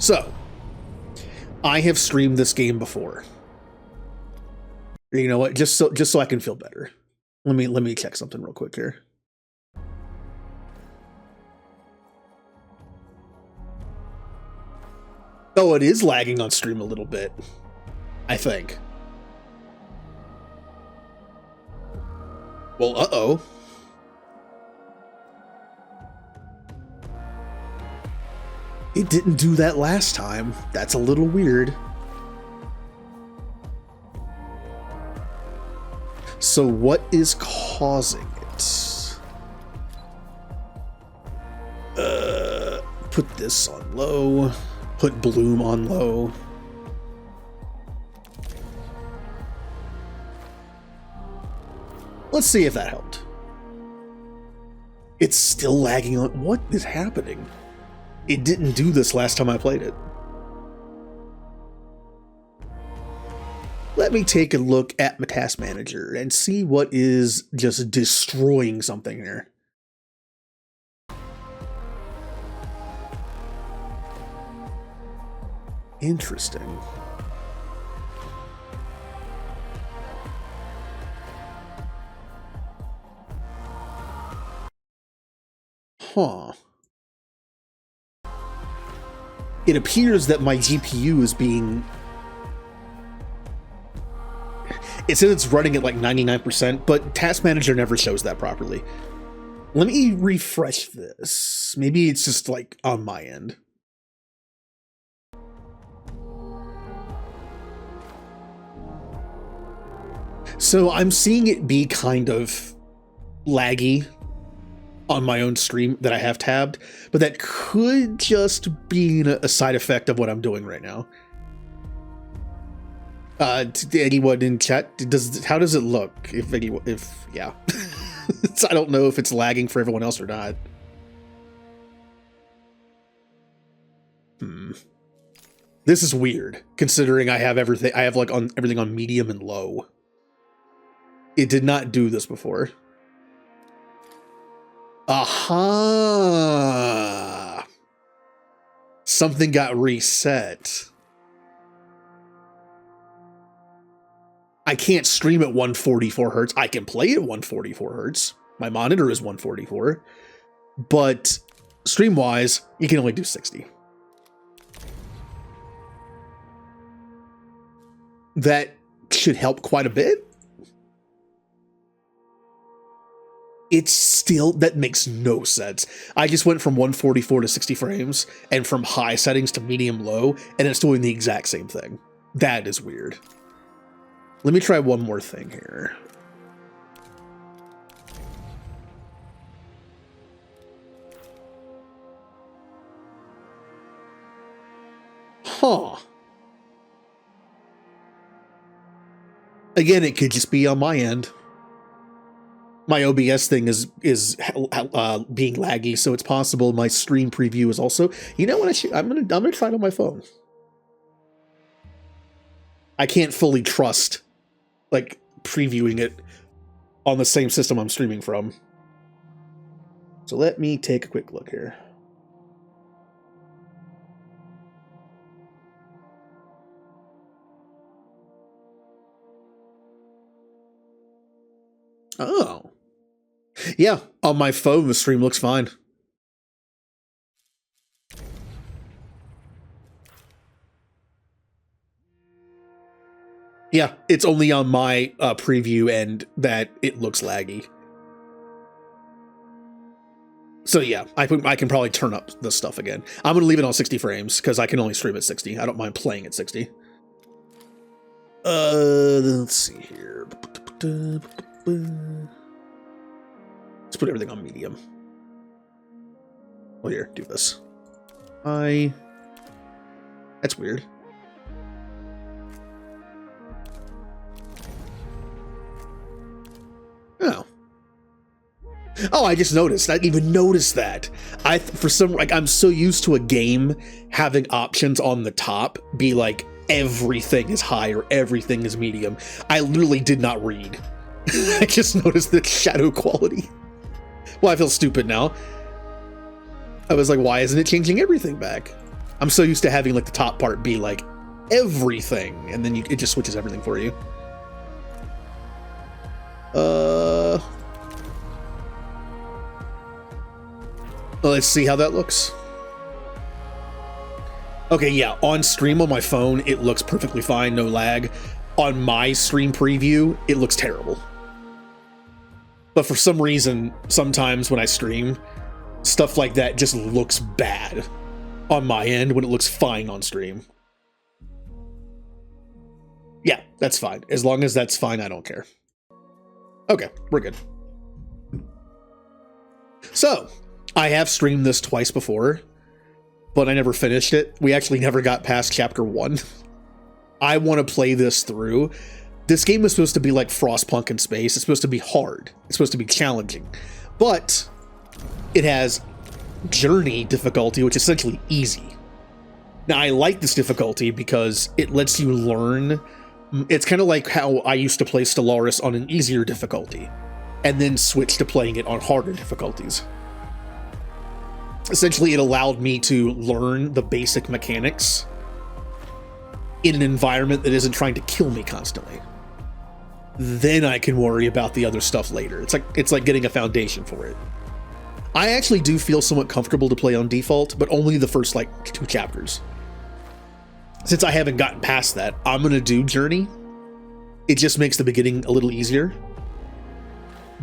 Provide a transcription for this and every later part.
So, I have streamed this game before. You know what? Just so I can feel better. Let me check something real quick here. Oh, it is lagging on stream a little bit, I think. Well, uh-oh. It didn't do that last time. That's a little weird. So what is causing it? Put this on low. Put bloom on low. Let's see if that helped. It's still lagging on. What is happening? It didn't do this last time I played it. Let me take a look at my task manager and see what is just destroying something here. Interesting. Huh. It appears that my GPU is being... It says it's running at like 99%, but Task Manager never shows that properly. Let me refresh this. Maybe it's just like on my end. So I'm seeing it be kind of laggy on my own stream that I have tabbed, but that could just be a side effect of what I'm doing right now. Anyone in chat, how does it look? Yeah. I don't know if it's lagging for everyone else or not. This is weird, considering I have everything. I have like everything on medium and low. It did not do this before. Aha! Something got reset. I can't stream at 144 hertz. I can play at 144 hertz. My monitor is 144. But stream-wise, you can only do 60. That should help quite a bit. It's still, that makes no sense. I just went from 144 to 60 frames and from high settings to medium low, and it's doing the exact same thing. That is weird. Let me try one more thing here. Huh. Again, it could just be on my end. My OBS thing is being laggy, so it's possible my stream preview is also. You know what? I'm gonna try it on my phone. I can't fully trust like previewing it on the same system I'm streaming from. So let me take a quick look here. Oh. Yeah, on my phone, the stream looks fine. Yeah, it's only on my preview end that it looks laggy. So yeah, I can probably turn up the stuff again. I'm going to leave it on 60 frames because I can only stream at 60. I don't mind playing at 60. Let's see here. Let's put everything on medium. Oh, here, do this. That's weird. Oh. Oh, I just noticed. I didn't even notice that. I'm so used to a game having options on the top be like everything is high or everything is medium. I literally did not read. I just noticed the shadow quality. Well, I feel stupid now. I was like, why isn't it changing everything back? I'm so used to having like the top part be like everything, and then it just switches everything for you. Let's see how that looks. Okay, yeah, on stream on my phone, it looks perfectly fine, no lag. On my stream preview, it looks terrible. But for some reason, sometimes when I stream, stuff like that just looks bad on my end when it looks fine on stream. Yeah, that's fine. As long as that's fine, I don't care. Okay, we're good. So, I have streamed this twice before, but I never finished it. We actually never got past chapter 1. I want to play this through. This game is supposed to be like Frostpunk in space. It's supposed to be hard. It's supposed to be challenging. But it has journey difficulty, which is essentially easy. Now, I like this difficulty because it lets you learn. It's kind of like how I used to play Stellaris on an easier difficulty, and then switch to playing it on harder difficulties. Essentially, it allowed me to learn the basic mechanics in an environment that isn't trying to kill me constantly. Then I can worry about the other stuff later. It's like getting a foundation for it. I actually do feel somewhat comfortable to play on default, but only the first like 2 chapters. Since I haven't gotten past that, I'm gonna do Journey. It just makes the beginning a little easier.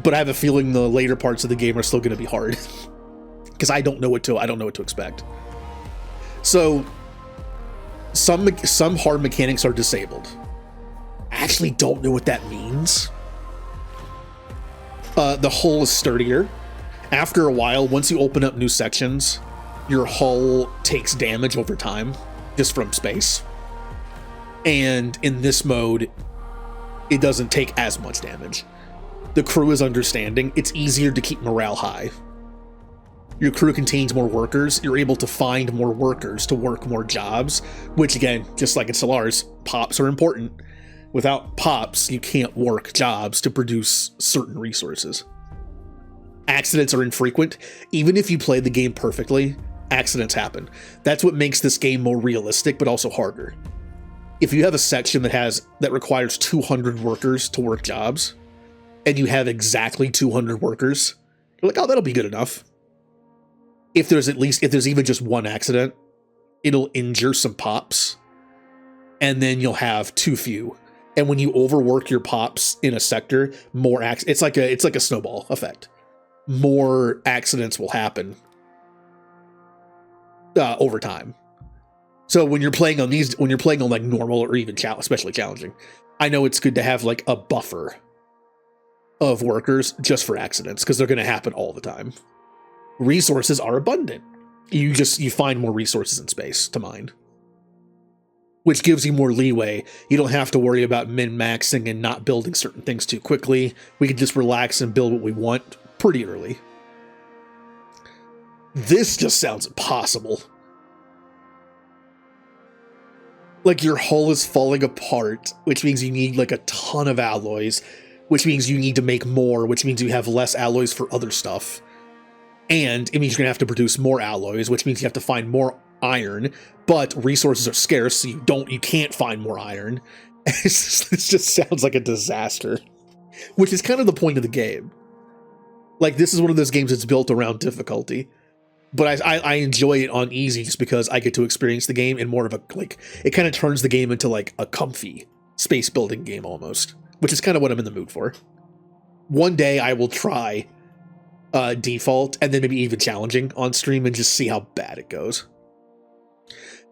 But I have a feeling the later parts of the game are still gonna be hard. Because I don't know what to expect. So some hard mechanics are disabled. I actually don't know what that means. The hull is sturdier. After a while, once you open up new sections, your hull takes damage over time, just from space. And in this mode, it doesn't take as much damage. The crew is understanding. It's easier to keep morale high. Your crew contains more workers. You're able to find more workers to work more jobs, which again, just like in Stellaris, pops are important. Without pops, you can't work jobs to produce certain resources. Accidents are infrequent. Even if you play the game perfectly, accidents happen. That's what makes this game more realistic, but also harder. If you have a section that requires 200 workers to work jobs, and you have exactly 200 workers, you're like, oh, that'll be good enough. If there's even just one accident, it'll injure some pops, and then you'll have too few. And when you overwork your pops in a sector, it's like a snowball effect. More accidents will happen over time. So when you're playing on like normal or even especially challenging, I know it's good to have like a buffer of workers just for accidents, because they're going to happen all the time. Resources are abundant. You find more resources in space to mine, which gives you more leeway. You don't have to worry about min-maxing and not building certain things too quickly. We can just relax and build what we want pretty early. This just sounds impossible. Like, your hull is falling apart, which means you need like a ton of alloys, which means you need to make more, which means you have less alloys for other stuff. And it means you're going to have to produce more alloys, which means you have to find more iron, but resources are scarce, so you can't find more iron. It just sounds like a disaster, which is kind of the point of the game. Like, this is one of those games that's built around difficulty, but I enjoy it on easy just because I get to experience the game in more of a, like, it kind of turns the game into like a comfy space building game almost, which is kind of what I'm in the mood for. One day I will try default and then maybe even challenging on stream and just see how bad it goes.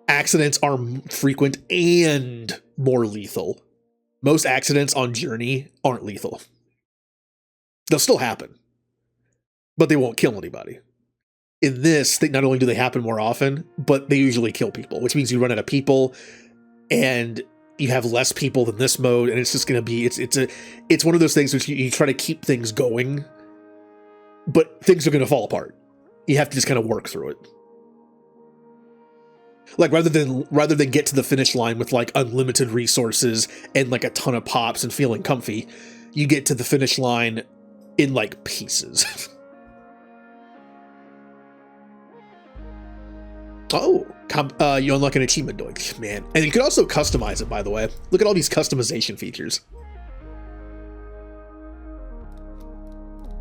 Accidents are frequent and more lethal. Most accidents on Journey aren't lethal. They'll still happen, but they won't kill anybody. In this, not only do they happen more often, but they usually kill people, which means you run out of people and you have less people than this mode, and it's just going to be, it's one of those things which you try to keep things going, but things are going to fall apart. You have to just kind of work through it. Like, rather than get to the finish line with like unlimited resources and like a ton of pops and feeling comfy, you get to the finish line in like pieces. Oh, you unlock an achievement doing, man. And you can also customize it, by the way. Look at all these customization features.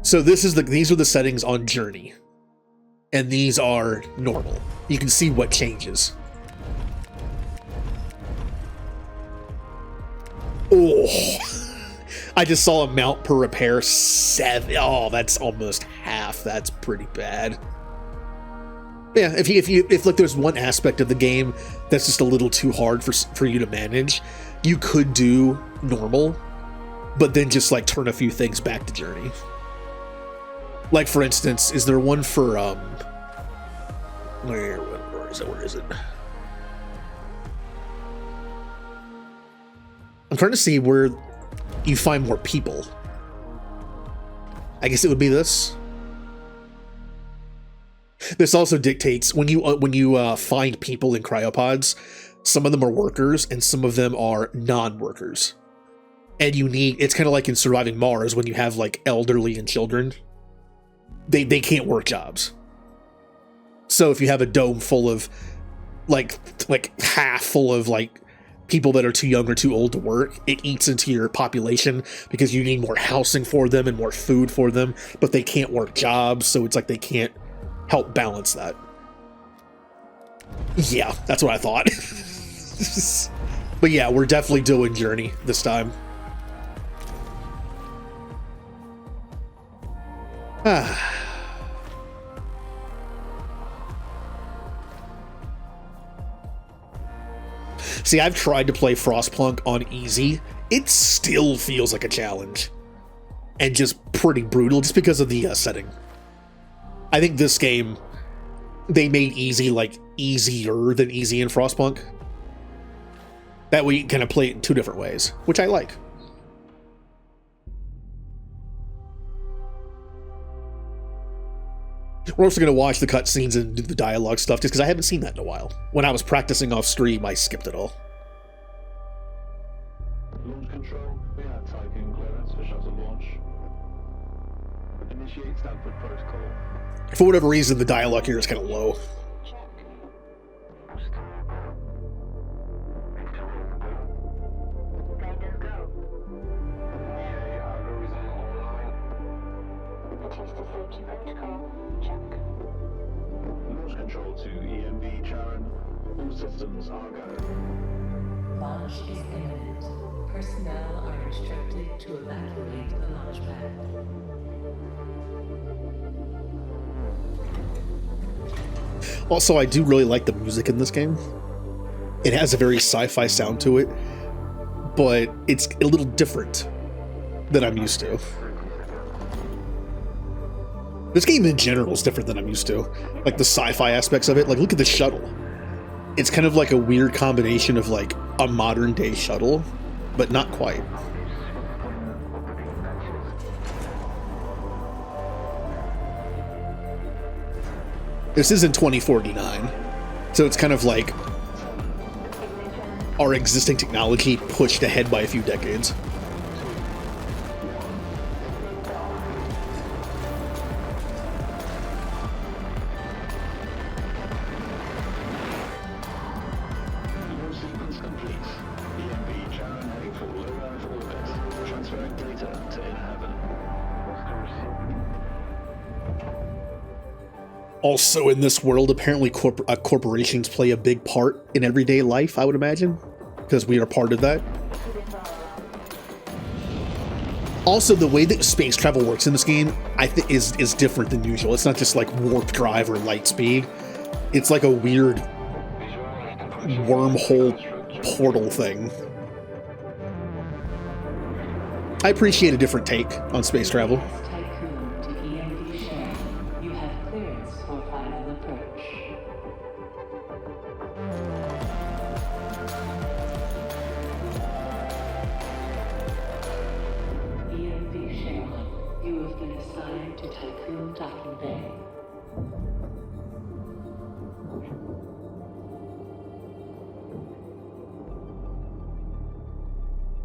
So these are the settings on Journey. And these are normal. You can see what changes. Oh, I just saw amount per repair 7. Oh, that's almost half. That's pretty bad. Yeah, if like there's one aspect of the game that's just a little too hard for you to manage, you could do normal, but then just like turn a few things back to Journey. Like for instance, is there one for where is it? I'm trying to see where you find more people. I guess it would be this. This also dictates when you find people in cryopods, some of them are workers and some of them are non-workers. And it's kind of like in Surviving Mars when you have like elderly and children. They can't work jobs. So if you have a dome full of like half full of like people that are too young or too old to work, it eats into your population because you need more housing for them and more food for them, but they can't work jobs, so it's like they can't help balance that. Yeah, that's what I thought. But yeah, we're definitely doing Journey this time. See, I've tried to play Frostpunk on easy. It still feels like a challenge. And just pretty brutal just because of the setting. I think this game, they made easy like easier than easy in Frostpunk. That way you can kind of play it in two different ways, which I like. We're also going to watch the cutscenes and do the dialogue stuff just because I haven't seen that in a while. When I was practicing off stream, I skipped it all. Launch control, we have typing clearance for shuttle launch. Initiate Stanford protocol. For whatever reason, the dialogue here is kind of low. Launch control to EMB, Charon. All systems are go. Launch is imminent. Personnel are instructed to evacuate the launch pad. Also, I do really like the music in this game. It has a very sci-fi sound to it, but it's a little different than I'm used to. This game in general is different than I'm used to. Like the sci-fi aspects of it. Like, look at the shuttle. It's kind of like a weird combination of like a modern day shuttle, but not quite. This is in 2049, so it's kind of like our existing technology pushed ahead by a few decades. Also, in this world, apparently corporations play a big part in everyday life, I would imagine, because we are part of that. Also, the way that space travel works in this game, I think, is different than usual. It's not just like warp drive or light speed. It's like a weird wormhole portal thing. I appreciate a different take on space travel.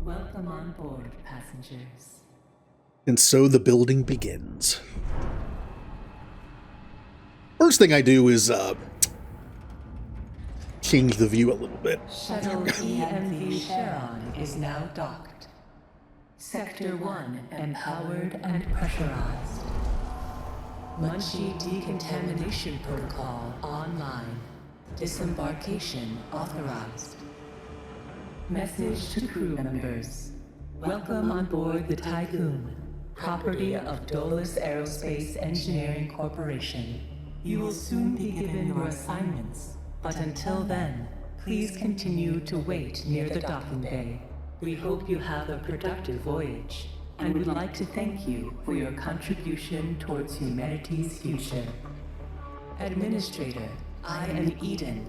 Welcome on board, passengers. And so the building begins. First thing I do is change the view a little bit. Shuttle EMV Charon is now docked. Sector 1 empowered and pressurized. Munchie decontamination protocol online. Disembarkation authorized. Message to crew members. Welcome on board the Tycoon, property of Dolus Aerospace Engineering Corporation. You will soon be given your assignments, but until then, please continue to wait near the docking bay. We hope you have a productive voyage, and would like to thank you for your contribution towards humanity's future. Administrator, I am Eden,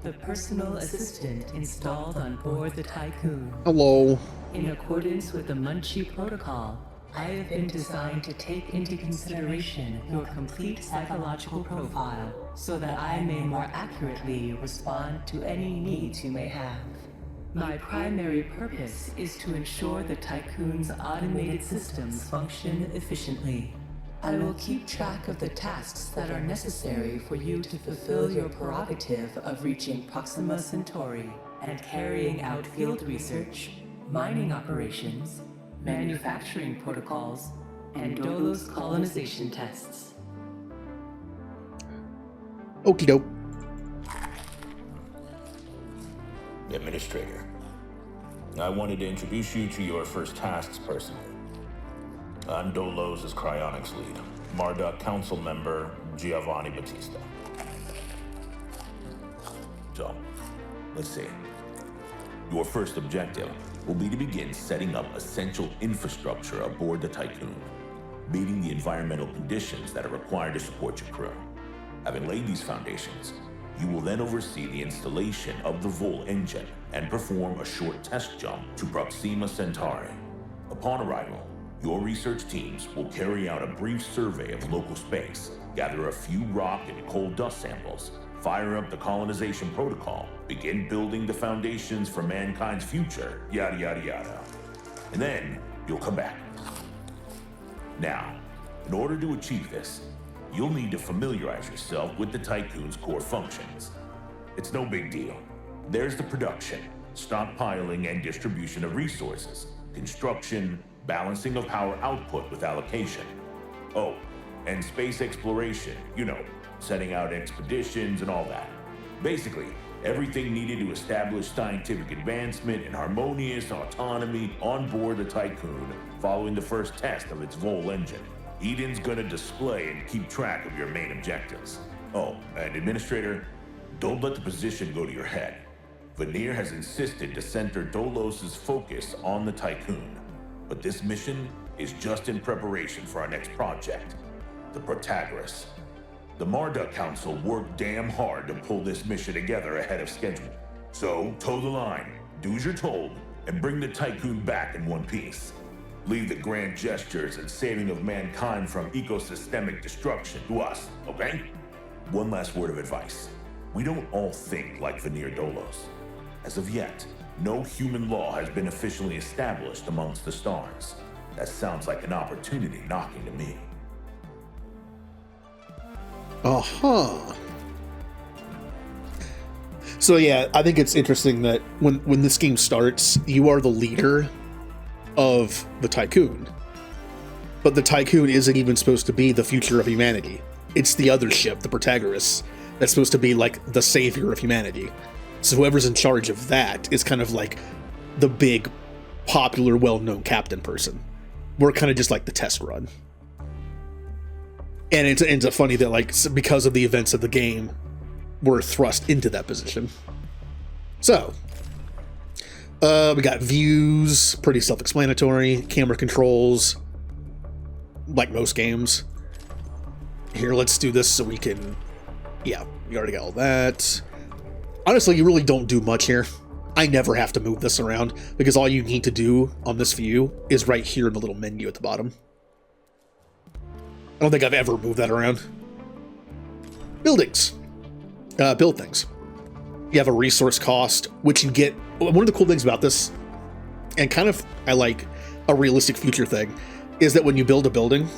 the personal assistant installed on board the Tycoon. Hello. In accordance with the Munchie Protocol, I have been designed to take into consideration your complete psychological profile so that I may more accurately respond to any needs you may have. My primary purpose is to ensure the Tycoon's automated systems function efficiently. I will keep track of the tasks that are necessary for you to fulfill your prerogative of reaching Proxima Centauri and carrying out field research, mining operations, manufacturing protocols, and Dolos colonization tests. Okie doke. Administrator, I wanted to introduce you to your first tasks personally. I'm Dolos' cryonics lead, Marduk council member Giovanni Battista. So, let's see. Your first objective will be to begin setting up essential infrastructure aboard the Tycoon, meeting the environmental conditions that are required to support your crew. Having laid these foundations, you will then oversee the installation of the Vol engine and perform a short test jump to Proxima Centauri. Upon arrival, your research teams will carry out a brief survey of local space, gather a few rock and coal dust samples, fire up the colonization protocol, begin building the foundations for mankind's future, yada yada yada. And then you'll come back. Now, in order to achieve this, you'll need to familiarize yourself with the Tycoon's core functions. It's no big deal. There's the production, stockpiling and distribution of resources, construction, balancing of power output with allocation. Oh, and space exploration, setting out expeditions and all that. Basically, everything needed to establish scientific advancement and harmonious autonomy on board the Tycoon following the first test of its Vol engine. Eden's gonna display and keep track of your main objectives. Oh, and Administrator, don't let the position go to your head. Veneer has insisted to center Dolos' focus on the Tycoon, but this mission is just in preparation for our next project, the Protagoras. The Marduk Council worked damn hard to pull this mission together ahead of schedule. So, toe the line, do as you're told, and bring the Tycoon back in one piece. Leave the grand gestures and saving of mankind from ecosystemic destruction to us, okay? One last word of advice. We don't all think like Veneer Dolos. As of yet, no human law has been officially established amongst the stars. That sounds like an opportunity knocking to me. Uh-huh. So yeah, I think it's interesting that when this game starts, you are the leader of the Tycoon. But the Tycoon isn't even supposed to be the future of humanity. It's the other ship, the Protagoras, that's supposed to be like the savior of humanity. So whoever's in charge of that is kind of like the big, popular, well-known captain person. We're kind of just like the test run. And it's funny that, like, because of the events of the game, we're thrust into that position. So, we got views, pretty self-explanatory, camera controls, like most games. Here, let's do this so we can, yeah, we already got all that. Honestly, you really don't do much here. I never have to move this around, because all you need to do on this view is right here in the little menu at the bottom. I don't think I've ever moved that around. Buildings. Build things. You have a resource cost, which you get. One of the cool things about this, and kind of I like a realistic future thing, is that when you build a building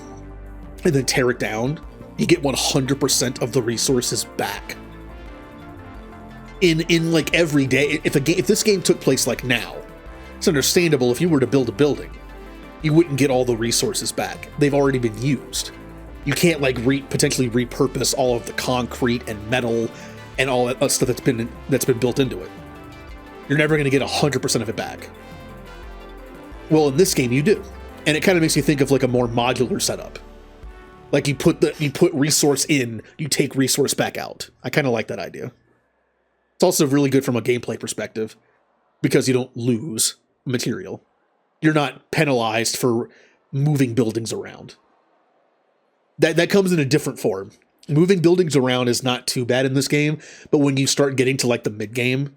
and then tear it down, you get 100% of the resources back. in like every day, if this game took place like now, it's understandable if you were to build a building, you wouldn't get all the resources back. They've already been used. You can't like potentially repurpose all of the concrete and metal and all that stuff that's been built into it. You're never going to get 100% of it back. Well, in this game you do. And it kind of makes you think of like a more modular setup. Like you put resource in, you take resource back out. I kind of like that idea. It's also really good from a gameplay perspective because you don't lose material. You're not penalized for moving buildings around. That comes in a different form. Moving buildings around is not too bad in this game, but when you start getting to like the mid game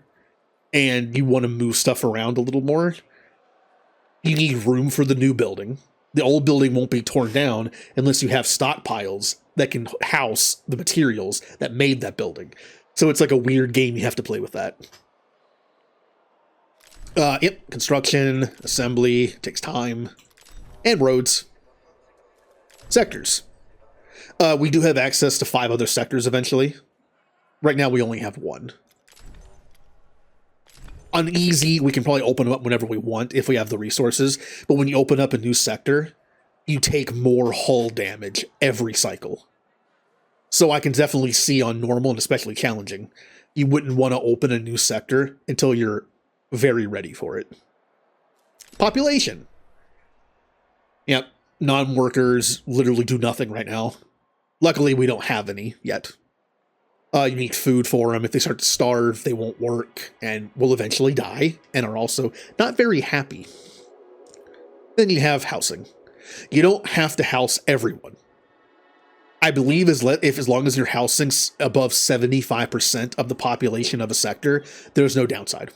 and you want to move stuff around a little more, you need room for the new building. The old building won't be torn down unless you have stockpiles that can house the materials that made that building. So it's like a weird game. You have to play with that. Yep, construction, assembly, takes time, and roads. Sectors. We do have access to 5 other sectors eventually. Right now we only have 1. On easy, we can probably open them up whenever we want if we have the resources, but when you open up a new sector, you take more hull damage every cycle. So I can definitely see on normal and especially challenging, you wouldn't want to open a new sector until you're very ready for it. Population. Yep, non-workers literally do nothing right now. Luckily, we don't have any yet. You need food for them. If they start to starve, they won't work and will eventually die and are also not very happy. Then you have housing. You don't have to house everyone. I believe as long as you're housing above 75% of the population of a sector, there's no downside.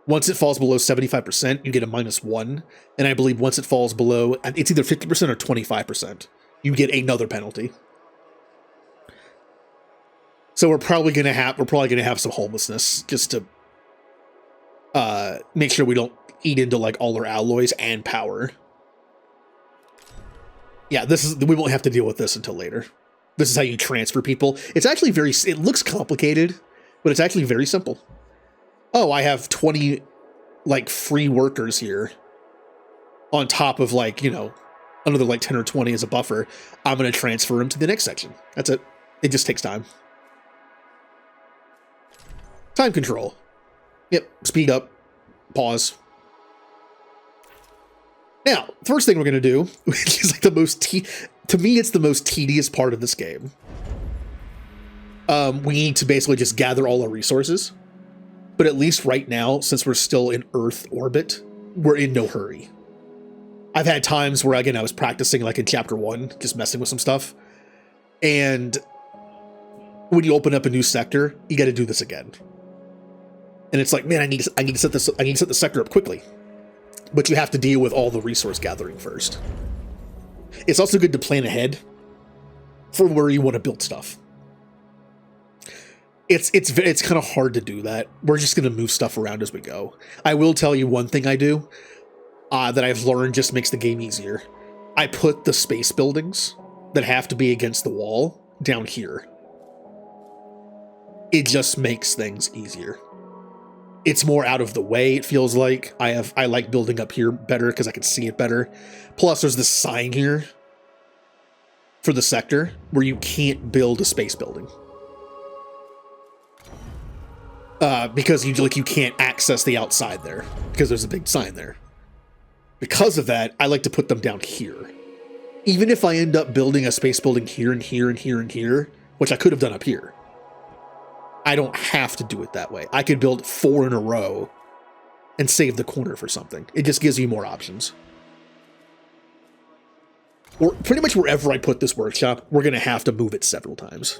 Once it falls below 75%, you get a -1. And I believe once it falls below, it's either 50% or 25%, you get another penalty. So we're probably gonna have some homelessness just to make sure we don't eat into like all our alloys and power. Yeah, we won't have to deal with this until later. This is how you transfer people. It's actually it looks complicated, but it's actually very simple. Oh, I have 20 like free workers here on top of like, another like 10 or 20 as a buffer. I'm going to transfer them to the next section. That's it. It just takes time. Time control. Yep. Speed up. Pause. Now, first thing we're going to do, which is like to me, it's the most tedious part of this game. We need to basically just gather all our resources. But at least right now, since we're still in Earth orbit, we're in no hurry. I've had times where, again, I was practicing like in chapter 1, just messing with some stuff. And when you open up a new sector, you got to do this again. And it's like, man, I need to set the sector up quickly. But you have to deal with all the resource gathering first. It's also good to plan ahead for where you want to build stuff. It's kind of hard to do that. We're just going to move stuff around as we go. I will tell you one thing I do that I've learned just makes the game easier. I put the space buildings that have to be against the wall down here. It just makes things easier. It's more out of the way, it feels like. I like building up here better because I can see it better. Plus, there's this sign here for the sector where you can't build a space building. Because you can't access the outside there because there's a big sign there. Because of that, I like to put them down here. Even if I end up building a space building here and here and here and here, which I could have done up here, I don't have to do it that way. I could build 4 in a row and save the corner for something. It just gives you more options. Or pretty much wherever I put this workshop, we're going to have to move it several times.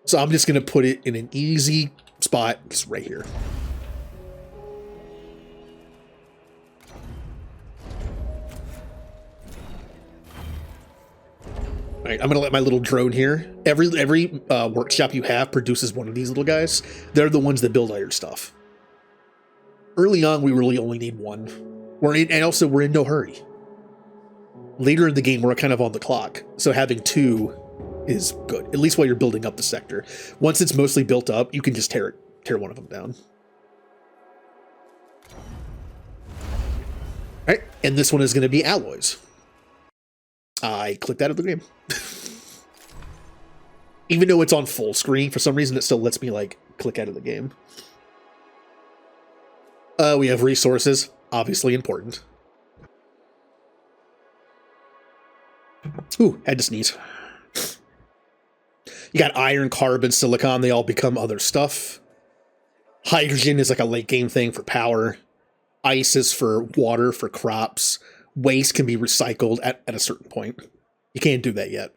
So I'm just going to put it in an easy spot, just right here. All right, I'm going to let my little drone here. Every workshop you have produces one of these little guys. They're the ones that build all your stuff. Early on, we really only need one. And also, we're in no hurry. Later in the game, we're kind of on the clock. So having 2 is good, at least while you're building up the sector. Once it's mostly built up, you can just tear one of them down. All right, and this one is going to be alloys. I clicked out of the game. Even though it's on full screen, for some reason it still lets me, like, click out of the game. We have resources, obviously important. Ooh, had to sneeze. You got iron, carbon, silicon, they all become other stuff. Hydrogen is like a late game thing for power. Ice is for water, for crops. Waste can be recycled at a certain point. You can't do that yet.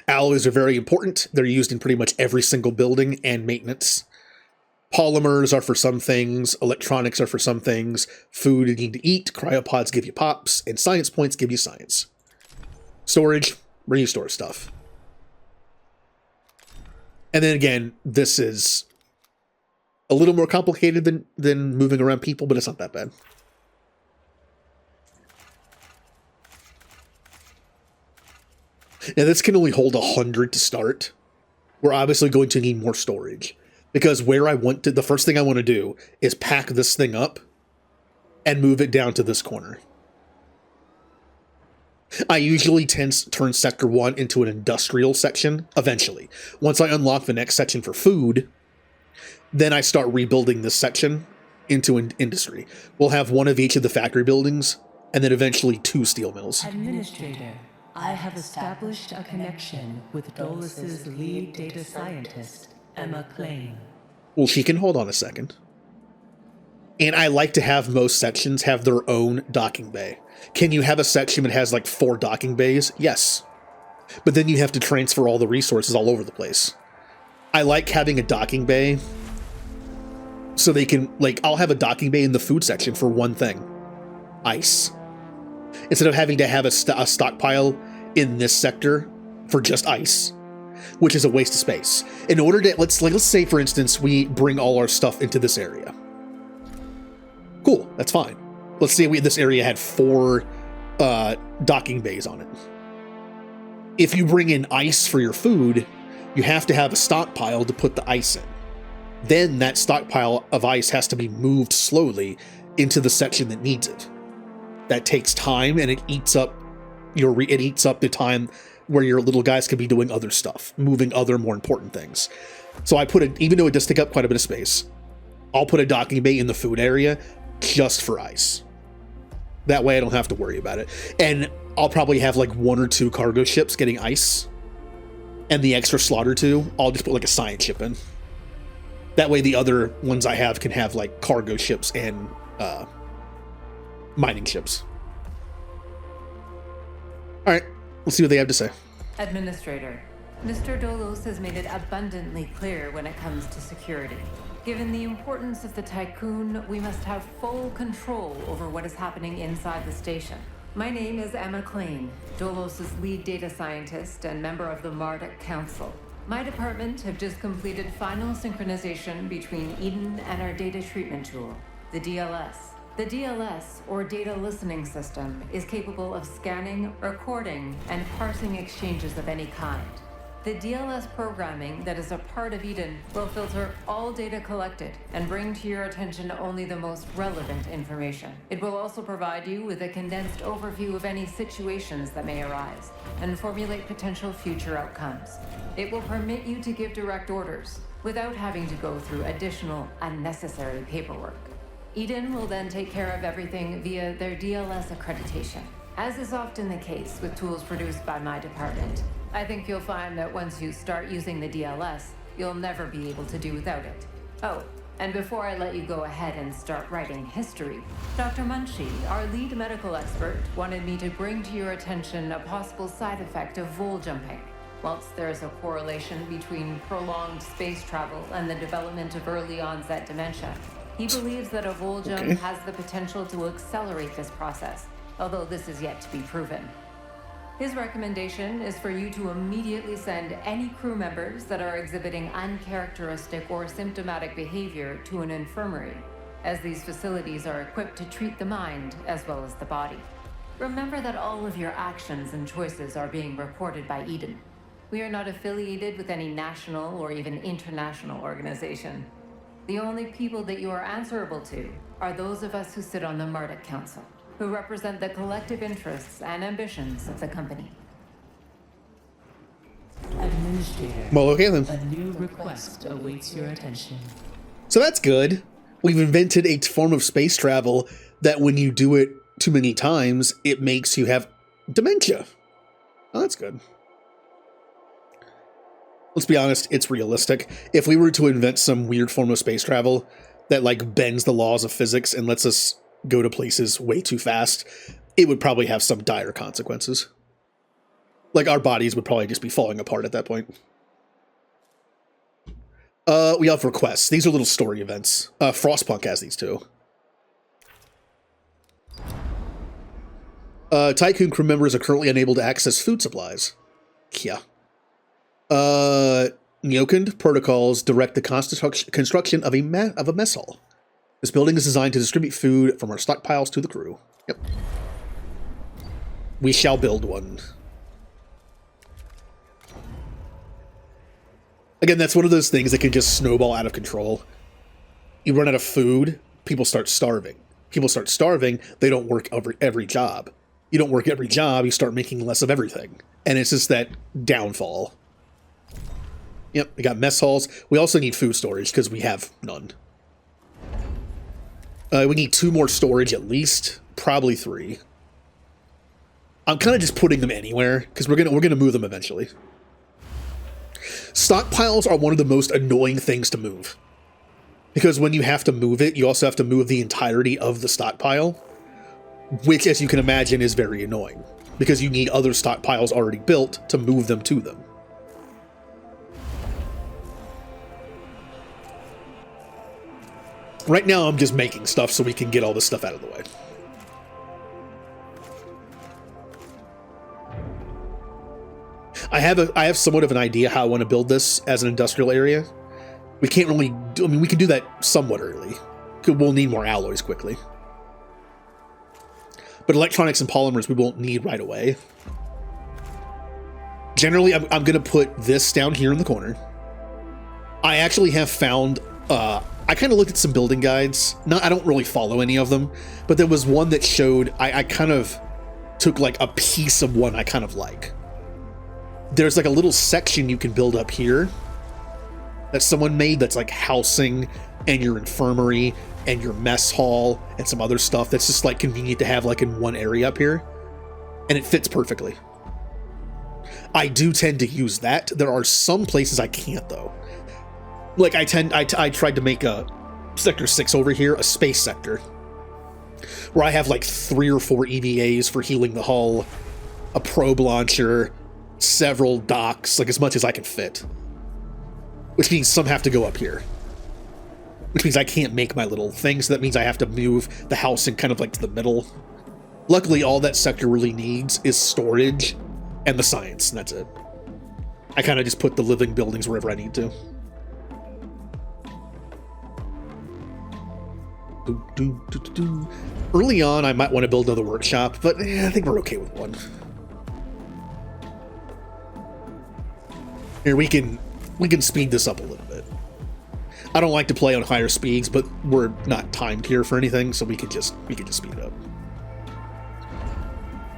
Alloys are very important. They're used in pretty much every single building and maintenance. Polymers are for some things. Electronics are for some things. Food you need to eat. Cryopods give you pops. And science points give you science. Storage, where you store stuff. And then again, this is a little more complicated than moving around people, but it's not that bad. Now this can only hold 100 to start. We're obviously going to need more storage. Because where I want to, the first thing I want to do is pack this thing up and move it down to this corner. I usually turn Sector 1 into an industrial section, eventually. Once I unlock the next section for food, then I start rebuilding this section into an industry. We'll have one of each of the factory buildings, and then eventually 2 steel mills. Administrator, I have established a connection with Dolus's lead data scientist, Emma Klein. Well, she can hold on a second. And I like to have most sections have their own docking bay. Can you have a section that has like 4 docking bays? Yes. But then you have to transfer all the resources all over the place. I like having a docking bay so they can, like, I'll have a docking bay in the food section for one thing. Ice. Instead of having to have a stockpile in this sector for just ice, which is a waste of space. In order to, let's say for instance, we bring all our stuff into this area. Cool, that's fine. Let's say this area had 4 docking bays on it. If you bring in ice for your food, you have to have a stockpile to put the ice in. Then that stockpile of ice has to be moved slowly into the section that needs it. That takes time, and it eats up the time where your little guys can be doing other stuff, moving other more important things. So I even though it does take up quite a bit of space, I'll put a docking bay in the food area just for ice. That way I don't have to worry about it. And I'll probably have like 1 or 2 cargo ships getting ice, and the extra slot or 2, I'll just put like a science ship in. That way the other ones I have can have like cargo ships and mining ships. All right, let's see what they have to say. Administrator, Mr. Dolos has made it abundantly clear when it comes to security. Given the importance of the Tycoon, we must have full control over what is happening inside the station. My name is Emma Klein, Dolos' lead data scientist and member of the Marduk Council. My department have just completed final synchronization between Eden and our data treatment tool, the DLS. The DLS, or Data Listening System, is capable of scanning, recording, and parsing exchanges of any kind. The DLS programming that is a part of Eden will filter all data collected and bring to your attention only the most relevant information. It will also provide you with a condensed overview of any situations that may arise and formulate potential future outcomes. It will permit you to give direct orders without having to go through additional unnecessary paperwork. Eden will then take care of everything via their DLS accreditation. As is often the case with tools produced by my department, I think you'll find that once you start using the DLS, you'll never be able to do without it. Oh, and before I let you go ahead and start writing history, Dr. Munchie, our lead medical expert, wanted me to bring to your attention a possible side effect of vol jumping. Whilst there is a correlation between prolonged space travel and the development of early onset dementia, he believes that a vol jump has the potential to accelerate this process, although this is yet to be proven. His recommendation is for you to immediately send any crew members that are exhibiting uncharacteristic or symptomatic behavior to an infirmary, as these facilities are equipped to treat the mind as well as the body. Remember that all of your actions and choices are being reported by Eden. We are not affiliated with any national or even international organization. The only people that you are answerable to are those of us who sit on the Marduk Council, who represent the collective interests and ambitions of the company. Administrator, Well, okay then. a new request awaits your attention. So that's good. We've invented a form of space travel that when you do it too many times, it makes you have dementia. Oh, that's good. Let's be honest, it's realistic. If we were to invent some weird form of space travel that like bends the laws of physics and lets us go to places way too fast, it would probably have some dire consequences. Like our bodies would probably just be falling apart at that point. We have requests. These are little story events. Frostpunk has these too. Tycoon crew members are currently unable to access food supplies. Yeah. Neokund protocols direct the construction of a mess hall. This building is designed to distribute food from our stockpiles to the crew. Yep. We shall build one. Again, that's one of those things that can just snowball out of control. You run out of food, people start starving. People start starving, they don't work every job. You don't work every job, you start making less of everything. And it's just that downfall. Yep, we got mess halls. We also need food storage, because we have none. We need 2 more storage at least. Probably 3. I'm kind of just putting them anywhere, because we're gonna move them eventually. Stockpiles are one of the most annoying things to move. Because when you have to move it, you also have to move the entirety of the stockpile. Which, as you can imagine, is very annoying. Because you need other stockpiles already built to move them to them. Right now, I'm just making stuff so we can get all this stuff out of the way. I have somewhat of an idea how I want to build this as an industrial area. We can't really do, I mean, we can do that somewhat early. We'll need more alloys quickly. But electronics and polymers we won't need right away. Generally, I'm going to put this down here in the corner. I actually have found, I kind of looked at some building guides. I don't really follow any of them, but there was one that showed, I kind of took like a piece of one I kind of like. There's like a little section you can build up here that someone made that's like housing and your infirmary and your mess hall and some other stuff that's just like convenient to have like in one area up here. And it fits perfectly. I do tend to use that. There are some places I can't though. Like I tried to make a Sector 6 over here, a space sector, where I have like 3 or 4 EVAs for healing the hull, a probe launcher, several docks, like as much as I can fit. Which means some have to go up here. Which means I can't make my little thing, so that means I have to move the housing kind of like to the middle. Luckily, all that sector really needs is storage and the science, and that's it. I kind of just put the living buildings wherever I need to. Early on, I might want to build another workshop, but I think we're okay with one. Here, we can speed this up a little bit. I don't like to play on higher speeds, but we're not timed here for anything, so we could just speed it up.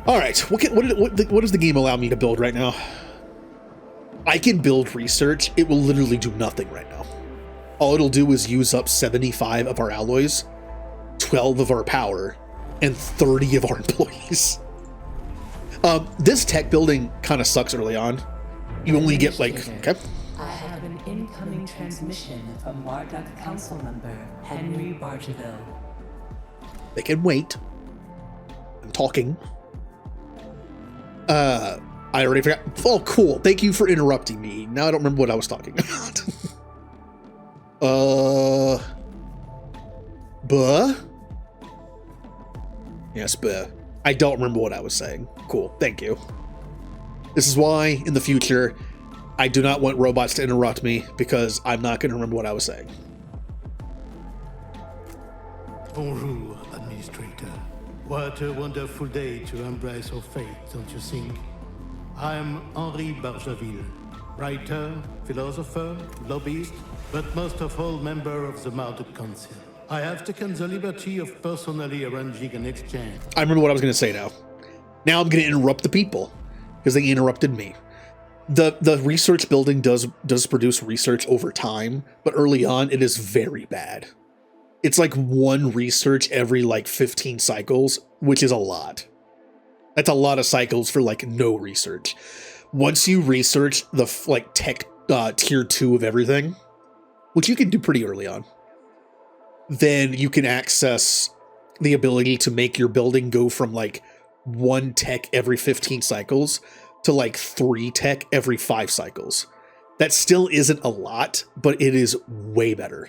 All right, what does the game allow me to build right now? I can build research. It will literally do nothing right now. All it'll do is use up 75 of our alloys, 12 of our power, and 30 of our employees. This tech building kind of sucks early on. You only get like, okay. I have an incoming transmission from Marduk Council member Henry Bargeville. They can wait. I'm talking. I already forgot. Oh, cool. Thank you for interrupting me. Now I don't remember what I was talking about. Buh? Yes, buh. I don't remember what I was saying. Cool. Thank you. This is why, in the future, I do not want robots to interrupt me, because I'm not going to remember what I was saying. Bonjour, Administrator. What a wonderful day to embrace our fate, don't you think? I'm Henri Bargeville, Writer, philosopher, lobbyist, but most of all member of the Marduk Council. I have taken the liberty of personally arranging an exchange. I remember what I was going to say now. Now I'm going to interrupt the people because they interrupted me. The research building does produce research over time, but early on it is very bad. It's like one research every like 15 cycles, which is a lot. That's a lot of cycles for like no research. Once you research the like tech tier 2 of everything, which you can do pretty early on, then you can access the ability to make your building go from like 1 tech every 15 cycles to like 3 tech every 5 cycles. That still isn't a lot, but it is way better.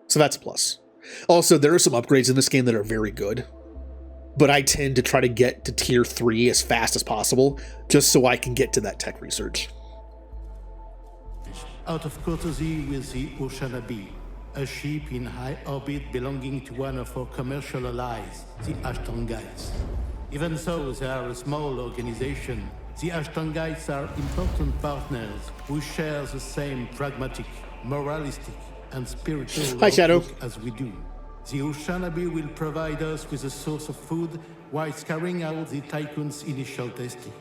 So that's a plus. Also, there are some upgrades in this game that are very good, but I tend to try to get to tier 3 as fast as possible, just so I can get to that tech research. Out of courtesy with the Oceanabe, a ship in high orbit belonging to one of our commercial allies, the Ashtongites. Even though they are a small organization, the Ashtongites are important partners who share the same pragmatic, moralistic, and spiritual Hi, Shadow. outlook as we do. The Oceanabe will provide us with a source of food while carrying out the Tycoon's initial testing.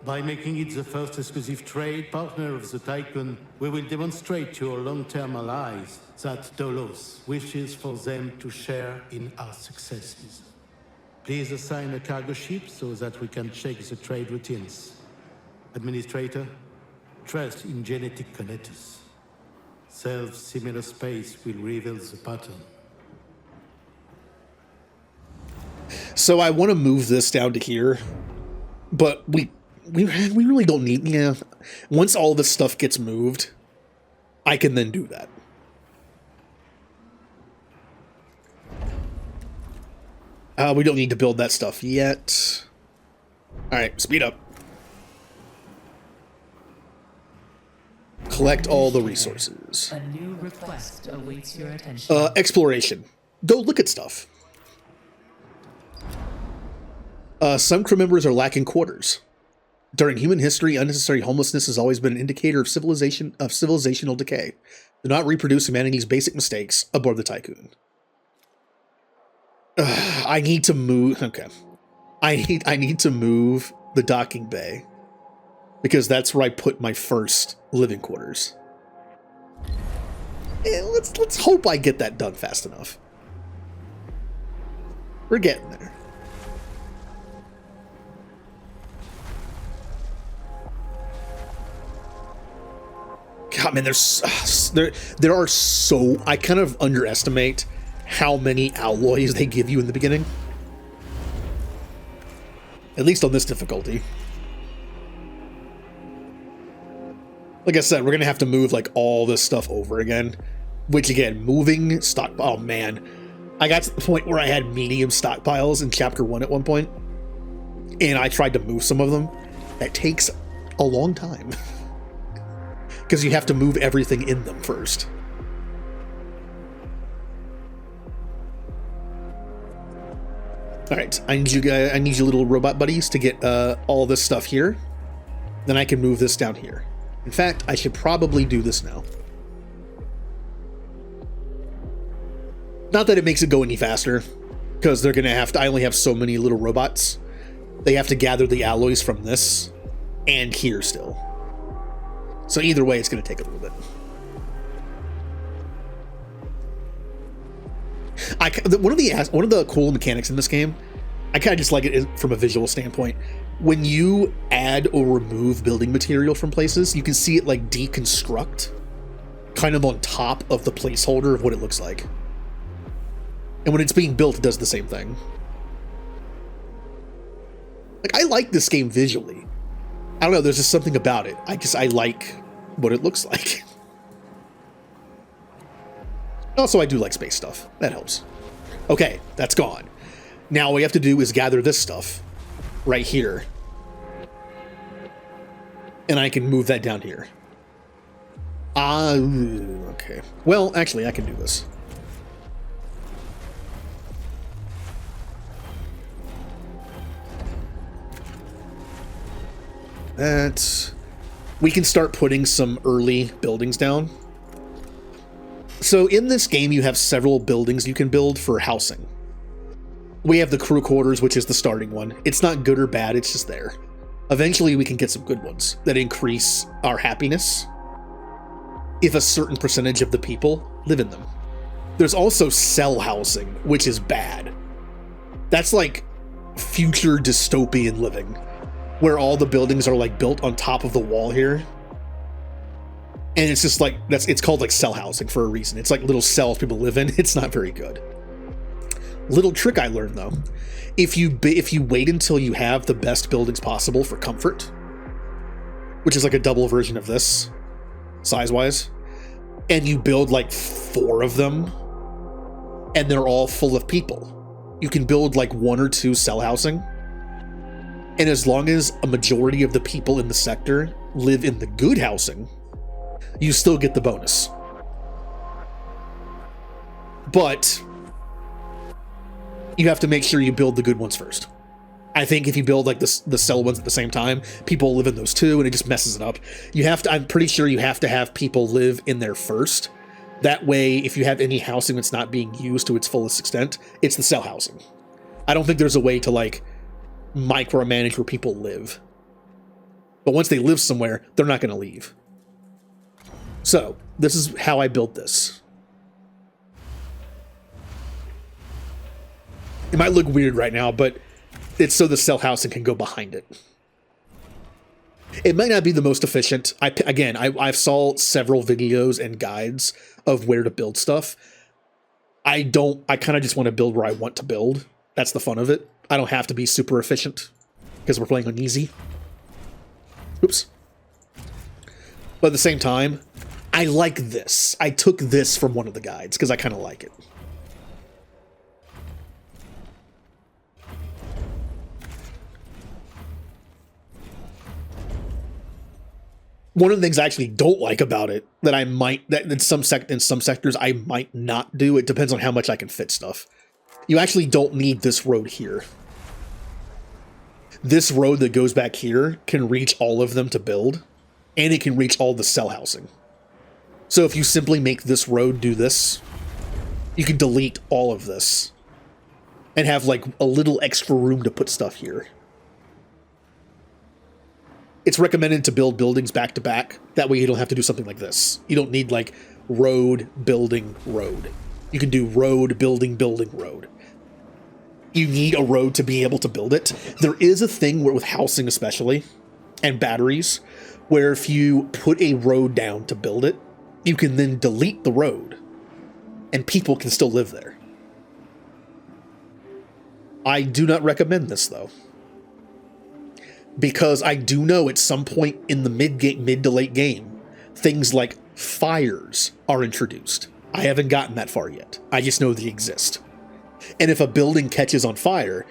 By making it the first exclusive trade partner of the Tycoon, we will demonstrate to our long-term allies that Dolos wishes for them to share in our successes. Please assign a cargo ship so that we can check the trade routines. Administrator, trust in genetic connectors. Self-similar space will reveal the pattern. So I want to move this down to here, but we really don't need. Yeah, once all this stuff gets moved, I can then do that. We don't need to build that stuff yet. All right, speed up. Collect all the resources. A new request awaits your attention. Exploration. Go look at stuff. Some crew members are lacking quarters. During human history, unnecessary homelessness has always been an indicator of civilizational decay. Do not reproduce humanity's basic mistakes aboard the Tycoon. I need to move. Okay, I need to move the docking bay because that's where I put my first living quarters. Let's hope I get that done fast enough. We're getting there. God, man, there are so... I kind of underestimate how many alloys they give you in the beginning. At least on this difficulty. Like I said, we're going to have to move, like, all this stuff over again. Which, again, moving stock... Oh, man. I got to the point where I had medium stockpiles in Chapter 1 at one point. And I tried to move some of them. That takes a long time. Because you have to move everything in them first. Alright, I need you guys, I need you little robot buddies to get all this stuff here. Then I can move this down here. In fact, I should probably do this now. Not that it makes it go any faster, because they're gonna have to, I only have so many little robots. They have to gather the alloys from this and here still. So either way, it's going to take a little bit. One of the cool mechanics in this game, I kind of just like it from a visual standpoint. When you add or remove building material from places, you can see it like deconstruct kind of on top of the placeholder of what it looks like. And when it's being built, it does the same thing. Like, I like this game visually. I don't know, there's just something about it. I like what it looks like. Also, I do like space stuff. That helps. Okay, that's gone. Now all we have to do is gather this stuff right here. And I can move that down here. Okay. Well, actually, I can do this. we can start putting some early buildings down. So in this game, you have several buildings you can build for housing. We have the crew quarters, which is the starting one. It's not good or bad, it's just there. Eventually, we can get some good ones that increase our happiness if a certain percentage of the people live in them. There's also cell housing, which is bad. That's like future dystopian living, where all the buildings are like built on top of the wall here. And it's just like, it's called like cell housing for a reason. It's like little cells people live in. It's not very good. Little trick I learned though. If you wait until you have the best buildings possible for comfort, which is like a double version of this, size-wise, and you build like 4 of them, and they're all full of people, you can build like 1 or 2 cell housing, and as long as a majority of the people in the sector live in the good housing, you still get the bonus. But you have to make sure you build the good ones first. I think if you build like the cell ones at the same time, people live in those too, and it just messes it up. You have to, I'm pretty sure you have to have people live in there first. That way, if you have any housing that's not being used to its fullest extent, it's the cell housing. I don't think there's a way to like micromanage where people live. But once they live somewhere, they're not going to leave. So, this is how I built this. It might look weird right now, but it's so the cell housing can go behind it. It might not be the most efficient. I've saw several videos and guides of where to build stuff. I kind of just want to build where I want to build. That's the fun of it. I don't have to be super efficient because we're playing on easy. Oops. But at the same time, I like this. I took this from one of the guides because I kind of like it. One of the things I actually don't like about it that in some sectors I might not do, it depends on how much I can fit stuff. You actually don't need this road here. This road that goes back here can reach all of them to build, and it can reach all the cell housing. So if you simply make this road do this, you can delete all of this and have like a little extra room to put stuff here. It's recommended to build buildings back to back. That way you don't have to do something like this. You don't need like road, building, road. You can do road, building, building, road. You need a road to be able to build it. There is a thing where, with housing especially, and batteries, where if you put a road down to build it, you can then delete the road, and people can still live there. I do not recommend this, though. Because I do know at some point in the mid to late game, things like fires are introduced. I haven't gotten that far yet. I just know they exist. And if a building catches on fire,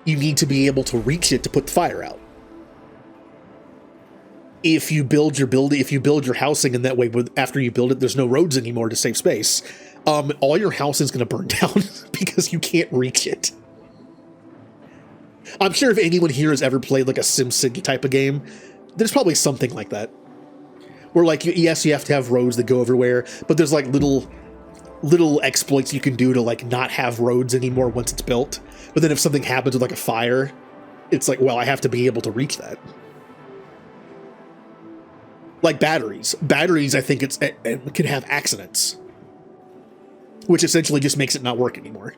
you need to be able to reach it to put the fire out. If you build your housing in that way, after you build it, there's no roads anymore to save space. All your housing is going to burn down because you can't reach it. I'm sure if anyone here has ever played like a SimCity type of game, there's probably something like that. Where like, yes, you have to have roads that go everywhere, but there's like little exploits you can do to like not have roads anymore once it's built. But then if something happens with like a fire, it's like, well, I have to be able to reach that. Like batteries. Batteries, I think it can have accidents. Which essentially just makes it not work anymore.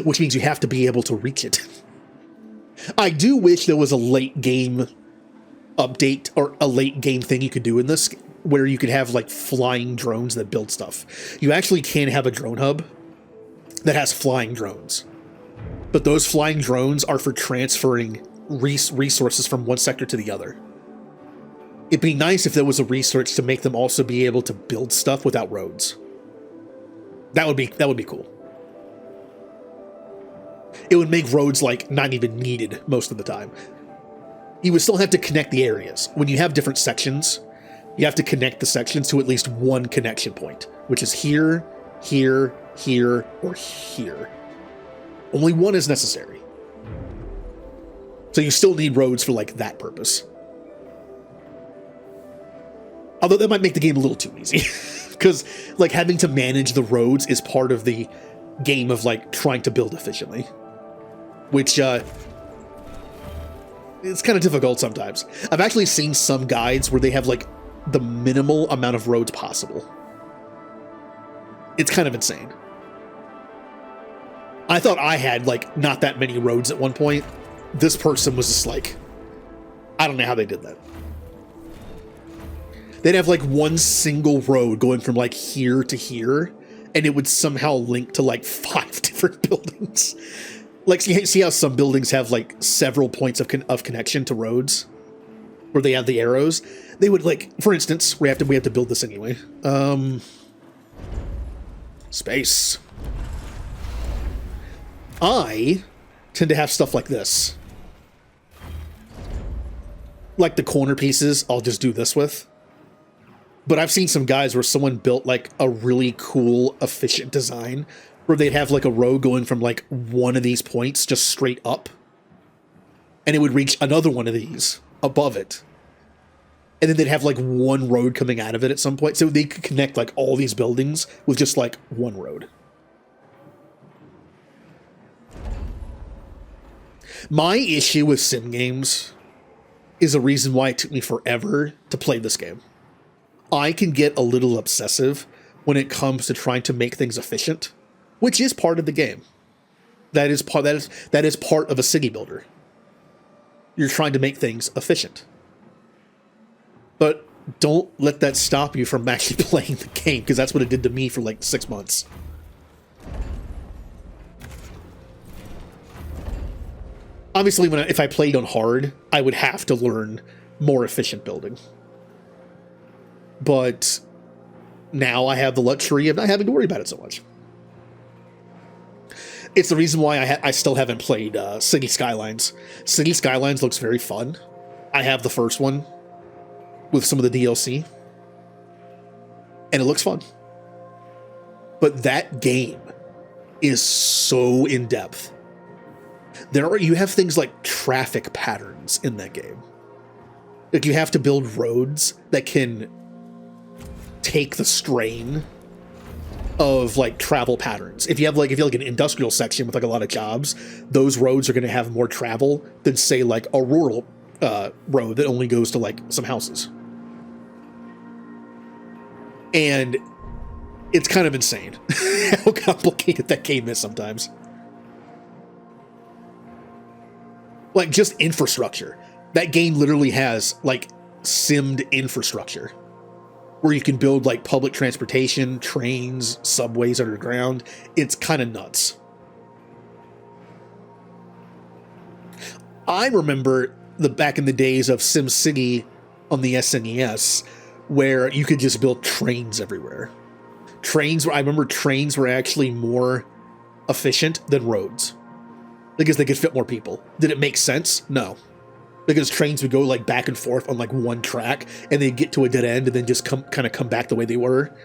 Which means you have to be able to reach it. I do wish there was a late game update or a late game thing you could do in this where you could have like flying drones that build stuff. You actually can have a drone hub that has flying drones. But those flying drones are for transferring resources from one sector to the other. It'd be nice if there was a research to make them also be able to build stuff without roads. That would be cool. It would make roads like not even needed most of the time. You would still have to connect the areas. When you have different sections, you have to connect the sections to at least one connection point, which is here, here, here, or here. Only one is necessary. So you still need roads for like that purpose. Although that might make the game a little too easy. Because, like, having to manage the roads is part of the game of, like, trying to build efficiently. Which, it's kind of difficult sometimes. I've actually seen some guides where they have, like, the minimal amount of roads possible. It's kind of insane. I thought I had, like, not that many roads at one point. This person was just like, I don't know how they did that. They'd have, like, one single road going from, like, here to here, and it would somehow link to, like, 5 different buildings. Like, see how some buildings have, like, several points of connection to roads? Where they have the arrows? They would, like, for instance, we have to build this anyway. Space. I tend to have stuff like this. Like the corner pieces, I'll just do this with. But I've seen some guys where someone built, like, a really cool, efficient design where they'd have, like, a road going from, like, one of these points just straight up. And it would reach another one of these above it. And then they'd have, like, one road coming out of it at some point. So they could connect, like, all these buildings with just, like, one road. My issue with sim games is a reason why it took me forever to play this game. I can get a little obsessive when it comes to trying to make things efficient, which is part of the game. That is part of a city builder. You're trying to make things efficient. But don't let that stop you from actually playing the game, because that's what it did to me for like 6 months. Obviously, if I played on hard, I would have to learn more efficient building. But now I have the luxury of not having to worry about it so much. It's the reason why I still haven't played City Skylines. City Skylines looks very fun. I have the first one with some of the DLC. And it looks fun. But that game is so in-depth. You have things like traffic patterns in that game. Like, you have to build roads that can take the strain of, like, travel patterns. If you have like an industrial section with, like, a lot of jobs, those roads are going to have more travel than, say, like, a rural road that only goes to, like, some houses. And it's kind of insane how complicated that game is sometimes. Like, just infrastructure. That game literally has, like, simmed infrastructure where you can build, like, public transportation, trains, subways underground. It's kind of nuts. I remember back in the days of SimCity on the SNES, where you could just build trains everywhere. I remember trains were actually more efficient than roads because they could fit more people. Did it make sense? No. Because trains would go, like, back and forth on, like, one track, and they'd get to a dead end and then just come back the way they were.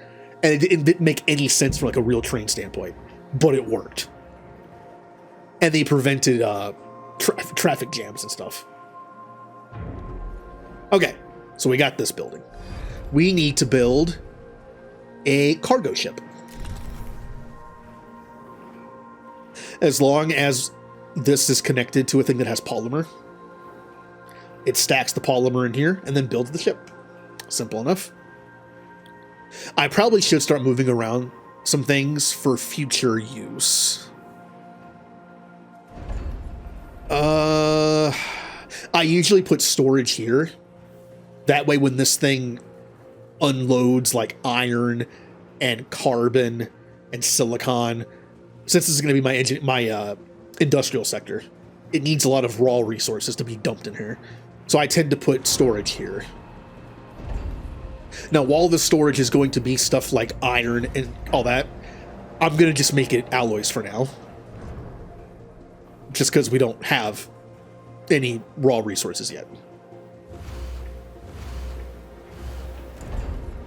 And it didn't make any sense from, like, a real train standpoint. But it worked. And they prevented traffic jams and stuff. Okay, so we got this building. We need to build a cargo ship. As long as this is connected to a thing that has polymer, it stacks the polymer in here and then builds the ship. Simple enough. I probably should start moving around some things for future use. I usually put storage here. That way when this thing unloads, like, iron and carbon and silicon, since this is going to be my industrial sector, it needs a lot of raw resources to be dumped in here. So I tend to put storage here. Now, while the storage is going to be stuff like iron and all that, I'm going to just make it alloys for now. Just because we don't have any raw resources yet.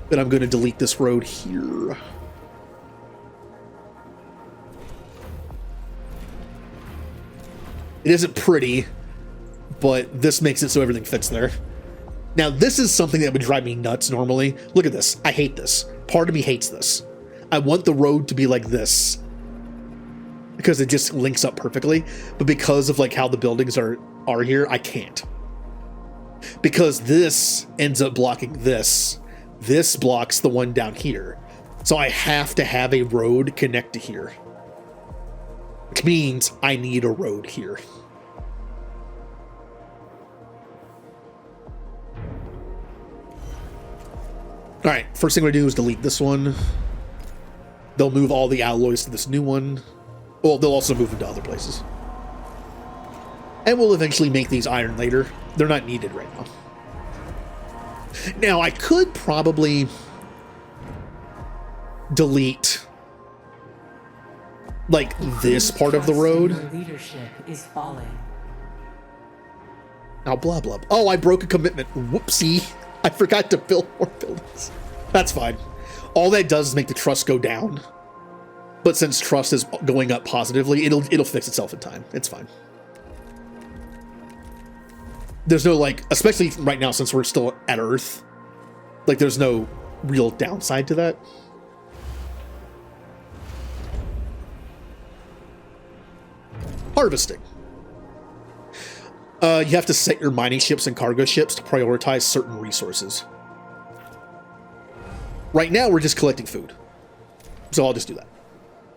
But I'm going to delete this road here. It isn't pretty, but this makes it so everything fits there. Now, this is something that would drive me nuts normally. Look at this. I hate this. Part of me hates this. I want the road to be like this because it just links up perfectly. But because of like how the buildings are here, I can't. Because this ends up blocking this. This blocks the one down here. So I have to have a road connect to here. Which means I need a road here. Alright, first thing we're gonna do is delete this one. They'll move all the alloys to this new one. Well, they'll also move into other places. And we'll eventually make these iron later. They're not needed right now. Now, I could probably delete like this part of the road. Leadership is falling. Now, blah, blah. Oh, I broke a commitment. Whoopsie. I forgot to build more buildings. That's fine. All that does is make the trust go down. But since trust is going up positively, it'll fix itself in time. It's fine. There's no, like, especially right now since we're still at Earth, like, there's no real downside to that. Harvesting. You have to set your mining ships and cargo ships to prioritize certain resources. Right now, we're just collecting food. So I'll just do that.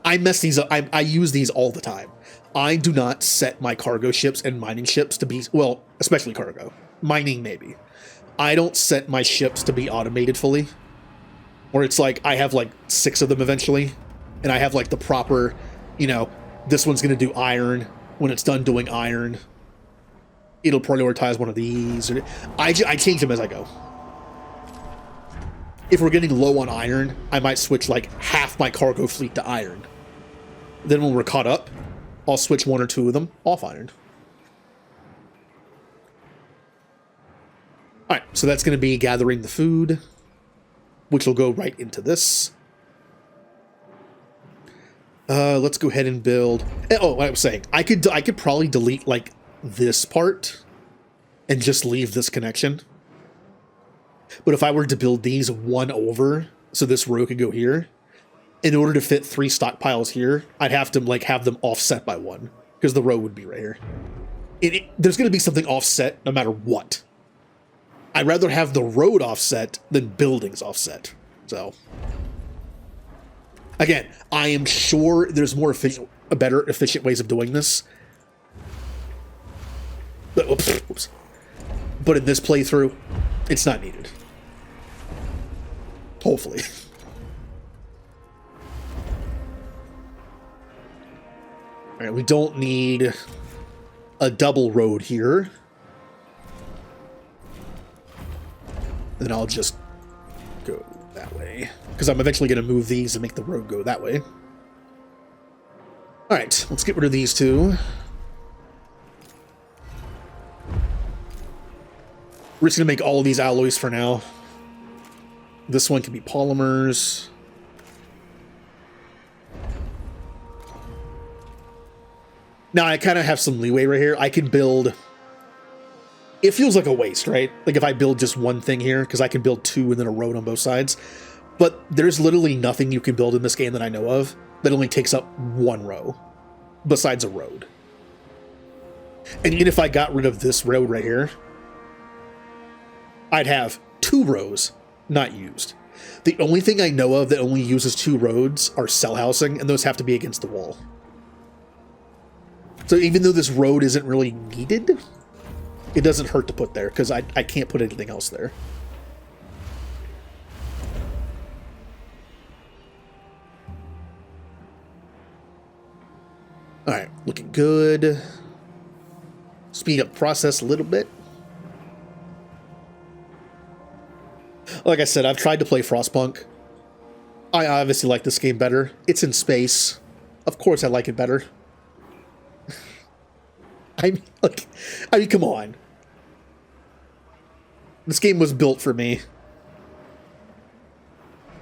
I mess these up. I use these all the time. I do not set my cargo ships and mining ships to be, well, especially cargo. Mining, maybe. I don't set my ships to be automated fully. Where it's like, I have like 6 of them eventually. And I have like the proper, you know, this one's going to do iron. When it's done doing iron, it'll prioritize one of these. I change them as I go. If we're getting low on iron, I might switch like half my cargo fleet to iron. Then when we're caught up, I'll switch 1 or 2 of them off iron. Alright, so that's going to be gathering the food, which will go right into this. Let's go ahead and build... Oh, what I was saying. I could probably delete, like, this part and just leave this connection. But if I were to build these 1 over, so this row could go here, in order to fit 3 stockpiles here, I'd have to, like, have them offset by 1, because the row would be right here. There's going to be something offset no matter what. I'd rather have the road offset than buildings offset. So... Again, I am sure there's more efficient, better efficient ways of doing this. But, oops. But in this playthrough, it's not needed. Hopefully. Alright, we don't need a double road here. Then I'll just go that way. Because I'm eventually going to move these and make the road go that way. Alright, let's get rid of these 2. We're just going to make all of these alloys for now. This one can be polymers. Now, I kind of have some leeway right here. I can build... It feels like a waste, right? Like if I build just 1 thing here, because I can build 2 and then a road on both sides. But there's literally nothing you can build in this game that I know of that only takes up 1 row, besides a road. And even if I got rid of this road right here, I'd have 2 rows not used. The only thing I know of that only uses 2 roads are cell housing, and those have to be against the wall. So even though this road isn't really needed, it doesn't hurt to put there, because I can't put anything else there. Alright, looking good. Speed up process a little bit. Like I said, I've tried to play Frostpunk. I obviously like this game better. It's in space. Of course I like it better. I mean, come on. This game was built for me.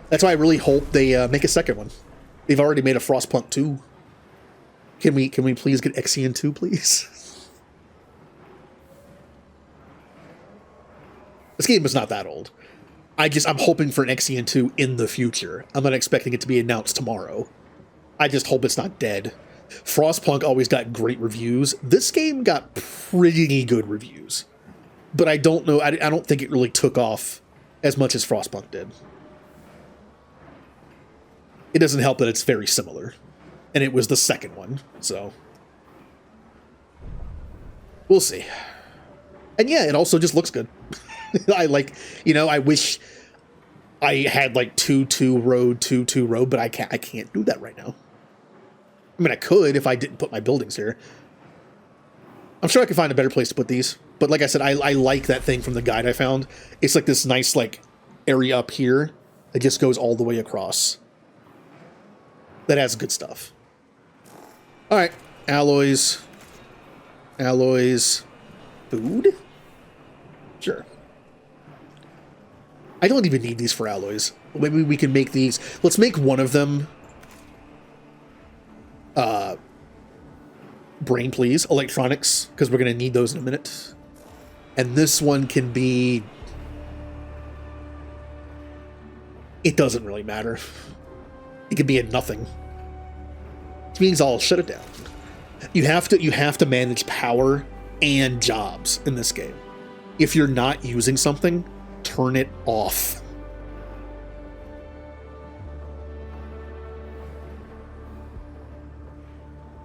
That's why I really hope they make a second one. They've already made a Frostpunk 2. Can we please get Ixion 2, please? This game is not that old. I'm hoping for an Ixion 2 in the future. I'm not expecting it to be announced tomorrow. I just hope it's not dead. Frostpunk always got great reviews. This game got pretty good reviews. But I don't know, I don't think it really took off as much as Frostpunk did. It doesn't help that it's very similar. And it was the second one, so... we'll see. And yeah, it also just looks good. I I wish I had like 2-2 road, 2-2 road, but I can't do that right now. I mean, I could if I didn't put my buildings here. I'm sure I could find a better place to put these. But like I said, I like that thing from the guide I found. It's like this nice, like, area up here that just goes all the way across. That has good stuff. All right, alloys. Food? Sure. I don't even need these for alloys. Maybe we can make these. Let's make one of them. Brain, please. Electronics, because we're going to need those in a minute. And this one can be... it doesn't really matter. It could be a nothing. Which means I'll shut it down. You have to manage power and jobs in this game. If you're not using something, turn it off.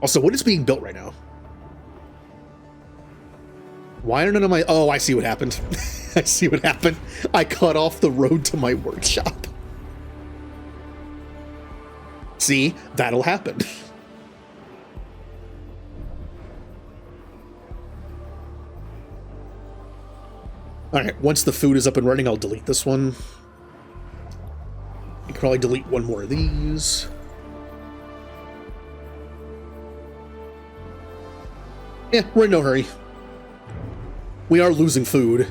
Also, what is being built right now? Why are none of my... oh, I see what happened. I see what happened. I cut off the road to my workshop. See? That'll happen. Alright, once the food is up and running, I'll delete this one. I can probably delete one more of these. Yeah, we're in no hurry. We are losing food.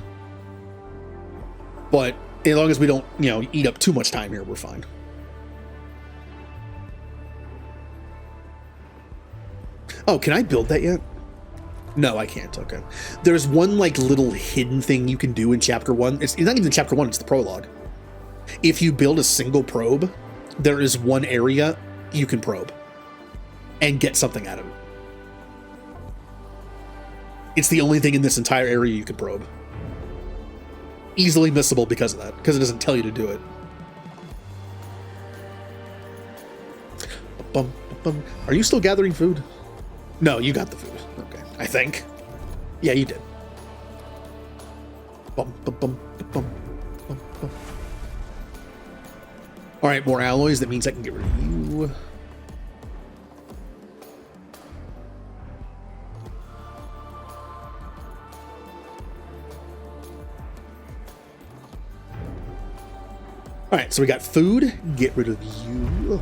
But as long as we don't, eat up too much time here, we're fine. Oh, can I build that yet? No, I can't. Okay. There's one, little hidden thing you can do in Chapter 1. It's not even Chapter 1, it's the prologue. If you build a single probe, there is one area you can probe and get something out of it. It's the only thing in this entire area you can probe. Easily missable because of that, because it doesn't tell you to do it. Are you still gathering food? No, you got the food. Okay, I think. Yeah, you did. All right, more alloys. That means I can get rid of you. All right, so we got food. Get rid of you.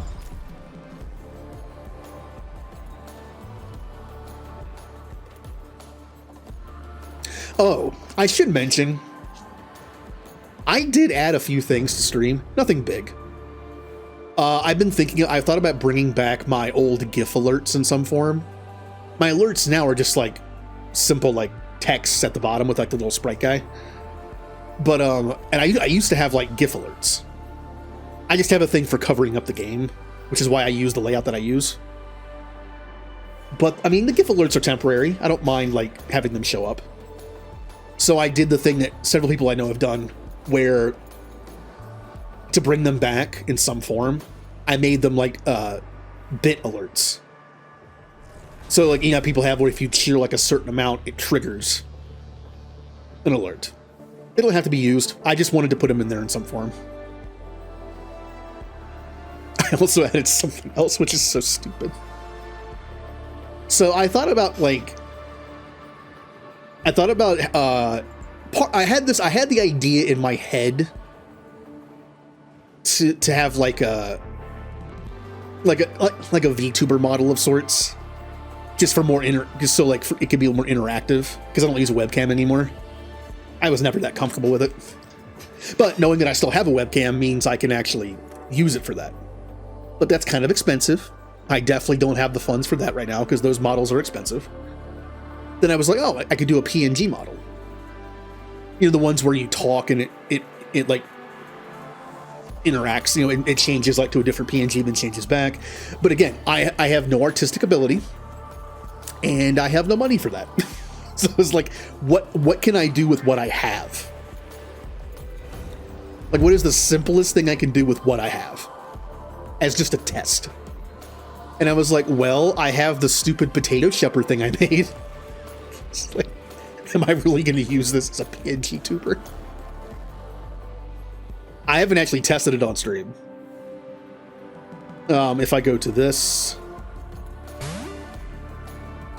Oh, I should mention, I did add a few things to stream. Nothing big. I've thought about bringing back my old GIF alerts in some form. My alerts now are just simple texts at the bottom with the little sprite guy. But, and I used to have GIF alerts. I just have a thing for covering up the game, which is why I use the layout that I use. But, I mean, the GIF alerts are temporary. I don't mind, having them show up. So I did the thing that several people I know have done, where to bring them back in some form, I made them bit alerts. So people have where if you cheer a certain amount, it triggers an alert. They don't have to be used. I just wanted to put them in there in some form. I also added something else, which is so stupid. So I thought about I had the idea in my head to have a VTuber model of sorts, just for more just so it could be more interactive, because I don't use a webcam anymore. I was never that comfortable with it, but knowing that I still have a webcam means I can actually use it for that. But that's kind of expensive. I definitely don't have the funds for that right now, because those models are expensive. Then I was like, oh, I could do a PNG model. You know, the ones where you talk and it like interacts, you know, it changes like to a different PNG, then changes back. But again, I have no artistic ability and I have no money for that. So it's like, what can I do with what I have? Like, what is the simplest thing I can do with what I have as just a test? And I was like, well, I have the stupid potato shepherd thing I made. It's like, am I really going to use this as a PNG tuber? I haven't actually tested it on stream. If I go to this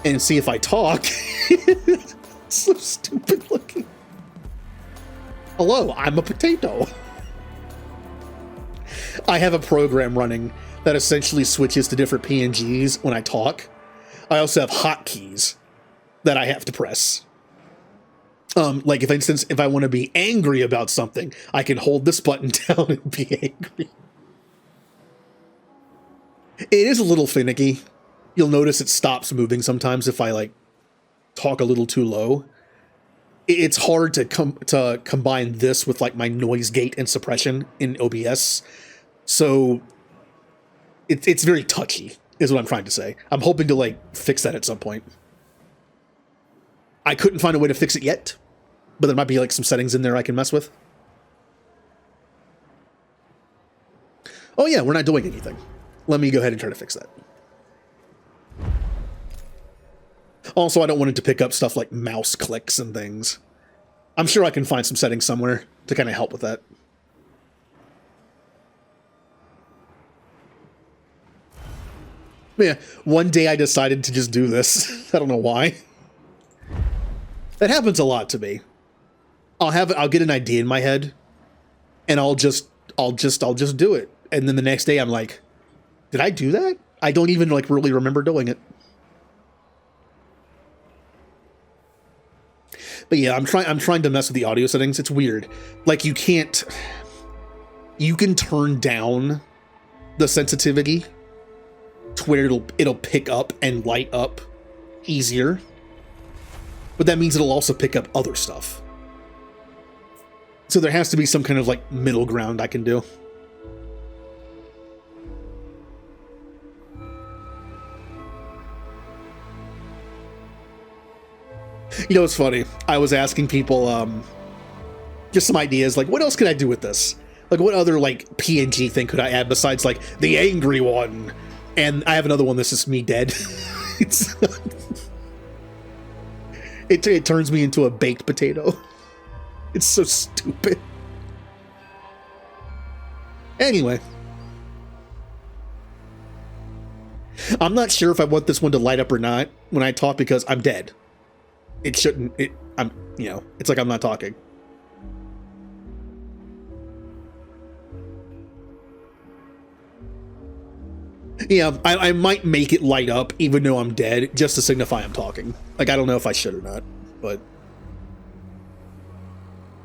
and see if I talk, it's so stupid looking. Hello, I'm a potato. I have a program running that essentially switches to different PNGs when I talk. I also have hotkeys that I have to press. Like, if, for instance, if I want to be angry about something, I can hold this button down and be angry. It is a little finicky. You'll notice it stops moving sometimes if I, like, talk a little too low. It's hard to combine this with, like, my noise gate and suppression in OBS. So it's very touchy, is what I'm trying to say. I'm hoping to, like, fix that at some point. I couldn't find a way to fix it yet, but there might be, like, some settings in there I can mess with. Oh yeah, we're not doing anything. Let me go ahead and try to fix that. Also, I don't want it to pick up stuff like mouse clicks and things. I'm sure I can find some settings somewhere to kind of help with that. Yeah, one day I decided to just do this. I don't know why. That happens a lot to me. I'll get an idea in my head, and I'll just do it. And then the next day I'm like, did I do that? I don't even, like, really remember doing it. But yeah, I'm trying to mess with the audio settings. It's weird. Like, you can turn down the sensitivity to where it'll pick up and light up easier. But that means it'll also pick up other stuff. So there has to be some kind of, like, middle ground I can do. You know, it's funny. I was asking people just some ideas, like, what else could I do with this? Like, what other, like, PNG thing could I add besides, like, the angry one? And I have another one that's just me dead. It turns me into a baked potato. It's so stupid. Anyway. I'm not sure if I want this one to light up or not when I talk because I'm dead. It shouldn't, it's like I'm not talking. Yeah, I might make it light up even though I'm dead, just to signify I'm talking. Like, I don't know if I should or not, but...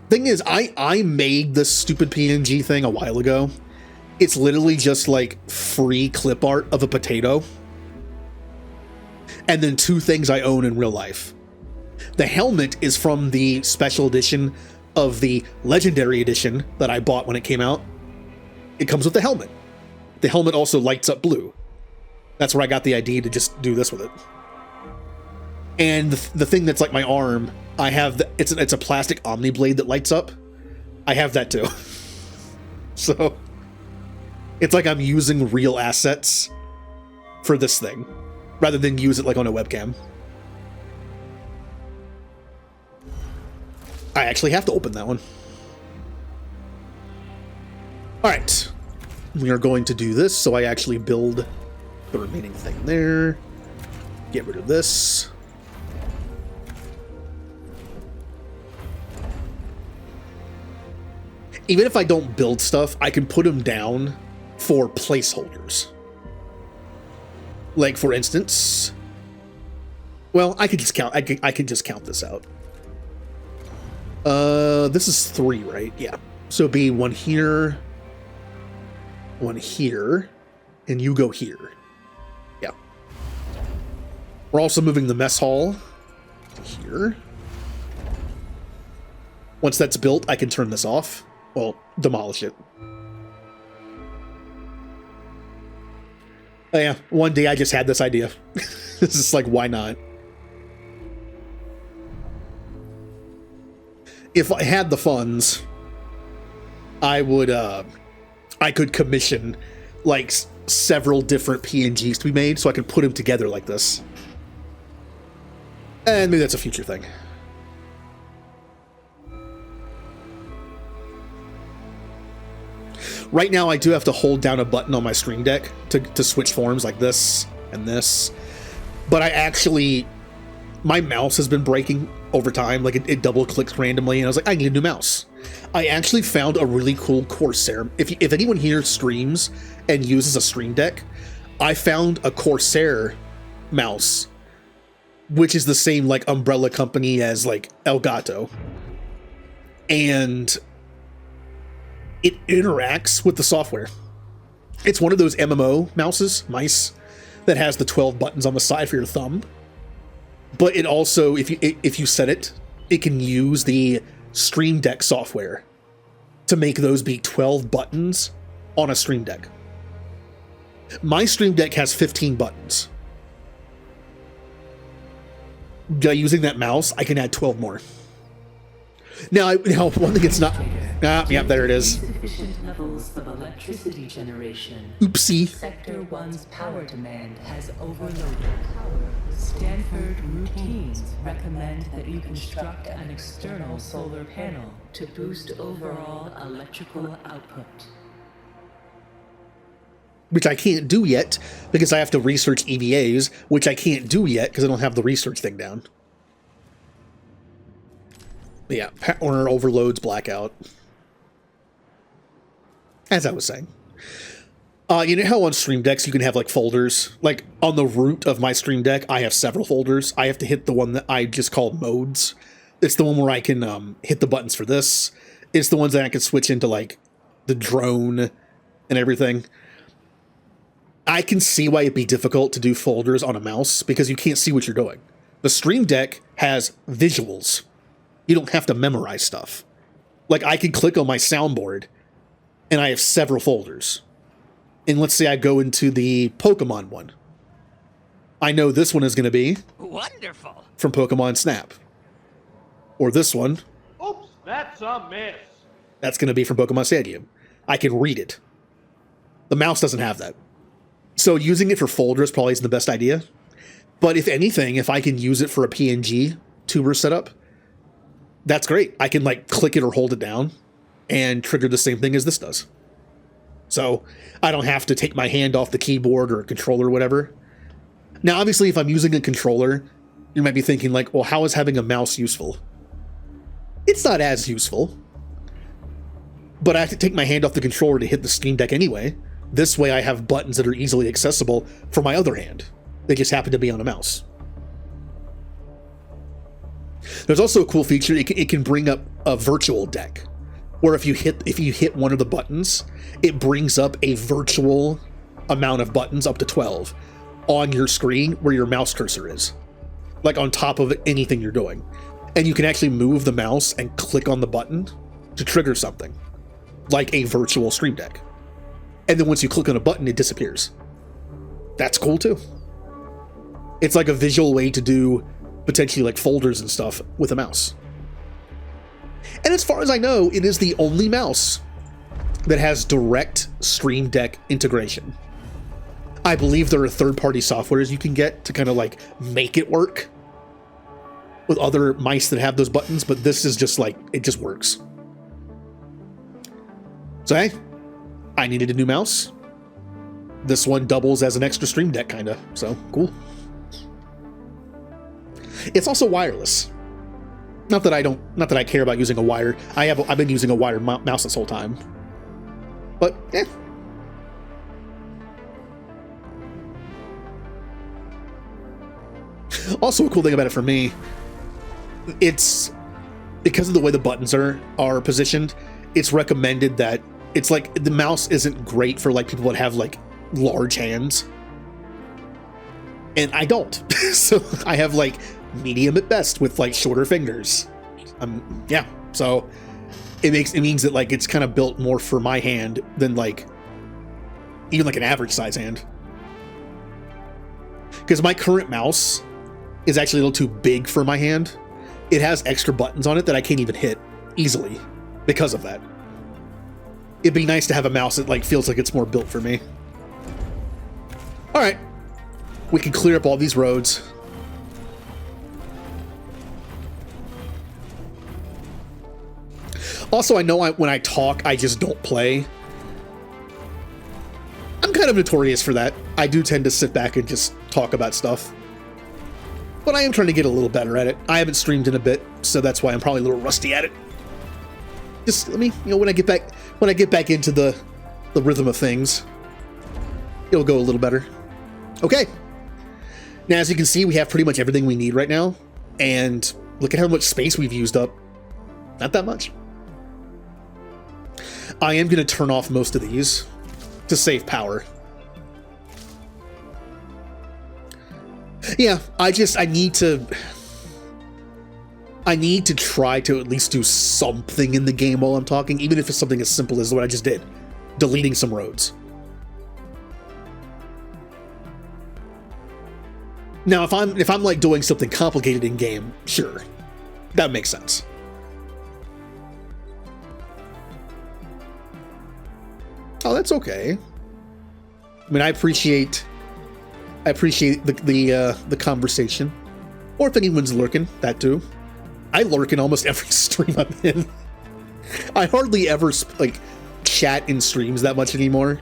Thing is, I made this stupid PNG thing a while ago. It's literally just, like, free clip art of a potato. And then two things I own in real life. The helmet is from the special edition of the Legendary Edition that I bought when it came out. It comes with the helmet. The helmet also lights up blue. That's where I got the idea to just do this with it. And the thing that's like my arm, I have it's a plastic Omni blade that lights up. I have that too. So it's like I'm using real assets for this thing rather than use it like on a webcam. I actually have to open that one. All right. We are going to do this, so I actually build the remaining thing there. Get rid of this. Even if I don't build stuff, I can put them down for placeholders. Like, for instance... Well, I could just count. I can just count this out. This is 3, right? Yeah. So it'd be one here... one here, and you go here. Yeah. We're also moving the mess hall to here. Once that's built, I can turn this off. Well, demolish it. Oh yeah, one day I just had this idea. This is like, why not? If I had the funds, I would, I could commission like several different PNGs to be made so I could put them together like this. And maybe that's a future thing. Right now, I do have to hold down a button on my Stream Deck to switch forms like this and this. But I actually, my mouse has been breaking over time. Like it double clicks randomly, and I was like, I need a new mouse. I actually found a really cool Corsair. If anyone here streams and uses a Stream Deck, I found a Corsair mouse, which is the same like umbrella company as like Elgato. And it interacts with the software. It's one of those MMO mice that has the 12 buttons on the side for your thumb. But it also, if you set it, it can use the Stream Deck software to make those be 12 buttons on a Stream Deck. My Stream Deck has 15 buttons. By using that mouse, I can add 12 more. Now one thing it's not... yeah, there it is. Insufficient levels of electricity generation. Oopsie. Sector 1's power demand has overloaded. Stanford routines recommend that you construct an external solar panel to boost overall electrical output. Which I can't do yet because I have to research EVAs, which I can't do yet because I don't have the research thing down. But yeah, power overloads blackout. As I was saying. You know how on Stream Decks you can have like folders? Like on the root of my Stream Deck, I have several folders. I have to hit the one that I just called modes. It's the one where I can hit the buttons for this. It's the ones that I can switch into like the drone and everything. I can see why it'd be difficult to do folders on a mouse because you can't see what you're doing. The Stream Deck has visuals. You don't have to memorize stuff. Like I can click on my soundboard and I have several folders. And let's say I go into the Pokemon one. I know this one is going to be wonderful from Pokemon Snap. Or this one. Oops, that's a miss. That's going to be from Pokemon Stadium. I can read it. The mouse doesn't have that. So using it for folders probably isn't the best idea. But if anything, if I can use it for a PNG tuber setup, that's great. I can like click it or hold it down and trigger the same thing as this does. So I don't have to take my hand off the keyboard or controller or whatever. Now, obviously, if I'm using a controller, you might be thinking like, well, how is having a mouse useful? It's not as useful. But I have to take my hand off the controller to hit the Steam Deck anyway. This way I have buttons that are easily accessible for my other hand. They just happen to be on a mouse. There's also a cool feature. It can bring up a virtual deck, where if you hit one of the buttons, it brings up a virtual amount of buttons up to 12 on your screen where your mouse cursor is, like on top of anything you're doing. And you can actually move the mouse and click on the button to trigger something, like a virtual Stream Deck. And then once you click on a button, it disappears. That's cool too. It's like a visual way to do potentially like folders and stuff with a mouse. And as far as I know, it is the only mouse that has direct Stream Deck integration. I believe there are third-party softwares you can get to kind of like make it work with other mice that have those buttons, but this is just like, it just works. So hey, I needed a new mouse. This one doubles as an extra Stream Deck, kind of. So cool. It's also wireless. Not that I care about using a wire. I've been using a wired mouse this whole time. But eh. Also, a cool thing about it for me, it's because of the way the buttons are positioned. It's recommended that it's like the mouse isn't great for like people that have like large hands, and I don't. So I have like medium at best with like shorter fingers. Yeah, So it means that like it's kind of built more for my hand than like even like an average size hand. Because my current mouse is actually a little too big for my hand. It has extra buttons on it that I can't even hit easily because of that. It'd be nice to have a mouse that like feels like it's more built for me. All right, we can clear up all these roads. Also, I know when I talk, I just don't play. I'm kind of notorious for that. I do tend to sit back and just talk about stuff. But I am trying to get a little better at it. I haven't streamed in a bit, so that's why I'm probably a little rusty at it. Just let me, when I get back into the rhythm of things, it'll go a little better. Okay. Now, as you can see, we have pretty much everything we need right now. And look at how much space we've used up. Not that much. I am going to turn off most of these to save power. Yeah, I need to try to at least do something in the game while I'm talking, even if it's something as simple as what I just did, deleting some roads. Now, if I'm like doing something complicated in game, sure, that makes sense. Oh, that's okay. I mean, I appreciate the conversation, or if anyone's lurking, that too. I lurk in almost every stream I'm in. I hardly ever like chat in streams that much anymore.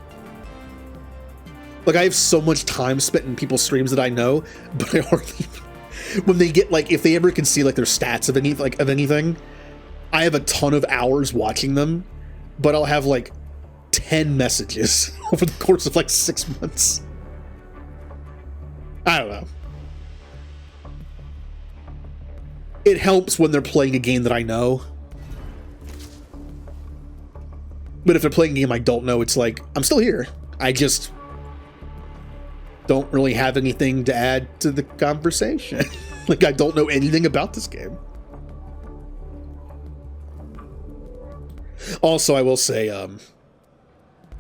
Like, I have so much time spent in people's streams that I know, but I hardly. When they get like, if they ever can see like their stats of anything, I have a ton of hours watching them, but I'll have like 10 messages over the course of like 6 months. I don't know. It helps when they're playing a game that I know. But if they're playing a game I don't know, it's like, I'm still here. I just don't really have anything to add to the conversation. Like, I don't know anything about this game. Also, I will say,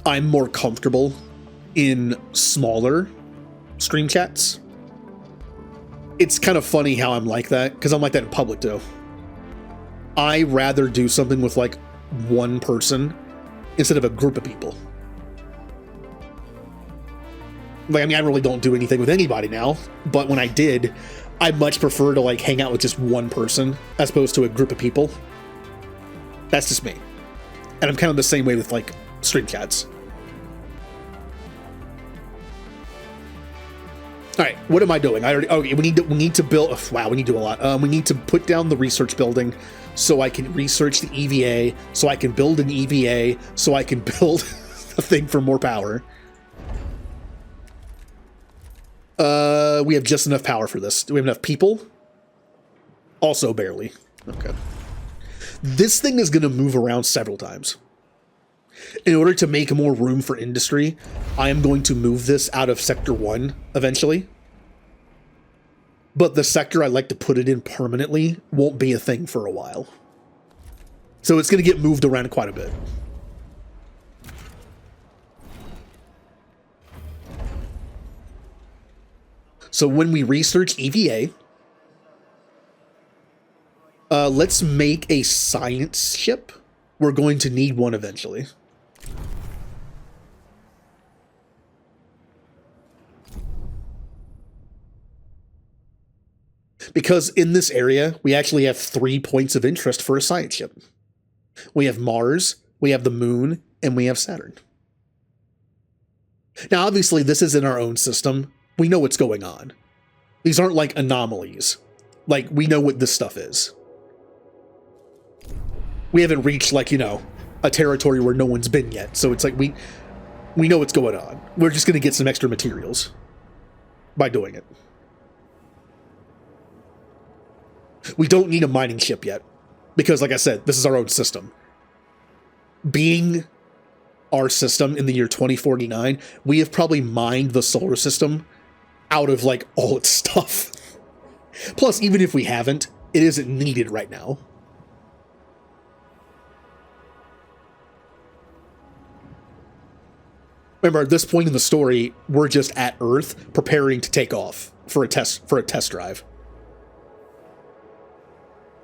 I'm more comfortable in smaller stream chats. It's kind of funny how I'm like that, because I'm like that in public too. I rather do something with like one person instead of a group of people. Like, I mean, I really don't do anything with anybody now, but when I did, I much prefer to like hang out with just one person as opposed to a group of people. That's just me. And I'm kind of the same way with like stream chats. All right, what am I doing? Okay, we need to build. Oh, wow, we need to do a lot. We need to put down the research building so I can research the EVA, so I can build an EVA, so I can build a thing for more power. We have just enough power for this. Do we have enough people? Also barely. Okay. This thing is going to move around several times. In order to make more room for industry, I am going to move this out of Sector 1 eventually. But the sector I like to put it in permanently won't be a thing for a while. So it's going to get moved around quite a bit. So when we research EVA, let's make a science ship. We're going to need one eventually. Because in this area, we actually have 3 points of interest for a science ship. We have Mars, we have the Moon, and we have Saturn. Now, obviously, this is in our own system. We know what's going on. These aren't like anomalies. Like, we know what this stuff is. We haven't reached, like, a territory where no one's been yet. So it's like, we know what's going on. We're just going to get some extra materials by doing it. We don't need a mining ship yet. Because, like I said, this is our own system. Being our system in the year 2049, we have probably mined the solar system out of, like, all its stuff. Plus, even if we haven't, it isn't needed right now. Remember, at this point in the story, we're just at Earth preparing to take off for a test drive.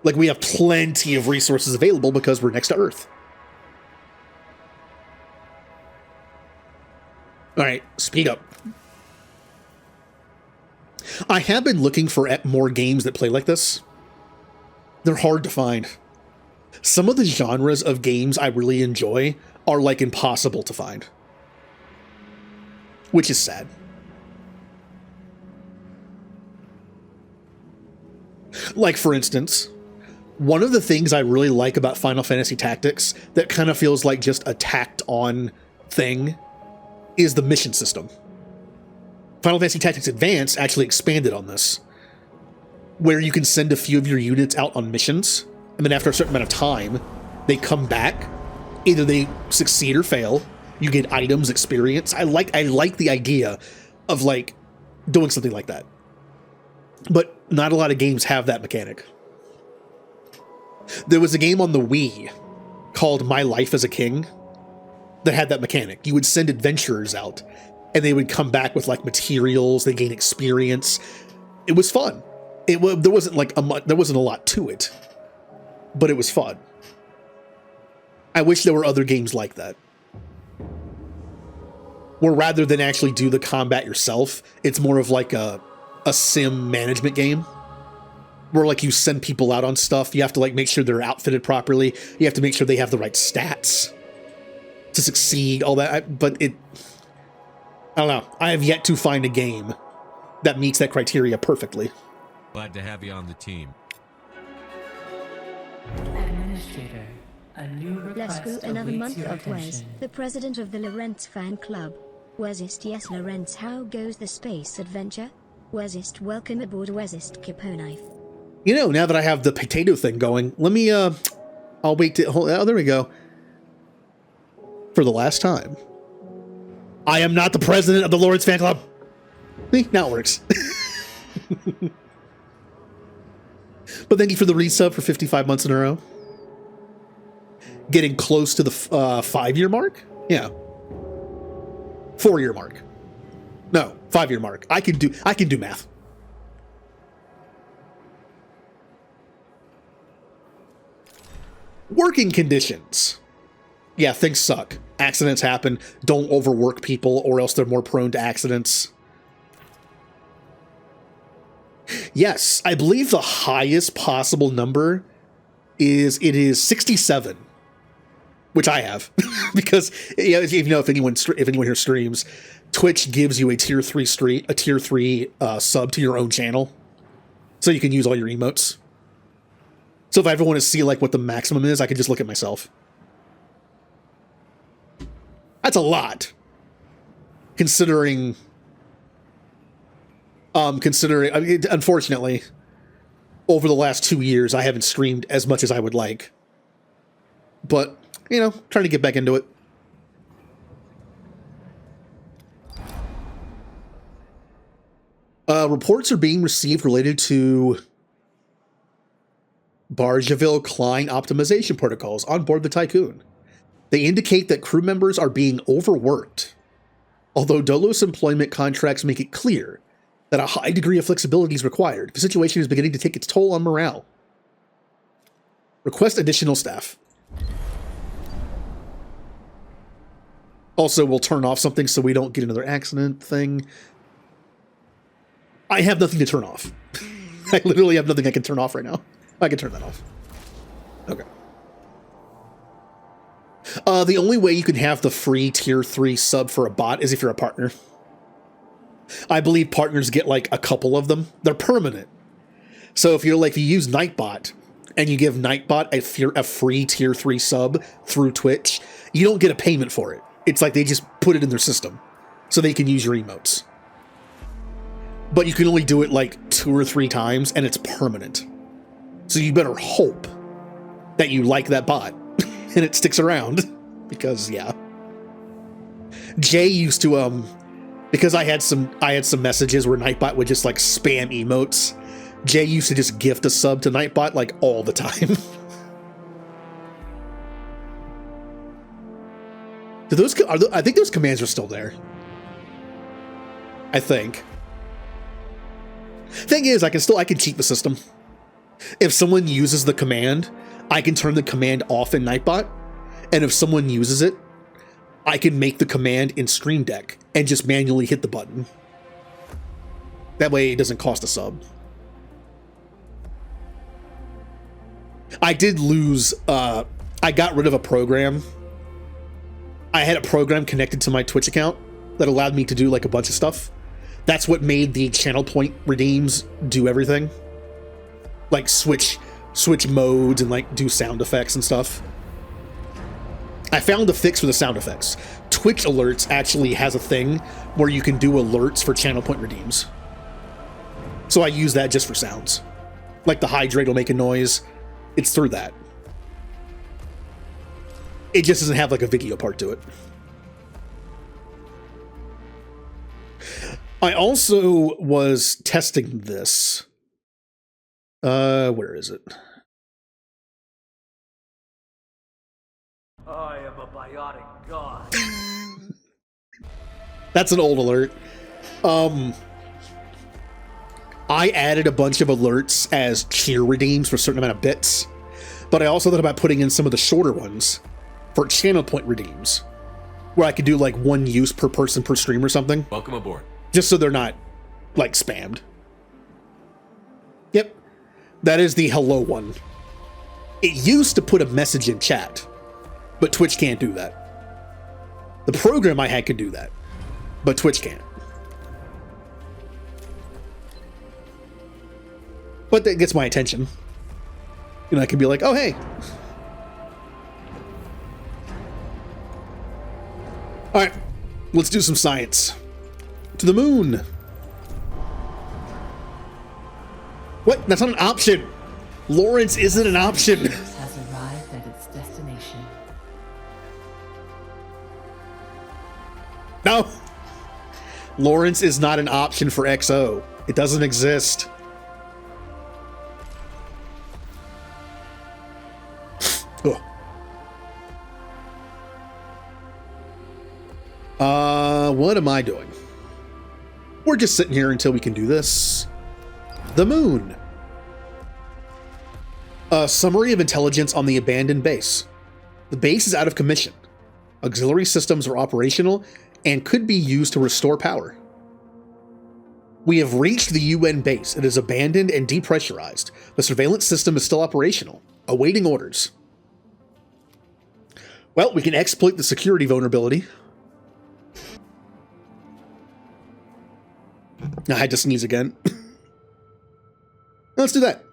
Like, we have plenty of resources available because we're next to Earth. All right, speed up. I have been looking for more games that play like this. They're hard to find. Some of the genres of games I really enjoy are like impossible to find. Which is sad. Like, for instance, one of the things I really like about Final Fantasy Tactics that kind of feels like just a tacked on thing is the mission system. Final Fantasy Tactics Advance actually expanded on this, where you can send a few of your units out on missions, and then after a certain amount of time, they come back. Either they succeed or fail. You get items, experience. I like the idea of like doing something like that. But not a lot of games have that mechanic. There was a game on the Wii called My Life as a King that had that mechanic. You would send adventurers out, and they would come back with like materials. They gain experience. It was fun. There wasn't a lot to it, but it was fun. I wish there were other games like that, where rather than actually do the combat yourself, it's more of like a sim management game, where like you send people out on stuff. You have to like make sure they're outfitted properly. You have to make sure they have the right stats to succeed, all that. But I don't know. I have yet to find a game that meets that criteria perfectly. Glad to have you on the team. Administrator, a new Let's request go another awaits month your of Wes, attention. the president of the Lorentz fan club. Wesist, yes Lorentz, how goes the space adventure? Wesist, welcome aboard Wesist Kiponite. You know, now that I have the potato thing going, let me, I'll wait to, oh, there we go. For the last time. I am not the president of the Lorentz fan club. See, now it works. But thank you for the resub for 55 months in a row. Getting close to the 5-year mark? Yeah. 4-year mark. No, 5-year mark. I can do math. Working conditions. Yeah, things suck. Accidents happen. Don't overwork people or else they're more prone to accidents. Yes, I believe the highest possible number is 67, which I have because if anyone here streams, Twitch gives you a tier 3 sub to your own channel, so you can use all your emotes. So if I ever want to see like what the maximum is, I can just look at myself. That's a lot, considering. I mean, unfortunately, over the last 2 years, I haven't streamed as much as I would like. But, you know, trying to get back into it. Reports are being received related to Bargeville-Klein optimization protocols on board the Tycoon. They indicate that crew members are being overworked, although Dolos employment contracts make it clear that a high degree of flexibility is required. The situation is beginning to take its toll on morale. Request additional staff. Also, we'll turn off something so we don't get another accident thing. I have nothing to turn off. I literally have nothing I can turn off right now. I can turn that off. Okay. The only way you can have the free tier 3 sub for a bot is if you're a partner. I believe partners get like a couple of them. They're permanent. So if you use Nightbot and you give Nightbot a free tier 3 sub through Twitch, you don't get a payment for it. It's like they just put it in their system so they can use your emotes. But you can only do it like 2 or 3 times and it's permanent. So you better hope that you like that bot and it sticks around because yeah. Jay used to because I had some messages where Nightbot would just like spam emotes. Jay used to just gift a sub to Nightbot like all the time. Do those? I think those commands are still there. I think. Thing is, I can cheat the system. If someone uses the command, I can turn the command off in Nightbot, and if someone uses it, I can make the command in Stream Deck and just manually hit the button. That way, it doesn't cost a sub. I did lose. I got rid of a program. I had a program connected to my Twitch account that allowed me to do like a bunch of stuff. That's what made the channel point redeems do everything. Like switch modes and like do sound effects and stuff. I found a fix for the sound effects. Twitch alerts actually has a thing where you can do alerts for channel point redeems. So I use that just for sounds. Like the hydrate will make a noise. It's through that. It just doesn't have like a video part to it. I also was testing this. Where is it? I am a biotic god. That's an old alert. I added a bunch of alerts as cheer redeems for a certain amount of bits, but I also thought about putting in some of the shorter ones for channel point redeems, where I could do like one use per person per stream or something. Welcome aboard. Just so they're not like spammed. Yep. That is the hello one. It used to put a message in chat, but Twitch can't do that. The program I had could do that, but Twitch can't. But that gets my attention. You know, I can be like, oh, hey. All right, let's do some science. To the moon. What? That's not an option. Lawrence isn't an option. Has arrived at its destination. No. Lawrence is not an option for XO. It doesn't exist. What am I doing? We're just sitting here until we can do this. The moon. A summary of intelligence on the abandoned base. The base is out of commission. Auxiliary systems are operational and could be used to restore power. We have reached the UN base. It is abandoned and depressurized. The surveillance system is still operational, awaiting orders. Well, we can exploit the security vulnerability. I had to sneeze again. Let's do that.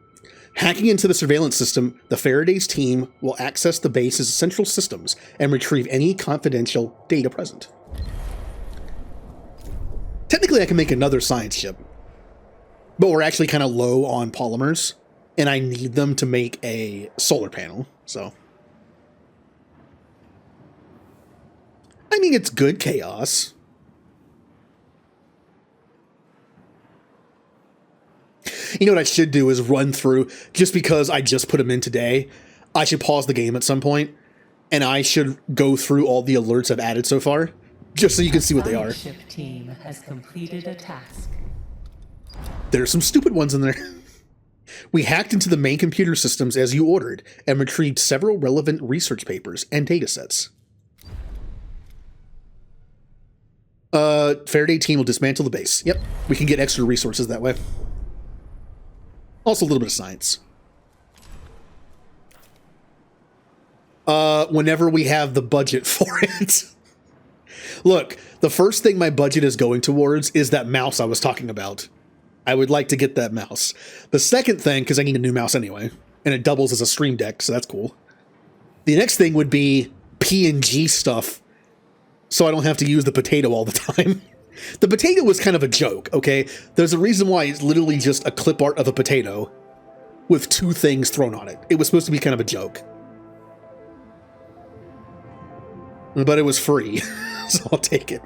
Hacking into the surveillance system, the Faraday's team will access the base's central systems and retrieve any confidential data present. Technically, I can make another science ship, but we're actually kind of low on polymers, and I need them to make a solar panel, so. I mean, it's good chaos. You know what I should do is run through, just because I just put them in today, I should pause the game at some point, and I should go through all the alerts I've added so far, just so you can see what they are. The ship team has completed a task. There's some stupid ones in there. We hacked into the main computer systems as you ordered, and retrieved several relevant research papers and datasets. Faraday team will dismantle the base. Yep, we can get extra resources that way. Also a little bit of science. Whenever we have the budget for it. Look, the first thing my budget is going towards is that mouse I was talking about. I would like to get that mouse. The second thing, because I need a new mouse anyway, and it doubles as a stream deck, so that's cool. The next thing would be PNG stuff, so I don't have to use the potato all the time. The potato was kind of a joke, okay? There's a reason why it's literally just a clip art of a potato with two things thrown on it. It was supposed to be kind of a joke. But it was free, so I'll take it.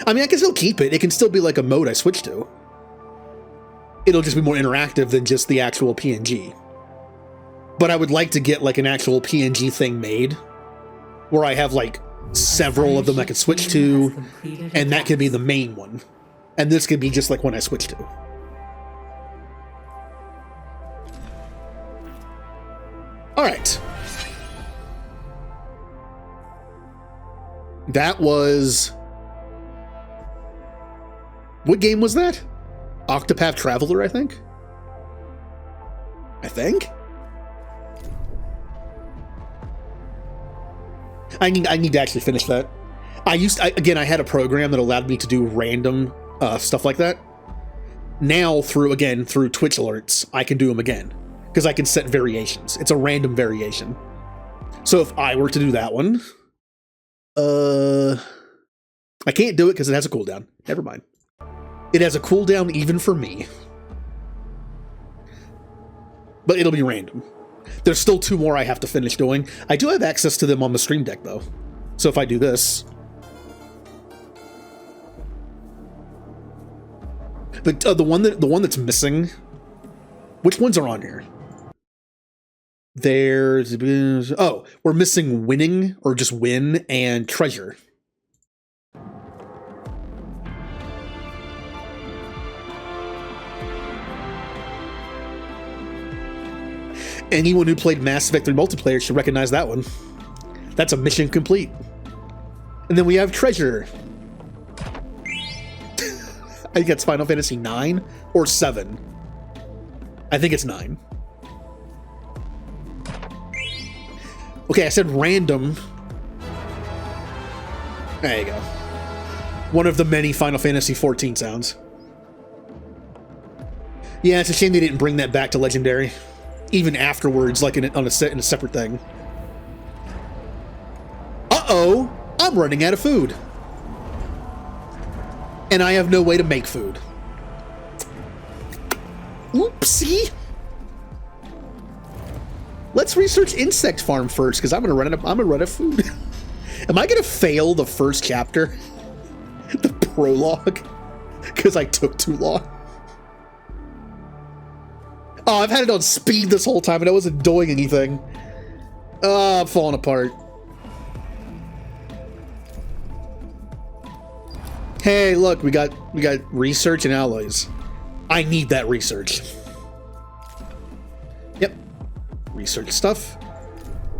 I mean, I can still keep it. It can still be like a mode I switch to. It'll just be more interactive than just the actual PNG. But I would like to get like an actual PNG thing made where I have like several of them I could switch to, and that could be the main one. And this could be just like one I switch to. All right. That was... What game was that? Octopath Traveler, I think? I need to actually finish that. I had a program that allowed me to do random stuff like that. Now, through Twitch alerts, I can do them again. Because I can set variations. It's a random variation. So if I were to do that one... I can't do it because it has a cooldown. Never mind. It has a cooldown even for me. But it'll be random. There's still 2 more I have to finish doing. I do have access to them on the Stream Deck, though. So if I do this... But the one that's missing... Which ones are on here? There's... Oh, we're missing winning, or just win, and treasure. Anyone who played Mass Effect 3 multiplayer should recognize that one. That's a mission complete. And then we have treasure. I think that's Final Fantasy 9 or 7. I think it's 9. Okay, I said random. There you go. One of the many Final Fantasy 14 sounds. Yeah, it's a shame they didn't bring that back to Legendary. Even afterwards, like in a separate thing. Uh-oh! I'm running out of food. And I have no way to make food. Oopsie! Let's research insect farm first, because I'm gonna run out of food. Am I gonna fail the first chapter? The prologue? Because I took too long. Oh, I've had it on speed this whole time and I wasn't doing anything. Oh, I'm falling apart. Hey, look, we got research and alloys. I need that research. Yep. Research stuff.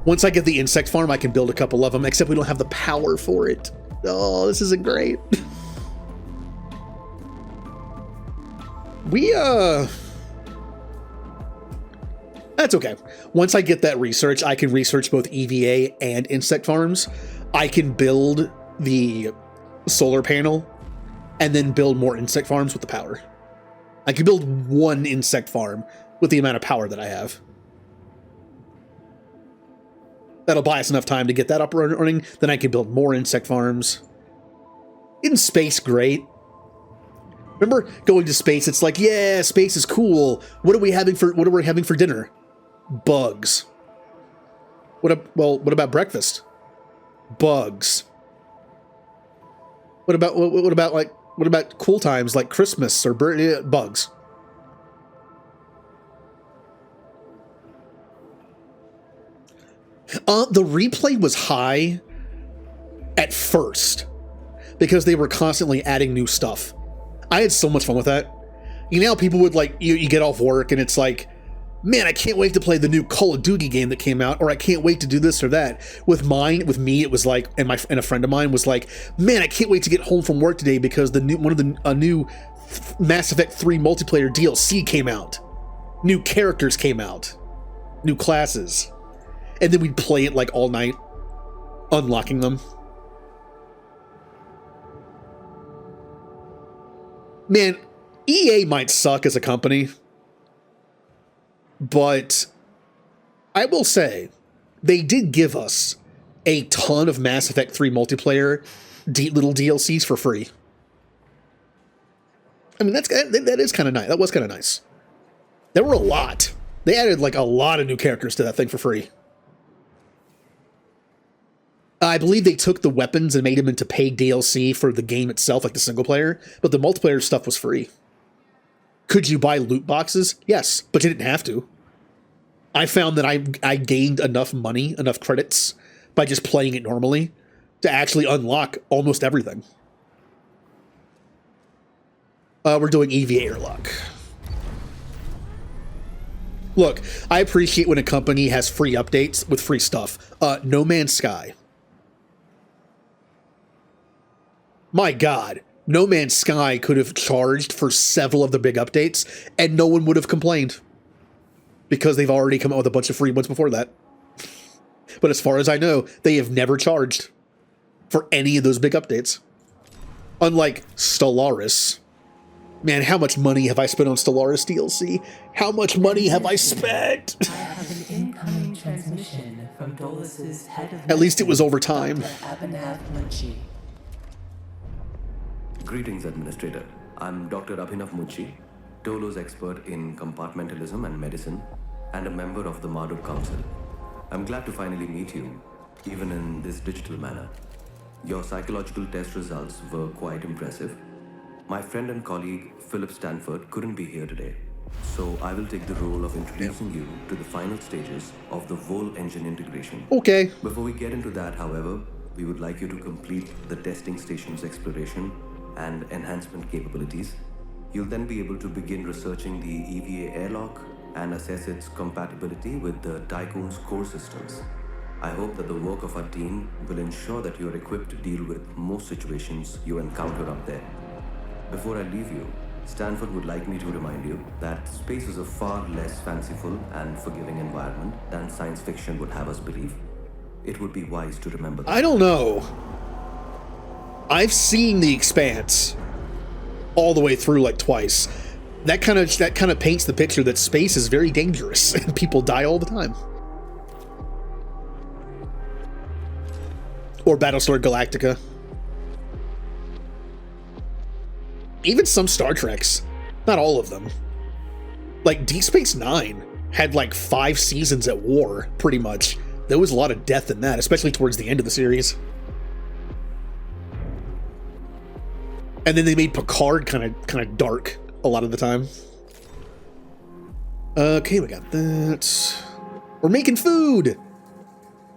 Once I get the insect farm, I can build a couple of them, except we don't have the power for it. Oh, this isn't great. That's okay. Once I get that research, I can research both EVA and insect farms. I can build the solar panel and then build more insect farms with the power. I can build one insect farm with the amount of power that I have. That'll buy us enough time to get that up and running. Then I can build more insect farms. In space, great. Remember going to space? It's like, yeah, space is cool. What are we having for dinner? Bugs. What about breakfast? Bugs. What about cool times like Christmas or bugs? The replay was high at first because they were constantly adding new stuff. I had so much fun with that. You know, people would like, you get off work and it's like, man, I can't wait to play the new Call of Duty game that came out, or I can't wait to do this or that. With me, it was like, and a friend of mine was like, man, I can't wait to get home from work today because a new Mass Effect 3 multiplayer DLC came out. New characters came out. New classes. And then we'd play it like all night, unlocking them. Man, EA might suck as a company, but I will say they did give us a ton of Mass Effect 3 multiplayer little DLCs for free. I mean, that is kind of nice. That was kind of nice. There were a lot. They added like a lot of new characters to that thing for free. I believe they took the weapons and made them into paid DLC for the game itself, like the single player, but the multiplayer stuff was free. Could you buy loot boxes? Yes, but you didn't have to. I found that I gained enough money, enough credits by just playing it normally to actually unlock almost everything. We're doing EVA airlock. Look, I appreciate when a company has free updates with free stuff. No Man's Sky. My God, No Man's Sky could have charged for several of the big updates, and no one would have complained. Because they've already come out with a bunch of free ones before that. But as far as I know, they have never charged for any of those big updates. Unlike Stellaris. Man, how much money have I spent on Stellaris DLC? How much money have I spent? I have an incoming transmission from Dolus's head of At least it was over time. Dr. Abhinav Munshi. Greetings, Administrator. I'm Dr. Abhinav Munshi, Dolo's expert in compartmentalism and medicine, and a member of the Marduk Council. I'm glad to finally meet you, even in this digital manner. Your psychological test results were quite impressive. My friend and colleague, Philip Stanford, couldn't be here today, so I will take the role of introducing you to the final stages of the Vol engine integration. Okay. Before we get into that, however, we would like you to complete the testing station's exploration and enhancement capabilities. You'll then be able to begin researching the EVA airlock and assess its compatibility with the Tycoon's core systems. I hope that the work of our team will ensure that you're equipped to deal with most situations you encounter up there. Before I leave you, Stanford would like me to remind you that space is a far less fanciful and forgiving environment than science fiction would have us believe. It would be wise to remember that. I don't know. I've seen The Expanse all the way through like twice. That kind of paints the picture that space is very dangerous and people die all the time. Or Battlestar Galactica. Even some Star Treks. Not all of them. Like Deep Space Nine had like 5 seasons at war, pretty much. There was a lot of death in that, especially towards the end of the series. And then they made Picard kind of dark a lot of the time. Okay, we got that. We're making food!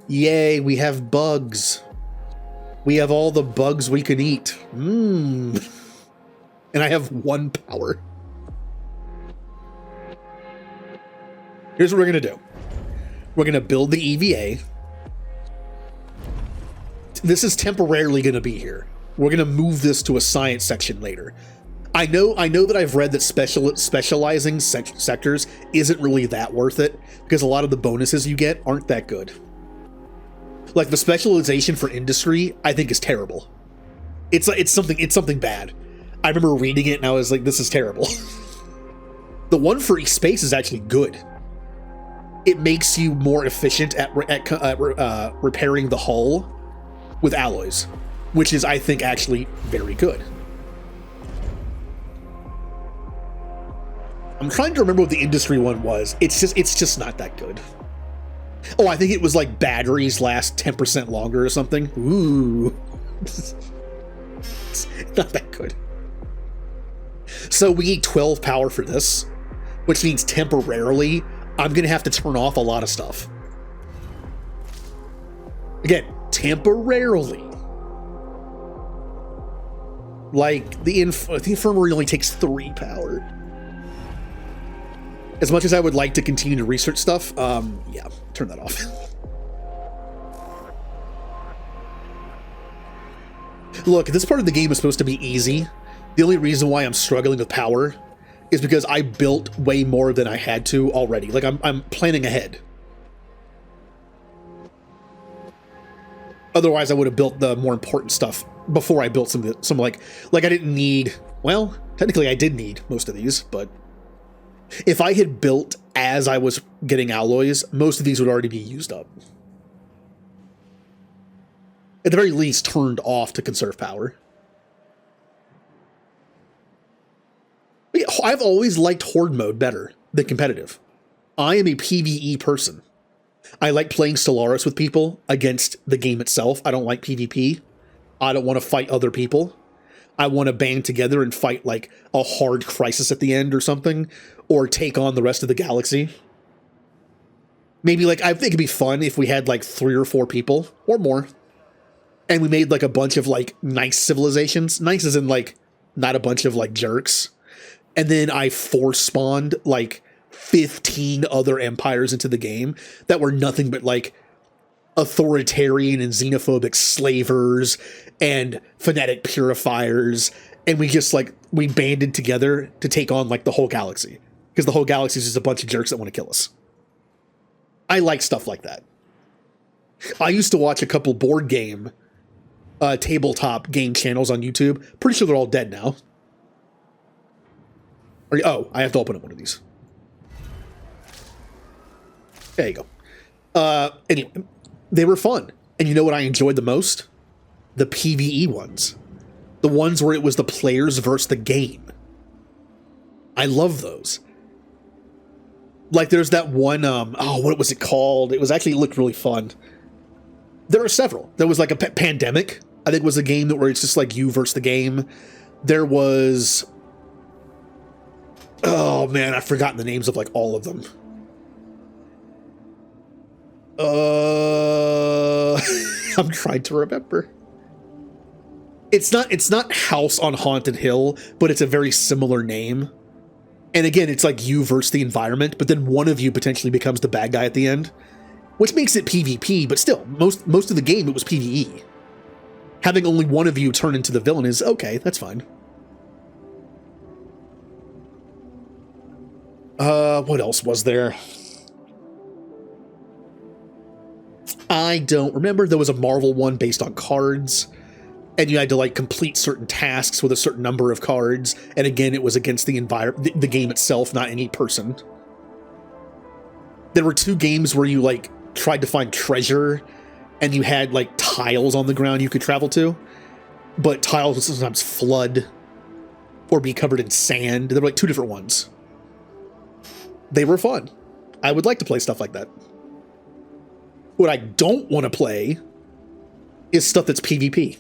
Yay, we have bugs. We have all the bugs we can eat. Mmm. And I have 1 power. Here's what we're gonna do. We're gonna build the EVA. This is temporarily gonna be here. We're gonna move this to a science section later. I know that I've read that specializing sectors isn't really that worth it because a lot of the bonuses you get aren't that good. Like the specialization for industry, I think is terrible. It's something bad. I remember reading it and I was like, this is terrible. The one for space is actually good. It makes you more efficient at repairing the hull with alloys, which is, I think, actually very good. I'm trying to remember what the industry one was. It's just not that good. Oh, I think it was like batteries last 10% longer or something. Ooh. It's not that good. So we need 12 power for this, which means temporarily I'm going to have to turn off a lot of stuff. Again, temporarily. Like, the infirmary only takes 3 power. As much as I would like to continue to research stuff, yeah, turn that off. Look, this part of the game is supposed to be easy. The only reason why I'm struggling with power is because I built way more than I had to already. Like, I'm planning ahead. Otherwise, I would have built the more important stuff before I built some like I didn't need, well, technically I did need most of these, but if I had built as I was getting alloys, most of these would already be used up. At the very least, turned off to conserve power. I've always liked Horde mode better than competitive. I am a PvE person. I like playing Stellaris with people against the game itself. I don't like PvP. I don't want to fight other people. I want to band together and fight like a hard crisis at the end or something, or take on the rest of the galaxy. Maybe like, I think it'd be fun if we had like 3 or 4 people or more, and we made like a bunch of like nice civilizations. Nice as in like not a bunch of like jerks. And then I force spawned like 15 other empires into the game that were nothing but like authoritarian and xenophobic slavers and phonetic purifiers. And we just like, we banded together to take on like the whole galaxy, because the whole galaxy is just a bunch of jerks that want to kill us. I like stuff like that. I used to watch a couple board game, tabletop game channels on YouTube. Pretty sure they're all dead now. Oh, I have to open up one of these. There you go. Anyway, they were fun. And you know what I enjoyed the most? The PvE ones. The ones where it was the players versus the game. I love those. Like there's that one, what was it called? It looked really fun. There are several. There was like a Pandemic, I think, was a game where it's just like you versus the game. There was, oh man, I've forgotten the names of like all of them. I'm trying to remember. It's not House on Haunted Hill, but it's a very similar name. And again, it's like you versus the environment, but then one of you potentially becomes the bad guy at the end, which makes it PvP, but still, most of the game, it was PvE. Having only one of you turn into the villain is okay, that's fine. What else was there? I don't remember. There was a Marvel one based on cards, and you had to like complete certain tasks with a certain number of cards. And again, it was against the the game itself, not any person. There were 2 games where you like tried to find treasure, and you had like tiles on the ground you could travel to, but tiles would sometimes flood or be covered in sand. There were like 2 different ones. They were fun. I would like to play stuff like that. What I don't want to play is stuff that's PvP.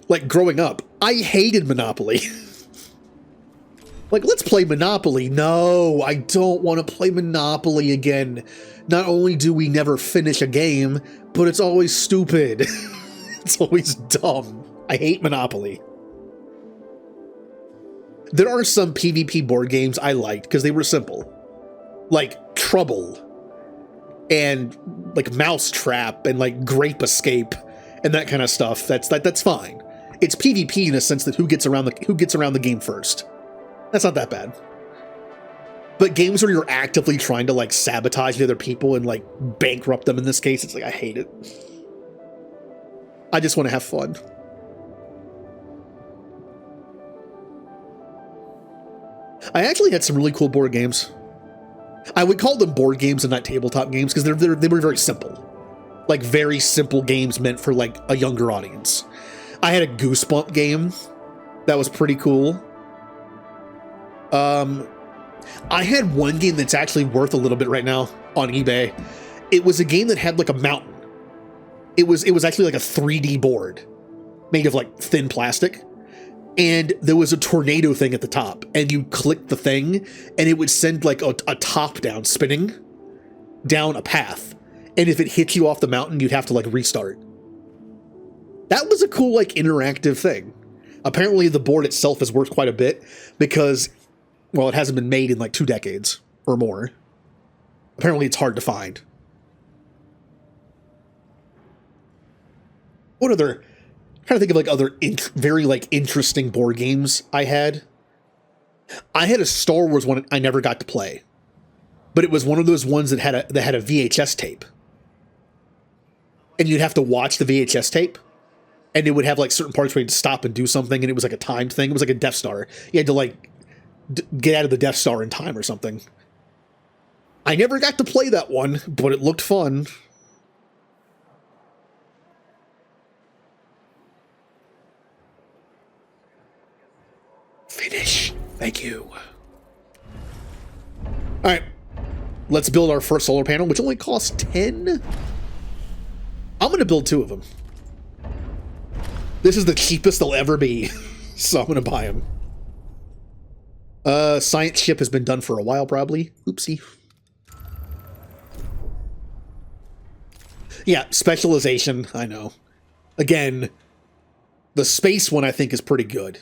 Like growing up, I hated Monopoly. Like, let's play Monopoly. No, I don't want to play Monopoly again. Not only do we never finish a game, but it's always stupid. It's always dumb. I hate Monopoly. There are some PvP board games I liked because they were simple. Like Trouble and like Mousetrap and like Grape Escape and that kind of stuff. That's fine. It's PvP in a sense that who gets around the game first. That's not that bad. But games where you're actively trying to like sabotage the other people and like bankrupt them in this case, it's like, I hate it. I just want to have fun. I actually had some really cool board games. I would call them board games and not tabletop games because they were very simple. Like very simple games meant for like a younger audience. I had a Goosebump game that was pretty cool. I had one game that's actually worth a little bit right now on eBay. It was a game that had like a mountain. It was actually like a 3D board made of like thin plastic. And there was a tornado thing at the top, and you clicked the thing and it would send like a top down spinning down a path. And if it hit you off the mountain, you'd have to like restart. That was a cool, like interactive thing. Apparently the board itself is worth quite a bit because, well, it hasn't been made in like 2 decades or more. Apparently it's hard to find. What other, I'm trying to think of like other very like interesting board games I had. I had a Star Wars one I never got to play, but it was one of those ones that had a VHS tape. And you'd have to watch the VHS tape. And it would have like certain parts where you had to stop and do something, and it was like a timed thing. It was like a Death Star. You had to like get out of the Death Star in time or something. I never got to play that one, but it looked fun. Finish. Thank you. All right. Let's build our first solar panel, which only costs 10. I'm going to build 2 of them. This is the cheapest they'll ever be, so I'm going to buy them. Science ship has been done for a while, probably. Oopsie. Yeah, specialization, I know. Again, the space one I think is pretty good.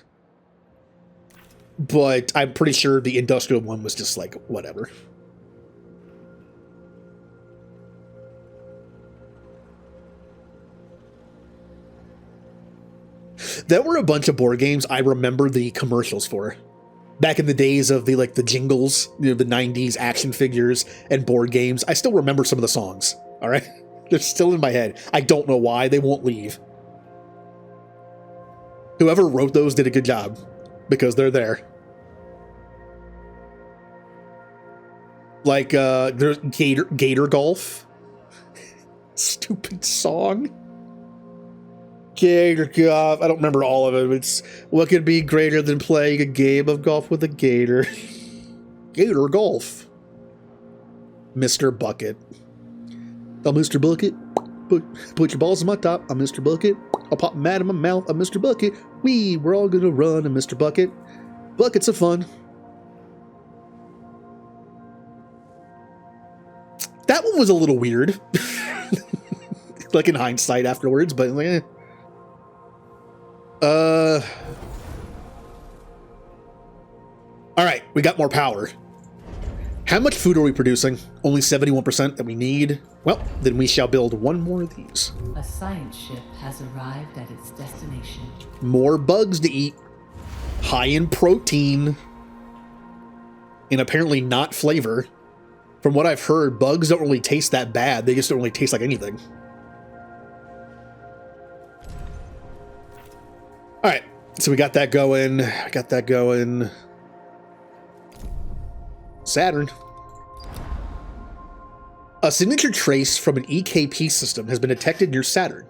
But I'm pretty sure the industrial one was just like, whatever. There were a bunch of board games I remember the commercials for. Back in the days of the jingles, the 90s action figures and board games. I still remember some of the songs, all right? They're still in my head. I don't know why. They won't leave. Whoever wrote those did a good job, because they're there. Like, there's Gator Golf. Stupid song. Gator Golf. I don't remember all of it. It's what could be greater than playing a game of golf with a gator. Gator Golf. Mr. Bucket. Oh, Mr. Bucket. Put your balls in my top. I'm Mr. Bucket. I'll pop them out of my mouth. I'm Mr. Bucket. We're all gonna run a Mr. Bucket. Buckets of fun. That one was a little weird. Like in hindsight afterwards, but like, Alright, we got more power. How much food are we producing? Only 71% that we need. Well, then we shall build one more of these. A science ship has arrived at its destination. More bugs to eat. High in protein. And apparently not flavor. From what I've heard, bugs don't really taste that bad. They just don't really taste like anything. Alright, so we got that going. Saturn. A signature trace from an EKP system has been detected near Saturn.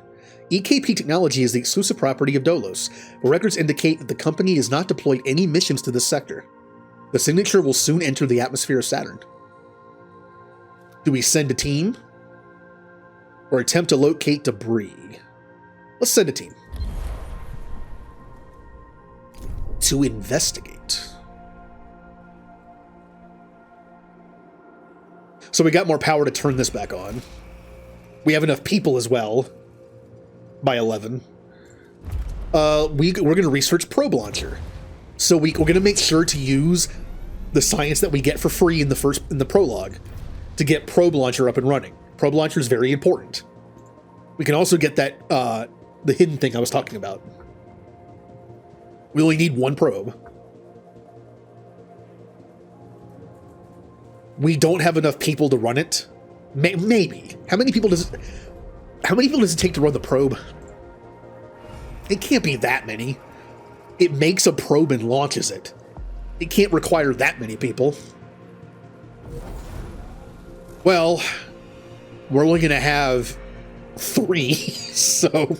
EKP technology is the exclusive property of Dolos. Records indicate that the company has not deployed any missions to this sector. The signature will soon enter the atmosphere of Saturn. Do we send a team? Or attempt to locate debris? Let's send a team. To investigate. So we got more power to turn this back on. We have enough people as well. By 11. We're going to research probe launcher. So we're going to make sure to use the science that we get for free in the prologue to get probe launcher up and running. Probe launcher is very important. We can also get that the hidden thing I was talking about. We only need one probe. We don't have enough people to run it. Maybe. How many people does it take to run the probe? It can't be that many. It makes a probe and launches it. It can't require that many people. Well, we're only going to have 3, so...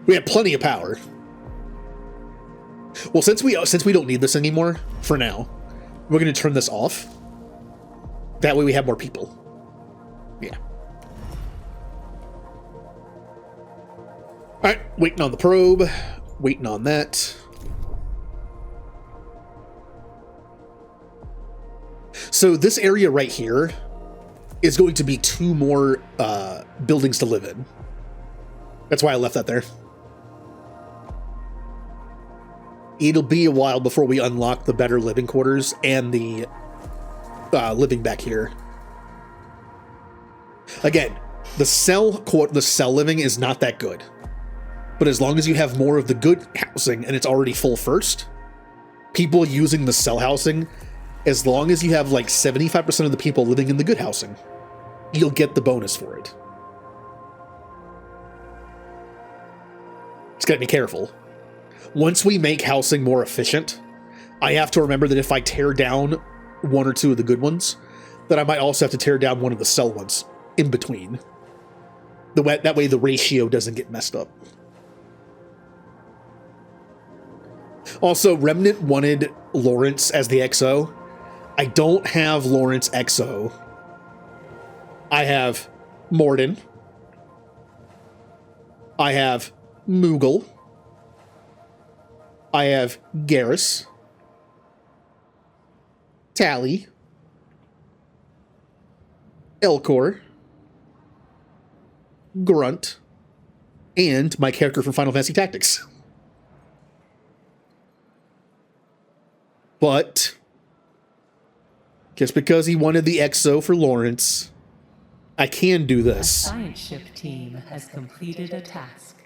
We have plenty of power. Well, since we don't need this anymore, for now, we're going to turn this off. That way we have more people. Yeah. Alright, waiting on the probe. Waiting on that. So this area right here is going to be 2 more buildings to live in. That's why I left that there. It'll be a while before we unlock the better living quarters and the living back here. Again, the cell living is not that good. But as long as you have more of the good housing and it's already full first, people using the cell housing, as long as you have like 75% of the people living in the good housing, you'll get the bonus for it. Just gotta be careful. Once we make housing more efficient, I have to remember that if I tear down 1 or 2 of the good ones, that I might also have to tear down one of the cell ones in between. That way the ratio doesn't get messed up. Also, Remnant wanted Lawrence as the XO. I don't have Lawrence XO. I have Morden. I have Moogle. I have Garrus, Tally, Elcor, Grunt, and my character from Final Fantasy Tactics. But just because he wanted the EXO for Lawrence, I can do The this. science ship team has completed a task.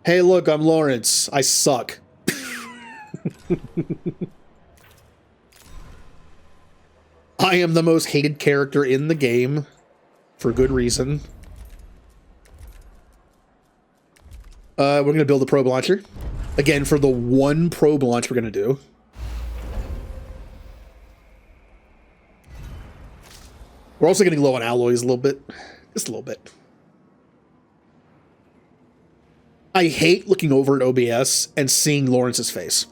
Hey, look, I'm Lawrence. I suck. I am the most hated character in the game, for good reason. We're going to build a probe launcher. Again, for the one probe launch we're going to do. We're also getting low on alloys a little bit. Just a little bit. I hate looking over at OBS and seeing Lawrence's face.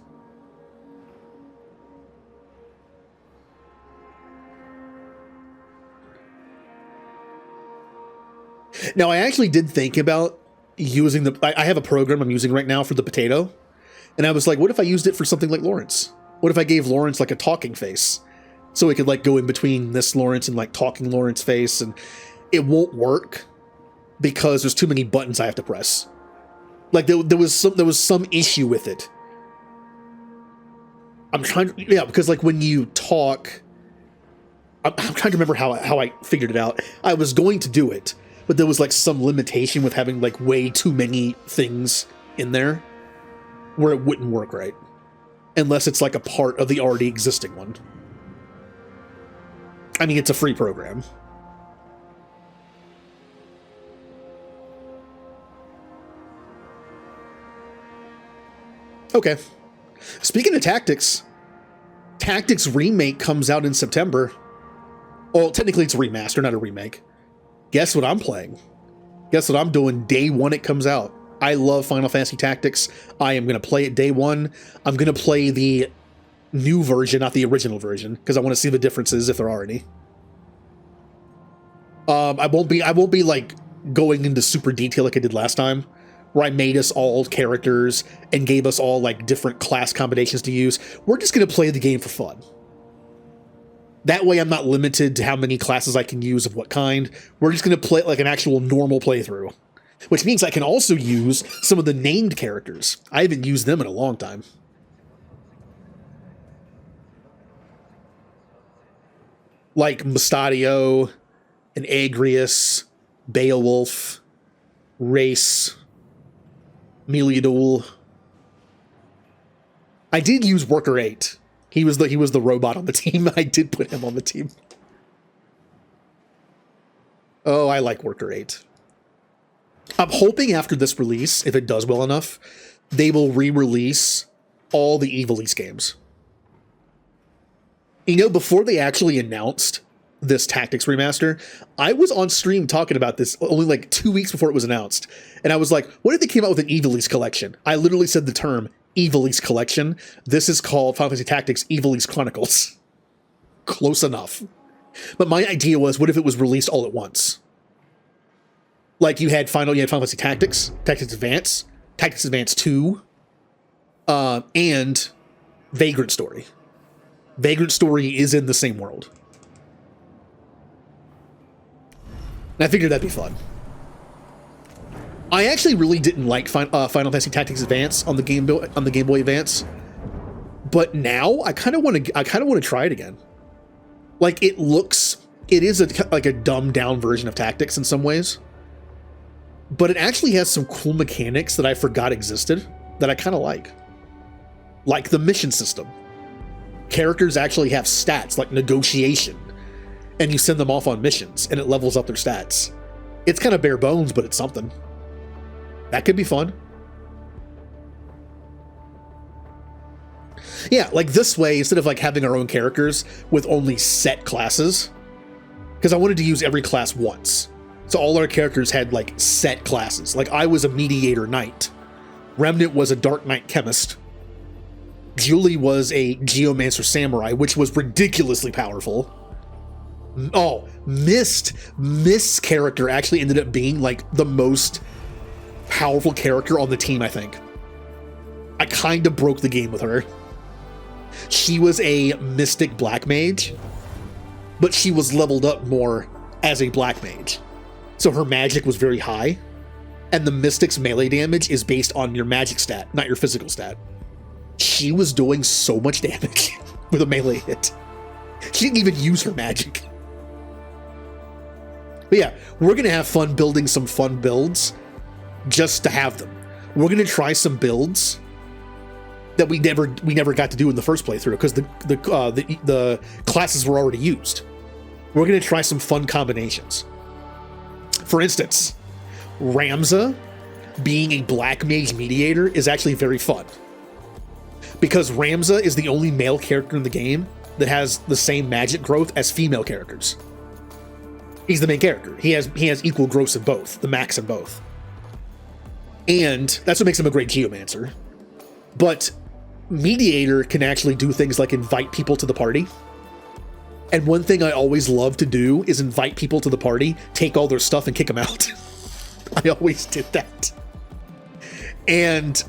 Now, I actually did think about using the... I have a program I'm using right now for the potato. And I was like, what if I used it for something like Lawrence? What if I gave Lawrence like a talking face? So it could like go in between this Lawrence and like talking Lawrence face. And it won't work because there's too many buttons I have to press. Like there was some issue with it. I'm trying to... Yeah, because like when you talk... I'm trying to remember how I figured it out. I was going to do it, but there was like some limitation with having like way too many things in there where it wouldn't work right. Unless it's like a part of the already existing one. I mean, it's a free program. Okay. Speaking of Tactics, Tactics Remake comes out in September. Well, technically it's a remaster, not a remake. Guess what I'm playing? Guess what I'm doing day one it comes out? I love Final Fantasy Tactics. I am going to play it day one. I'm going to play the new version, not the original version, because I want to see the differences if there are any. I won't be like going into super detail like I did last time, where I made us all characters and gave us all like different class combinations to use. We're just going to play the game for fun. That way I'm not limited to how many classes I can use of what kind. We're just going to play like an actual normal playthrough, which means I can also use some of the named characters. I haven't used them in a long time. Like Mustadio and Agrius, Beowulf, Race, Meliadul. I did use Worker 8. He was the robot on the team. I did put him on the team. Oh, I like Worker 8. I'm hoping after this release, if it does well enough, they will re-release all the Ivalice games. You know, before they actually announced this Tactics remaster, I was on stream talking about this only like 2 weeks before it was announced. And I was like, what if they came out with an Ivalice collection? I literally said the term Ivalice collection. This is called Final Fantasy Tactics Ivalice Chronicles. Close enough. But my idea was, what if it was released all at once? Like you had Final Fantasy Tactics, Tactics Advance, Tactics Advance 2, and Vagrant Story. Vagrant Story is in the same world. And I figured that'd be fun. I actually really didn't like Final Fantasy Tactics Advance on the Game Boy Advance, but now I kind of want to try it again. Like it is like a dumbed down version of Tactics in some ways, but it actually has some cool mechanics that I forgot existed that I kind of like the mission system. Characters actually have stats like negotiation, and you send them off on missions, and it levels up their stats. It's kind of bare bones, but it's something. That could be fun. Yeah, like this way, instead of like having our own characters with only set classes, because I wanted to use every class once. So all our characters had like set classes. Like I was a mediator knight. Remnant was a dark knight chemist. Julie was a geomancer samurai, which was ridiculously powerful. Oh, Mist's character actually ended up being like the most powerful character on the team, I think. I kind of broke the game with her. She was a mystic black mage, but she was leveled up more as a black mage. So her magic was very high, and the mystic's melee damage is based on your magic stat, not your physical stat. She was doing so much damage with a melee hit. She didn't even use her magic. But yeah, we're going to have fun building some fun builds just to have them. We're going to try some builds that we never got to do in the first playthrough because the classes were already used. We're going to try some fun combinations. For instance, Ramza being a black mage mediator is actually very fun because Ramza is the only male character in the game that has the same magic growth as female characters. He's the main character. He has equal growth in both, the max in both. And that's what makes him a great geomancer. But mediator can actually do things like invite people to the party. And one thing I always love to do is invite people to the party, take all their stuff and kick them out. I always did that. And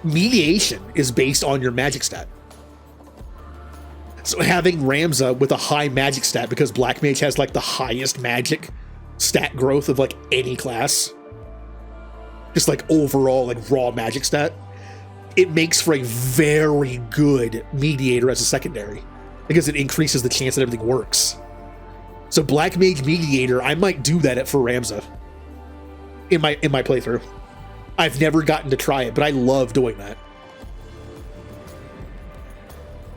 mediation is based on your magic stat. So having Ramza with a high magic stat, because Black Mage has like the highest magic stat growth of like any class, just like overall like raw magic stat, it makes for a very good mediator as a secondary because it increases the chance that everything works. So Black Mage mediator, I might do that for Ramza in my playthrough. I've never gotten to try it, but I love doing that.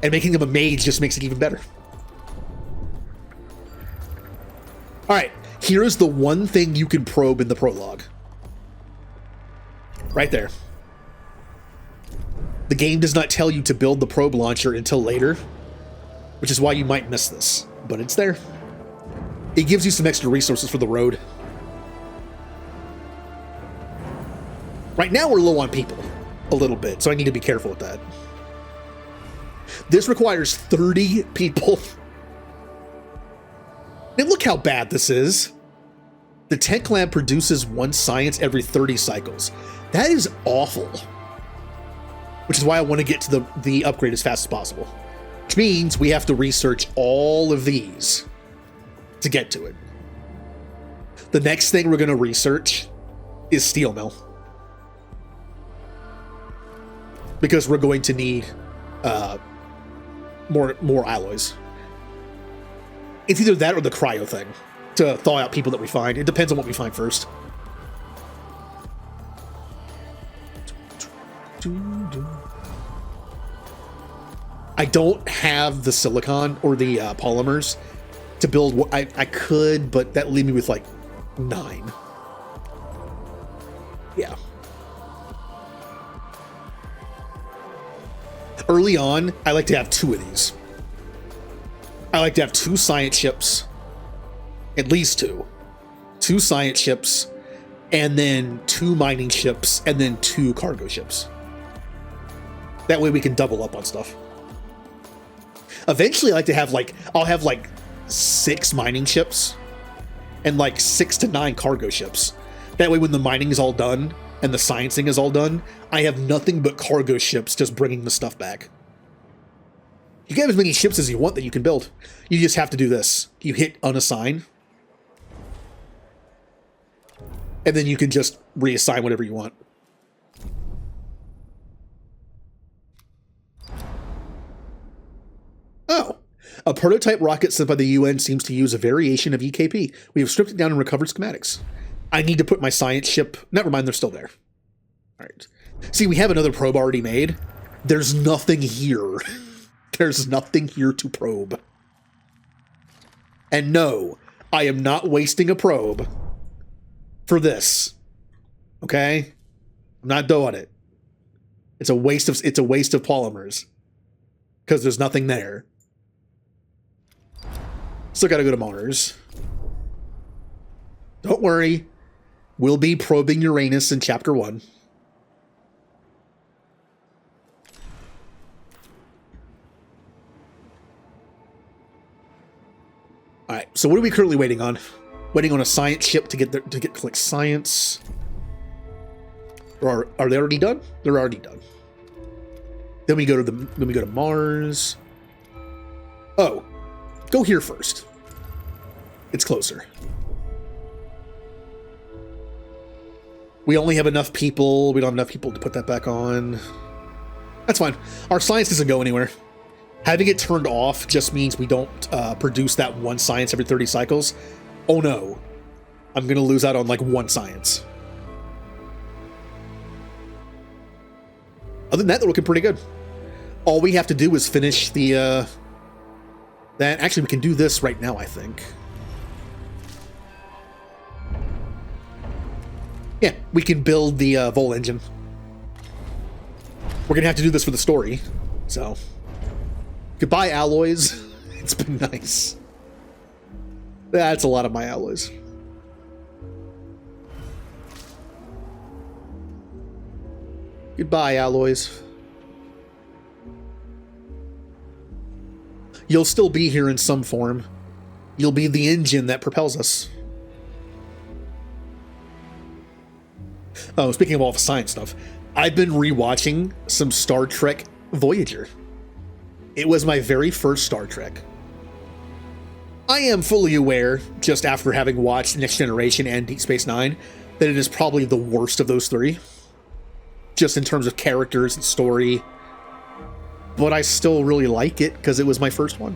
And making them a mage just makes it even better. All right, here's the one thing you can probe in the prologue. Right there. The game does not tell you to build the probe launcher until later, which is why you might miss this, but it's there. It gives you some extra resources for the road. Right now we're low on people a little bit, so I need to be careful with that. This requires 30 people. And look how bad this is. The tech lab produces one science every 30 cycles. That is awful. Which is why I want to get to the upgrade as fast as possible. Which means we have to research all of these to get to it. The next thing we're going to research is steel mill. Because we're going to need more alloys. It's either that or the cryo thing to thaw out people that we find. It depends on what we find first. I don't have the silicon or the polymers to build what I could, but that leave me with like 9. Yeah. Early on, I like to have 2 of these. I like to have 2 science ships, at least 2. 2 science ships, and then 2 mining ships, and then 2 cargo ships. That way we can double up on stuff. Eventually, I like to have I'll have 6 mining ships, and 6 to 9 cargo ships. That way when the mining is all done, and the sciencing is all done, I have nothing but cargo ships just bringing the stuff back. You can have as many ships as you want that you can build. You just have to do this. You hit unassign. And then you can just reassign whatever you want. Oh. A prototype rocket sent by the UN seems to use a variation of EKP. We have stripped it down and recovered schematics. I need to put my science ship... Never mind, they're still there. All right. See, we have another probe already made. There's nothing here. There's nothing here to probe. And no, I am not wasting a probe for this. Okay? I'm not doing it. It's a waste of polymers. Because there's nothing there. Still gotta go to Mars. Don't worry. We'll be probing Uranus in Chapter 1. Alright, so what are we currently waiting on? Waiting on a science ship to click science. Or are they already done? They're already done. Then we go to Mars. Oh, go here first. It's closer. We only have enough people. We don't have enough people to put that back on. That's fine. Our science doesn't go anywhere. Having it turned off just means we don't produce that one science every 30 cycles. Oh no. I'm going to lose out on like one science. Other than that, they're looking pretty good. All we have to do is finish the... that. Actually, we can do this right now, I think. Yeah, we can build the Vol engine. We're going to have to do this for the story. So, goodbye, alloys. It's been nice. That's a lot of my alloys. Goodbye, alloys. You'll still be here in some form. You'll be the engine that propels us. Oh, speaking of all the science stuff, I've been rewatching some Star Trek Voyager. It was my very first Star Trek. I am fully aware, just after having watched Next Generation and Deep Space Nine, that it is probably the worst of those three. Just in terms of characters and story. But I still really like it because it was my first one.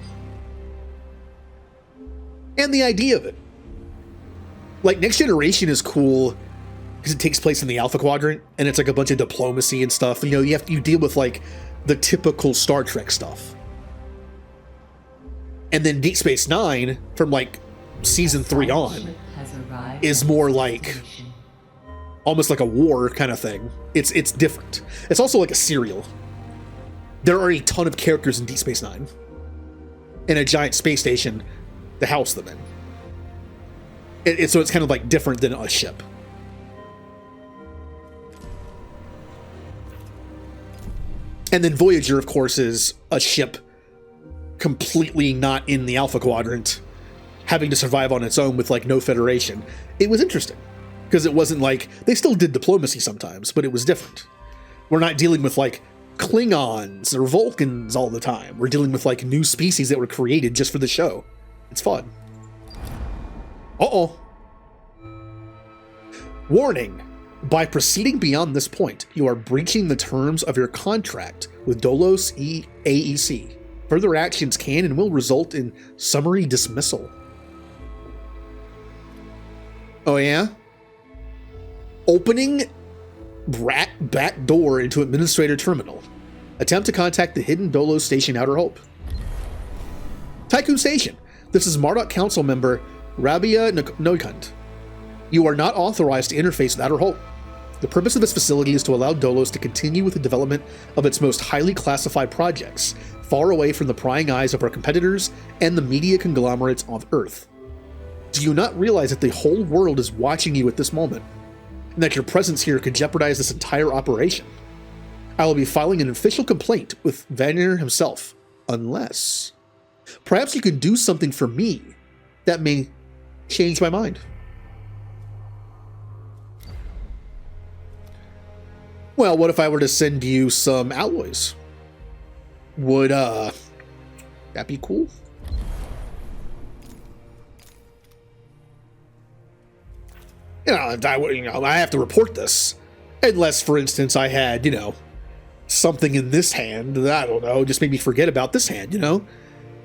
And the idea of it. Like, Next Generation is cool because it takes place in the Alpha Quadrant, and it's like a bunch of diplomacy and stuff. You know, you deal with like the typical Star Trek stuff. And then Deep Space Nine, from like season 3 on, is more like almost like a war kind of thing. It's different. It's also like a serial. There are a ton of characters in Deep Space Nine, and a giant space station to house them in. So it's kind of like different than a ship. And then Voyager, of course, is a ship completely not in the Alpha Quadrant, having to survive on its own with like no Federation. It was interesting because it wasn't like, they still did diplomacy sometimes, but it was different. We're not dealing with like Klingons or Vulcans all the time. We're dealing with like new species that were created just for the show. It's fun. Uh-oh. Warning. By proceeding beyond this point, you are breaching the terms of your contract with Dolos AEC. Further actions can and will result in summary dismissal. Oh yeah? Opening back door into Administrator Terminal. Attempt to contact the hidden Dolos Station Outer Hope. Tycoon Station. This is Marduk Council member Rabia Noikund. You are not authorized to interface with Outer Hope. The purpose of this facility is to allow Dolos to continue with the development of its most highly classified projects, far away from the prying eyes of our competitors and the media conglomerates of Earth. Do you not realize that the whole world is watching you at this moment, and that your presence here could jeopardize this entire operation? I will be filing an official complaint with Vanir himself, unless... Perhaps you could do something for me that may change my mind. Well, what if I were to send you some alloys? Would, that be cool? I have to report this. Unless, for instance, I had, something in this hand that, I don't know, just made me forget about this hand,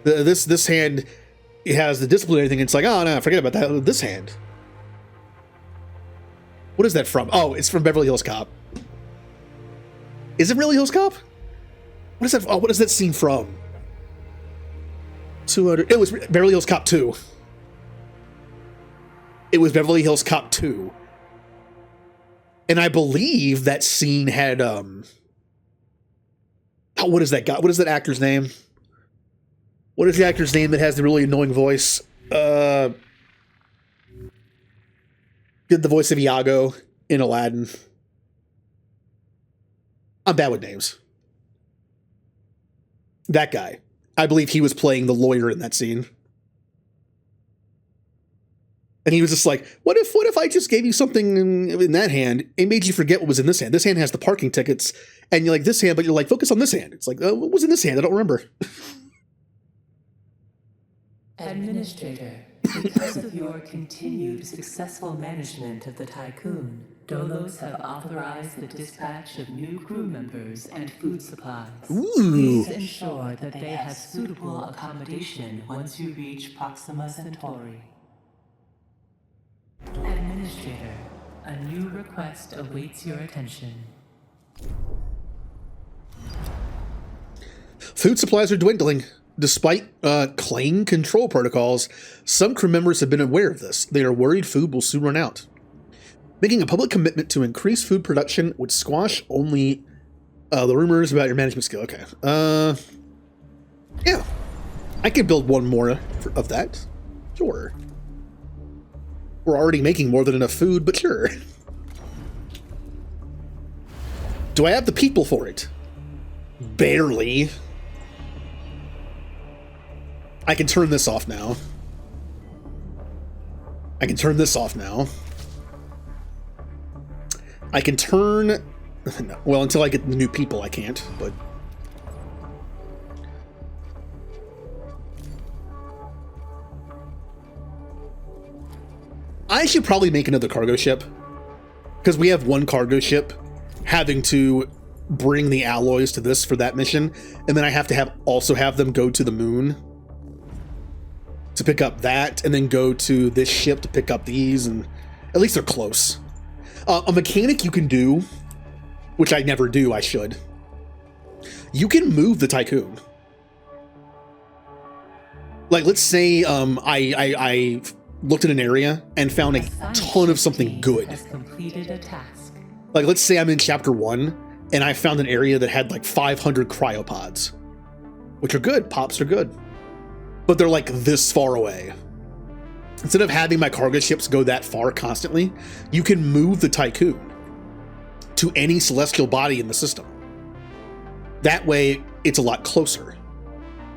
This hand, it has the disciplinary thing, and it's like, oh, no, forget about that. This hand. What is that from? Oh, it's from Beverly Hills Cop. Is it Beverly Hills Cop? What is that? Oh, what is that scene from? 200. It was Beverly Hills Cop 2. It was Beverly Hills Cop 2. And I believe that scene had, what is that guy? What is that actor's name? What is the actor's name that has the really annoying voice? Did the voice of Iago in Aladdin. I'm bad with names. That guy. I believe he was playing the lawyer in that scene. And he was just like, what if I just gave you something in that hand and made you forget what was in this hand? This hand has the parking tickets, and you're like, this hand, but you're like, focus on this hand. It's like, what was in this hand? I don't remember. Administrator, because of your continued successful management of the Tycoon, Dolos have authorized the dispatch of new crew members and food supplies. Ooh. Please ensure that they have suitable accommodation once you reach Proxima Centauri. Administrator, a new request awaits your attention. Food supplies are dwindling. Despite claim control protocols, some crew members have been aware of this. They are worried food will soon run out. Making a public commitment to increase food production would squash only the rumors about your management skill. Okay. Yeah. I could build one more of that. Sure. We're already making more than enough food, but sure. Do I have the people for it? Barely. I can turn this off now. I can turn this off now. I can turn... Well, until I get the new people, I can't, but... I should probably make another cargo ship. Because we have one cargo ship having to bring the alloys to this for that mission. And then I have to also have them go to the moon to pick up that, and then go to this ship to pick up these, and at least they're close. A mechanic you can do, which I never do, I should. You can move the Tycoon. Like, let's say I looked at an area and found a ton of something good. Like, let's say I'm in chapter 1 and I found an area that had like 500 cryopods, which are good. Pops are good. But they're like this far away. Instead of having my cargo ships go that far constantly, you can move the Tycoon to any celestial body in the system. That way, it's a lot closer.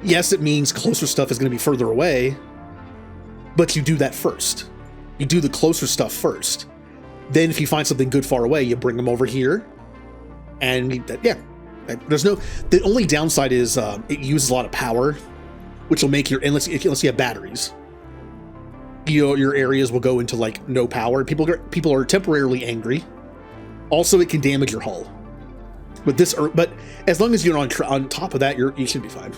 Yes, it means closer stuff is going to be further away, but you do that first. You do the closer stuff first. Then if you find something good far away, you bring them over here. And yeah, there's no... The only downside is it uses a lot of power, which will make your... Unless you have batteries, your areas will go into like no power. People are temporarily angry. Also, it can damage your hull. But as long as you're on top of that, you should be fine.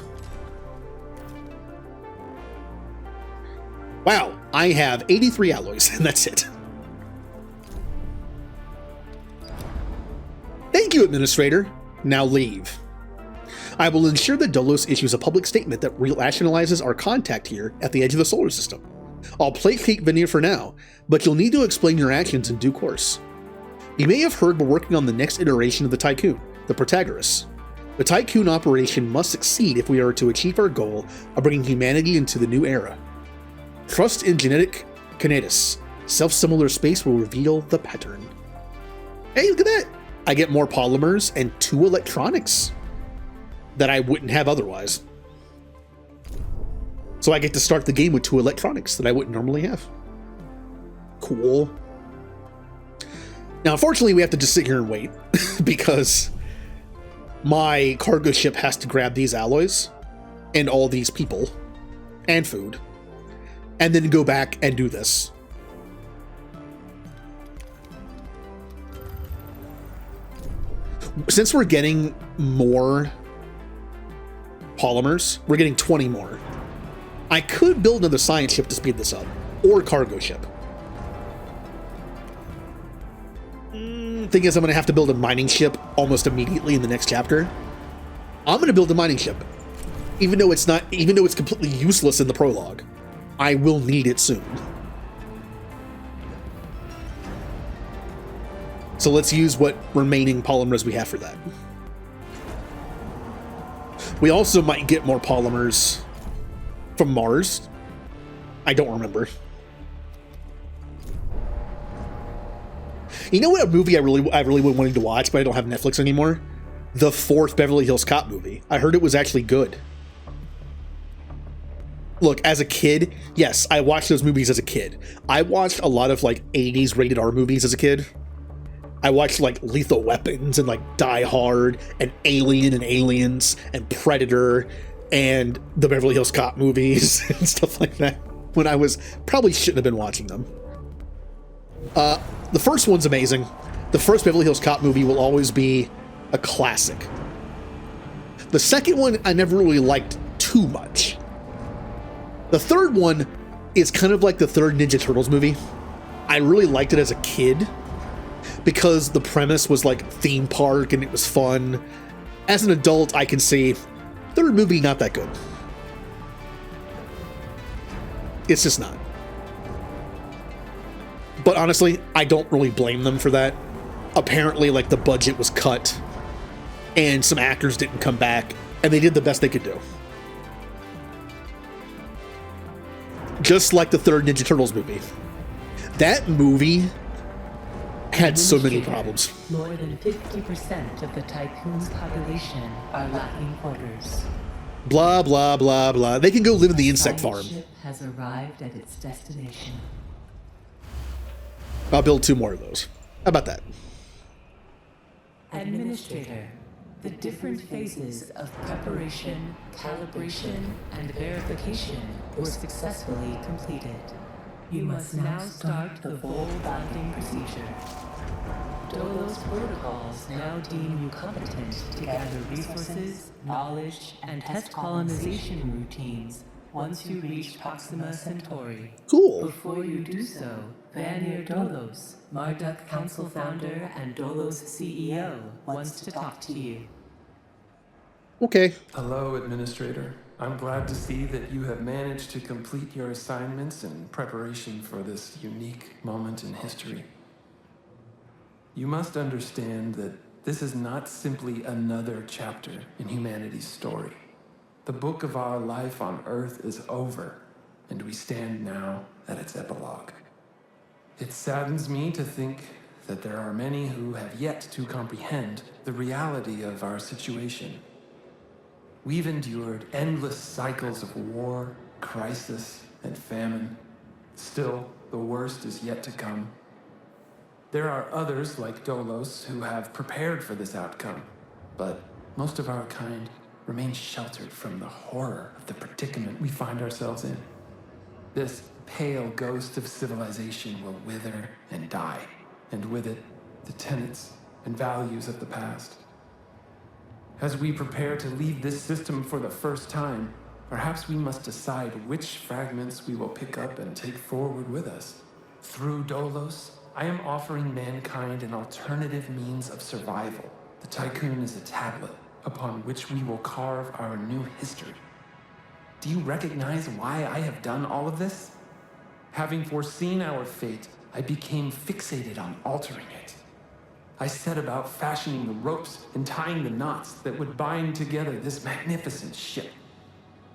Wow, I have 83 alloys, and that's it. Thank you, Administrator. Now leave. I will ensure that Dolos issues a public statement that rationalizes our contact here at the edge of the solar system. I'll placate Veneer for now, but you'll need to explain your actions in due course. You may have heard we're working on the next iteration of the Tycoon, the Protagoras. The Tycoon operation must succeed if we are to achieve our goal of bringing humanity into the new era. Trust in genetic kinetis. Self-similar space will reveal the pattern. Hey, look at that! I get more polymers and 2 electronics that I wouldn't have otherwise. So I get to start the game with 2 electronics that I wouldn't normally have. Cool. Now, unfortunately, we have to just sit here and wait because my cargo ship has to grab these alloys and all these people and food and then go back and do this. Since we're getting more polymers, we're getting 20 more. I could build another science ship to speed this up, or cargo ship. Thing is, I'm going to have to build a mining ship almost immediately in the next chapter. I'm going to build a mining ship, even though it's completely useless in the prologue. I will need it soon. So let's use what remaining polymers we have for that. We also might get more polymers from Mars. I don't remember. You know what, a movie I really wanted to watch, but I don't have Netflix anymore? The 4th Beverly Hills Cop movie. I heard it was actually good. look, as a kid, yes, I watched those movies as a kid. I watched a lot of like 80s rated R movies as a kid. I watched like Lethal Weapons and like Die Hard and Alien and Aliens and Predator and the Beverly Hills Cop movies and stuff like that when I was probably shouldn't have been watching them. The first one's amazing. The first Beverly Hills Cop movie will always be a classic. The second one I never really liked too much. The third one is kind of like the third Ninja Turtles movie. I really liked it as a kid because the premise was like theme park and it was fun. As an adult, I can see third movie not that good. It's just not. But honestly, I don't really blame them for that. Apparently, like, the budget was cut and some actors didn't come back and they did the best they could do. Just like the third Ninja Turtles movie. That movie had so many problems. More than 50% of the Tycoon's population are lacking quarters. Blah, blah, blah, blah. They can go live in the insect farm. The ship has arrived at its destination. I'll build 2 more of those. How about that? Administrator, the different phases of preparation, calibration, and verification were successfully completed. You must now start the full bonding procedure. Dolos protocols now deem you competent to gather resources, knowledge, and test colonization routines once you reach Proxima Centauri. Cool. Before you do so, Vanir Dolos, Marduk Council founder and Dolos CEO, wants to talk to you. Okay. Hello, Administrator. I'm glad to see that you have managed to complete your assignments in preparation for this unique moment in history. You must understand that this is not simply another chapter in humanity's story. The book of our life on Earth is over, and we stand now at its epilogue. It saddens me to think that there are many who have yet to comprehend the reality of our situation. We've endured endless cycles of war, crisis, and famine. Still, the worst is yet to come. There are others like Dolos who have prepared for this outcome, but most of our kind remain sheltered from the horror of the predicament we find ourselves in. This pale ghost of civilization will wither and die, and with it, the tenets and values of the past. As we prepare to leave this system for the first time, perhaps we must decide which fragments we will pick up and take forward with us. Through Dolos, I am offering mankind an alternative means of survival. The Tycoon is a tablet upon which we will carve our new history. Do you recognize why I have done all of this? Having foreseen our fate, I became fixated on altering it. I set about fashioning the ropes and tying the knots that would bind together this magnificent ship.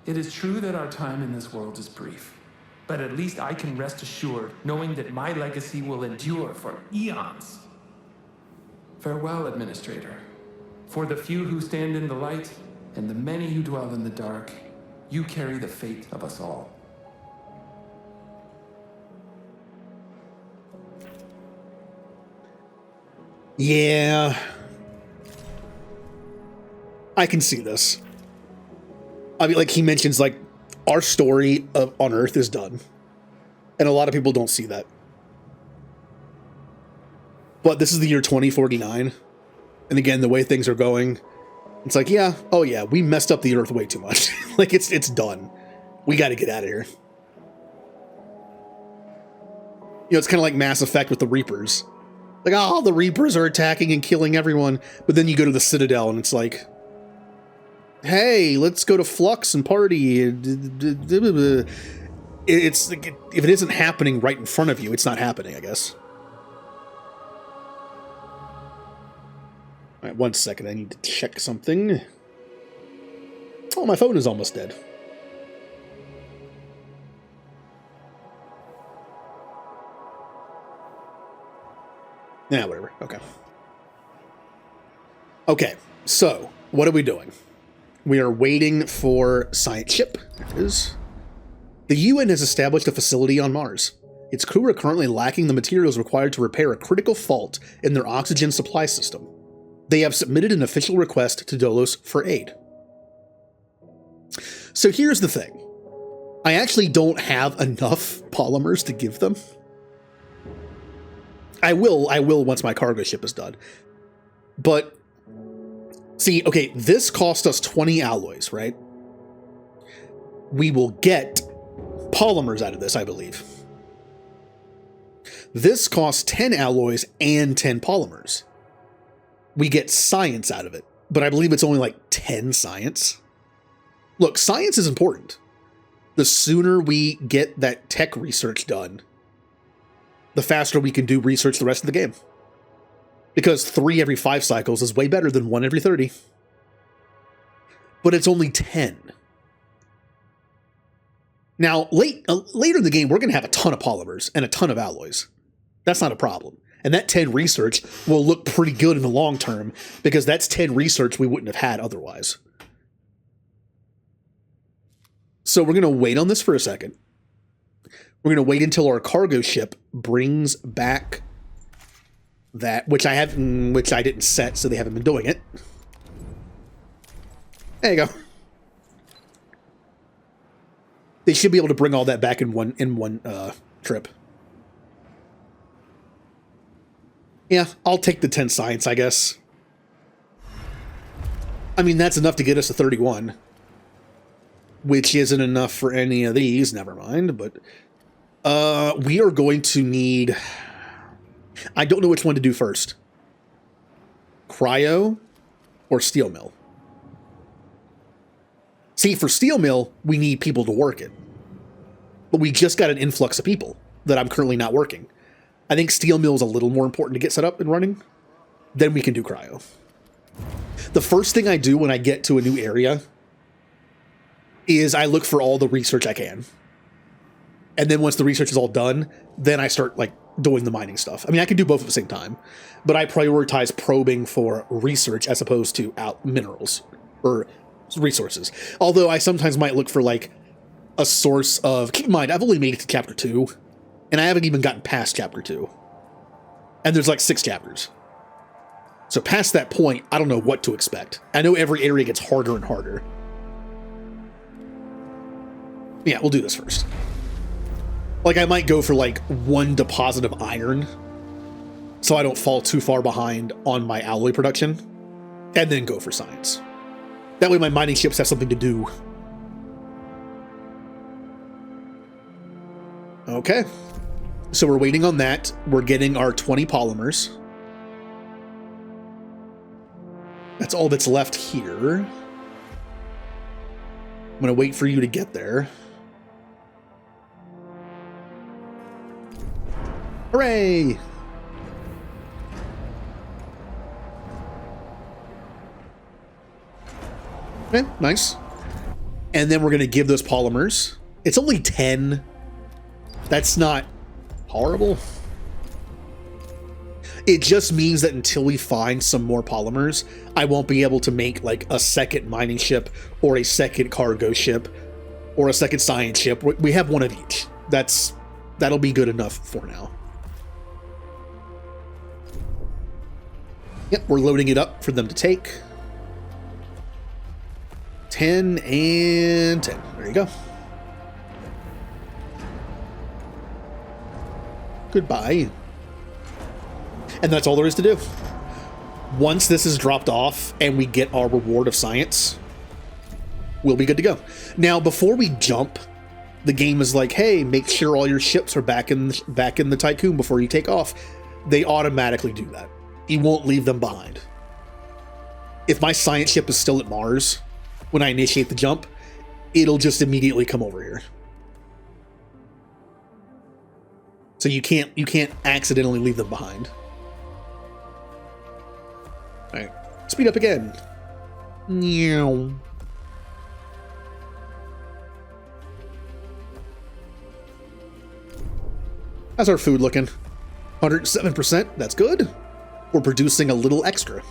It is true that our time in this world is brief, but at least I can rest assured knowing that my legacy will endure for eons. Farewell, Administrator. For the few who stand in the light and the many who dwell in the dark, you carry the fate of us all. Yeah. I can see this. I mean, like he mentions, like, our story on Earth is done. And a lot of people don't see that. But this is the year 2049. And again, the way things are going, it's like, yeah, oh yeah, we messed up the Earth way too much. Like, it's done. We got to get out of here. You know, it's kind of like Mass Effect with the Reapers. Like, oh, the Reapers are attacking and killing everyone. But then you go to the Citadel and it's like, hey, let's go to Flux and party. It's like, if it isn't happening right in front of you, it's not happening, I guess. All right, 1 second. I need to check something. Oh, my phone is almost dead. Yeah, whatever. Okay. Okay, so what are we doing? We are waiting for science ship. There it is. The UN has established a facility on Mars. Its crew are currently lacking the materials required to repair a critical fault in their oxygen supply system. They have submitted an official request to Dolos for aid. So here's the thing. I actually don't have enough polymers to give them. I will once my cargo ship is done. But, see, okay, this cost us 20 alloys, right? We will get polymers out of this, I believe. This costs 10 alloys and 10 polymers. We get science out of it, but I believe it's only like 10 science. Look, science is important. The sooner we get that tech research done, the faster we can do research the rest of the game. Because 3 every 5 cycles is way better than 1 every 30. But it's only 10. Now, later in the game, we're going to have a ton of polymers and a ton of alloys. That's not a problem. And that 10 research will look pretty good in the long term, because that's 10 research we wouldn't have had otherwise. So we're going to wait on this for a second. We're going to wait until our cargo ship brings back that, which I didn't set, so they haven't been doing it. There you go. They should be able to bring all that back in one trip. Yeah, I'll take the 10 science, I guess. I mean, that's enough to get us to 31. Which isn't enough for any of these, never mind, but we are going to need... I don't know which one to do first. Cryo or steel mill. See, for steel mill, we need people to work it. But we just got an influx of people that I'm currently not working. I think steel mill is a little more important to get set up and running. Then we can do cryo. The first thing I do when I get to a new area is I look for all the research I can. And then once the research is all done, then I start like doing the mining stuff. I mean, I can do both at the same time, but I prioritize probing for research as opposed to minerals or resources. Although I sometimes might look for like a source of... Keep in mind, I've only made it to chapter 2, and I haven't even gotten past chapter 2. And there's like 6 chapters. So past that point, I don't know what to expect. I know every area gets harder and harder. Yeah, we'll do this first. Like, I might go for, like, 1 deposit of iron, so I don't fall too far behind on my alloy production, and then go for science. That way my mining ships have something to do. Okay. So we're waiting on that. We're getting our 20 polymers. That's all that's left here. I'm going to wait for you to get there. Hooray! Okay, nice. And then we're going to give those polymers. It's only 10. That's not horrible. It just means that until we find some more polymers, I won't be able to make like a second mining ship or a second cargo ship or a second science ship. We have one of each. That'll be good enough for now. Yep, we're loading it up for them to take. 10 and 10. There you go. Goodbye. And that's all there is to do. Once this is dropped off and we get our reward of science, we'll be good to go. Now, before we jump, the game is like, hey, make sure all your ships are back in the Tycoon before you take off. They automatically do that. You won't leave them behind. If my science ship is still at Mars when I initiate the jump, it'll just immediately come over here. So you can't accidentally leave them behind. All right, speed up again. Meow. How's our food looking? 107%, that's good. We're producing a little extra.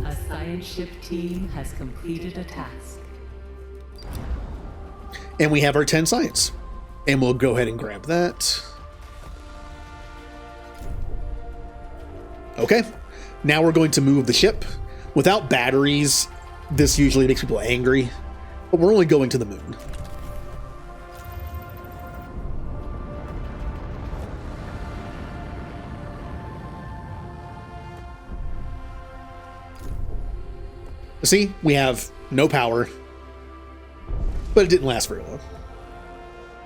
A science ship team has completed a task. And we have our 10 science. And we'll go ahead and grab that. Okay. Now we're going to move the ship. Without batteries, this usually makes people angry. But we're only going to the moon. See, we have no power, but it didn't last very long.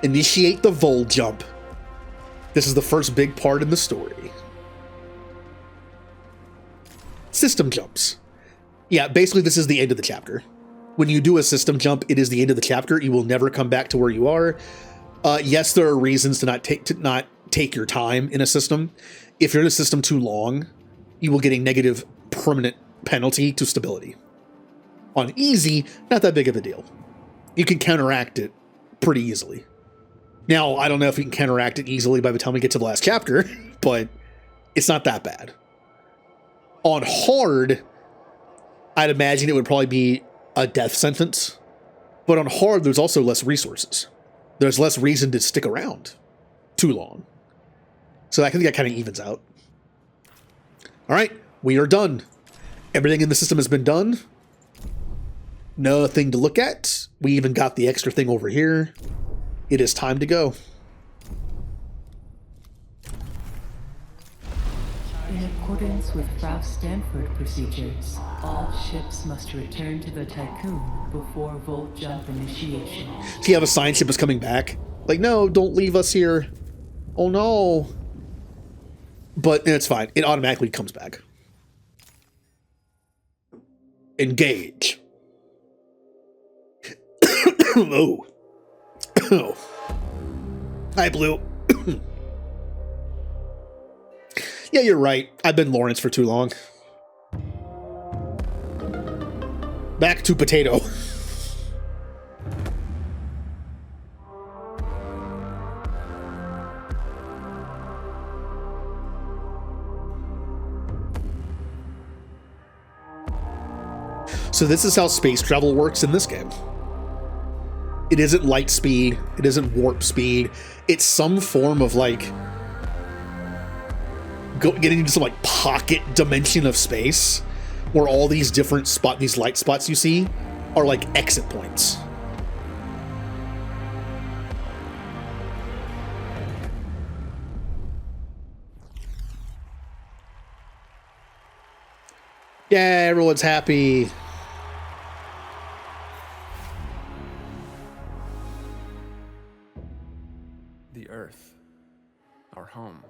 Initiate the vol jump. This is the first big part in the story. System jumps. Yeah, basically this is the end of the chapter. When you do a system jump, it is the end of the chapter. You will never come back to where you are. Yes, there are reasons to not take your time in a system. If you're in a system too long, you will get a negative permanent penalty to stability. On easy, not that big of a deal. You can counteract it pretty easily. Now, I don't know if you can counteract it easily by the time we get to the last chapter, but it's not that bad. On hard, I'd imagine it would probably be a death sentence. But on hard, there's also less resources. There's less reason to stick around too long. So I think that kind of evens out. All right, we are done. Everything in the system has been done. Nothing to look at. We even got the extra thing over here. It is time to go. In accordance with Ralph Stanford procedures, all ships must return to the Tycoon before volt jump initiation. See how the science ship is coming back? Like, no, don't leave us here. Oh no. But it's fine. It automatically comes back. Engage. Oh. Oh. Hi, Blue. Yeah, you're right. I've been Lawrence for too long. Back to Potato. So this is how space travel works in this game. It isn't light speed. It isn't warp speed. It's some form of like getting into some like pocket dimension of space where all these different these light spots you see are like exit points. Yeah, everyone's happy. The Earth, our home,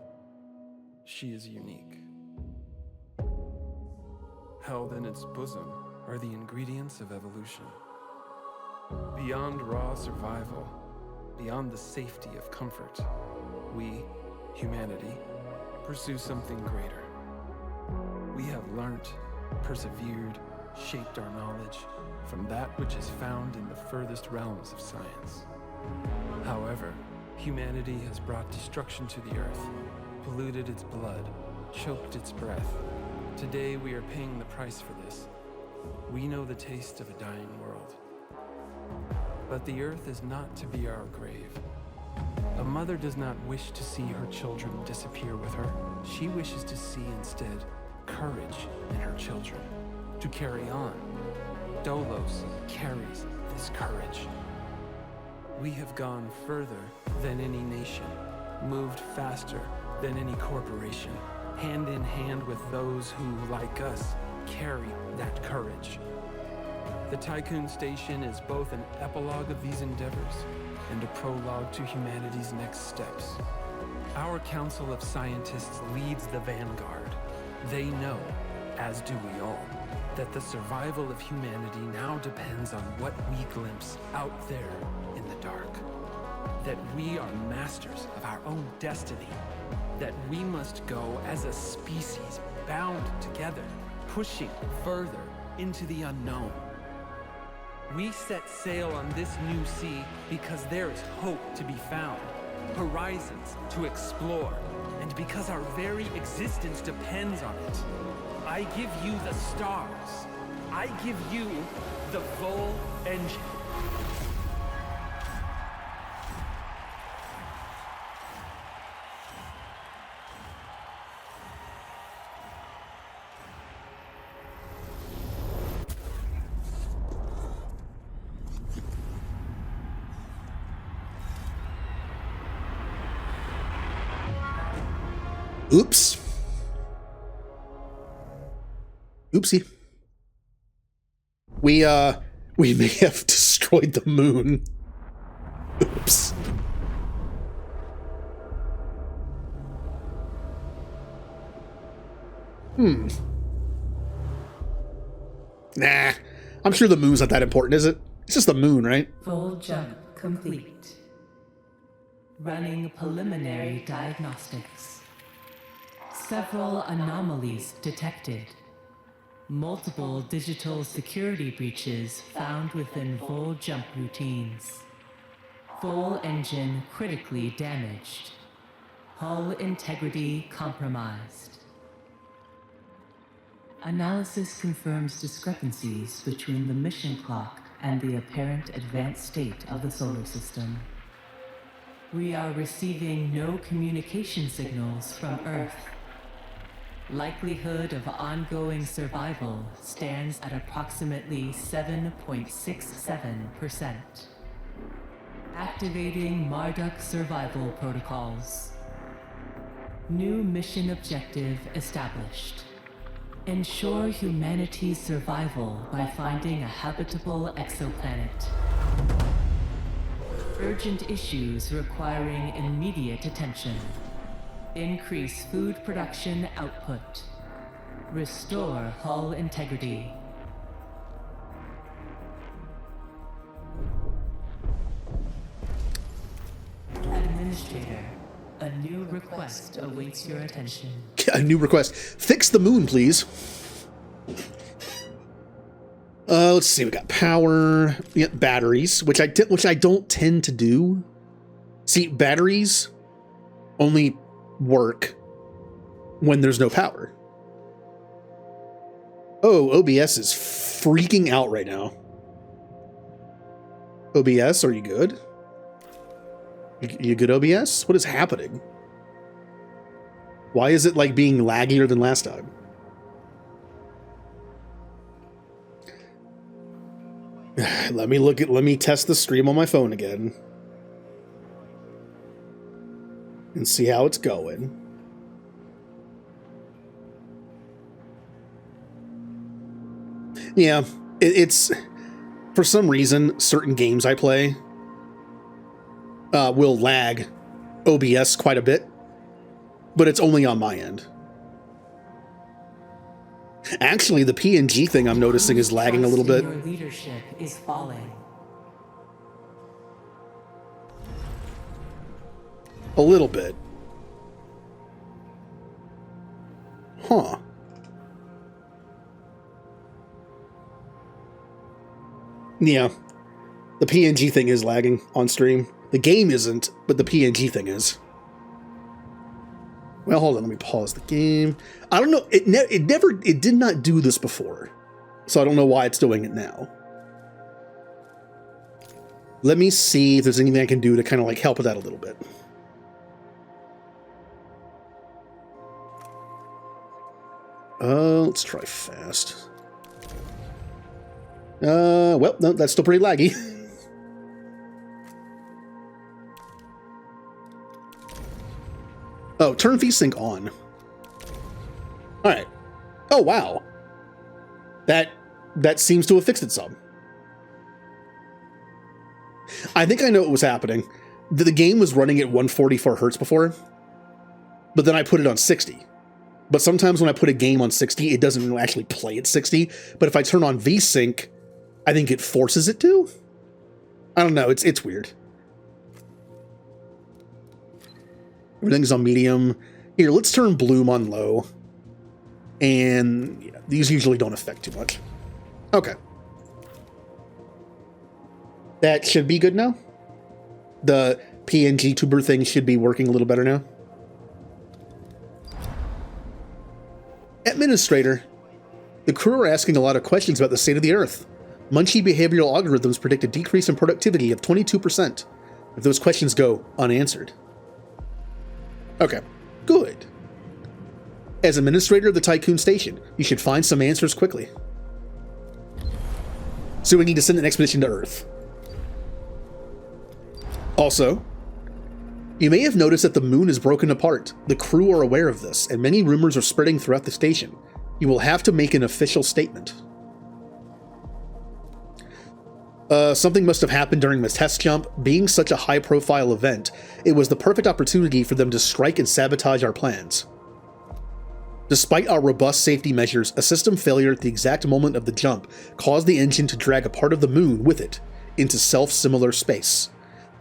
she is unique. Held in its bosom are the ingredients of evolution. Beyond raw survival, beyond the safety of comfort, we, humanity, pursue something greater. We have learnt, persevered, shaped our knowledge from that which is found in the furthest realms of science. However, humanity has brought destruction to the Earth, polluted its blood, choked its breath. Today we are paying the price for this. We know the taste of a dying world. But the Earth is not to be our grave. A mother does not wish to see her children disappear with her. She wishes to see instead courage in her children, to carry on. Dolos carries this courage. We have gone further than any nation, moved faster than any corporation, hand in hand with those who, like us, carry that courage. The Tycoon Station is both an epilogue of these endeavors and a prologue to humanity's next steps. Our Council of Scientists leads the vanguard. They know, as do we all, that the survival of humanity now depends on what we glimpse out there in the dark. That we are masters of our own destiny. That we must go as a species bound together, pushing further into the unknown. We set sail on this new sea because there is hope to be found, horizons to explore, and because our very existence depends on it. I give you the stars. I give you the Vol engine. Oops. Oopsie. We may have destroyed the moon. Oops. Nah. I'm sure the moon's not that important, is it? It's just the moon, right? Full jump complete. Running preliminary diagnostics. Several anomalies detected. Multiple digital security breaches found within full jump routines. Full engine critically damaged. Hull integrity compromised. Analysis confirms discrepancies between the mission clock and the apparent advanced state of the solar system. We are receiving no communication signals from Earth. Likelihood of ongoing survival stands at approximately 7.67%. Activating Marduk survival protocols. New mission objective established. Ensure humanity's survival by finding a habitable exoplanet. Urgent issues requiring immediate attention. Increase food production output. Restore hull integrity. Administrator, a new request awaits your attention. A new request. Fix the moon, please. Let's see. We got power. We got batteries, which I don't tend to do. See, batteries only work when there's no power. Oh, OBS is freaking out right now. OBS, are you good? You good, OBS? What is happening? Why is it like being laggier than last time? Let me test the stream on my phone again. And see how it's going. Yeah, it's for some reason, certain games I play will lag OBS quite a bit, but it's only on my end. Actually, the PNG thing I'm noticing is lagging a little bit. Your leadership is falling. A little bit. Huh. Yeah. The PNG thing is lagging on stream. The game isn't, but the PNG thing is. Well, hold on. Let me pause the game. I don't know. It did not do this before. So I don't know why it's doing it now. Let me see if there's anything I can do to kind of like help with that a little bit. Let's try fast. Well, no, that's still pretty laggy. Oh, turn VSync on. Alright. Oh, wow. That seems to have fixed it some. I think I know what was happening. The game was running at 144 hertz before, but then I put it on 60. But sometimes when I put a game on 60, it doesn't actually play at 60. But if I turn on VSync, I think it forces it to. I don't know. It's weird. Everything's on medium. Here, let's turn bloom on low. And yeah, these usually don't affect too much. Okay. That should be good now. The PNG tuber thing should be working a little better now. Administrator, the crew are asking a lot of questions about the state of the Earth. Munchie behavioral algorithms predict a decrease in productivity of 22% if those questions go unanswered. Okay, good. As administrator of the Tycoon Station, you should find some answers quickly. So we need to send an expedition to Earth. Also, You may have noticed that the moon is broken apart. The crew are aware of this, and many rumors are spreading throughout the station. You will have to make an official statement. Something must have happened during this test jump. Being such a high-profile event, it was the perfect opportunity for them to strike and sabotage our plans. Despite our robust safety measures, a system failure at the exact moment of the jump caused the engine to drag a part of the moon with it into self-similar space.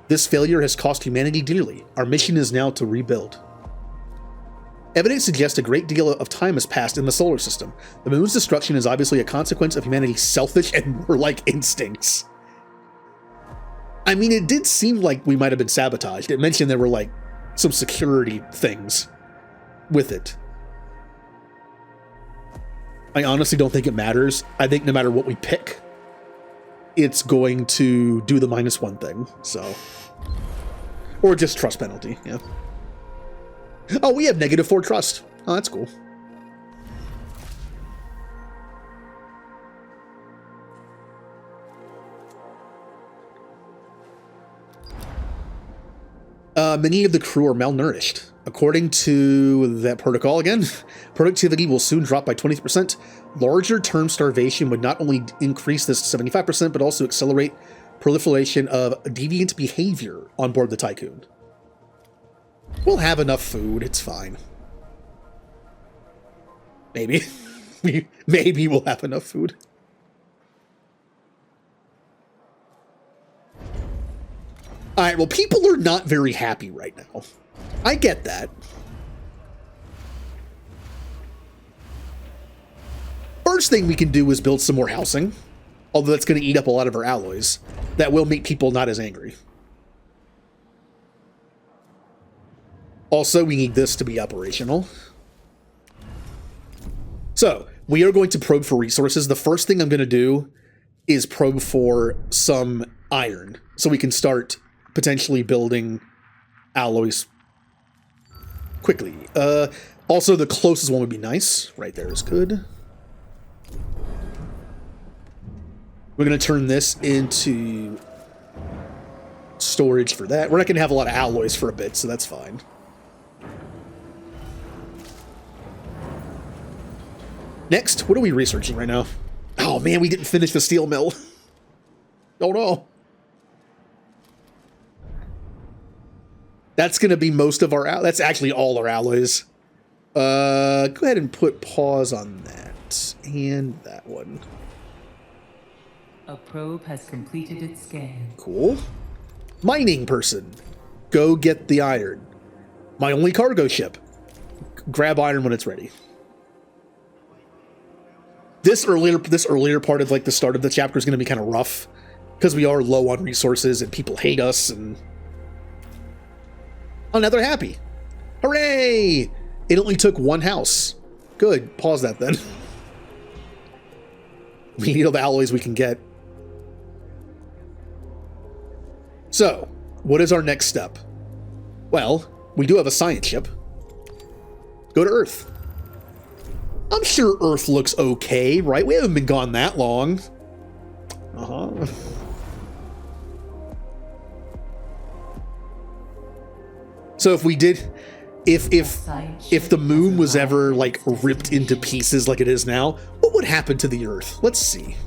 This failure has cost humanity dearly. Our mission is now to rebuild. Evidence suggests a great deal of time has passed in the solar system. The moon's destruction is obviously a consequence of humanity's selfish and warlike instincts. I mean, it did seem like we might have been sabotaged. It mentioned there were, like, some security things with it. I honestly don't think it matters. I think no matter what we pick, it's going to do the -1 thing, so. Or just trust penalty, yeah. Oh, we have -4 trust. Oh, that's cool. Many of the crew are malnourished. According to that protocol again, productivity will soon drop by 20%. Larger term starvation would not only increase this to 75%, but also accelerate proliferation of deviant behavior on board the Tycoon. We'll have enough food, it's fine. Maybe. Maybe we'll have enough food. Alright, well, people are not very happy right now. I get that. First thing we can do is build some more housing. Although that's going to eat up a lot of our alloys. That will make people not as angry. Also, we need this to be operational. So, we are going to probe for resources. The first thing I'm going to do is probe for some iron. So we can start potentially building alloys quickly. Also, the closest one would be nice. Right there is good. We're going to turn this into storage for that. We're not going to have a lot of alloys for a bit, so that's fine. Next, what are we researching right now? Oh man, we didn't finish the steel mill. Oh no. That's going to be most of our... That's actually all our alloys. Go ahead and put pause on that. And that one. A probe has completed its scan. Cool. Mining person. Go get the iron. My only cargo ship. Grab iron when it's ready. This earlier part of like the start of the chapter is going to be kind of rough. Because we are low on resources and people hate us and... Oh, now they're happy. Hooray! It only took one house. Good. Pause that then. We need all the alloys we can get. So, what is our next step? Well, we do have a science ship. Go to Earth. I'm sure Earth looks okay, right? We haven't been gone that long. Uh-huh. So if we did, if the moon was ever like ripped into pieces like it is now, what would happen to the Earth? Let's see.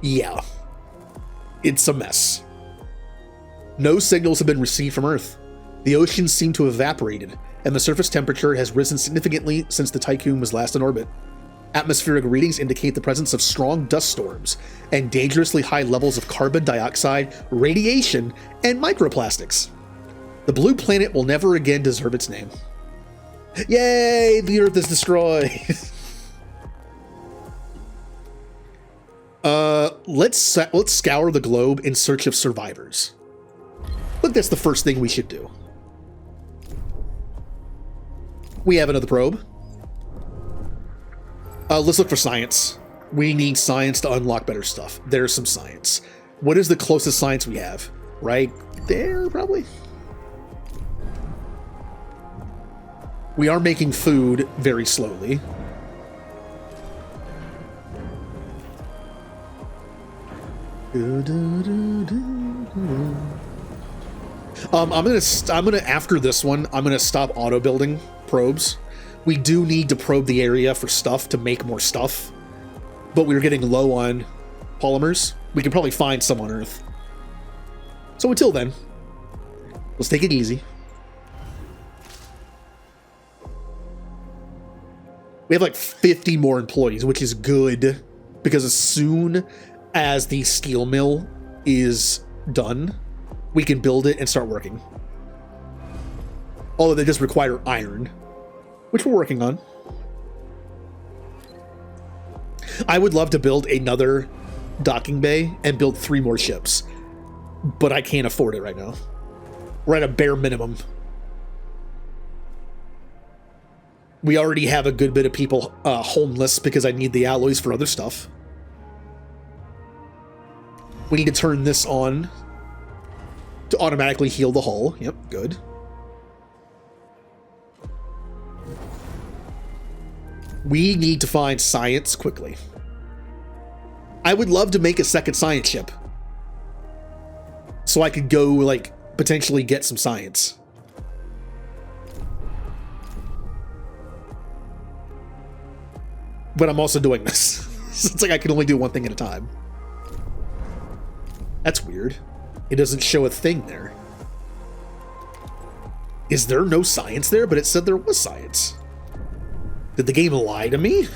Yeah. It's a mess. No signals have been received from Earth. The oceans seem to have evaporated, and the surface temperature has risen significantly since the Tycoon was last in orbit. Atmospheric readings indicate the presence of strong dust storms and dangerously high levels of carbon dioxide, radiation, and microplastics. The blue planet will never again deserve its name. Yay! The Earth is destroyed! Let's scour the globe in search of survivors. I think that's the first thing we should do. We have another probe. Let's look for science. We need science to unlock better stuff. There's some science. What is the closest science we have? Right there, probably? We are making food very slowly. I'm gonna after this one, I'm gonna stop auto building probes. We do need to probe the area for stuff to make more stuff, but we're getting low on polymers. We can probably find some on Earth. So until then, let's take it easy. We have like 50 more employees, which is good, because as soon as the steel mill is done, we can build it and start working. Although they just require iron, which we're working on. I would love to build another docking bay and build 3 more ships, but I can't afford it right now. We're at a bare minimum. We already have a good bit of people homeless because I need the alloys for other stuff. We need to turn this on to automatically heal the hull. Yep, good. We need to find science quickly. I would love to make a second science ship, so I could go, like, potentially get some science. But I'm also doing this. So it's like I can only do one thing at a time. That's weird. It doesn't show a thing there. Is there no science there? But it said there was science. Did the game lie to me?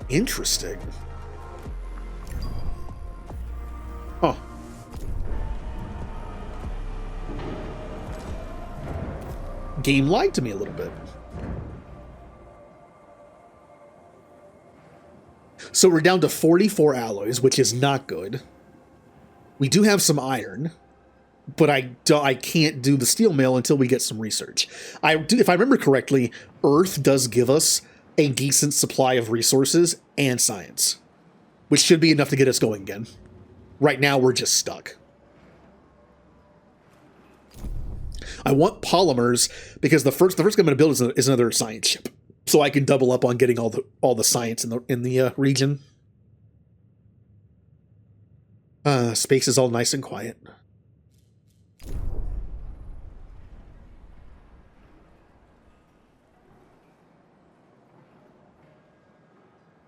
Interesting. Huh. Game lied to me a little bit. So we're down to 44 alloys, which is not good. We do have some iron, but I can't do the steel mill until we get some research. If I remember correctly, Earth does give us a decent supply of resources and science, which should be enough to get us going again. Right now, we're just stuck. I want polymers because the first thing I'm going to build is another science ship, so I can double up on getting all the science in the region. Space is all nice and quiet.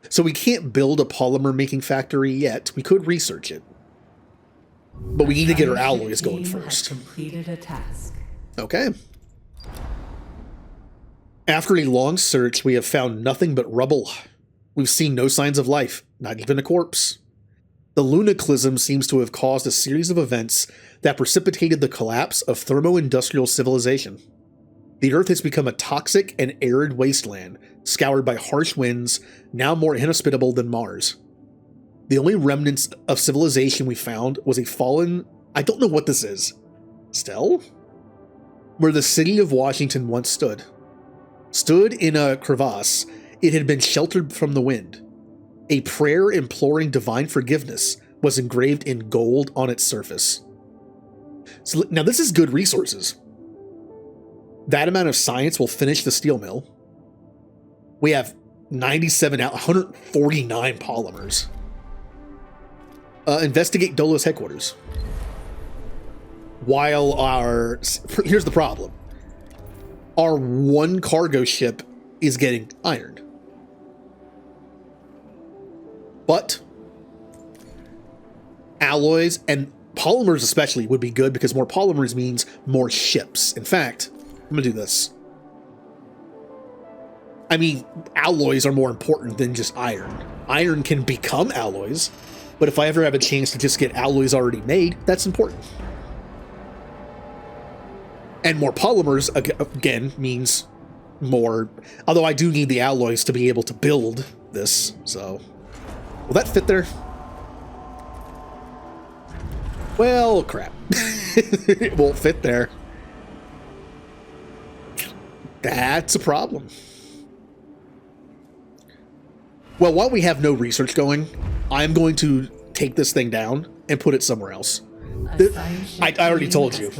So we can't build a polymer making factory yet. We could research it, but we need to get our alloys going first. Completed a task. Okay. After a long search, we have found nothing but rubble. We've seen no signs of life, not even a corpse. The lunaclism seems to have caused a series of events that precipitated the collapse of thermo-industrial civilization. The Earth has become a toxic and arid wasteland, scoured by harsh winds, now more inhospitable than Mars. The only remnants of civilization we found was a fallen... I don't know what this is. Stele? Where the city of Washington once stood. Stood in a crevasse, it had been sheltered from the wind. A prayer imploring divine forgiveness was engraved in gold on its surface. So now this is good resources. That amount of science will finish the steel mill. We have 97 out, 149 polymers. Investigate Dolo's headquarters. While here's the problem. Our one cargo ship is getting ironed. But alloys and polymers especially would be good because more polymers means more ships. In fact, I'm gonna do this. I mean, alloys are more important than just iron. Iron can become alloys, but if I ever have a chance to just get alloys already made, that's important. And more polymers, again, means more... Although I do need the alloys to be able to build this, so... Will that fit there? Well, crap. It won't fit there. That's a problem. Well, while we have no research going, I'm going to take this thing down and put it somewhere else. I already told you.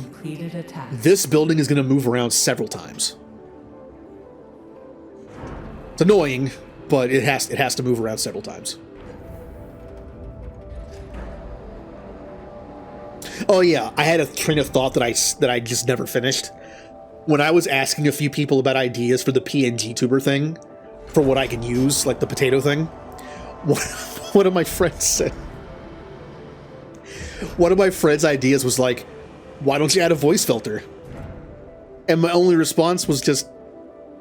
This building is going to move around several times. It's annoying, but it has to move around several times. Oh yeah, I had a train of thought that I just never finished. When I was asking a few people about ideas for the PNG tuber thing, for what I can use, like the potato thing, one of my friends said, one of my friends' ideas was like, why don't you add a voice filter? And my only response was just,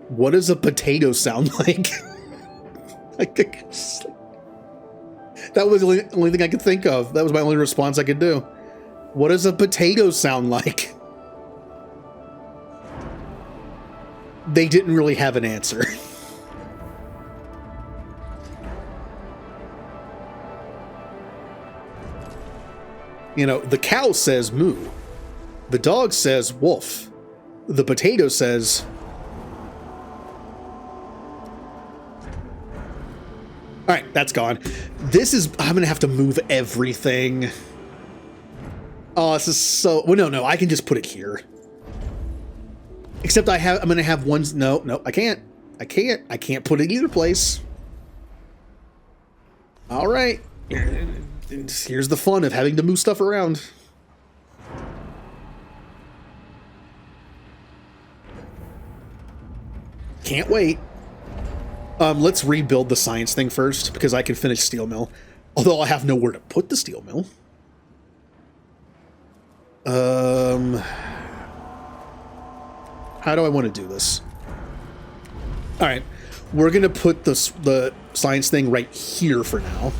what does a potato sound like? That was the only thing I could think of. That was my only response I could do. What does a potato sound like? They didn't really have an answer. You know, the cow says moo. The dog says wolf. The potato says... Alright, that's gone. This is... I'm gonna have to move everything. Oh, this is so... Well, no, I can just put it here. Except I'm gonna have one... No, I can't. I can't put it either place. Alright. Here's the fun of having to move stuff around. Can't wait. Let's rebuild the science thing first, because I can finish steel mill. Although I have nowhere to put the steel mill. How do I want to do this? Alright, we're gonna put the science thing right here for now.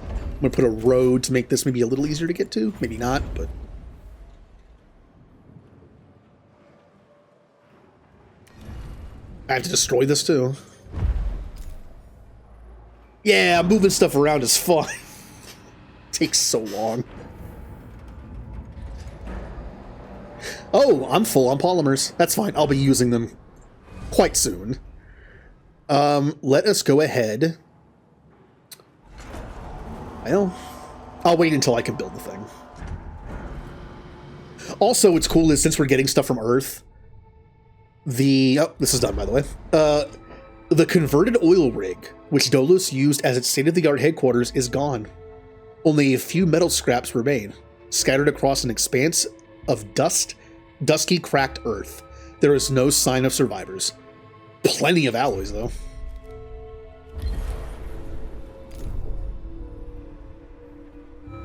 I'm gonna put a road to make this maybe a little easier to get to. Maybe not, but... I have to destroy this too. Yeah, moving stuff around is fun. Takes so long. Oh, I'm full on polymers. That's fine. I'll be using them quite soon. Let us go ahead. Well, I'll wait until I can build the thing. Also, what's cool is since we're getting stuff from Earth, this is done, by the way. The converted oil rig, which Dolos used as its state-of-the-art headquarters, is gone. Only a few metal scraps remain, scattered across an expanse of dusky, cracked earth. There is no sign of survivors. Plenty of alloys, though.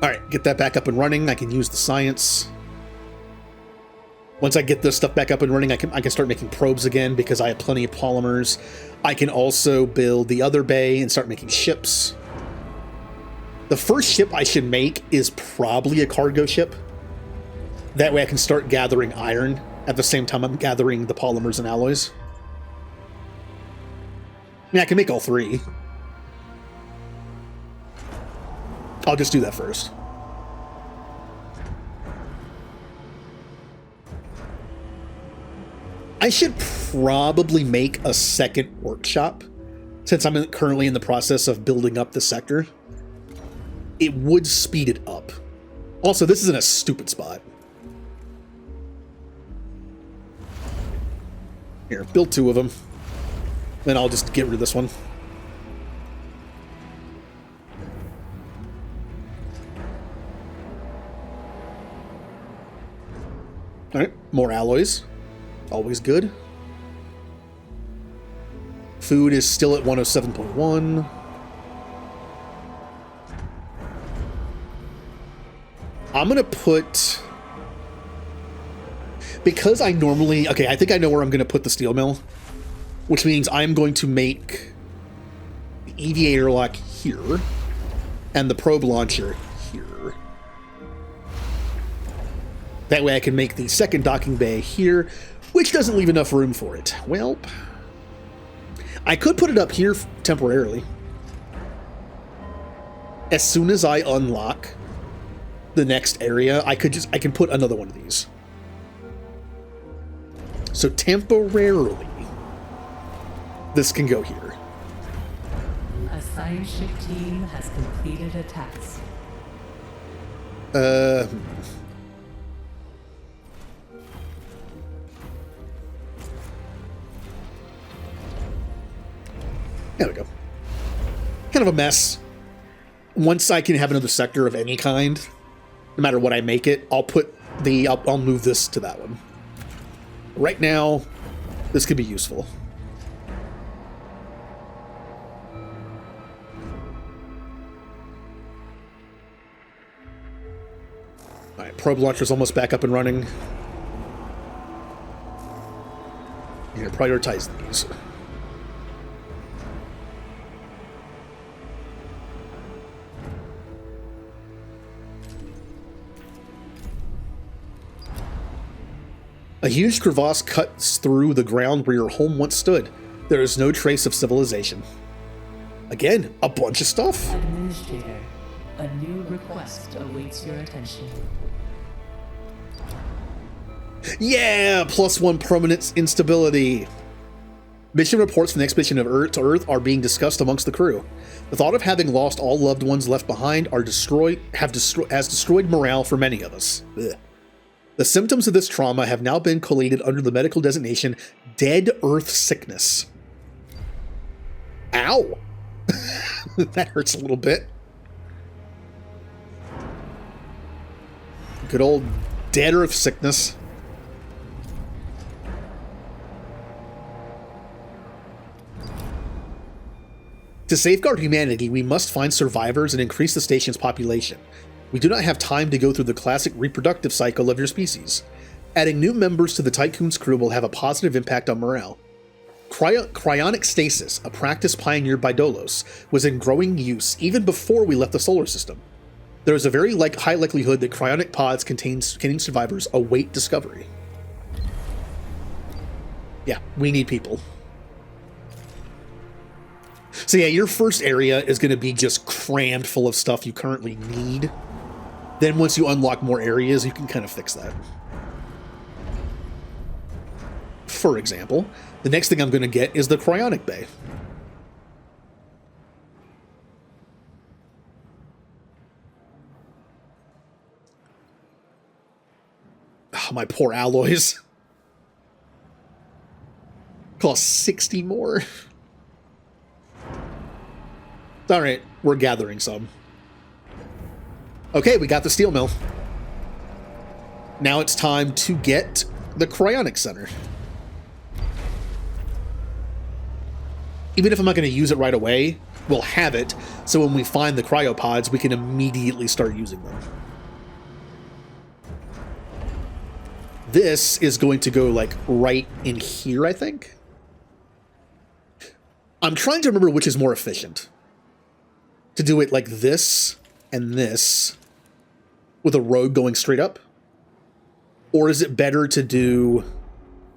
Alright, get that back up and running. I can use the science. Once I get this stuff back up and running, I can start making probes again because I have plenty of polymers. I can also build the other bay and start making ships. The first ship I should make is probably a cargo ship. That way I can start gathering iron at the same time I'm gathering the polymers and alloys. I mean, I can make all three. I'll just do that first. I should probably make a second workshop, since I'm currently in the process of building up the sector. It would speed it up. Also, this is in a stupid spot. Here, build 2 of them. Then I'll just get rid of this one. Alright, more alloys. Always good. Food is still at 107.1. I'm gonna put... Because I normally... Okay, I think I know where I'm gonna put the steel mill. Which means I'm going to make the EVA airlock here. And the probe launcher here. That way I can make the second docking bay here, which doesn't leave enough room for it. Well, I could put it up here temporarily. As soon as I unlock the next area, I can put another one of these. So temporarily, this can go here. A science ship team has completed a task. There we go. Kind of a mess. once I can have another sector of any kind, no matter what I make it, I'll move this to that one. Right now, this could be useful. Alright, probe launcher's almost back up and running. You're gonna prioritize these. A huge crevasse cuts through the ground where your home once stood. There is no trace of civilization. Again, a bunch of stuff. Administrator, a new request awaits your attention. Yeah, +1 permanent instability. Mission reports from the expedition of Earth to Earth are being discussed amongst the crew. The thought of having lost all loved ones left behind has destroyed morale for many of us. Ugh. The symptoms of this trauma have now been collated under the medical designation Dead Earth Sickness. Ow! That hurts a little bit. Good old Dead Earth Sickness. To safeguard humanity, we must find survivors and increase the station's population. We do not have time to go through the classic reproductive cycle of your species. Adding new members to the Tycoon's crew will have a positive impact on morale. Cryonic stasis, a practice pioneered by Dolos, was in growing use even before we left the solar system. There is a very high likelihood that cryonic pods containing survivors await discovery. Yeah, we need people. So yeah, your first area is going to be just crammed full of stuff you currently need. Then once you unlock more areas, you can kind of fix that. For example, the next thing I'm going to get is the cryonic bay. Oh, my poor alloys. Cost 60 more. Alright, we're gathering some. Okay, we got the steel mill. Now it's time to get the cryonic center. Even if I'm not going to use it right away, we'll have it, so when we find the cryopods, we can immediately start using them. This is going to go, like, right in here, I think. I'm trying to remember which is more efficient. To do it like this and this with a road going straight up? Or is it better to do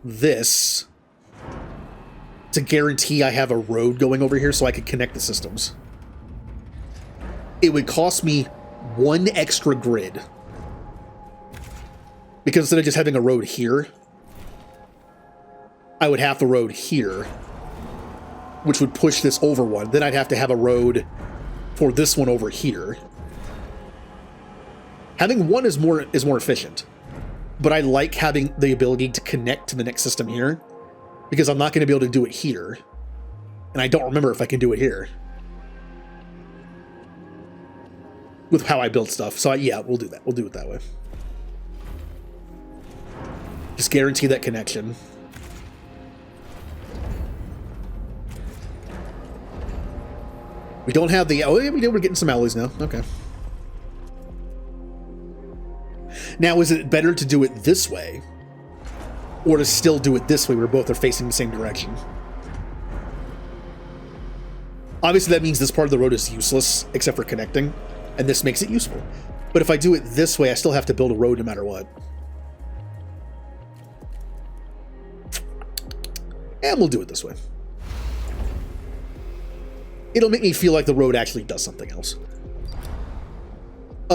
this to guarantee I have a road going over here so I can connect the systems? It would cost me 1 extra grid. Because instead of just having a road here, I would have the road here, which would push this over one. Then I'd have to have a road for this one over here. Having one is more efficient, but I like having the ability to connect to the next system here, because I'm not going to be able to do it here, and I don't remember if I can do it here with how I build stuff. So yeah, we'll do that. We'll do it that way. Just guarantee that connection. We don't have the... Oh, yeah, we did. We're getting some alloys now. Okay. Now, is it better to do it this way? Or to still do it this way where both are facing the same direction? Obviously, that means this part of the road is useless, except for connecting. And this makes it useful. But if I do it this way, I still have to build a road no matter what. And we'll do it this way. It'll make me feel like the road actually does something else.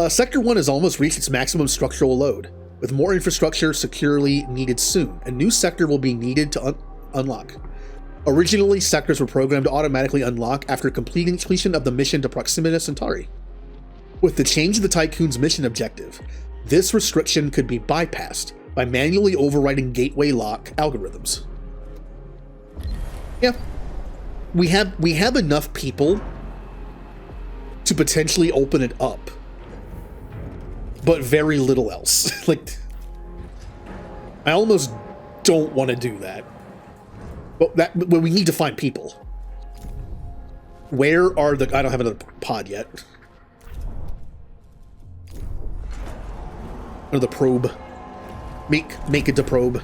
Sector 1 has almost reached its maximum structural load. With more infrastructure securely needed soon, a new sector will be needed to unlock. Originally, sectors were programmed to automatically unlock after completion of the mission to Proxima Centauri. With the change of the Tycoon's mission objective, this restriction could be bypassed by manually overriding gateway lock algorithms. Yeah. We have enough people to potentially open it up, but very little else. Like, I almost don't want to do that. But we need to find people. Where are the... I don't have another pod yet. Or the probe. Make it the probe.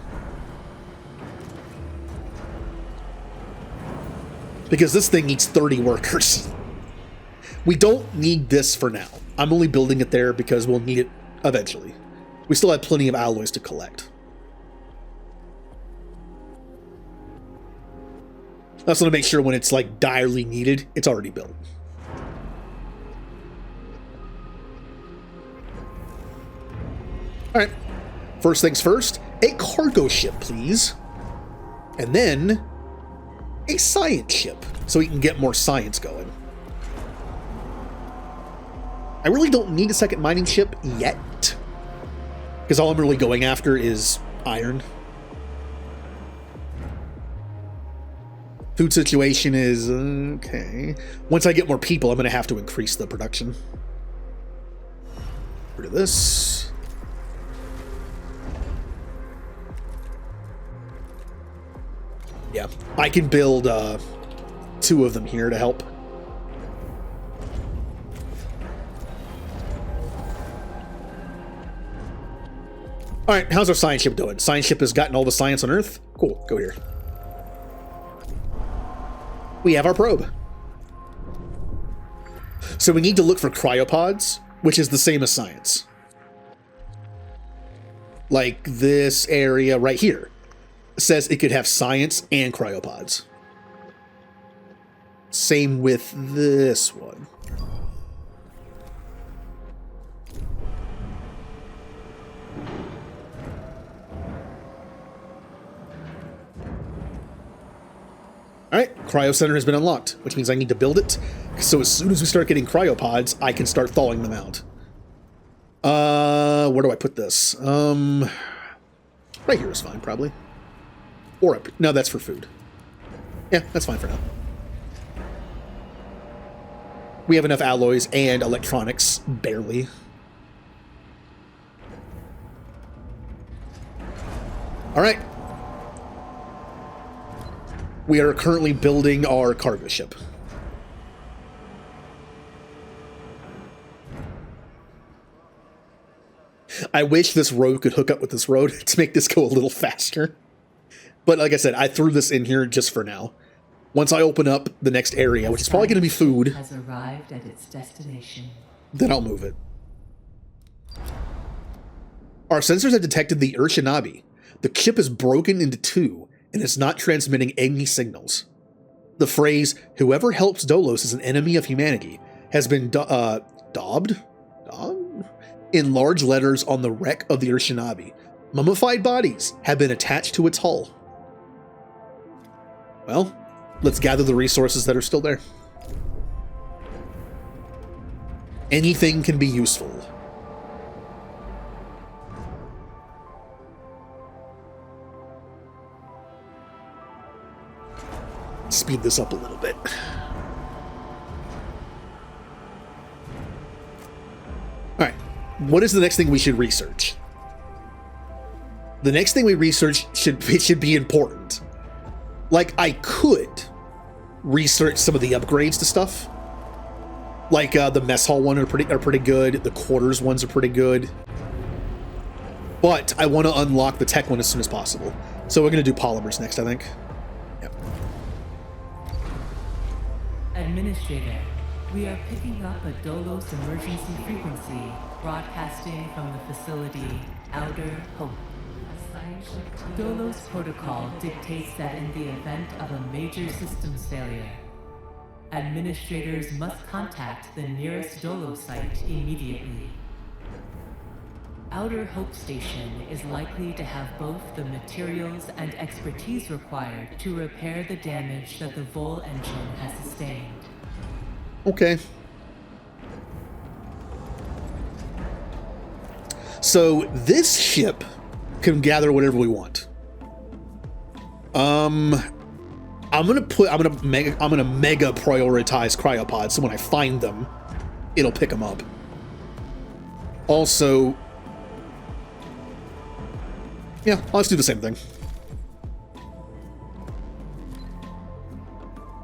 Because this thing needs 30 workers. We don't need this for now. I'm only building it there because we'll need it eventually. We still have plenty of alloys to collect. I also want to make sure when it's like direly needed, it's already built. All right. First things first, a cargo ship, please. And then a science ship, so we can get more science going. I really don't need a second mining ship yet, because all I'm really going after is iron. Food situation is okay. Once I get more people, I'm going to have to increase the production. Rid of this. Yeah, I can build 2 of them here to help. All right, how's our science ship doing? Science ship has gotten all the science on Earth. Cool, go here. We have our probe. So we need to look for cryopods, which is the same as science. Like this area right here says it could have science and cryopods. Same with this one. All right, Cryo Center has been unlocked, which means I need to build it. So as soon as we start getting cryopods, I can start thawing them out. Where do I put this? Right here is fine, probably. Or up. No, that's for food. Yeah, that's fine for now. We have enough alloys and electronics, barely. All right. We are currently building our cargo ship. I wish this road could hook up with this road to make this go a little faster. But like I said, I threw this in here just for now. Once I open up the next area, which is probably going to be food, has arrived at its destination. Then I'll move it. Our sensors have detected the Urshinabi. The ship is broken into 2 and is not transmitting any signals. The phrase, "Whoever helps Dolos is an enemy of humanity," has been daubed in large letters on the wreck of the Urshinabi. Mummified bodies have been attached to its hull. Well, let's gather the resources that are still there. Anything can be useful. Speed this up a little bit. All right, what is the next thing we should research? The next thing we research should be important. Like, I could research some of the upgrades to stuff. Like the mess hall one are pretty good. The quarters ones are pretty good. But I want to unlock the tech one as soon as possible. So we're going to do polymers next, I think. Yep. Administrator, we are picking up a Dolos emergency frequency broadcasting from the facility Outer Hope. Dolos protocol dictates that in the event of a major systems failure, administrators must contact the nearest Dolos site immediately. Outer Hope Station is likely to have both the materials and expertise required to repair the damage that the Vol engine has sustained. Okay. So this ship can gather whatever we want. I'm gonna mega prioritize cryopods, so when I find them, it'll pick them up. Also, yeah, let's do the same thing.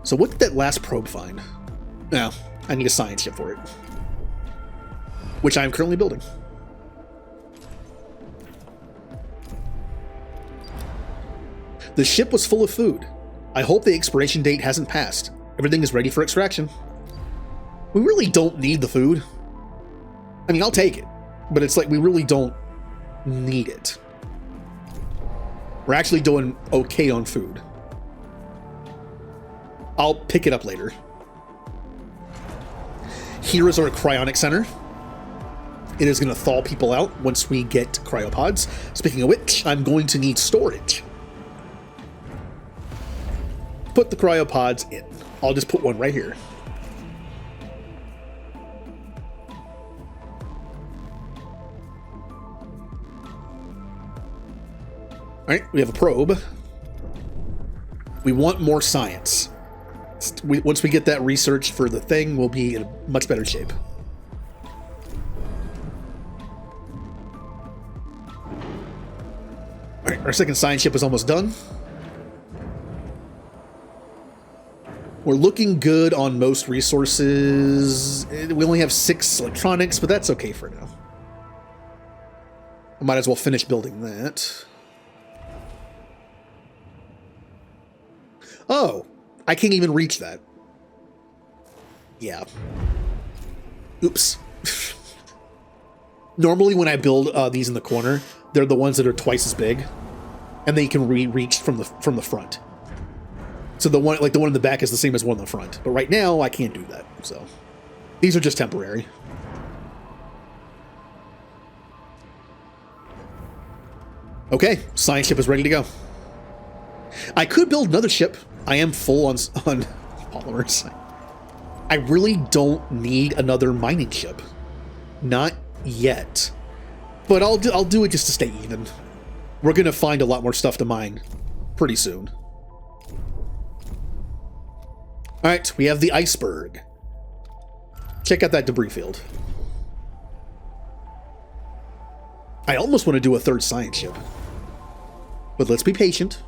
So what did that last probe find? No, I need a science ship for it, which I'm currently building. The ship was full of food. I hope the expiration date hasn't passed. Everything is ready for extraction. We really don't need the food. I mean, I'll take it, but it's like we really don't need it. We're actually doing okay on food. I'll pick it up later. Here is our cryonic center. It is going to thaw people out once we get cryopods. Speaking of which, I'm going to need storage. Put the cryopods in. I'll just put one right here. Alright, we have a probe. We want more science. Once we get that research for the thing, we'll be in a much better shape. Alright, our second science ship is almost done. We're looking good on most resources. We only have 6 electronics, but that's okay for now. I might as well finish building that. Oh, I can't even reach that. Yeah. Oops. Normally when I build these in the corner, they're the ones that are twice as big, and they can reach from the front. So the one in the back is the same as one in the front. But right now I can't do that. So these are just temporary. Okay, science ship is ready to go. I could build another ship. I am full on polymers. I really don't need another mining ship. Not yet. But I'll do it just to stay even. We're going to find a lot more stuff to mine pretty soon. Alright, we have the iceberg. Check out that debris field. I almost want to do a third science ship. But let's be patient.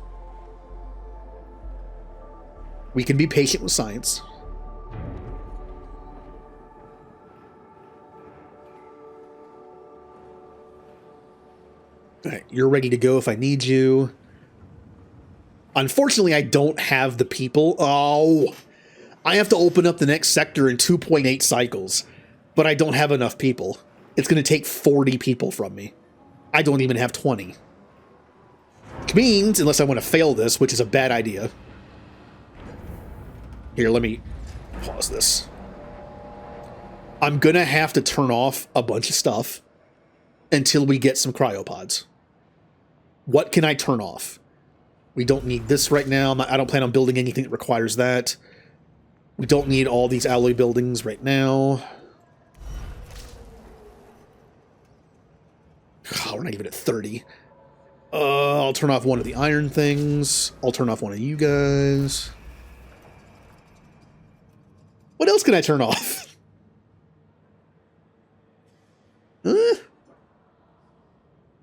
We can be patient with science. Alright, you're ready to go if I need you. Unfortunately, I don't have the people. Oh, I have to open up the next sector in 2.8 cycles, but I don't have enough people. It's going to take 40 people from me. I don't even have 20. Which means, unless I want to fail this, which is a bad idea. Here, let me pause this. I'm going to have to turn off a bunch of stuff until we get some cryopods. What can I turn off? We don't need this right now. I don't plan on building anything that requires that. We don't need all these alloy buildings right now. Oh, we're not even at 30. I'll turn off one of the iron things. I'll turn off one of you guys. What else can I turn off?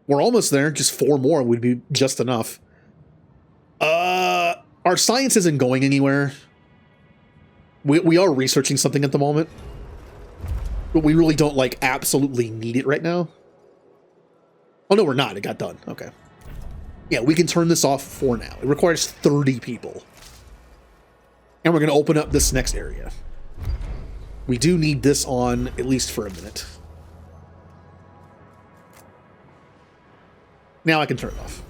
We're almost there. Just 4 more would be just enough. Our science isn't going anywhere. We are researching something at the moment, but we really don't like absolutely need it right now. Oh no, we're not. It got done. Okay. Yeah, we can turn this off for now. It requires 30 people. And we're going to open up this next area. We do need this on at least for a minute. Now I can turn it off.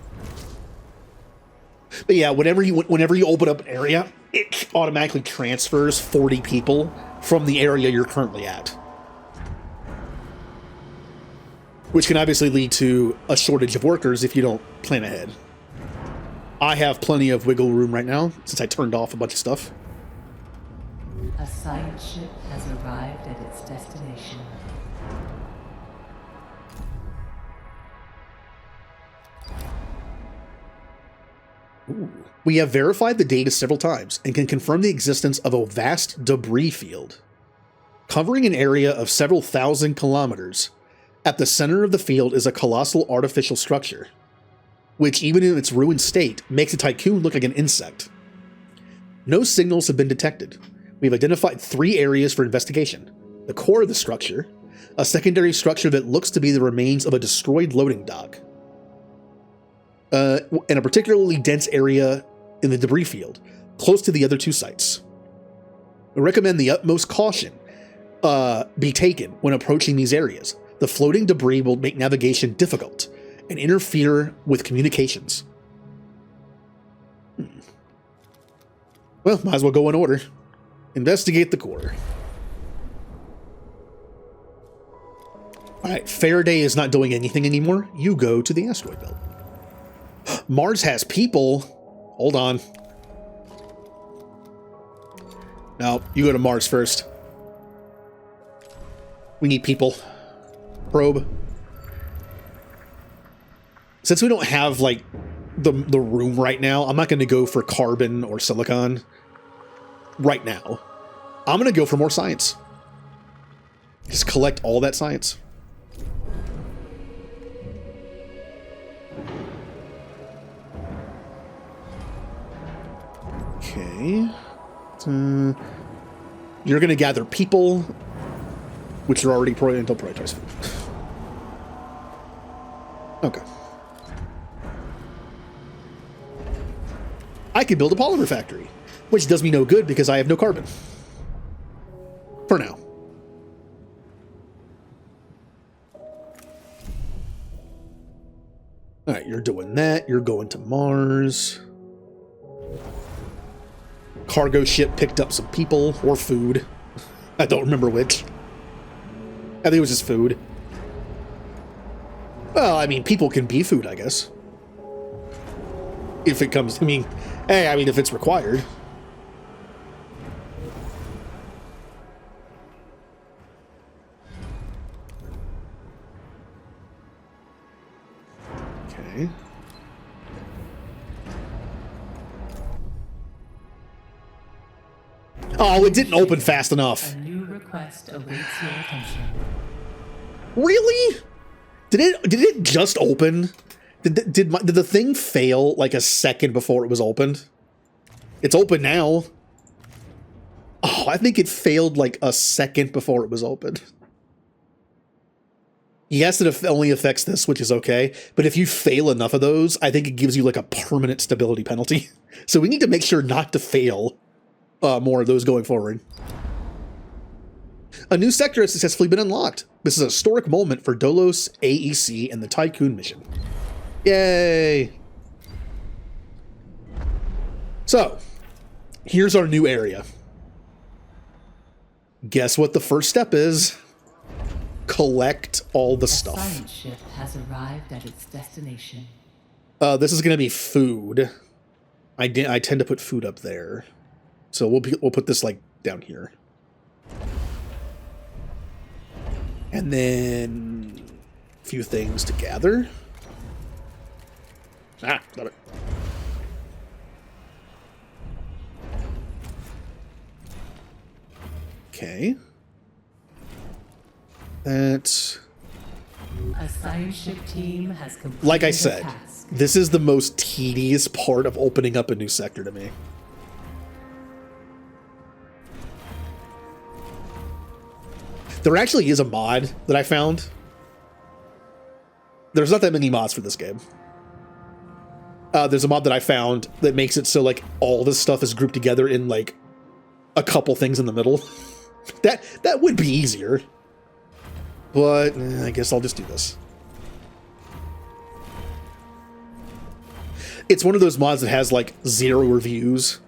But yeah, whenever you open up an area, it automatically transfers 40 people from the area you're currently at. Which can obviously lead to a shortage of workers if you don't plan ahead. I have plenty of wiggle room right now, since I turned off a bunch of stuff. A science ship has arrived at its destination. Ooh. We have verified the data several times and can confirm the existence of a vast debris field. Covering an area of several thousand kilometers, at the center of the field is a colossal artificial structure, which even in its ruined state makes a tycoon look like an insect. No signals have been detected. We've identified 3 areas for investigation. The core of the structure, a secondary structure that looks to be the remains of a destroyed loading dock, and a particularly dense area in the debris field, close to the other 2 sites. We recommend the utmost caution be taken when approaching these areas. The floating debris will make navigation difficult and interfere with communications. Well, might as well go in order. Investigate the core. Alright, Faraday is not doing anything anymore. You go to the asteroid belt. Mars has people. Hold on. No, you go to Mars first. We need people. Probe. Since we don't have, like, the room right now, I'm not going to go for carbon or silicon right now. I'm going to go for more science. Just collect all that science. Okay. You're going to gather people, which are already until prioritize food. Okay. I could build a polymer factory, which does me no good because I have no carbon. For now. Alright, you're doing that. You're going to Mars. Cargo ship picked up some people or food. I don't remember which. I think it was just food. Well, I mean, people can be food, I guess. If it comes, I mean, hey, I mean, if it's required. Okay. Oh, it didn't open fast enough. A new request awaits your attention. Really? Did it just open? Did the thing fail like a second before it was opened? It's open now. Oh, I think it failed like a second before it was opened. Yes, it only affects this, which is okay. But if you fail enough of those, I think it gives you like a permanent stability penalty. So we need to make sure not to fail more of those going forward. A new sector has successfully been unlocked. This is a historic moment for Dolos, AEC, and the Tycoon mission. Yay! So, here's our new area. Guess what the first step is? Collect all the stuff. The science ship has arrived at its destination. This is going to be food. I tend to put food up there. So we'll put this like down here. And then a few things to gather. Ah, got it. Okay. That's... A science ship team has completed like I the said, task. this is the most tedious part of opening up a new sector to me. There actually is a mod that I found. There's not that many mods for this game. There's a mod that I found that makes it so like all this stuff is grouped together in like a couple things in the middle. That would be easier. But I guess I'll just do this. It's one of those mods that has like 0 reviews.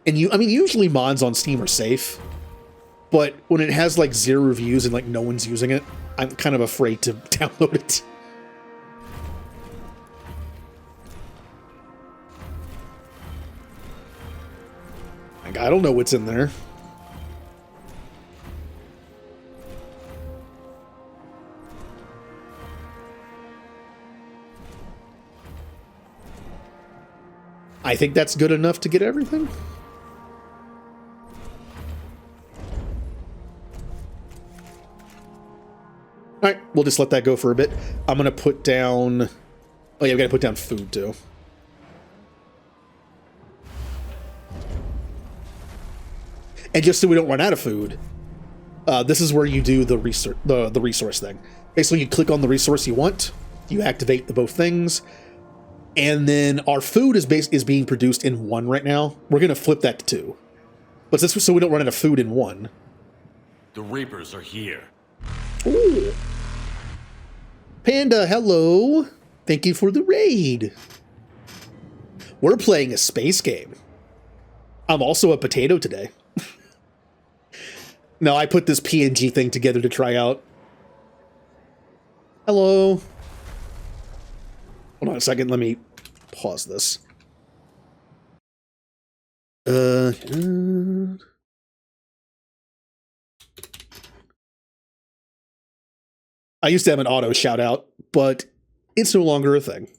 And I mean, usually mods on Steam are safe. But when it has like 0 reviews and like no one's using it, I'm kind of afraid to download it. Like, I don't know what's in there. I think that's good enough to get everything. All right, we'll just let that go for a bit. I'm gonna put down. Oh yeah, we gotta put down food too. And just so we don't run out of food, this is where you do the resource thing. Basically, you click on the resource you want, you activate the both things, and then our food is being produced in 1 right now. We're gonna flip that to 2, but this so we don't run out of food in 1. The Reapers are here. Ooh. Panda, hello. Thank you for the raid. We're playing a space game. I'm also a potato today. No, I put this PNG thing together to try out. Hello. Hold on a second. Let me pause this. I used to have an auto shout out, but it's no longer a thing.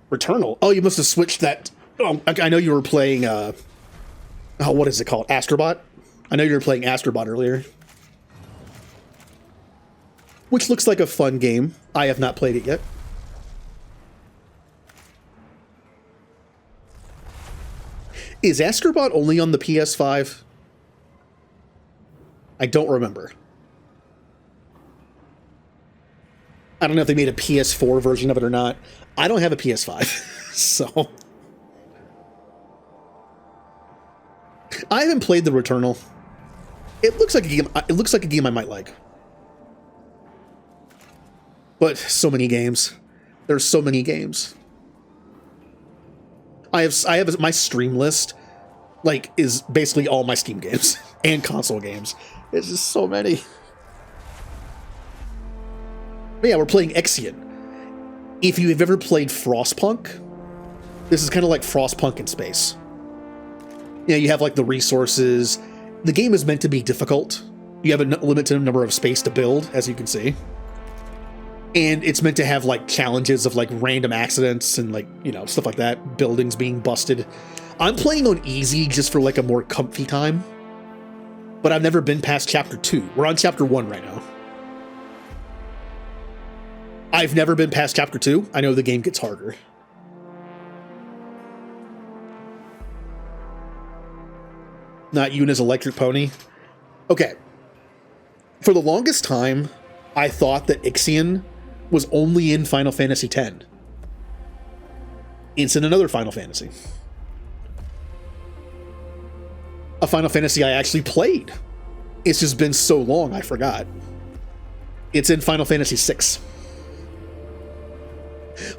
Returnal? Oh, you must have switched that. Oh, I know you were playing, oh, what is it called? Astrobot? I know you were playing Astrobot earlier. Which looks like a fun game. I have not played it yet. Is Astrobot only on the PS5? I don't remember. I don't know if they made a PS4 version of it or not. I don't have a PS5, so... I haven't played the Returnal. It looks like a game. It looks like a game I might like. But so many games. There's so many games. I have my stream list, like, is basically all my Steam games and console games. It's just so many. But yeah, we're playing Ixion. If you have ever played Frostpunk, this is kind of like Frostpunk in space. You know, you have like the resources. The game is meant to be difficult. You have a limited number of space to build, as you can see. And it's meant to have like challenges of like random accidents and like, you know, stuff like that. Buildings being busted. I'm playing on easy just for like a more comfy time. But I've never been past chapter 2. We're on chapter 1 right now. I've never been past chapter 2. I know the game gets harder. Not Yuna's electric pony. Okay. For the longest time, I thought that Ixion was only in Final Fantasy X. It's in another Final Fantasy. A Final Fantasy I actually played. It's just been so long, I forgot. It's in Final Fantasy VI.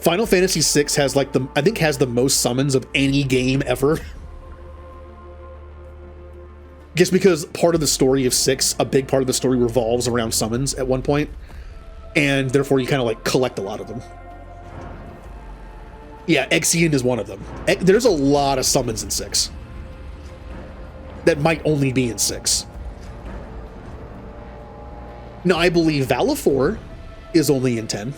Final Fantasy VI has like I think has the most summons of any game ever. Just because part of the story of 6, a big part of the story revolves around summons at one point, and therefore you kind of like collect a lot of them. Yeah, Ixion is one of them. There's a lot of summons in 6 that might only be in 6. Now, I believe Valifor is only in 10.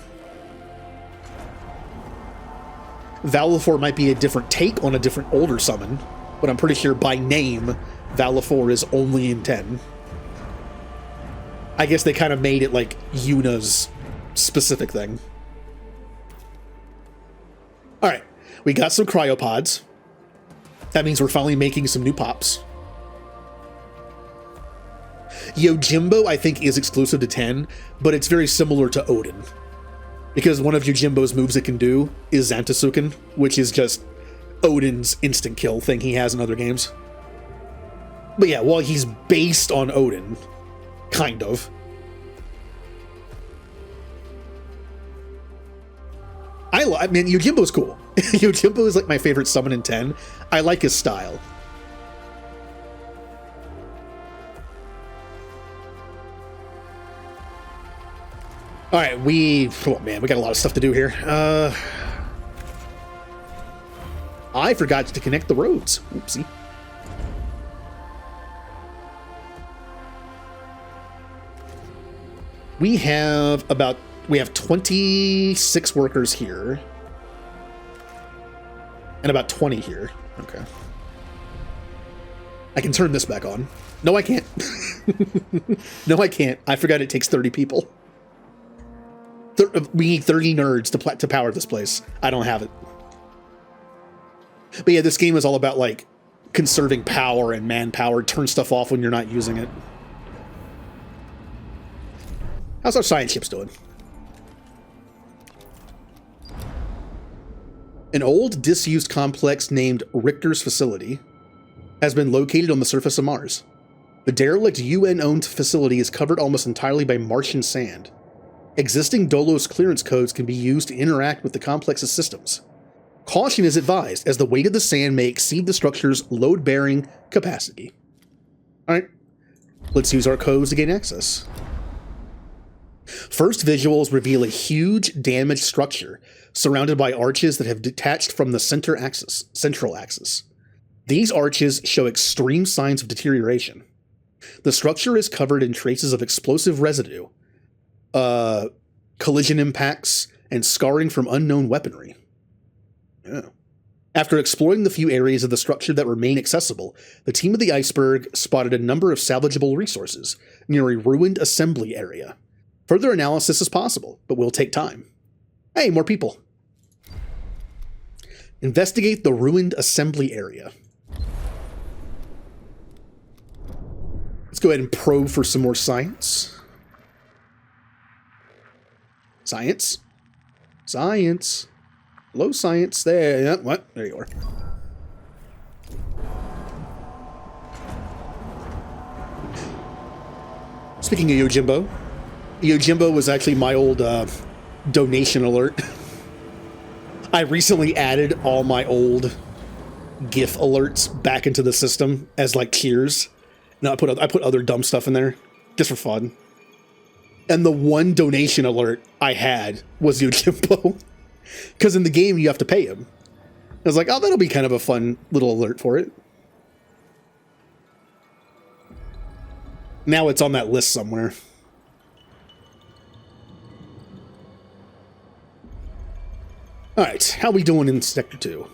Valifor might be a different take on a different older summon, but I'm pretty sure by name, Valifor is only in 10. I guess they kind of made it like Yuna's specific thing. Alright, we got some cryopods. That means we're finally making some new pops. Yojimbo, I think, is exclusive to 10, but it's very similar to Odin. Because one of Yojimbo's moves it can do is Xantasuken, which is just Odin's instant kill thing he has in other games. But yeah, well, he's based on Odin. Kind of. I mean, Yojimbo's cool. Yojimbo is like my favorite summon in 10. I like his style. Alright, oh man, we got a lot of stuff to do here. I forgot to connect the roads. Oopsie. We have 26 workers here. And about 20 here. Okay. I can turn this back on. No, I can't. No, I can't. I forgot it takes 30 people. We need 30 nerds to power this place. I don't have it. But yeah, this game is all about, like, conserving power and manpower. Turn stuff off when you're not using it. How's our science ships doing? An old, disused complex named Richter's Facility has been located on the surface of Mars. The derelict UN-owned facility is covered almost entirely by Martian sand. Existing Dolos clearance codes can be used to interact with the complex's systems. Caution is advised, as the weight of the sand may exceed the structure's load-bearing capacity. Alright, let's use our codes to gain access. First visuals reveal a huge, damaged structure surrounded by arches that have detached from the central axis. These arches show extreme signs of deterioration. The structure is covered in traces of explosive residue, collision impacts, and scarring from unknown weaponry. Yeah. After exploring the few areas of the structure that remain accessible, the team of the Iceberg spotted a number of salvageable resources near a ruined assembly area. Further analysis is possible, but will take time. Hey, more people. Investigate the ruined assembly area. Let's go ahead and probe for some more science. Science. Science. Hello, science. There. Yeah, what? There you are. Speaking of Yojimbo, Yojimbo was actually my old donation alert. I recently added all my old GIF alerts back into the system as like cheers. No, I put other dumb stuff in there just for fun. And the one donation alert I had was Yojimbo. Because in the game, you have to pay him. I was like, oh, that'll be kind of a fun little alert for it. Now it's on that list somewhere. Alright, how we doing in Sector 2?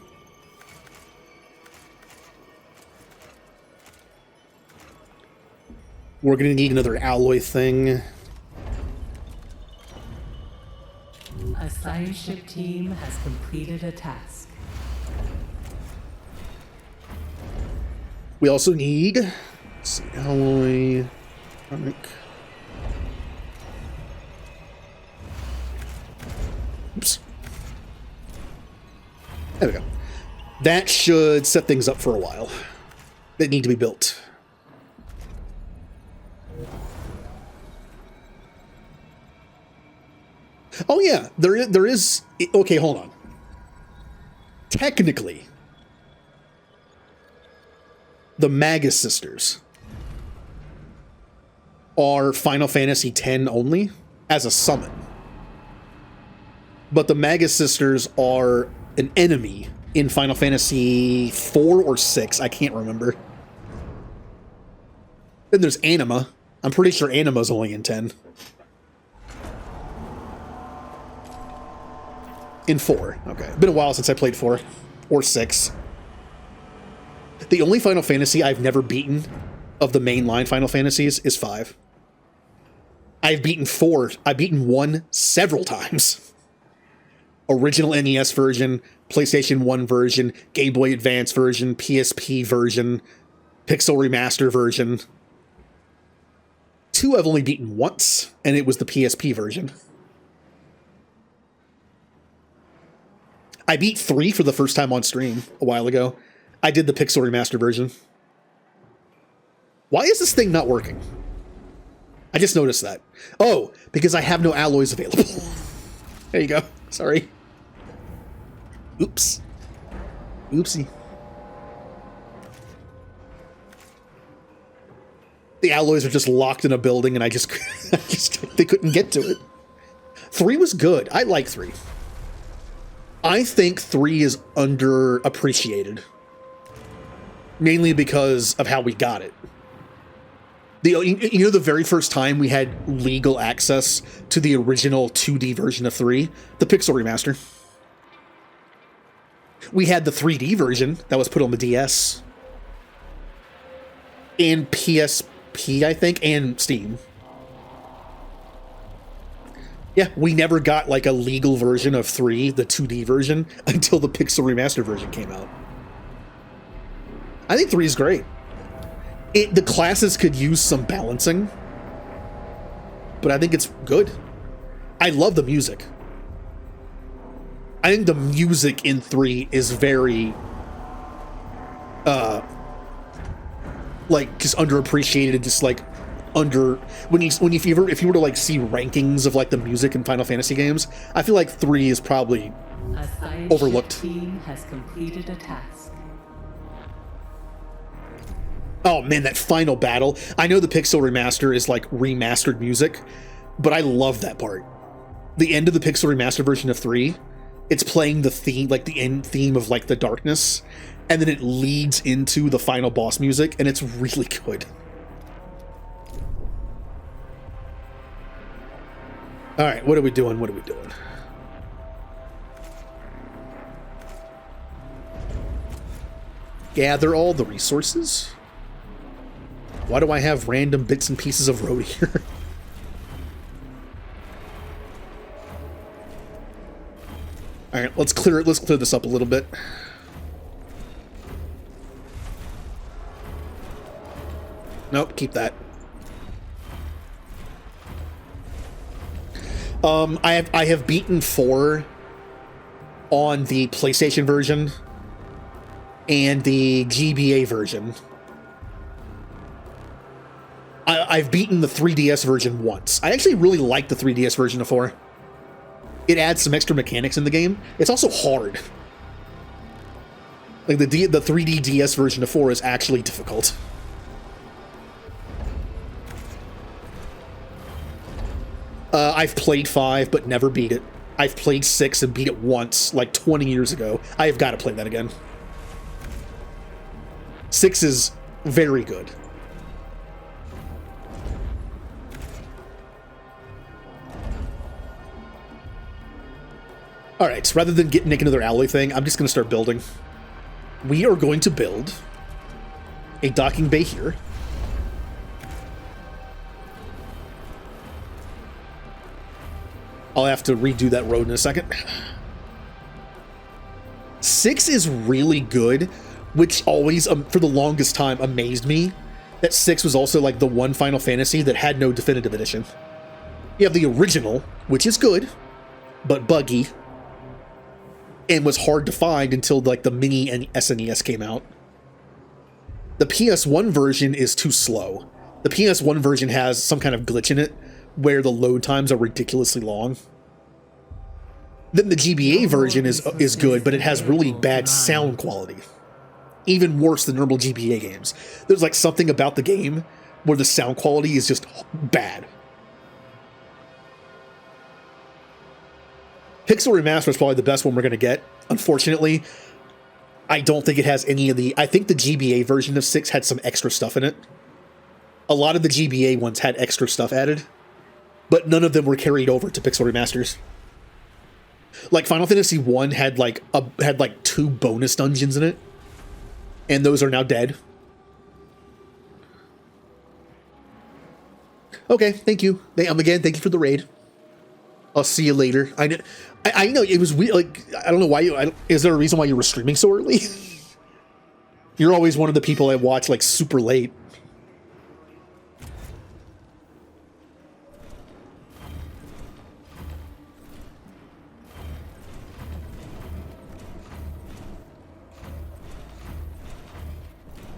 We're going to need another alloy thing. A science ship team has completed a task. We also need, let's see, alloy, atomic. Oops. There we go. That should set things up for a while. That need to be built. Oh yeah, there is. Okay, hold on. Technically, the Magus sisters are Final Fantasy X only as a summon, but the Magus sisters are an enemy in Final Fantasy 4 or 6. I can't remember. Then there's Anima. I'm pretty sure Anima's only in 10. In 4. Okay. Been a while since I played 4 or 6. The only Final Fantasy I've never beaten of the mainline Final Fantasies is 5. I've beaten 4. I've beaten 1 several times. Original NES version, PlayStation 1 version, Game Boy Advance version, PSP version, Pixel Remaster version. 2 I've only beaten once, and it was the PSP version. I beat 3 for the first time on stream a while ago. I did the Pixel Remaster version. Why is this thing not working? I just noticed that. Oh, because I have no alloys available. There you go. Sorry. Oops. Oopsie. The alloys are just locked in a building and they couldn't get to it. 3 was good. I like 3. I think 3 is underappreciated. Mainly because of how we got it. You know the very first time we had legal access to the original 2D version of 3? The Pixel Remaster. We had the 3D version that was put on the DS. And PSP, I think, and Steam. Yeah, we never got like a legal version of 3, the 2D version, until the Pixel Remaster version came out. I think 3 is great. The classes could use some balancing, but I think it's good. I love the music. I think the music in 3 is very, like, just underappreciated, just like if you were to like see rankings of like the music in Final Fantasy games, I feel like 3 is probably overlooked. Team has completed a task. Oh man, that final battle. I know the Pixel Remaster is like remastered music, but I love that part. The end of the Pixel Remaster version of 3, it's playing the theme, like the end theme of like the darkness, and then it leads into the final boss music, and it's really good. All right, what are we doing? What are we doing? Gather all the resources. Why do I have random bits and pieces of road here? All right, let's clear it. Let's clear this up a little bit. Nope, keep that. I have beaten 4 on the PlayStation version and the GBA version. I've beaten the 3DS version once. I actually really like the 3DS version of 4. It adds some extra mechanics in the game. It's also hard. Like the 3D DS version of 4 is actually difficult. I've played 5, but never beat it. I've played 6 and beat it once, like 20 years ago. I have got to play that again. 6 is very good. Alright, so rather than make another alley thing, I'm just going to start building. We are going to build a docking bay here. I'll have to redo that road in a second. 6 is really good, which always, for the longest time, amazed me. That 6 was also like the one Final Fantasy that had no definitive edition. You have the original, which is good, but buggy, and was hard to find until like the mini and SNES came out. The PS1 version is too slow. The PS1 version has some kind of glitch in it where the load times are ridiculously long. Then the GBA version is good, but it has really bad sound quality. Even worse than normal GBA games. There's like something about the game where the sound quality is just bad. Pixel Remaster is probably the best one we're going to get. Unfortunately, I don't think it has any of the... I think the GBA version of 6 had some extra stuff in it. A lot of the GBA ones had extra stuff added, but none of them were carried over to Pixel Remasters. Like Final Fantasy 1 had like 2 bonus dungeons in it, and those are now dead. Okay, thank you. Again, thank you for the raid. I'll see you later. I know it was weird. Like, I don't know why you. Is there a reason why you were streaming so early? You're always one of the people I watch like super late.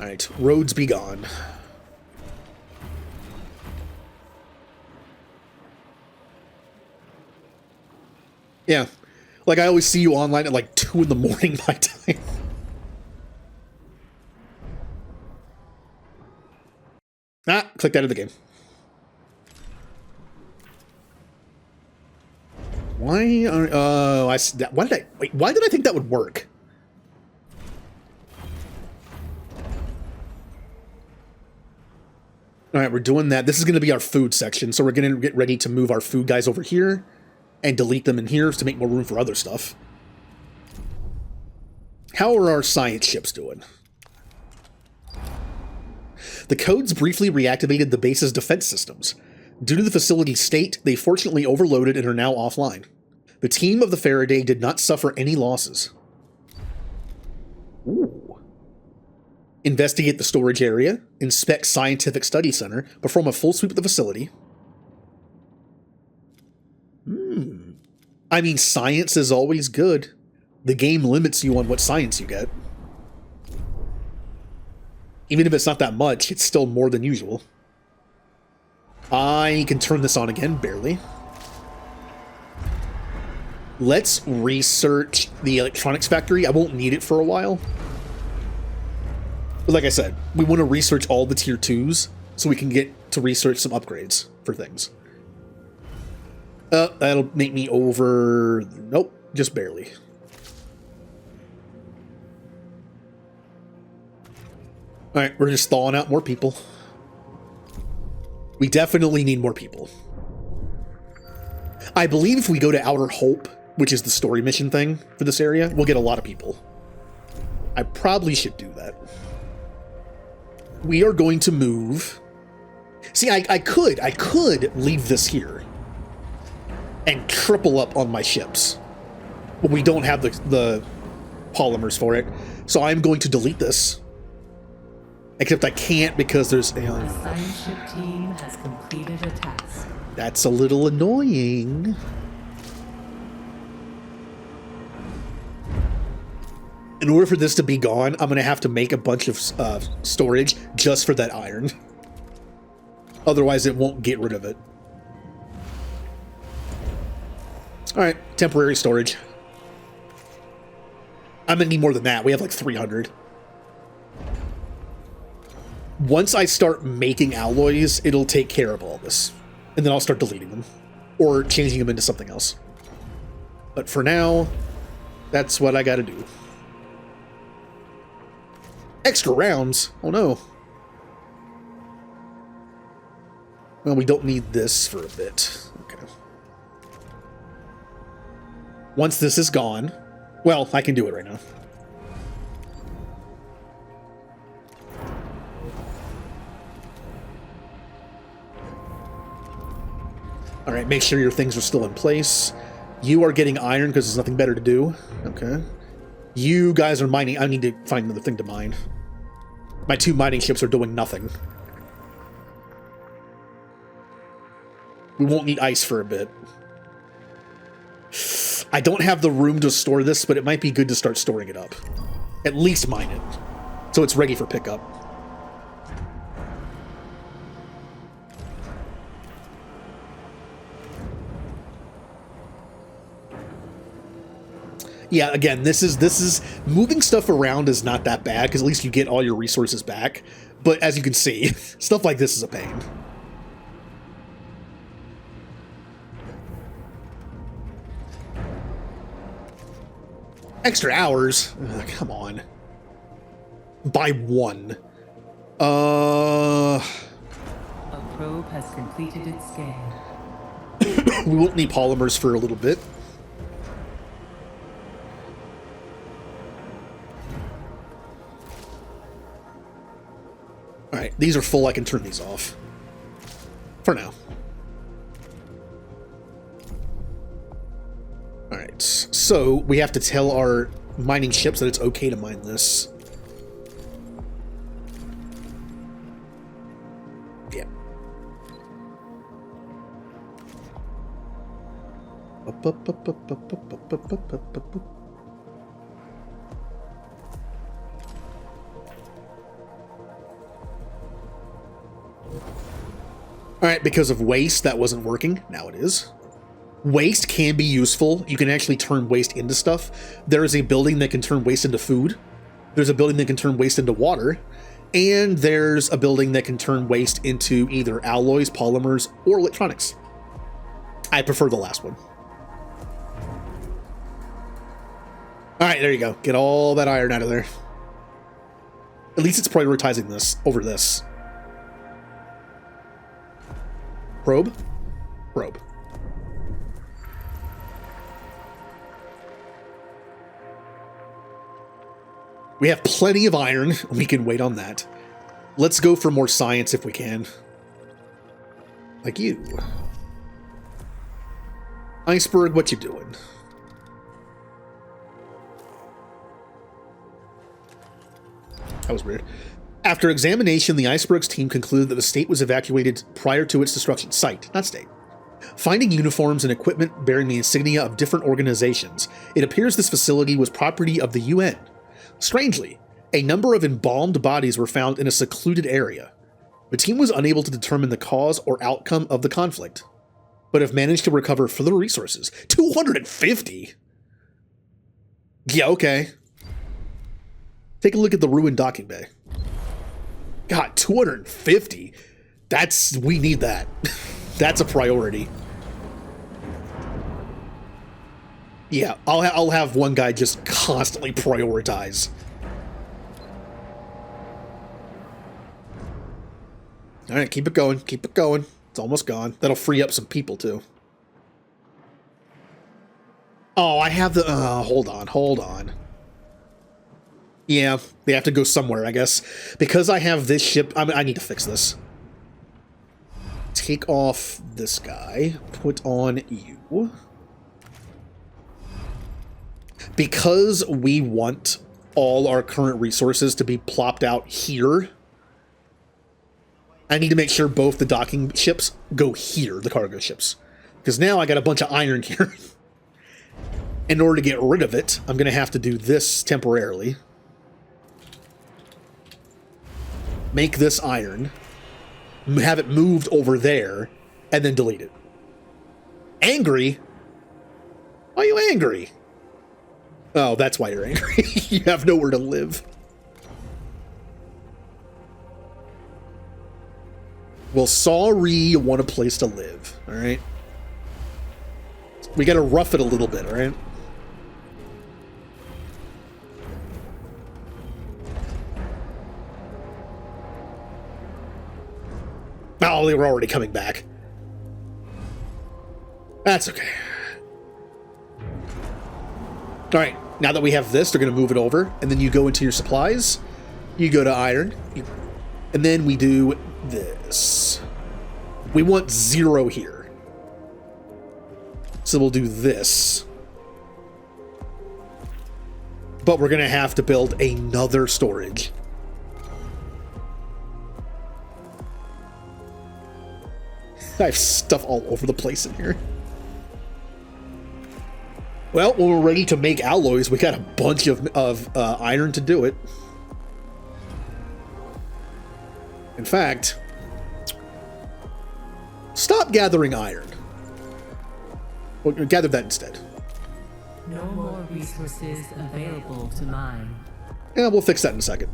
All right, roads be gone. Yeah, like I always see you online at like 2 in the morning my time. Clicked out of the game. Why are I see that? Why did I think that would work? All right, we're doing that. This is going to be our food section, so we're going to get ready to move our food guys over here and delete them in here to make more room for other stuff. How are our science ships doing? The codes briefly reactivated the base's defense systems. Due to the facility's state, they fortunately overloaded and are now offline. The team of the Faraday did not suffer any losses. Ooh. Investigate the storage area, inspect Scientific Study Center, perform a full sweep of the facility. I mean, science is always good. The game limits you on what science you get. Even if it's not that much, it's still more than usual. I can turn this on again, barely. Let's research the electronics factory. I won't need it for a while. But like I said, we want to research all the tier 2s so we can get to research some upgrades for things. That'll make me over... Nope, just barely. Alright, we're just thawing out more people. We definitely need more people. I believe if we go to Outer Hope, which is the story mission thing for this area, we'll get a lot of people. I probably should do that. We are going to move... See, I could leave this here and triple up on my ships. But we don't have the polymers for it. So I'm going to delete this. Except I can't because there's... The science ship team has completed a task. That's a little annoying. In order for this to be gone, I'm going to have to make a bunch of storage just for that iron. Otherwise, it won't get rid of it. Alright, temporary storage. I'm going to need more than that. We have like 300. Once I start making alloys, it'll take care of all this. And then I'll start deleting them. Or changing them into something else. But for now, that's what I gotta do. Extra rounds? Oh no. Well, we don't need this for a bit. Okay. Once this is gone... Well, I can do it right now. Alright, make sure your things are still in place. You are getting iron because there's nothing better to do. Okay. You guys are mining. I need to find another thing to mine. My 2 mining ships are doing nothing. We won't need ice for a bit. I don't have the room to store this, but it might be good to start storing it up. At least mine it. So it's ready for pickup. Yeah, again, this is moving stuff around is not that bad because at least you get all your resources back. But as you can see, stuff like this is a pain. Extra hours? Ugh, come on. By 1. A probe has completed its scan. We won't need polymers for a little bit. Alright, these are full. I can turn these off. For now. Alright, so we have to tell our mining ships that it's okay to mine this. Yeah. Alright, because of waste, that wasn't working. Now it is. Waste can be useful. You can actually turn waste into stuff. There is a building that can turn waste into food. There's a building that can turn waste into water. And there's a building that can turn waste into either alloys, polymers, or electronics. I prefer the last one. Alright, there you go. Get all that iron out of there. At least it's prioritizing this over this. Probe? Probe. We have plenty of iron. We can wait on that. Let's go for more science if we can. Like you. Iceberg, what you doing? That was weird. After examination, the Iceberg's team concluded that the state was evacuated prior to its destruction. Site, not state. Finding uniforms and equipment bearing the insignia of different organizations, it appears this facility was property of the UN. Strangely, a number of embalmed bodies were found in a secluded area. The team was unable to determine the cause or outcome of the conflict, but have managed to recover further resources. 250? Yeah, okay. Take a look at the ruined docking bay. God, 250? We need that. That's a priority. Yeah, I'll have one guy just constantly prioritize. All right, keep it going. Keep it going. It's almost gone. That'll free up some people, too. Oh, I have the... hold on. Yeah, they have to go somewhere, I guess. Because I have this ship... I need to fix this. Take off this guy. Put on you. Because we want all our current resources to be plopped out here, I need to make sure both the docking ships go here, the cargo ships. Because now I got a bunch of iron here. In order to get rid of it, I'm going to have to do this temporarily. Make this iron. Have it moved over there. And then delete it. Angry? Why are you angry? Oh, that's why you're angry. You have nowhere to live. Well, sorry you want a place to live, alright? We gotta rough it a little bit, alright? Oh, they were already coming back. That's okay. Alright, now that we have this, they're going to move it over, and then you go into your supplies, you go to iron, and then we do this. We want 0 here. So we'll do this. But we're going to have to build another storage. I have stuff all over the place in here. Well, when we're ready to make alloys, we got a bunch of iron to do it. In fact, stop gathering iron. Well, gather that instead. No more resources available to mine. Yeah, we'll fix that in a second.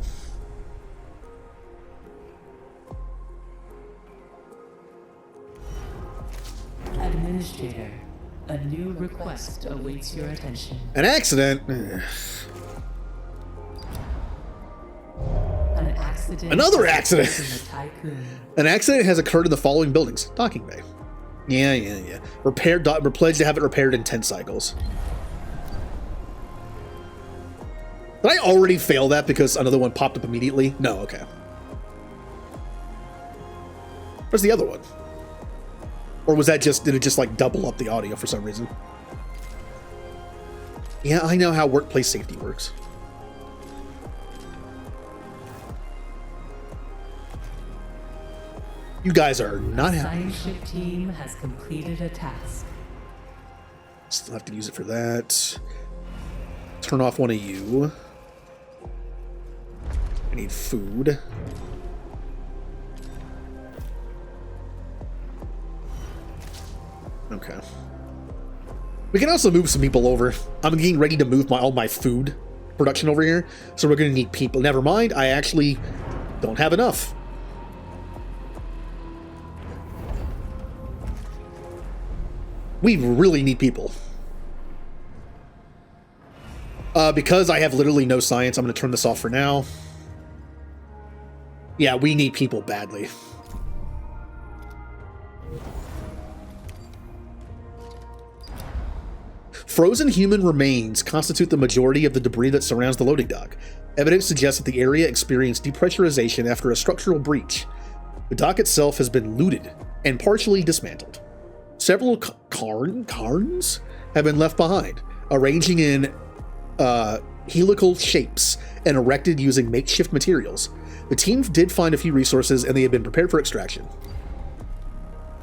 Administrator, a new request awaits your attention. An accident? An accident. Another accident! An accident has occurred in the following buildings. Docking bay. Yeah. We're pledged to have it repaired in 10 cycles. Did I already fail that because another one popped up immediately? No, okay. Where's the other one? Or was that just, did it just like double up the audio for some reason? Yeah, I know how workplace safety works. You guys are not happy. The science ship team has completed a task. Still have to use it for that. Turn off one of you. I need food. Okay. We can also move some people over. I'm getting ready to move all my food production over here, so we're going to need people. Never mind, I actually don't have enough. We really need people. Because I have literally no science, I'm going to turn this off for now. Yeah, we need people badly. Frozen human remains constitute the majority of the debris that surrounds the loading dock. Evidence suggests that the area experienced depressurization after a structural breach. The dock itself has been looted and partially dismantled. Several cairns have been left behind, arranging in helical shapes and erected using makeshift materials. The team did find a few resources and they had been prepared for extraction.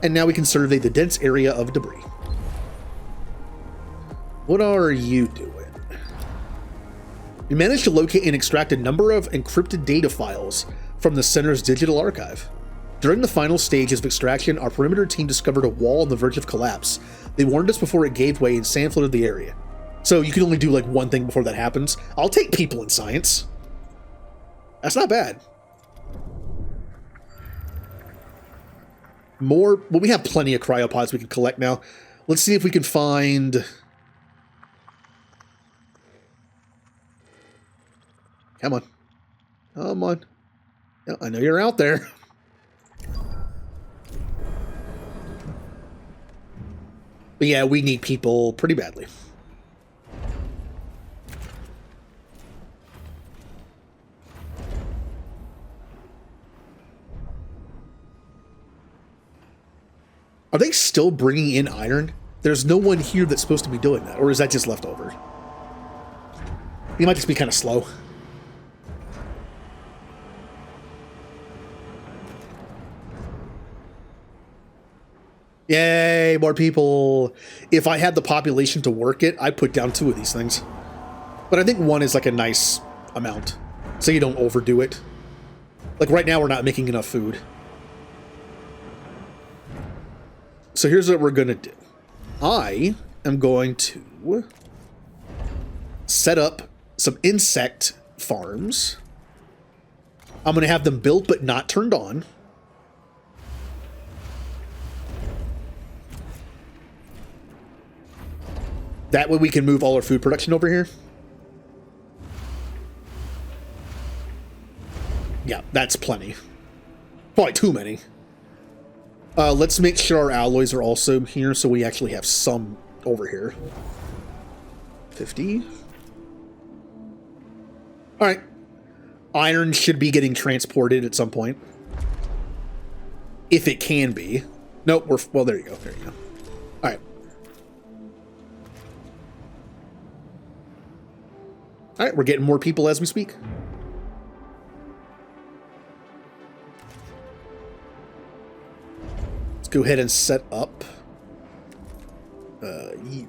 And now we can survey the dense area of debris. What are you doing? We managed to locate and extract a number of encrypted data files from the center's digital archive. During the final stages of extraction, our perimeter team discovered a wall on the verge of collapse. They warned us before it gave way and sand flooded the area. So you can only do like one thing before that happens. I'll take people in science. That's not bad. More, well, we have plenty of cryopods we can collect now. Let's see if we can find... Come on. Come on. Yeah, I know you're out there. But yeah, we need people pretty badly. Are they still bringing in iron? There's no one here that's supposed to be doing that. Or is that just left over? He might just be kind of slow. Yay, more people. If I had the population to work it, I'd put down 2 of these things. But I think 1 is like a nice amount, so you don't overdo it. Like right now, we're not making enough food. So here's what we're going to do. I am going to set up some insect farms. I'm going to have them built but not turned on. That way we can move all our food production over here. Yeah, that's plenty. Probably too many. Let's make sure our alloys are also here so we actually have some over here. 50. Alright. Iron should be getting transported at some point. If it can be. Nope, well, there you go. There you go. Alright. Alright, we're getting more people as we speak. Let's go ahead and set up you.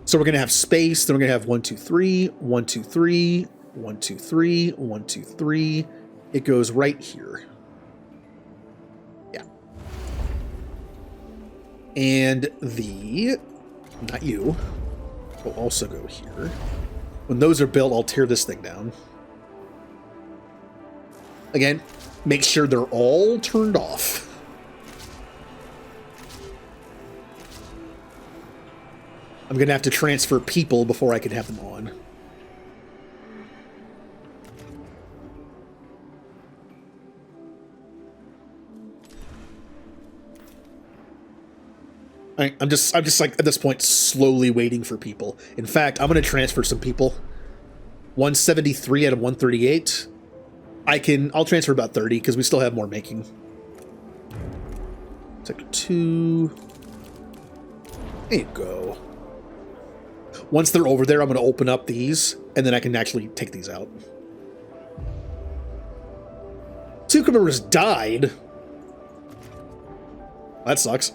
So we're going to have space, then we're going to have 1, 2, 3, 1, 2, 3, 1, 2, 3, 1, 2, 3. It goes right here. Yeah. And the, not you, will also go here. When those are built, I'll tear this thing down. Again, make sure they're all turned off. I'm going to have to transfer people before I can have them on. I'm just like at this point slowly waiting for people. In fact, I'm going to transfer some people. 173 out of 138. I'll transfer about 30 because we still have more making. Sector 2. There you go. Once they're over there, I'm going to open up these, and then I can actually take these out. 2 members died. That sucks.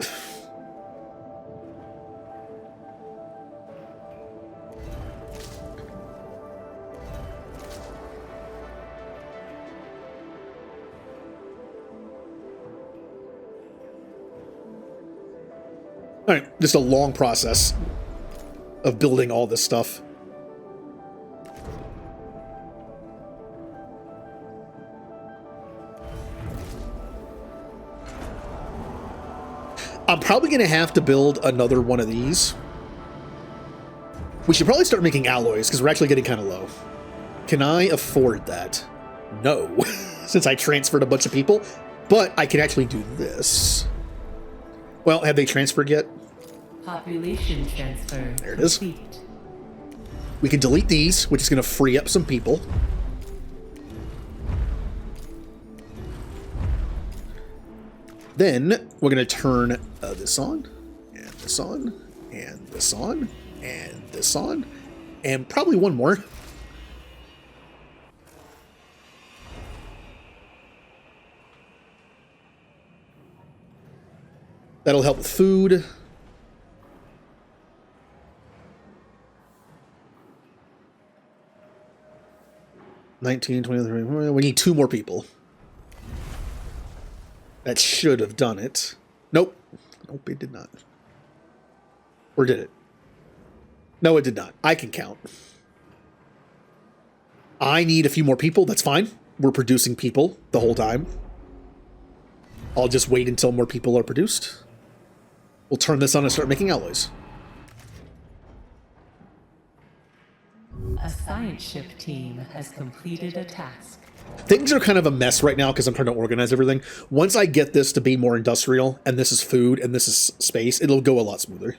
All right, just a long process of building all this stuff. I'm probably going to have to build another one of these. We should probably start making alloys because we're actually getting kind of low. Can I afford that? No, since I transferred a bunch of people, but I can actually do this. Well, have they transferred yet? Population transfer. There it is. Complete. We can delete these, which is going to free up some people. Then we're going to turn this on, and this on, and this on, and this on, and probably one more. That'll help with food. $19, $23. We need 2 more people. That should have done it. Nope. Nope, it did not. Or did it? No, it did not. I can count. I need a few more people. That's fine. We're producing people the whole time. I'll just wait until more people are produced. We'll turn this on and start making alloys. A science ship team has completed a task. Things are kind of a mess right now because I'm trying to organize everything. Once I get this to be more industrial, and this is food, and this is space, it'll go a lot smoother.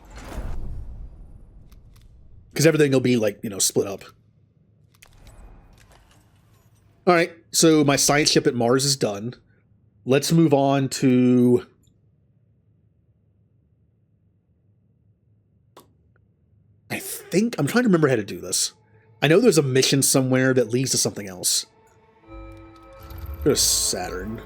Because everything will be, like, you know, split up. Alright, so my science ship at Mars is done. Let's move on to... I think... I'm trying to remember how to do this. I know there's a mission somewhere that leads to something else. Go to Saturn.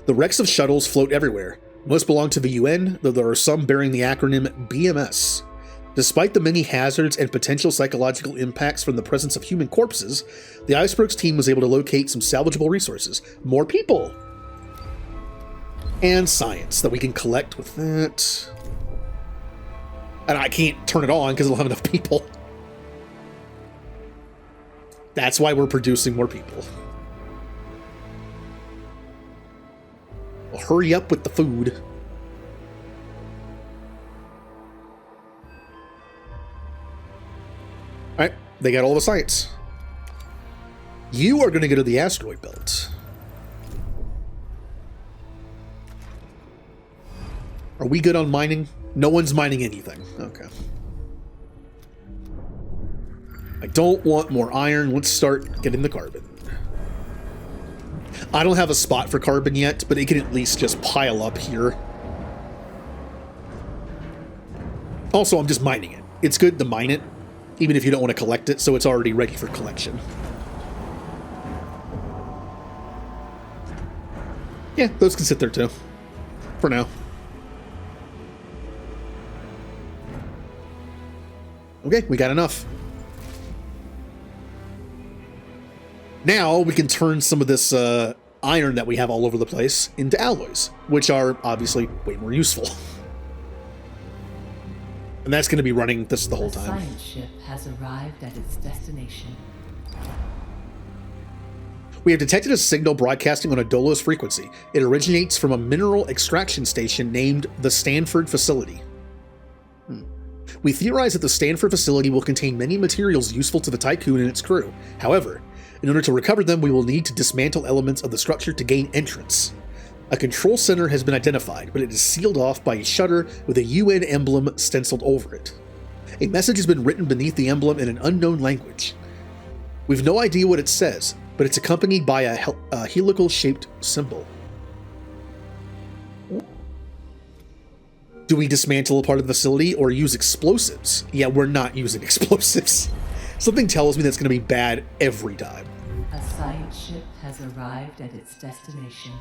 The wrecks of shuttles float everywhere. Most belong to the UN, though there are some bearing the acronym BMS. Despite the many hazards and potential psychological impacts from the presence of human corpses, the Icebergs team was able to locate some salvageable resources. More people! And science that we can collect with that. And I can't turn it on because I don't have enough people. That's why we're producing more people. Well, hurry up with the food. Alright, they got all the science. You are going to go to the asteroid belt. Are we good on mining? No one's mining anything. Okay. I don't want more iron. Let's start getting the carbon. I don't have a spot for carbon yet, but it can at least just pile up here. Also, I'm just mining it. It's good to mine it, even if you don't want to collect it, so it's already ready for collection. Yeah, those can sit there too. For now. Okay, we got enough. Now we can turn some of this iron that we have all over the place into alloys, which are obviously way more useful. And that's going to be running this the whole time. The science ship has arrived at its destination. We have detected a signal broadcasting on a Dolos frequency. It originates from a mineral extraction station named the Stanford Facility. We theorize that the Stanford facility will contain many materials useful to the Tycoon and its crew. However, in order to recover them, we will need to dismantle elements of the structure to gain entrance. A control center has been identified, but it is sealed off by a shutter with a UN emblem stenciled over it. A message has been written beneath the emblem in an unknown language. We've no idea what it says, but it's accompanied by a helical-shaped symbol. Do we dismantle a part of the facility or use explosives? Yeah, we're not using explosives. Something tells me that's going to be bad every time. A science ship has arrived at its destination.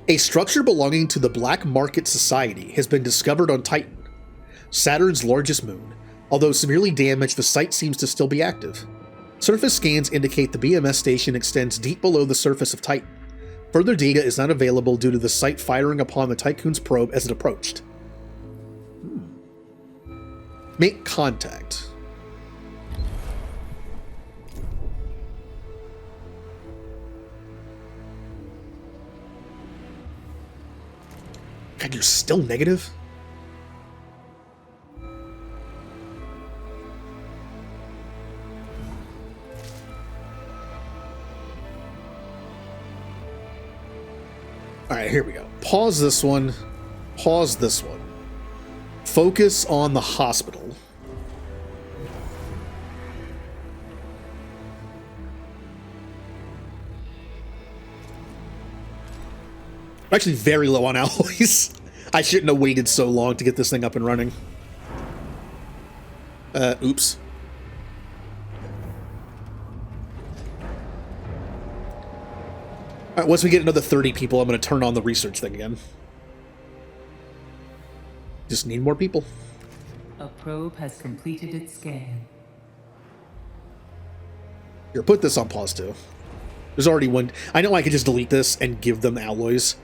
A structure belonging to the Black Market Society has been discovered on Titan, Saturn's largest moon. Although severely damaged, the site seems to still be active. Surface scans indicate the BMS station extends deep below the surface of Titan. Further data is not available due to the site firing upon the Tycoon's probe as it approached. Make contact. God, you're still negative? Alright, here we go. Pause this one. Pause this one. Focus on the hospital. I'm actually very low on alloys. I shouldn't have waited so long to get this thing up and running. Oops. All right, once we get another 30 people, I'm going to turn on the research thing again. Just need more people. A probe has completed its scan. Here, put this on pause too. There's already one. I know I could just delete this and give them alloys,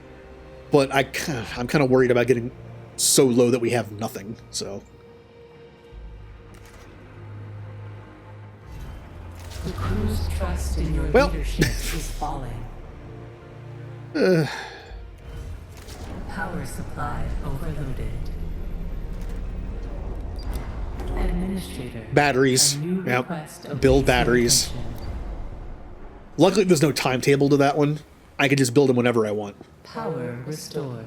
but I'm kind of worried about getting so low that we have nothing, so. The crew's trust in your leadership is falling. Power supply overloaded. Administrator. Batteries. Yep. Build batteries. Attention. Luckily, there's no timetable to that one. I can just build them whenever I want. Power restored.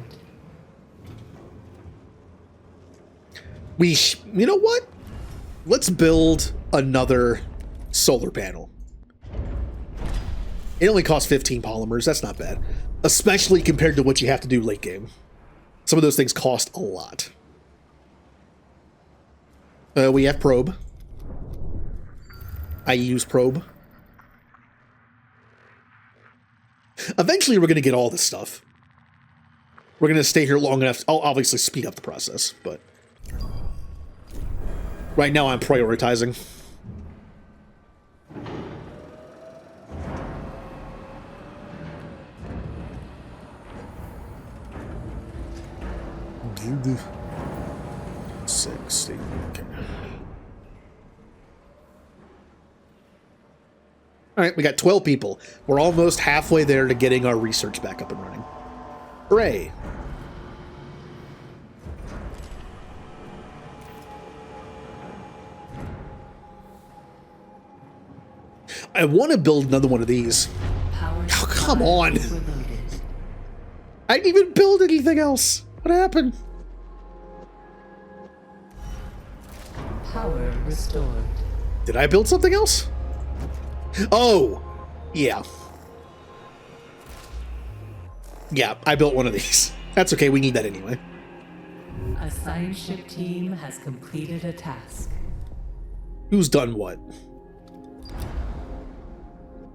You know what? Let's build another solar panel. It only costs 15 polymers. That's not bad. Especially compared to what you have to do late game. Some of those things cost a lot. We have probe. I use probe. Eventually, we're going to get all this stuff. We're going to stay here long enough. I'll obviously speed up the process, but right now I'm prioritizing. Okay. 60. Okay. All right, we got 12 people. We're almost halfway there to getting our research back up and running. Hooray. I want to build another one of these. Oh, come on. I didn't even build anything else. What happened? Power restored. Did I build something else? Oh, yeah. Yeah, I built one of these. That's okay, we need that anyway. A science ship team has completed a task. Who's done what?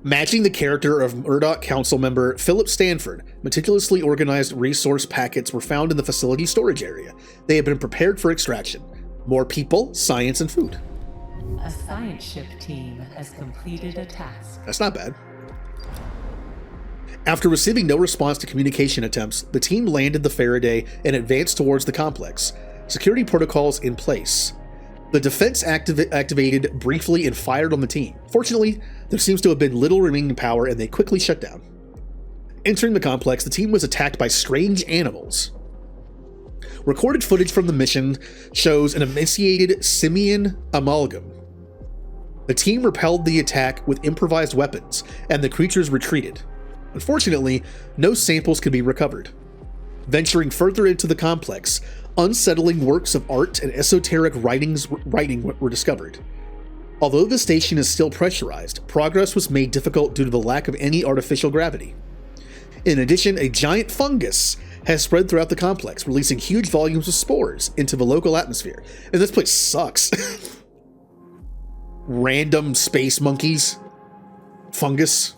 Matching the character of Murdoch Council member Philip Stanford, meticulously organized resource packets were found in the facility storage area. They have been prepared for extraction. More people, science, and food. A science ship team has completed a task. That's not bad. After receiving no response to communication attempts, the team landed the Faraday and advanced towards the complex. Security protocols in place. The defense activated briefly and fired on the team. Fortunately, there seems to have been little remaining power and they quickly shut down. Entering the complex, the team was attacked by strange animals. Recorded footage from the mission shows an emaciated simian amalgam. The team repelled the attack with improvised weapons, and the creatures retreated. Unfortunately, no samples could be recovered. Venturing further into the complex, unsettling works of art and esoteric writing were discovered. Although the station is still pressurized, progress was made difficult due to the lack of any artificial gravity. In addition, a giant fungus has spread throughout the complex, releasing huge volumes of spores into the local atmosphere. And this place sucks. Random space monkeys. Fungus.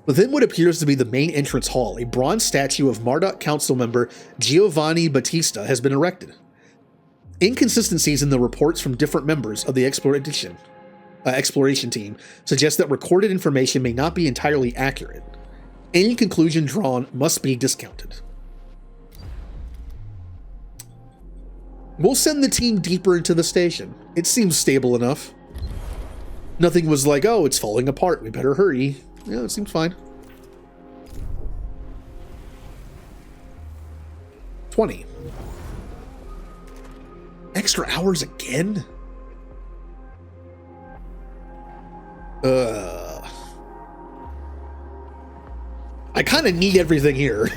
Within what appears to be the main entrance hall, a bronze statue of Marduk Council member Giovanni Battista has been erected. Inconsistencies in the reports from different members of the exploration team suggest that recorded information may not be entirely accurate. Any conclusion drawn must be discounted. We'll send the team deeper into the station. It seems stable enough. Nothing was like, oh, it's falling apart, we better hurry. Yeah, it seems fine. 20. Extra hours again? I kind of need everything here.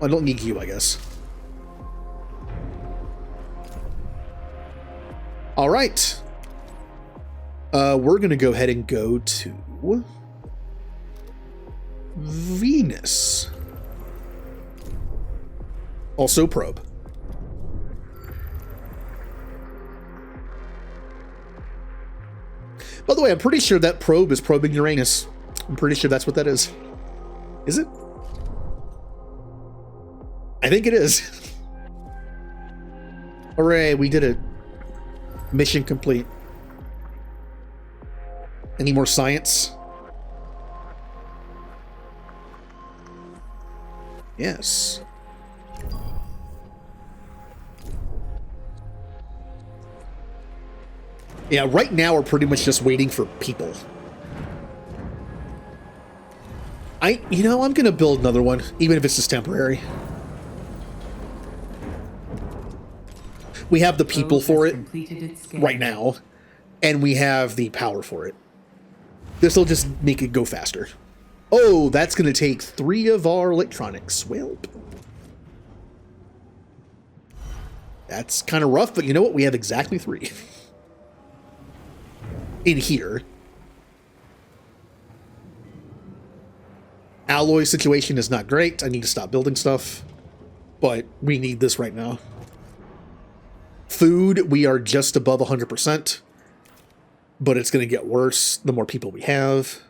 I don't need you, I guess. All right. We're going to go ahead and go to... Venus. Also probe. By the way, I'm pretty sure that probe is probing Uranus. I'm pretty sure that's what that is. Is it? I think it is. Hooray, we did it. Mission complete. Any more science? Yes. Yeah, right now we're pretty much just waiting for people. You know, I'm gonna build another one, even if it's just temporary. We have the people for it right now, and we have the power for it. This will just make it go faster. Oh, that's gonna take 3 of our electronics. Well, that's kind of rough, but you know what? We have exactly 3. In here. Alloy situation is not great. I need to stop building stuff. But we need this right now. Food, we are just above 100%. But it's going to get worse the more people we have.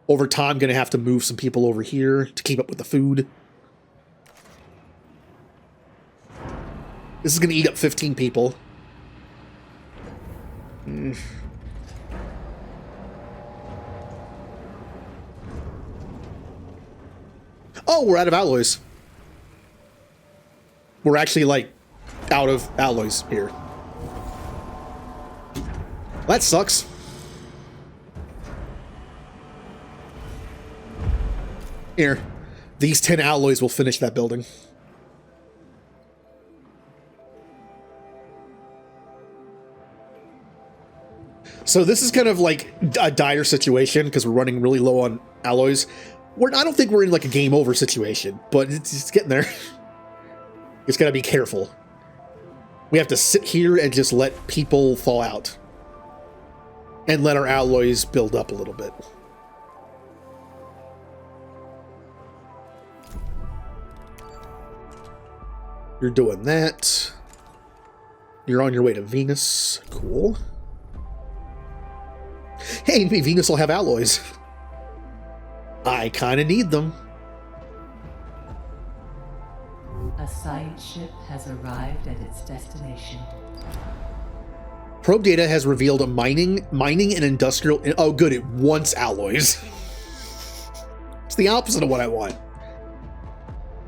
Over time, I'm going to have to move some people over here to keep up with the food. This is going to eat up 15 people. Oh, we're out of alloys. We're actually, like, out of alloys here. That sucks. Here. These 10 alloys will finish that building. So this is kind of like a dire situation because we're running really low on alloys. I don't think we're in like a game over situation, but it's getting there. Just gotta be careful. We have to sit here and just let people fall out. And let our alloys build up a little bit. You're doing that. You're on your way to Venus. Cool. Hey, maybe Venus will have alloys. I kind of need them. A side ship has arrived at its destination. Probe data has revealed a mining and industrial... Oh, good, it wants alloys. It's the opposite of what I want.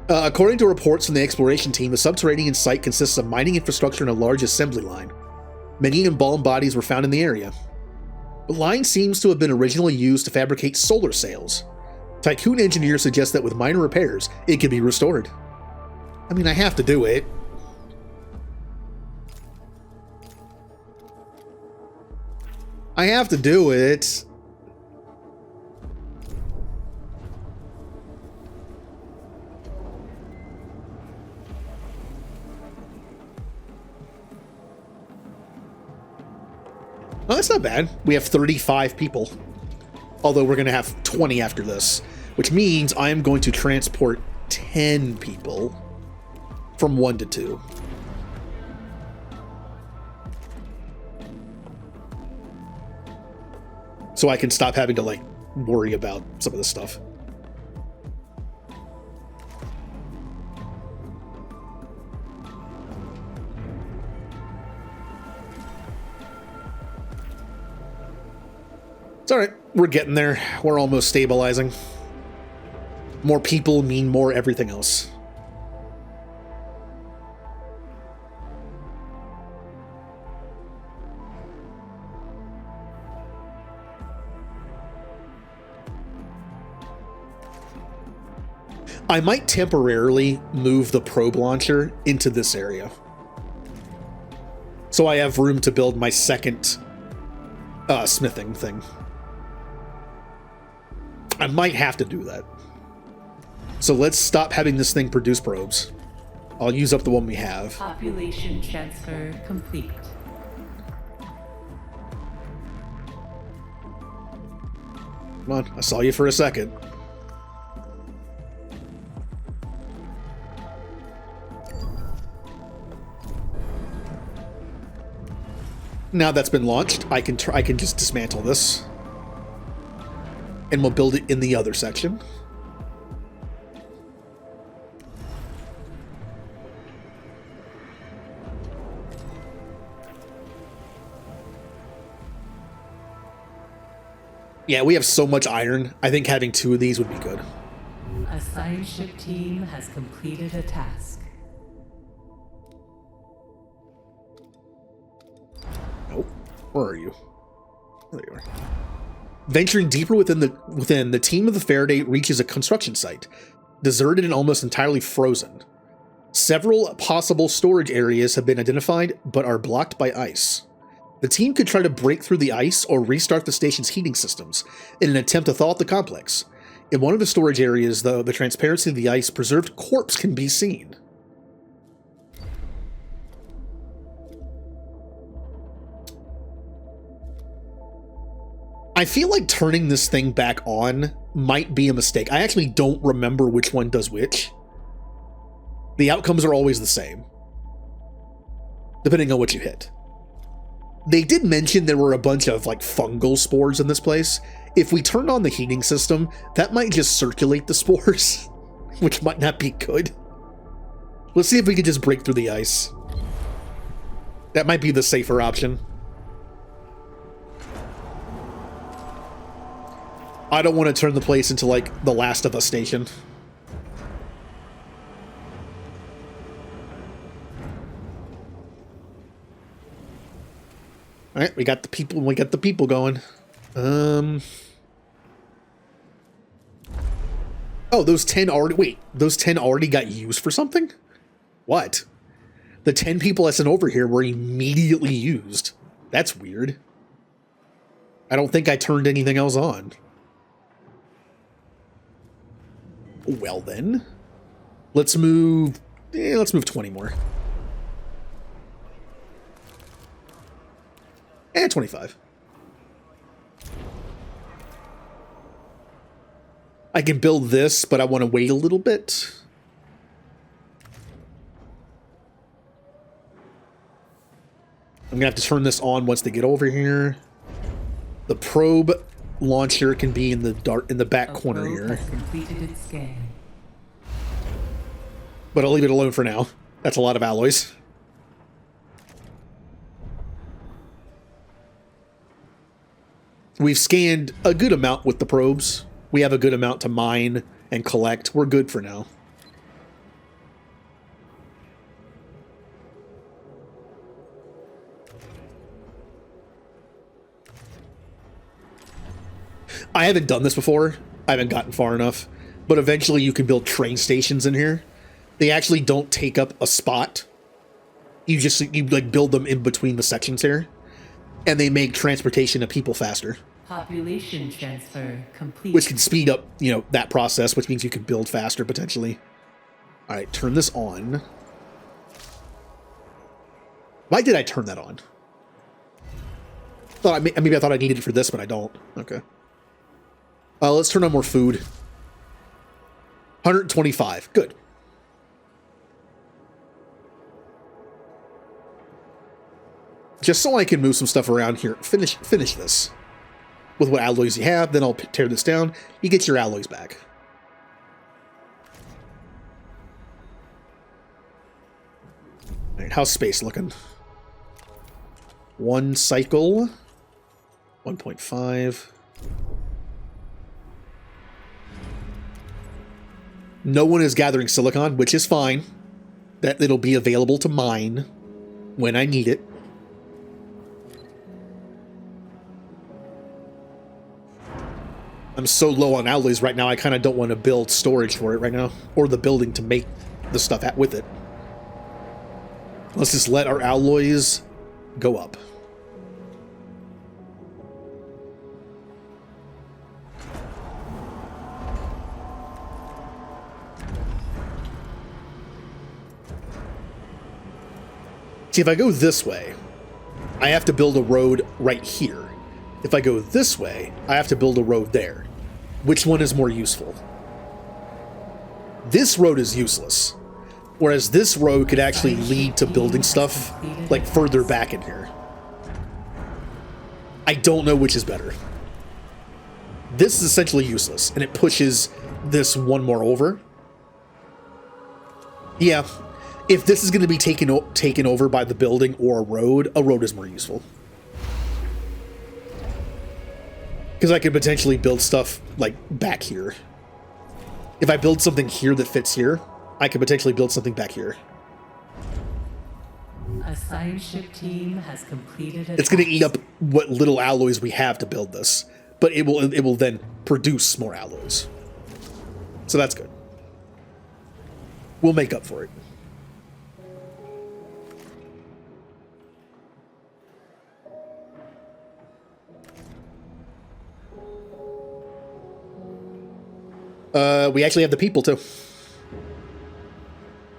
According to reports from the exploration team, the subterranean site consists of mining infrastructure and a large assembly line. Many embalmed bodies were found in the area. The line seems to have been originally used to fabricate solar sails. Tycoon engineers suggest that with minor repairs, it can be restored. I mean, I have to do it. I have to do it. Oh, that's not bad. We have 35 people. Although we're going to have 20 after this. Which means I am going to transport 10 people from 1 to 2. So I can stop having to, like, worry about some of this stuff. It's alright. We're getting there. We're almost stabilizing. More people mean more everything else. I might temporarily move the probe launcher into this area. So I have room to build my second smithing thing. I might have to do that. So let's stop having this thing produce probes. I'll use up the one we have. Population transfer complete. Come on, I saw you for a second. Now that's been launched, I can just dismantle this. And we'll build it in the other section. Yeah, we have so much iron. I think having 2 of these would be good. A science ship team has completed a task. Nope. Where are you? There you are. Venturing deeper within the team of the Faraday reaches a construction site, deserted and almost entirely frozen. Several possible storage areas have been identified, but are blocked by ice. The team could try to break through the ice or restart the station's heating systems in an attempt to thaw out the complex. In one of the storage areas, though, the transparency of the ice preserved corpse can be seen. I feel like turning this thing back on might be a mistake. I actually don't remember which one does which. The outcomes are always the same, depending on what you hit. They did mention there were a bunch of like fungal spores in this place. If we turn on the heating system, that might just circulate the spores, which might not be good. Let's see if we can just break through the ice. That might be the safer option. I don't want to turn the place into like the Last of Us station. All right, we got the people going. Oh, those 10 already, wait, those 10 already got used for something? What? The 10 people I sent over here were immediately used. That's weird. I don't think I turned anything else on. Well then, let's move 20 more. And 25. I can build this, but I want to wait a little bit. I'm gonna have to turn this on once they get over here. The probe launcher can be in the back corner here. Completed its scan. But I'll leave it alone for now. That's a lot of alloys. We've scanned a good amount with the probes. We have a good amount to mine and collect. We're good for now. I haven't done this before. I haven't gotten far enough. But eventually you can build train stations in here. They actually don't take up a spot. You like build them in between the sections here. And they make transportation of people faster. Population transfer complete. Which can speed up, that process, which means you can build faster potentially. All right, turn this on. Why did I turn that on? Maybe I thought I needed it for this, but I don't. Okay. Let's turn on more food. 125. Good. Just so I can move some stuff around here. Finish this. With what alloys you have, then I'll tear this down. You get your alloys back. All right, how's space looking? 1 cycle. 1.5. No one is gathering silicon, which is fine. That it'll be available to mine when I need it. I'm so low on alloys right now, I kind of don't want to build storage for it right now. Or the building to make the stuff with it. Let's just let our alloys go up. See, if I go this way, I have to build a road right here. If I go this way, I have to build a road there. Which one is more useful? This road is useless, whereas this road could actually lead to building stuff like further back in here. I don't know which is better. This is essentially useless, and it pushes this one more over. Yeah, if this is going to be taken over by the building or a road is more useful. Because I could potentially build stuff, like, back here. If I build something here that fits here, I could potentially build something back here. A science ship team has completed a It's going to eat up what little alloys we have to build this, but it will then produce more alloys. So that's good. We'll make up for it. We actually have the people too.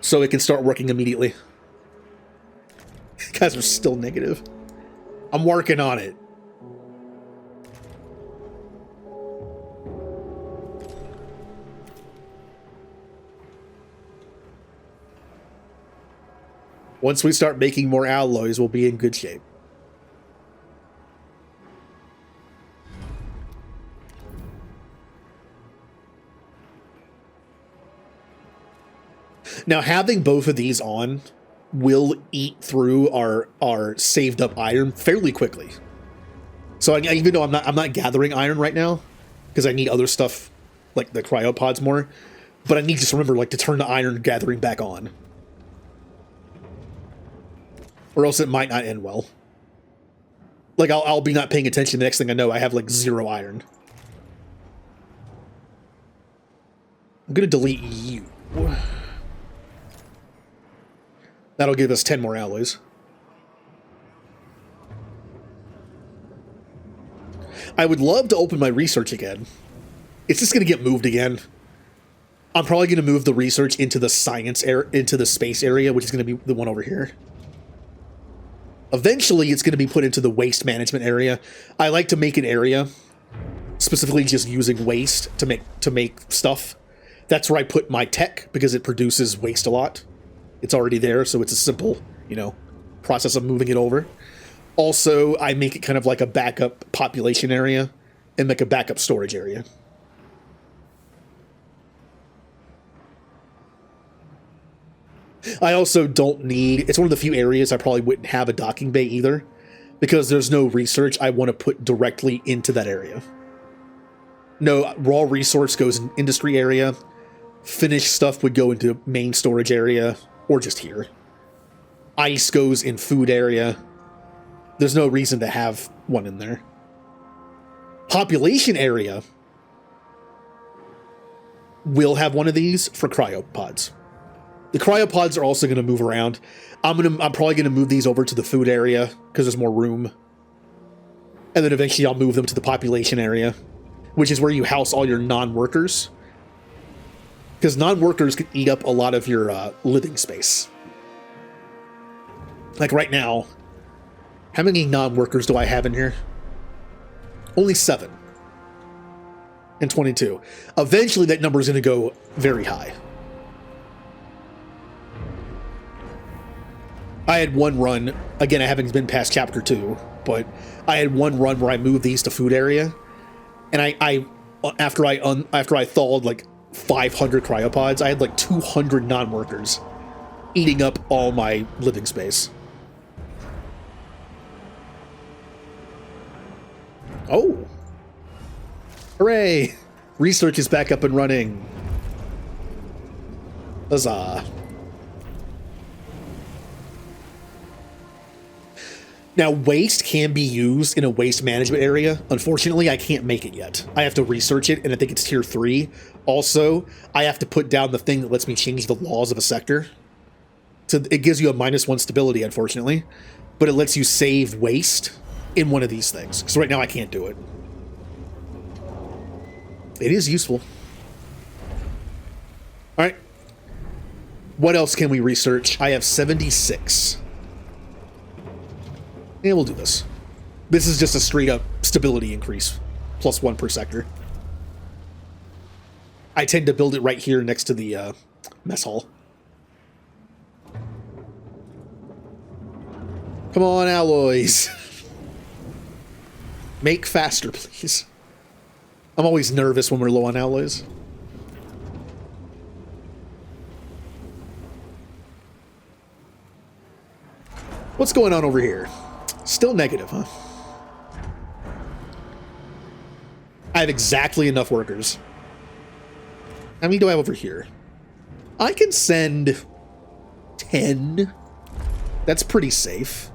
So it can start working immediately. Guys are still negative. I'm working on it. Once we start making more alloys, we'll be in good shape. Now, having both of these on will eat through our saved up iron fairly quickly. So even though I'm not gathering iron right now because I need other stuff like the cryopods more, but I need to just remember like to turn the iron gathering back on, or else it might not end well. Like I'll be not paying attention. The next thing I know, I have like 0 iron. I'm gonna delete you. That'll give us 10 more alloys. I would love to open my research again. It's just going to get moved again. I'm probably going to move the research into the into the space area, which is going to be the one over here. Eventually, it's going to be put into the waste management area. I like to make an area specifically just using waste to make stuff. That's where I put my tech because it produces waste a lot. It's already there, so it's a simple, process of moving it over. Also, I make it kind of like a backup population area and like a backup storage area. I also don't need... It's one of the few areas I probably wouldn't have a docking bay either, because there's no research I want to put directly into that area. No, raw resource goes in industry area. Finished stuff would go into main storage area. Or just here. Ice goes in food area. There's no reason to have one in there. Population area will have one of these for cryopods. The cryopods are also going to move around. I'm probably going to move these over to the food area because there's more room. And then eventually I'll move them to the population area, which is where you house all your non-workers. Because non-workers can eat up a lot of your living space. Like right now, how many non-workers do I have in here? Only 7. And 22. Eventually that number is going to go very high. I had one run, again I haven't been past chapter 2, but I had one run where I moved these to food area. And after I thawed like 500 cryopods, I had like 200 non-workers eating up all my living space. Oh. Hooray! Research is back up and running. Huzzah. Now, waste can be used in a waste management area. Unfortunately, I can't make it yet. I have to research it, and I think it's tier 3. Also, I have to put down the thing that lets me change the laws of a sector. So it gives you a -1 stability, unfortunately. But it lets you save waste in one of these things. So right now, I can't do it. It is useful. All right. What else can we research? I have 76. Yeah, we'll do this. This is just a straight up stability increase. +1 per sector. I tend to build it right here next to the mess hall. Come on, alloys. Make faster, please. I'm always nervous when we're low on alloys. What's going on over here? Still negative, huh? I have exactly enough workers. How many do I have over here? I can send 10. That's pretty safe.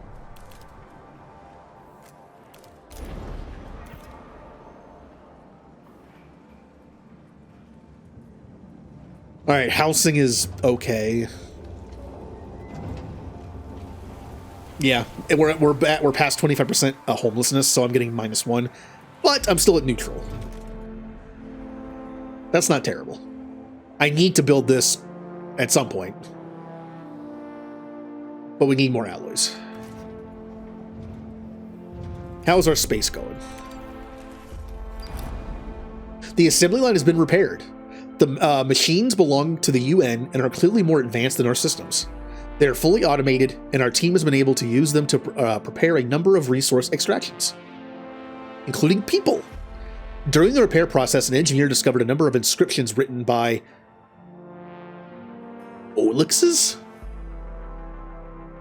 All right, housing is okay. Yeah, we're past 25% homelessness, so I'm getting -1, but I'm still at neutral. That's not terrible. I need to build this at some point, but we need more alloys. How's our space going? The assembly line has been repaired. The machines belong to the UN and are clearly more advanced than our systems. They are fully automated, and our team has been able to use them to prepare a number of resource extractions, including people. During the repair process, an engineer discovered a number of inscriptions written by Olixes?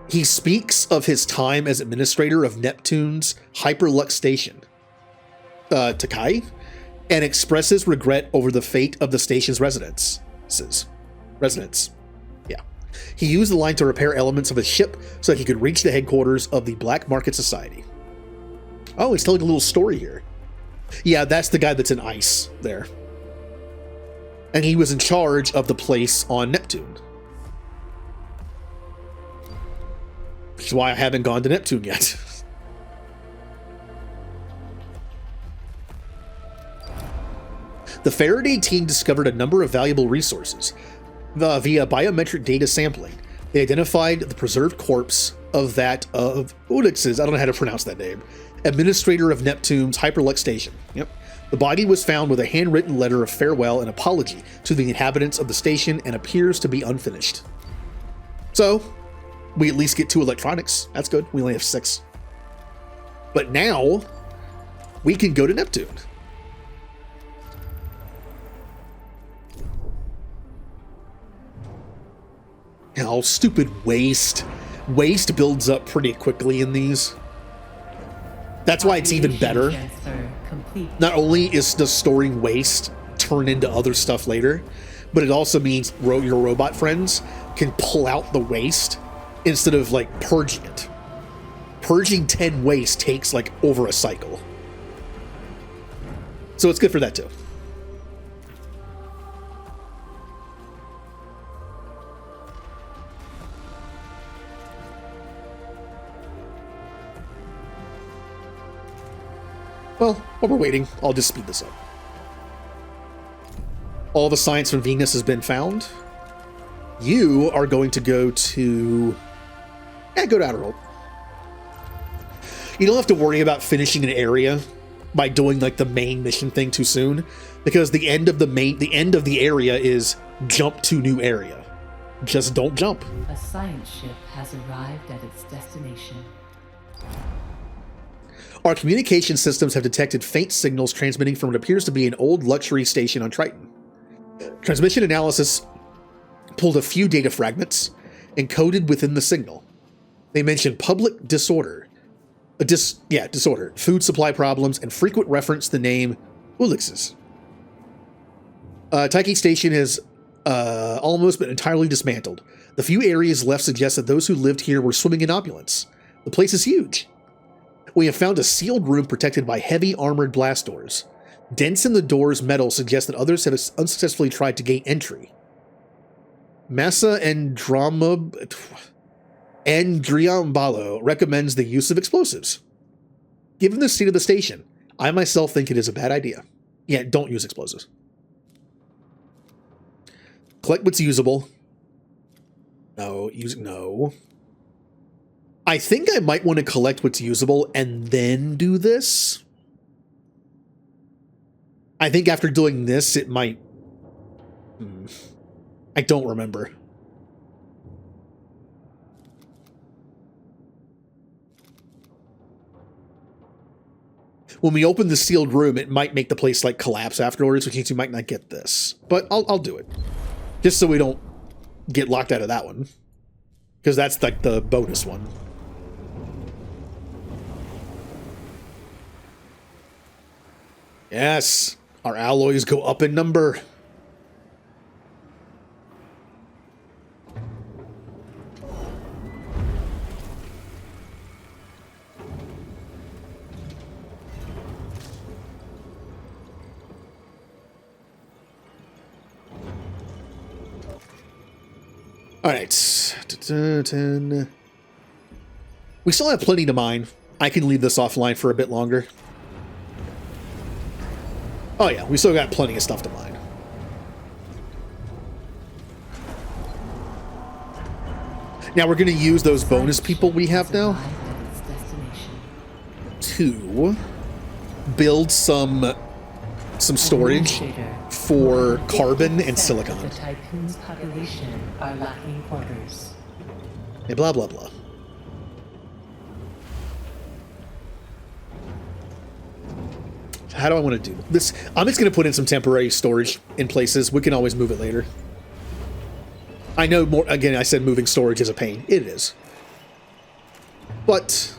He speaks of his time as administrator of Neptune's Hyperlux Station, Takai, and expresses regret over the fate of the station's residents. Yeah. He used the line to repair elements of his ship so that he could reach the headquarters of the Black Market Society. Oh, he's telling a little story here. Yeah, that's the guy that's in ice there. And he was in charge of the place on Neptune. Which is why I haven't gone to Neptune yet. The Faraday team discovered a number of valuable resources. Via biometric data sampling, they identified the preserved corpse of Olixes, I don't know how to pronounce that name, administrator of Neptune's Hyperlux Station. Yep. The body was found with a handwritten letter of farewell and apology to the inhabitants of the station and appears to be unfinished. So, we at least get 2 electronics. That's good. We only have 6. But now, we can go to Neptune. Oh, stupid waste. Waste builds up pretty quickly in these. That's why it's even better. Not only is the storing waste turn into other stuff later, but it also means your robot friends can pull out the waste instead of like purging it. Purging 10 waste takes like over a cycle. So it's good for that too. Well, while we're waiting, I'll just speed this up. All the science from Venus has been found. You are going to go to... go to Outer World. You don't have to worry about finishing an area by doing like the main mission thing too soon, because the end of the area is jump to new area. Just don't jump. A science ship has arrived at its destination. Our communication systems have detected faint signals transmitting from what appears to be an old luxury station on Triton. Transmission analysis pulled a few data fragments encoded within the signal. They mention public disorder, food supply problems, and frequent reference the name Olixes. Taiki Station has almost been entirely dismantled. The few areas left suggest that those who lived here were swimming in opulence. The place is huge. We have found a sealed room protected by heavy armored blast doors. Dents in the door's metal suggest that others have unsuccessfully tried to gain entry. Massa Andriambalo recommends the use of explosives. Given the state of the station, I myself think it is a bad idea. Yeah, don't use explosives. Collect what's usable. No. I think I might want to collect what's usable and then do this. I think after doing this, it might I don't remember. When we open the sealed room, it might make the place like collapse afterwards, which means we might not get this. But I'll do it. Just so we don't get locked out of that one. Because that's like the bonus one. Yes, our alloys go up in number. All right, 10. We still have plenty to mine. I can leave this offline for a bit longer. Oh yeah, we still got plenty of stuff to mine. Now we're going to use those bonus people we have now to build some storage for carbon and silicon. The Tycoon's population are lacking quarters. Hey, blah blah blah. How do I want to do this? I'm just going to put in some temporary storage in places. We can always move it later. I know more. Again, I said moving storage is a pain. It is. But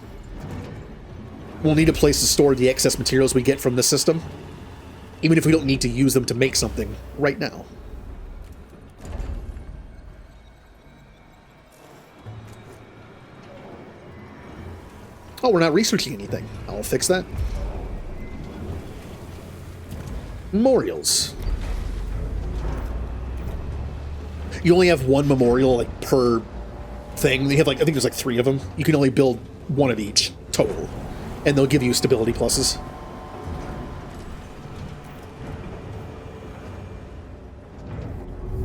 we'll need a place to store the excess materials we get from the system, even if we don't need to use them to make something right now. Oh, we're not researching anything. I'll fix that. Memorials. You only have one memorial like per thing. They have like, I think there's like 3 of them. You can only build 1 of each total, and they'll give you stability pluses.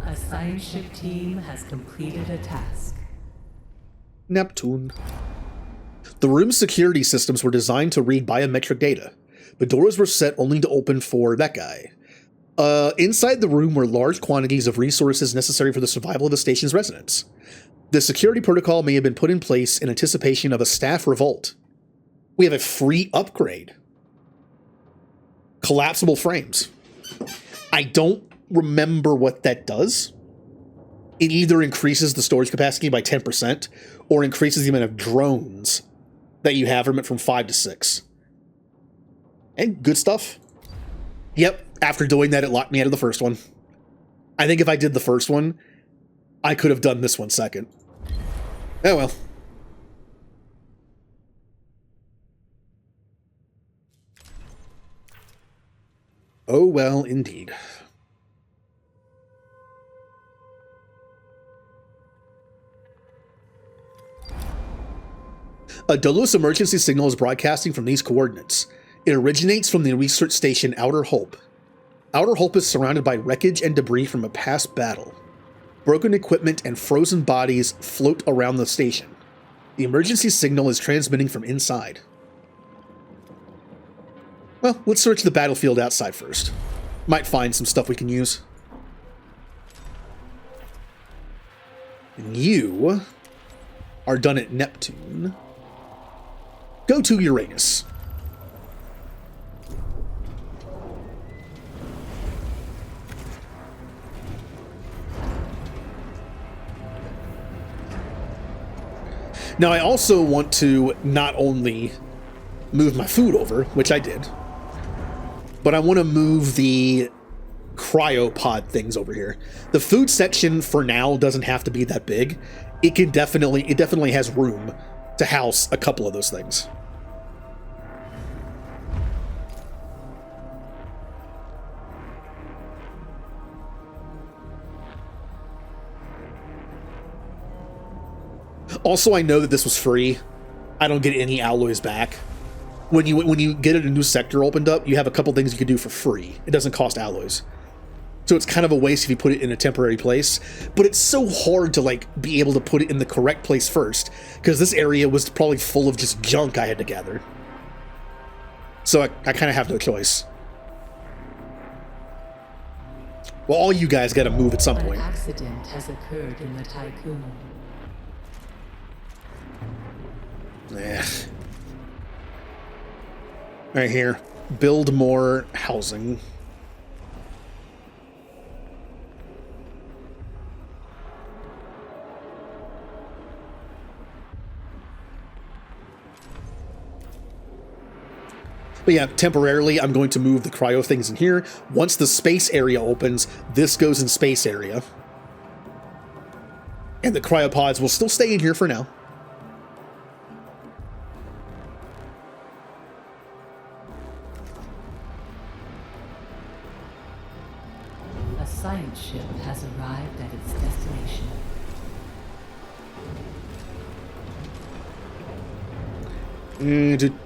A science ship team has completed a task. Neptune. The room's security systems were designed to read biometric data, but doors were set only to open for that guy. Inside the room were large quantities of resources necessary for the survival of the station's residents. The security protocol may have been put in place in anticipation of a staff revolt. We have a free upgrade. Collapsible frames. I don't remember what that does. It either increases the storage capacity by 10% or increases the amount of drones that you have from 5 to 6. And good stuff. Yep, after doing that, it locked me out of the first one. I think if I did the first one, I could have done this one second. Oh well. Oh well, indeed. A Dulus emergency signal is broadcasting from these coordinates. It originates from the research station Outer Hope. Outer Hope is surrounded by wreckage and debris from a past battle. Broken equipment and frozen bodies float around the station. The emergency signal is transmitting from inside. Well, let's search the battlefield outside first. Might find some stuff we can use. And you are done at Neptune. Go to Uranus. Now, I also want to not only move my food over, which I did, but I want to move the cryopod things over here. The food section for now doesn't have to be that big. It definitely has room to house a couple of those things. Also, I know that this was free. I don't get any alloys back. When you get a new sector opened up, you have a couple things you can do for free. It doesn't cost alloys. So it's kind of a waste if you put it in a temporary place. But it's so hard to like be able to put it in the correct place first, because this area was probably full of just junk I had to gather. So I kind of have no choice. Well, all you guys gotta move at some An point. accident has occurred in the Tycoon. Right here. Build more housing. But yeah, temporarily, I'm going to move the cryo things in here. Once the space area opens, this goes in space area. And the cryopods will still stay in here for now. A science ship has arrived at its destination.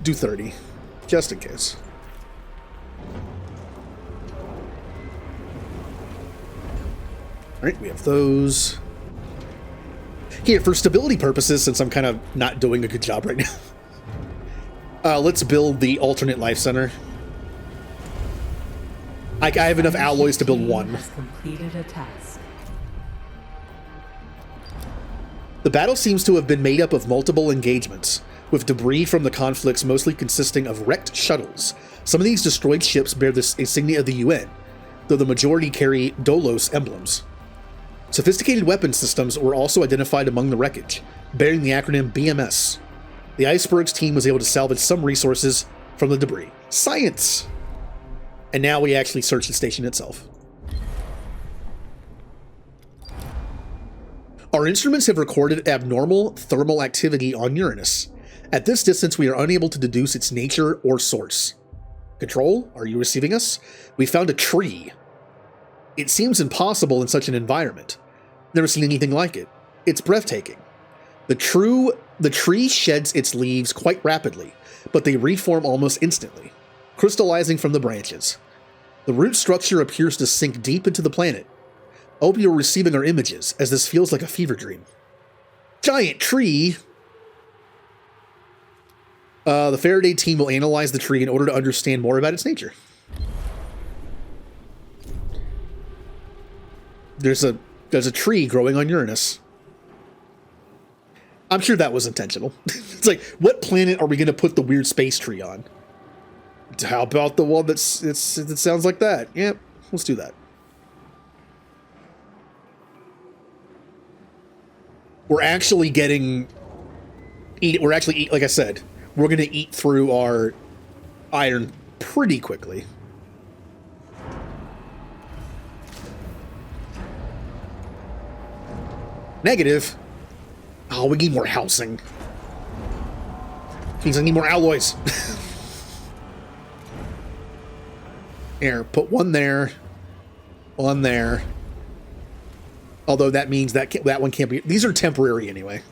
Do 30, just in case. All right, we have those. Here, for stability purposes, since I'm kind of not doing a good job right now, let's build the alternate life center. I have enough alloys to build one. Has completed a task. The battle seems to have been made up of multiple engagements, with debris from the conflicts mostly consisting of wrecked shuttles. Some of these destroyed ships bear the insignia of the UN, though the majority carry Dolos emblems. Sophisticated weapon systems were also identified among the wreckage, bearing the acronym BMS. The Icebergs team was able to salvage some resources from the debris. Science! And now we actually search the station itself. Our instruments have recorded abnormal thermal activity on Uranus. At this distance, we are unable to deduce its nature or source. Control, are you receiving us? We found a tree. It seems impossible in such an environment. Never seen anything like it. It's breathtaking. The tree sheds its leaves quite rapidly, but they reform almost instantly, crystallizing from the branches. The root structure appears to sink deep into the planet. I hope you're receiving our images, as this feels like a fever dream. Giant tree! The Faraday team will analyze the tree in order to understand more about its nature. There's a tree growing on Uranus. I'm sure that was intentional. It's like, what planet are we going to put the weird space tree on? How about the one that sounds like that? Yep, let's do that. We're actually like I said, we're going to eat through our iron pretty quickly. Negative. Oh, we need more housing. Means I need more alloys. Here, put one there. One there. Although that means that one can't be... These are temporary anyway.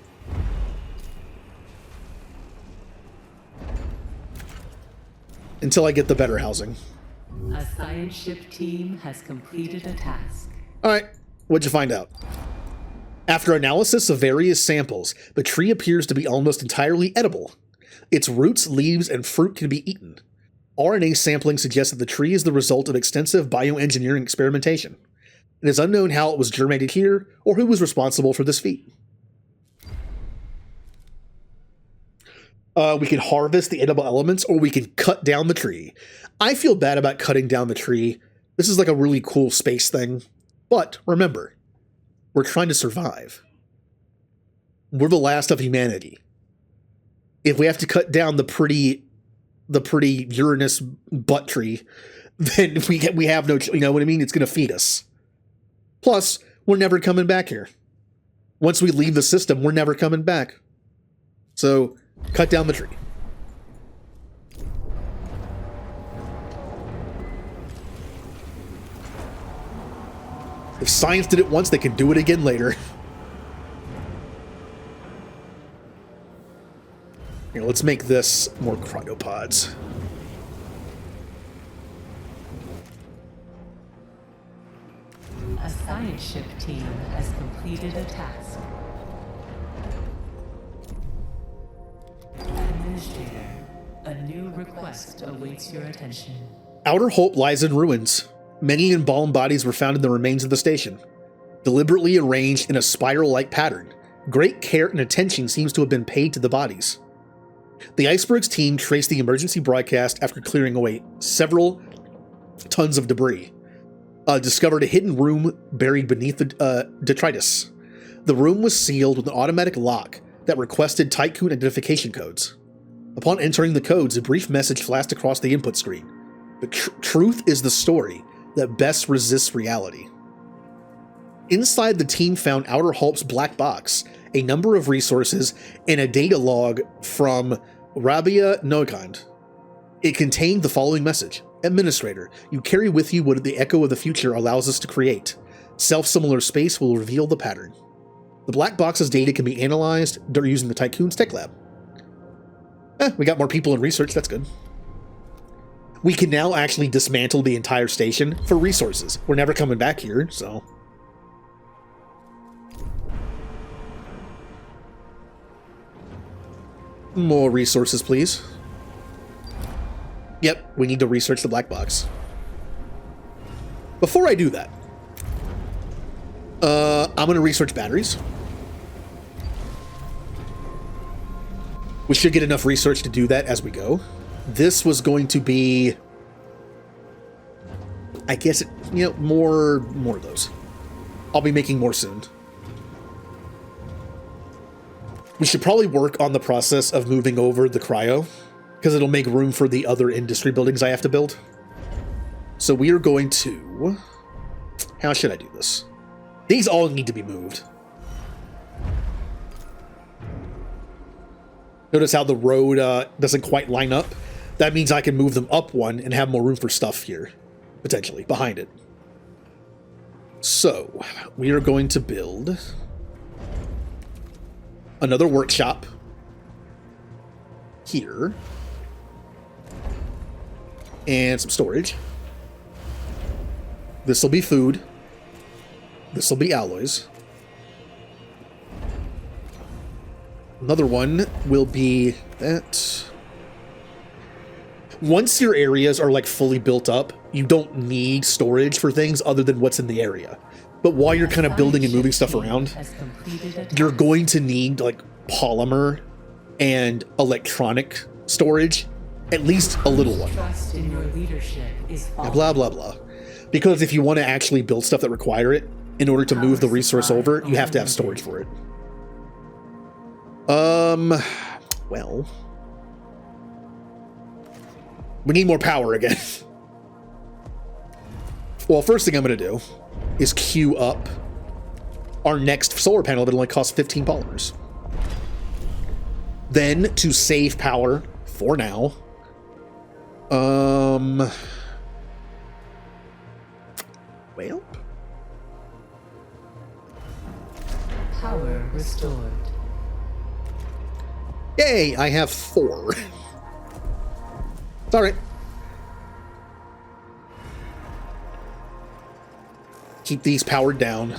Until I get the better housing. A science ship team has completed a task. Alright, what'd you find out? After analysis of various samples, the tree appears to be almost entirely edible. Its roots, leaves, and fruit can be eaten. RNA sampling suggests that the tree is the result of extensive bioengineering experimentation. It is unknown how it was germinated here, or who was responsible for this feat. We can harvest the edible elements, or we can cut down the tree. I feel bad about cutting down the tree. This is like a really cool space thing. But remember, we're trying to survive. We're the last of humanity. If we have to cut down the pretty Uranus butt tree, then we have no, you know what I mean? It's going to feed us. Plus, we're never coming back here. Once we leave the system, we're never coming back. So, cut down the tree. If science did it once, they can do it again later. Here, let's make this more cryopods. A science ship team has completed a task. Administrator, a new request awaits your attention. Outer Hope lies in ruins. Many embalmed bodies were found in the remains of the station, deliberately arranged in a spiral-like pattern. Great care and attention seems to have been paid to the bodies. The Icebergs team traced the emergency broadcast after clearing away several tons of debris. Discovered a hidden room buried beneath the detritus. The room was sealed with an automatic lock that requested Tycoon identification codes. Upon entering the codes, a brief message flashed across the input screen. The truth is the story that best resists reality. Inside, the team found Outer Hulp's black box, a number of resources, and a data log from Rabia Noikand. It contained the following message. Administrator, you carry with you what the echo of the future allows us to create. Self-similar space will reveal the pattern. The black box's data can be analyzed using the Tycoon's tech lab. We got more people in research, that's good. We can now actually dismantle the entire station for resources. We're never coming back here, so... More resources, please. Yep, we need to research the black box. Before I do that, I'm going to research batteries. We should get enough research to do that as we go. This was going to be, I guess, more of those. I'll be making more soon. We should probably work on the process of moving over the cryo, because it'll make room for the other industry buildings I have to build. So we are going to... How should I do this? These all need to be moved. Notice how the road doesn't quite line up? That means I can move them up one and have more room for stuff here, potentially, behind it. So, we are going to build another workshop here. And some storage. This will be food. This will be alloys. Another one will be that. Once your areas are like fully built up, you don't need storage for things other than what's in the area. But while you're kind of building and moving stuff around, you're going to need like polymer and electronic storage, at least a little one. Trust in your leadership is Blah, blah, blah. Because if you want to actually build stuff that require it, in order to move the resource over, you have to have storage for it. Well, we need more power again. Well, first thing I'm going to do is queue up our next solar panel that only costs 15 polymers. Then, to save power for now, well, power restored. Yay, I have 4. It's all right. Keep these powered down.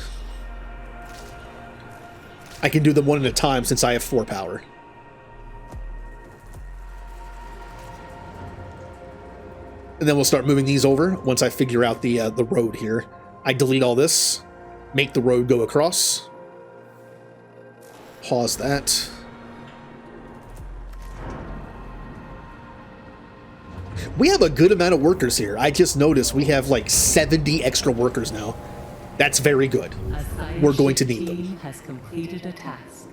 I can do them one at a time since I have 4 power. And then we'll start moving these over once I figure out the road here. I delete all this, make the road go across. Pause that. We have a good amount of workers here. I just noticed we have like 70 extra workers now. That's very good. We're going to need them. Has completed a task.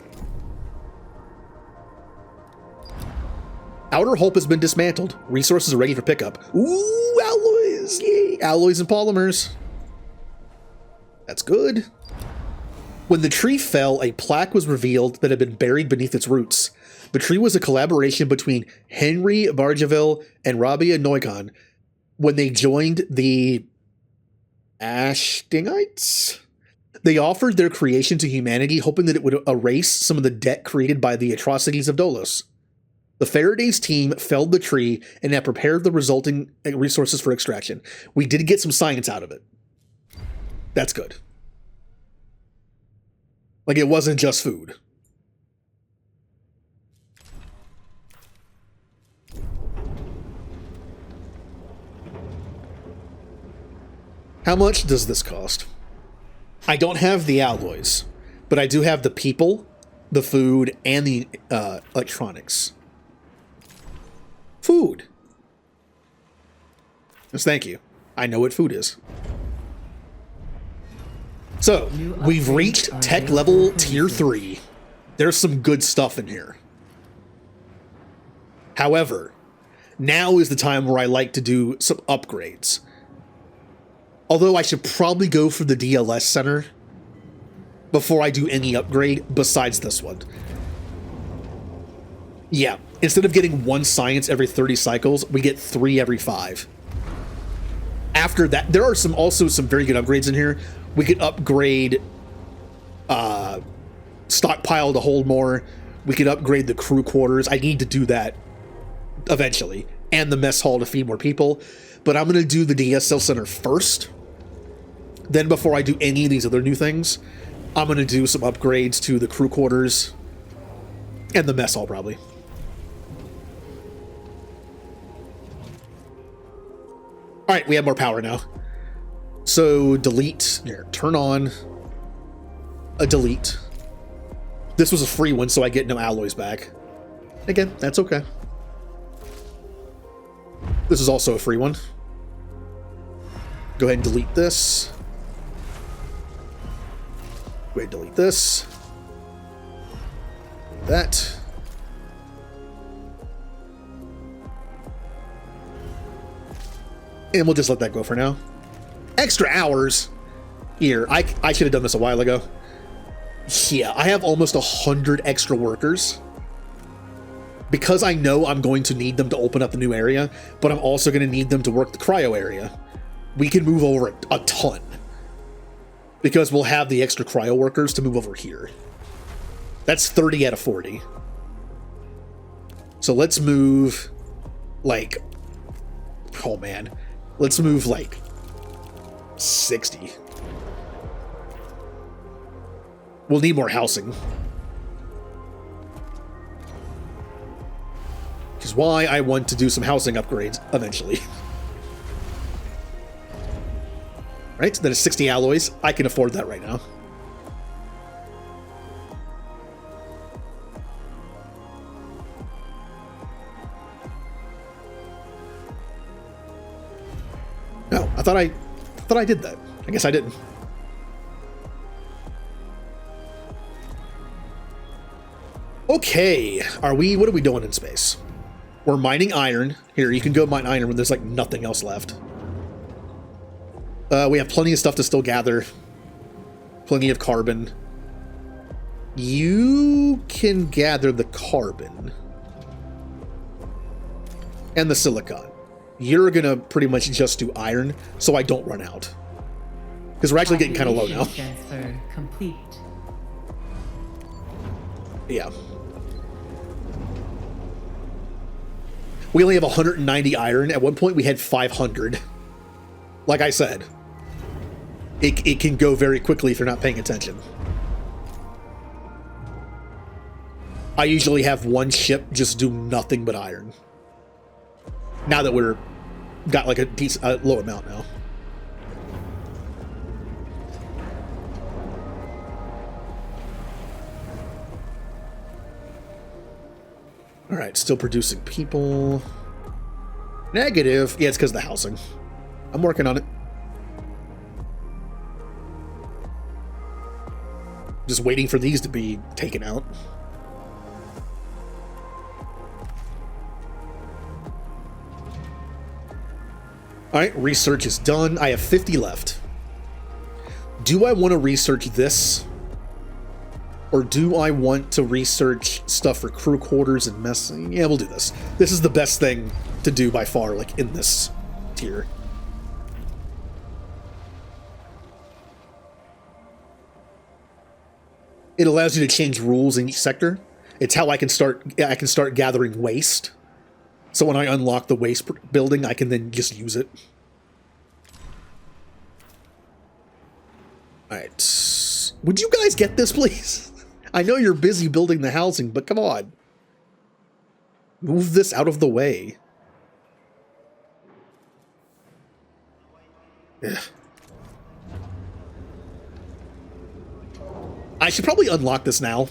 Outer Hulp has been dismantled. Resources are ready for pickup. Ooh, alloys! Yay! Alloys and polymers. That's good. When the tree fell, a plaque was revealed that had been buried beneath its roots. The tree was a collaboration between Henry Bargeville and Rabia Noikand when they joined the Ashtingites. They offered their creation to humanity, hoping that it would erase some of the debt created by the atrocities of Dolos. The Faraday's team felled the tree and had prepared the resulting resources for extraction. We did get some science out of it. That's good. Like, it wasn't just food. How much does this cost? I don't have the alloys, but I do have the people, the food, and the electronics. Food. Yes, thank you. I know what food is. So, we've reached tech level tier 3. There's some good stuff in here. However, now is the time where I like to do some upgrades. Although I should probably go for the DLS center before I do any upgrade besides this one. Yeah, instead of getting 1 science every 30 cycles, we get 3 every 5. After that, there are also some very good upgrades in here. We could upgrade stockpile to hold more. We could upgrade the crew quarters. I need to do that eventually. And the mess hall to feed more people. But I'm going to do the DSL center first. Then before I do any of these other new things, I'm going to do some upgrades to the crew quarters and the mess hall probably. All right, we have more power now. So delete, here, turn on a delete. This was a free one, so I get no alloys back. Again, that's okay. This is also a free one. Go ahead and delete this. Go ahead and delete this. That. And we'll just let that go for now. Extra hours. Here, I should have done this a while ago. Yeah, I have almost 100 extra workers. Because I know I'm going to need them to open up the new area, but I'm also going to need them to work the cryo area. We can move over a ton. Because we'll have the extra cryo workers to move over here. That's 30 out of 40. So let's move, like, oh man. Let's move, like, 60. We'll need more housing. Which is why I want to do some housing upgrades eventually. Right? That is 60 alloys. I can afford that right now. No, I thought I did that. I guess I didn't. Okay, what are we doing in space? We're mining iron. Here, you can go mine iron when there's like nothing else left. We have plenty of stuff to still gather. Plenty of carbon. You can gather the carbon. And the silicon. You're gonna pretty much just do iron, so I don't run out. Because we're actually getting kind of low now. Transfer complete. Yeah. We only have 190 iron. At one point we had 500. Like I said, it can go very quickly if you're not paying attention. I usually have one ship just do nothing but iron. Now that we're got like a decent low amount now. All right, still producing people. Negative. Yeah, it's because of the housing. I'm working on it. Just waiting for these to be taken out. All right, research is done. I have 50 left. Do I want to research this? Or do I want to research stuff for crew quarters and messing? Yeah, we'll do this. This is the best thing to do by far, like in this tier. It allows you to change rules in each sector. It's how I can start gathering waste. So when I unlock the waste building, I can then just use it. All right. Would you guys get this, please? I know you're busy building the housing, but come on. Move this out of the way. Ugh. I should probably unlock this now.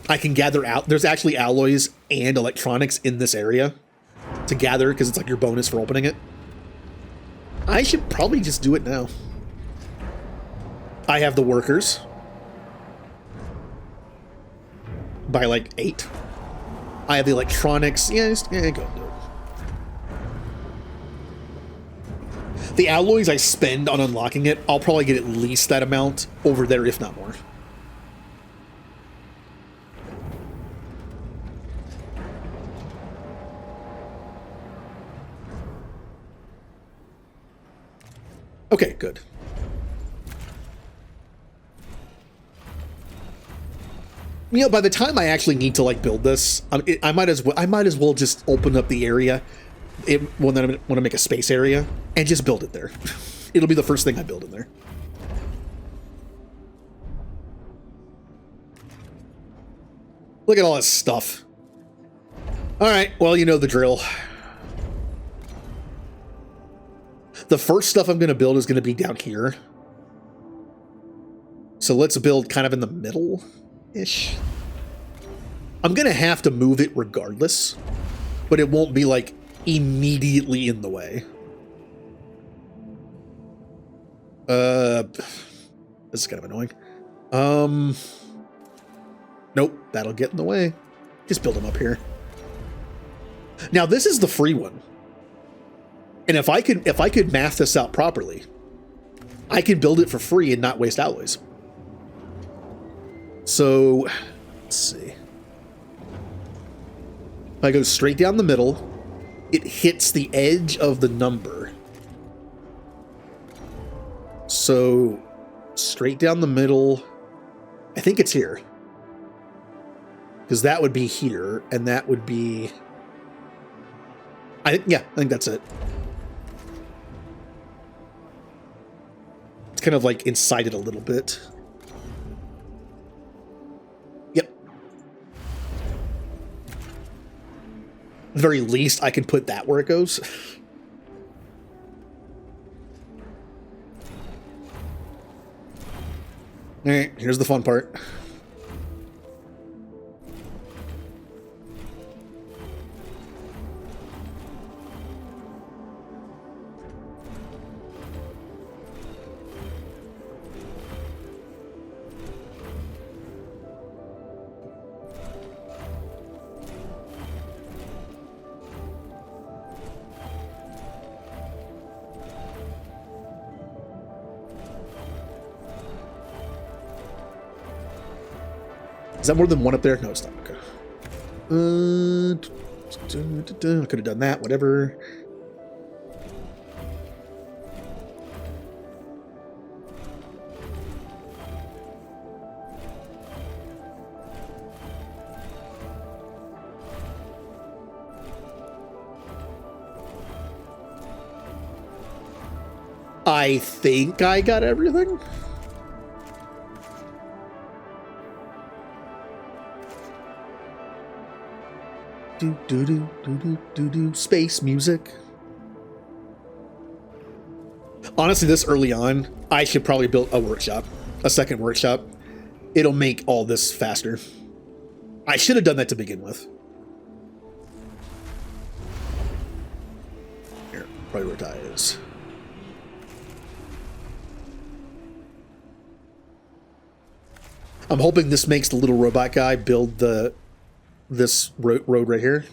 I can gather out. There's actually alloys and electronics in this area to gather because it's like your bonus for opening it. I should probably just do it now. I have the workers by like 8. I have the electronics. Yeah, go do it. The alloys I spend on unlocking it, I'll probably get at least that amount over there, if not more. Okay, good. You know, by the time I actually need to like build this, I might as well just open up the area when I want to make a space area and just build it there. It'll be the first thing I build in there. Look at all this stuff. All right, well, you know the drill. The first stuff I'm going to build is going to be down here. So let's build kind of in the middle-ish. I'm going to have to move it regardless, but it won't be like immediately in the way. This is kind of annoying. Nope, that'll get in the way. Just build them up here. Now this is the free one. And if I could math this out properly, I can build it for free and not waste alloys. So, let's see. If I go straight down the middle, it hits the edge of the number. So, straight down the middle, I think it's here. Because that would be here, and that would be... I think that's it. It's kind of like inside it a little bit. Yep. At the very least, I can put that where it goes. All right, here's the fun part. Is that more than one up there? No, it's not. Okay. I could have done that, whatever. I think I got everything. Space music. Honestly, this early on, I should probably build a workshop, a second workshop. It'll make all this faster. I should have done that to begin with. Here, prioritize. I'm hoping this makes the little robot guy build this road right here.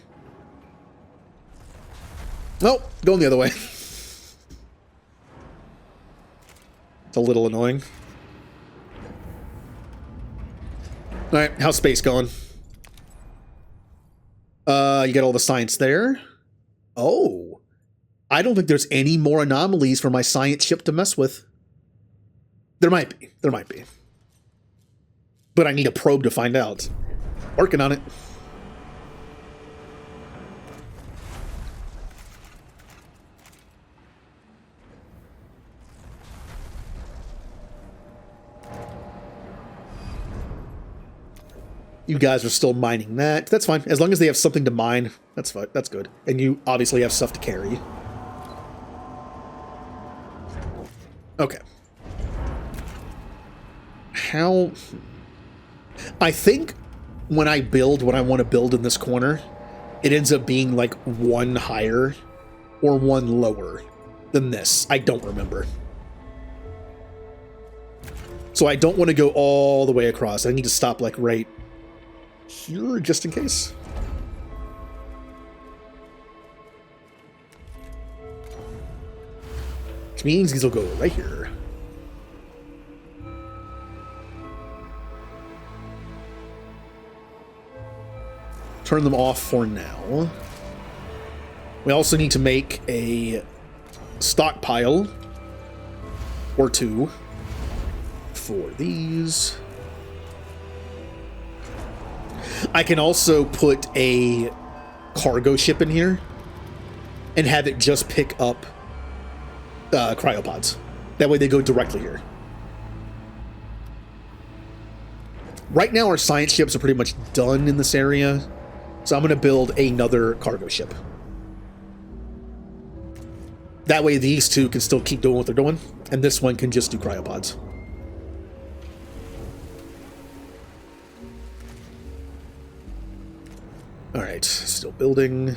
Oh, going the other way. It's a little annoying. All right, how's space going? You got all the science there. Oh, I don't think there's any more anomalies for my science ship to mess with. There might be. There might be. But I need a probe to find out. Working on it. You guys are still mining that. That's fine. As long as they have something to mine, that's fine. That's good. And you obviously have stuff to carry. Okay. How... I think when I build what I want to build in this corner, it ends up being like one higher or one lower than this. I don't remember. So I don't want to go all the way across. I need to stop like right here just in case. Which means these will go right here. Turn them off for now. We also need to make a stockpile or two for these. I can also put a cargo ship in here and have it just pick up cryopods. That way they go directly here. Right now our science ships are pretty much done in this area, so I'm going to build another cargo ship. That way these two can still keep doing what they're doing, and this one can just do cryopods. Alright, still building.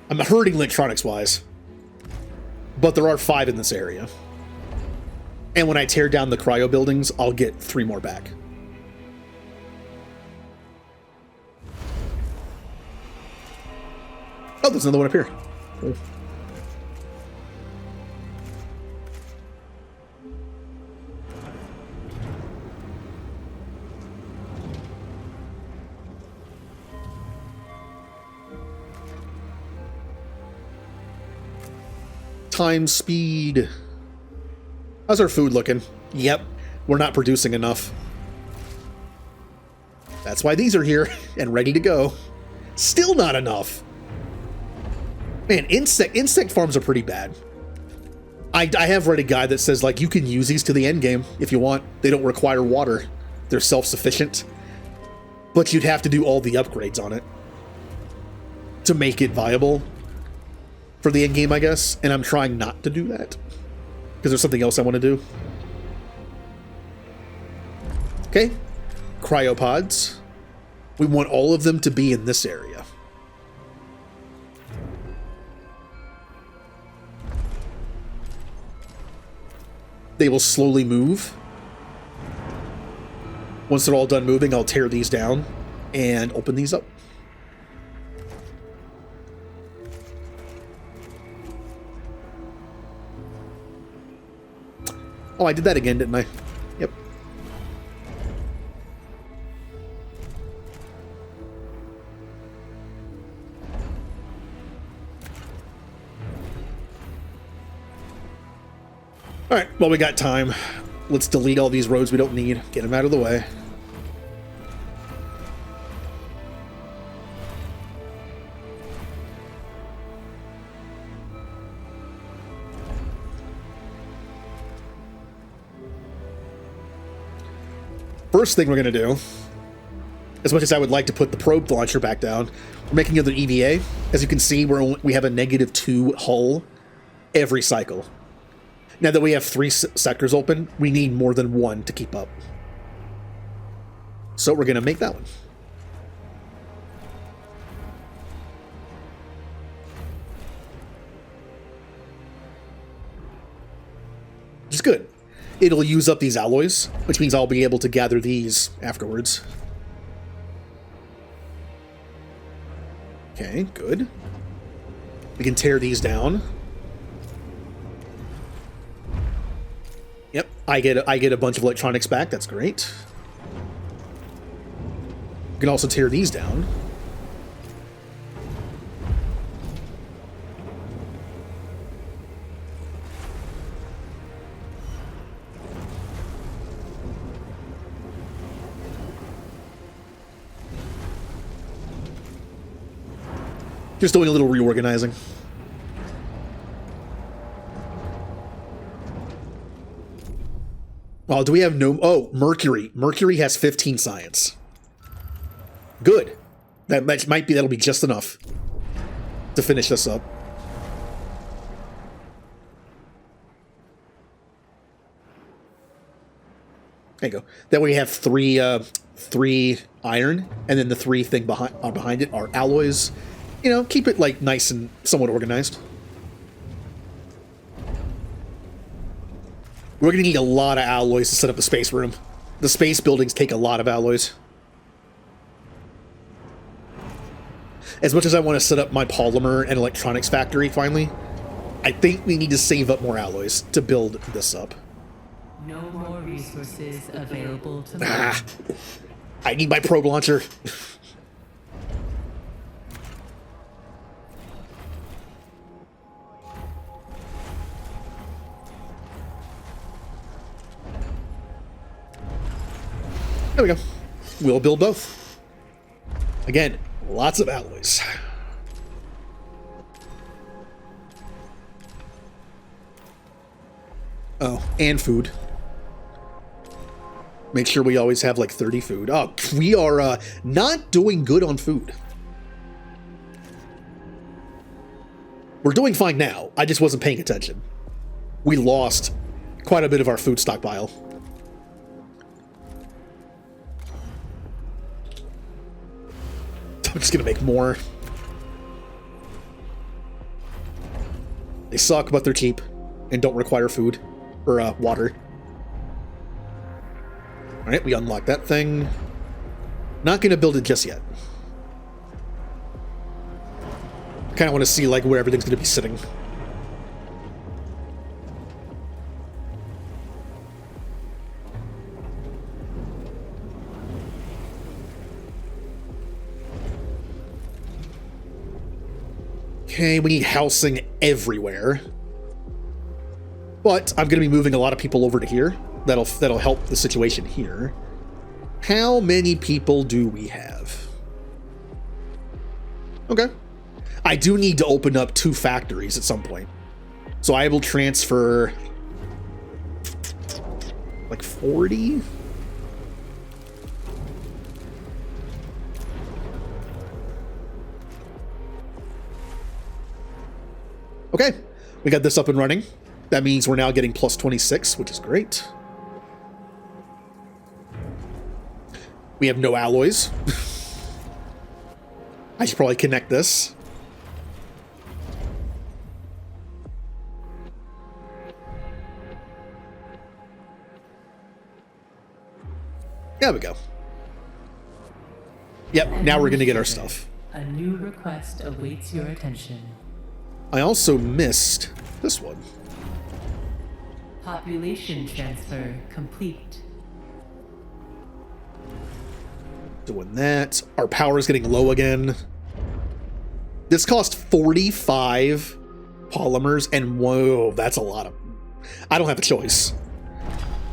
I'm hurting electronics-wise, but there are 5 in this area. And when I tear down the cryo buildings, I'll get 3 more back. Oh, there's another one up here. Cool. Time speed. How's our food looking? Yep, we're not producing enough. That's why these are here and ready to go. Still not enough. Man, insect farms are pretty bad. I have read a guide that says, like, you can use these to the end game if you want. They don't require water. They're self-sufficient. But you'd have to do all the upgrades on it to make it viable for the end game, I guess. And I'm trying not to do that because there's something else I want to do. Okay. Cryopods. We want all of them to be in this area. They will slowly move. Once they're all done moving, I'll tear these down and open these up. Oh, I did that again, didn't I? Yep. All right, well, we got time. Let's delete all these roads we don't need. Get them out of the way. First thing we're going to do, as much as I would like to put the probe launcher back down, we're making another EVA. As you can see, we have a -2 hull every cycle. Now that we have 3 sectors open, we need more than 1 to keep up. So we're going to make that one. Which is good. It'll use up these alloys, which means I'll be able to gather these afterwards. Okay, good. We can tear these down. Yep, I get a bunch of electronics back. That's great. We can also tear these down. Just doing a little reorganizing. Oh, do we have no... Oh, Mercury. Mercury has 15 science. Good. That'll be just enough. to finish this up. There you go. That way we have three iron, and then the three thing behind it are alloys. You know, keep it like nice and somewhat organized. We're gonna need a lot of alloys to set up the space room. The space buildings take a lot of alloys. As much as I want to set up my polymer and electronics factory finally, I think we need to save up more alloys to build this up. No more resources available to me. I need my probe launcher. There we go. We'll build both. Again, lots of alloys. Oh, and food. Make sure we always have like 30 food. Oh, we are not doing good on food. We're doing fine now. I just wasn't paying attention. We lost quite a bit of our food stockpile. I'm just gonna make more. They suck, but they're cheap and don't require food or water. All right, we unlock that thing. Not gonna build it just yet. Kind of want to see like where everything's gonna be sitting. Okay, we need housing everywhere. But I'm going to be moving a lot of people over to here. That'll help the situation here. How many people do we have? Okay. I do need to open up 2 factories at some point. So I will transfer like 40? Okay, we got this up and running. That means we're now getting plus 26, which is great. We have no alloys. I should probably connect this. There we go. Yep, now we're going to get our stuff. A new request awaits your attention. I also missed this one. Population transfer complete. Doing that. Our power is getting low again. This cost 45 polymers, and whoa, that's a lot of... I don't have a choice.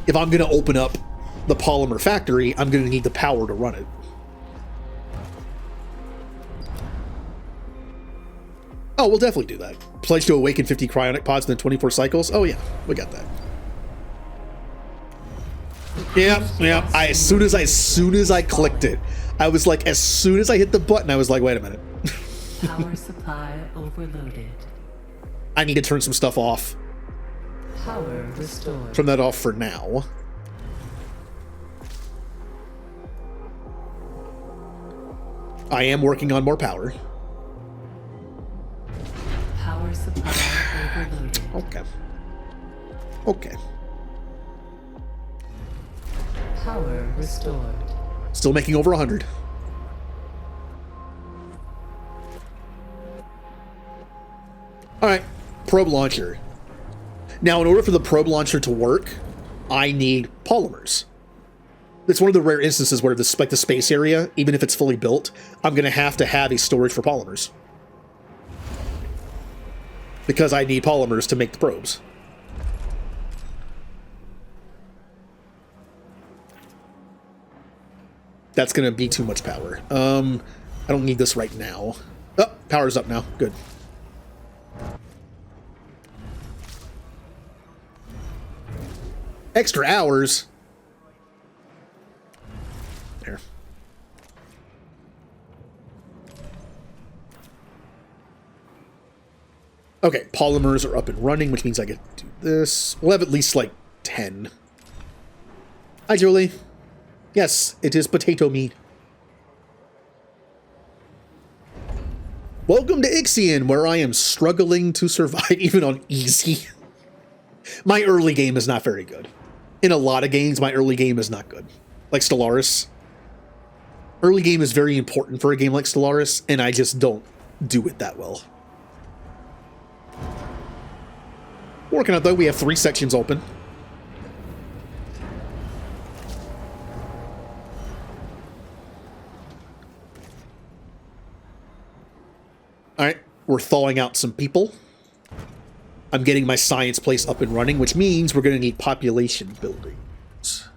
If I'm going to open up the polymer factory, I'm going to need the power to run it. Oh, we'll definitely do that. Pledge to awaken 50 cryonic pods within 24 cycles. Oh yeah, we got that. Yeah. As soon as I clicked it, I was like, as soon as I hit the button, I was like, wait a minute. Power supply overloaded. I need to turn some stuff off. Power restored. Turn that off for now. I am working on more power. Power supply overloaded. Okay. Okay. Power restored. Still making over 100. All right, probe launcher. Now, in order for the probe launcher to work, I need polymers. It's one of the rare instances where this, like the space area, even if it's fully built, I'm going to have a storage for polymers. Because I need polymers to make the probes. That's going to be too much power. I don't need this right now. Oh, power's up now. Good. Extra hours. There. Okay, polymers are up and running, which means I get to do this. We'll have at least like 10. Hi, Julie. Yes, it is potato meat. Welcome to Ixion, where I am struggling to survive even on easy. My early game is not very good. In a lot of games, my early game is not good. Like Stellaris. Early game is very important for a game like Stellaris, and I just don't do it that well. Working out though, we have 3 sections open. Alright, we're thawing out some people. I'm getting my science place up and running, which means we're going to need population buildings.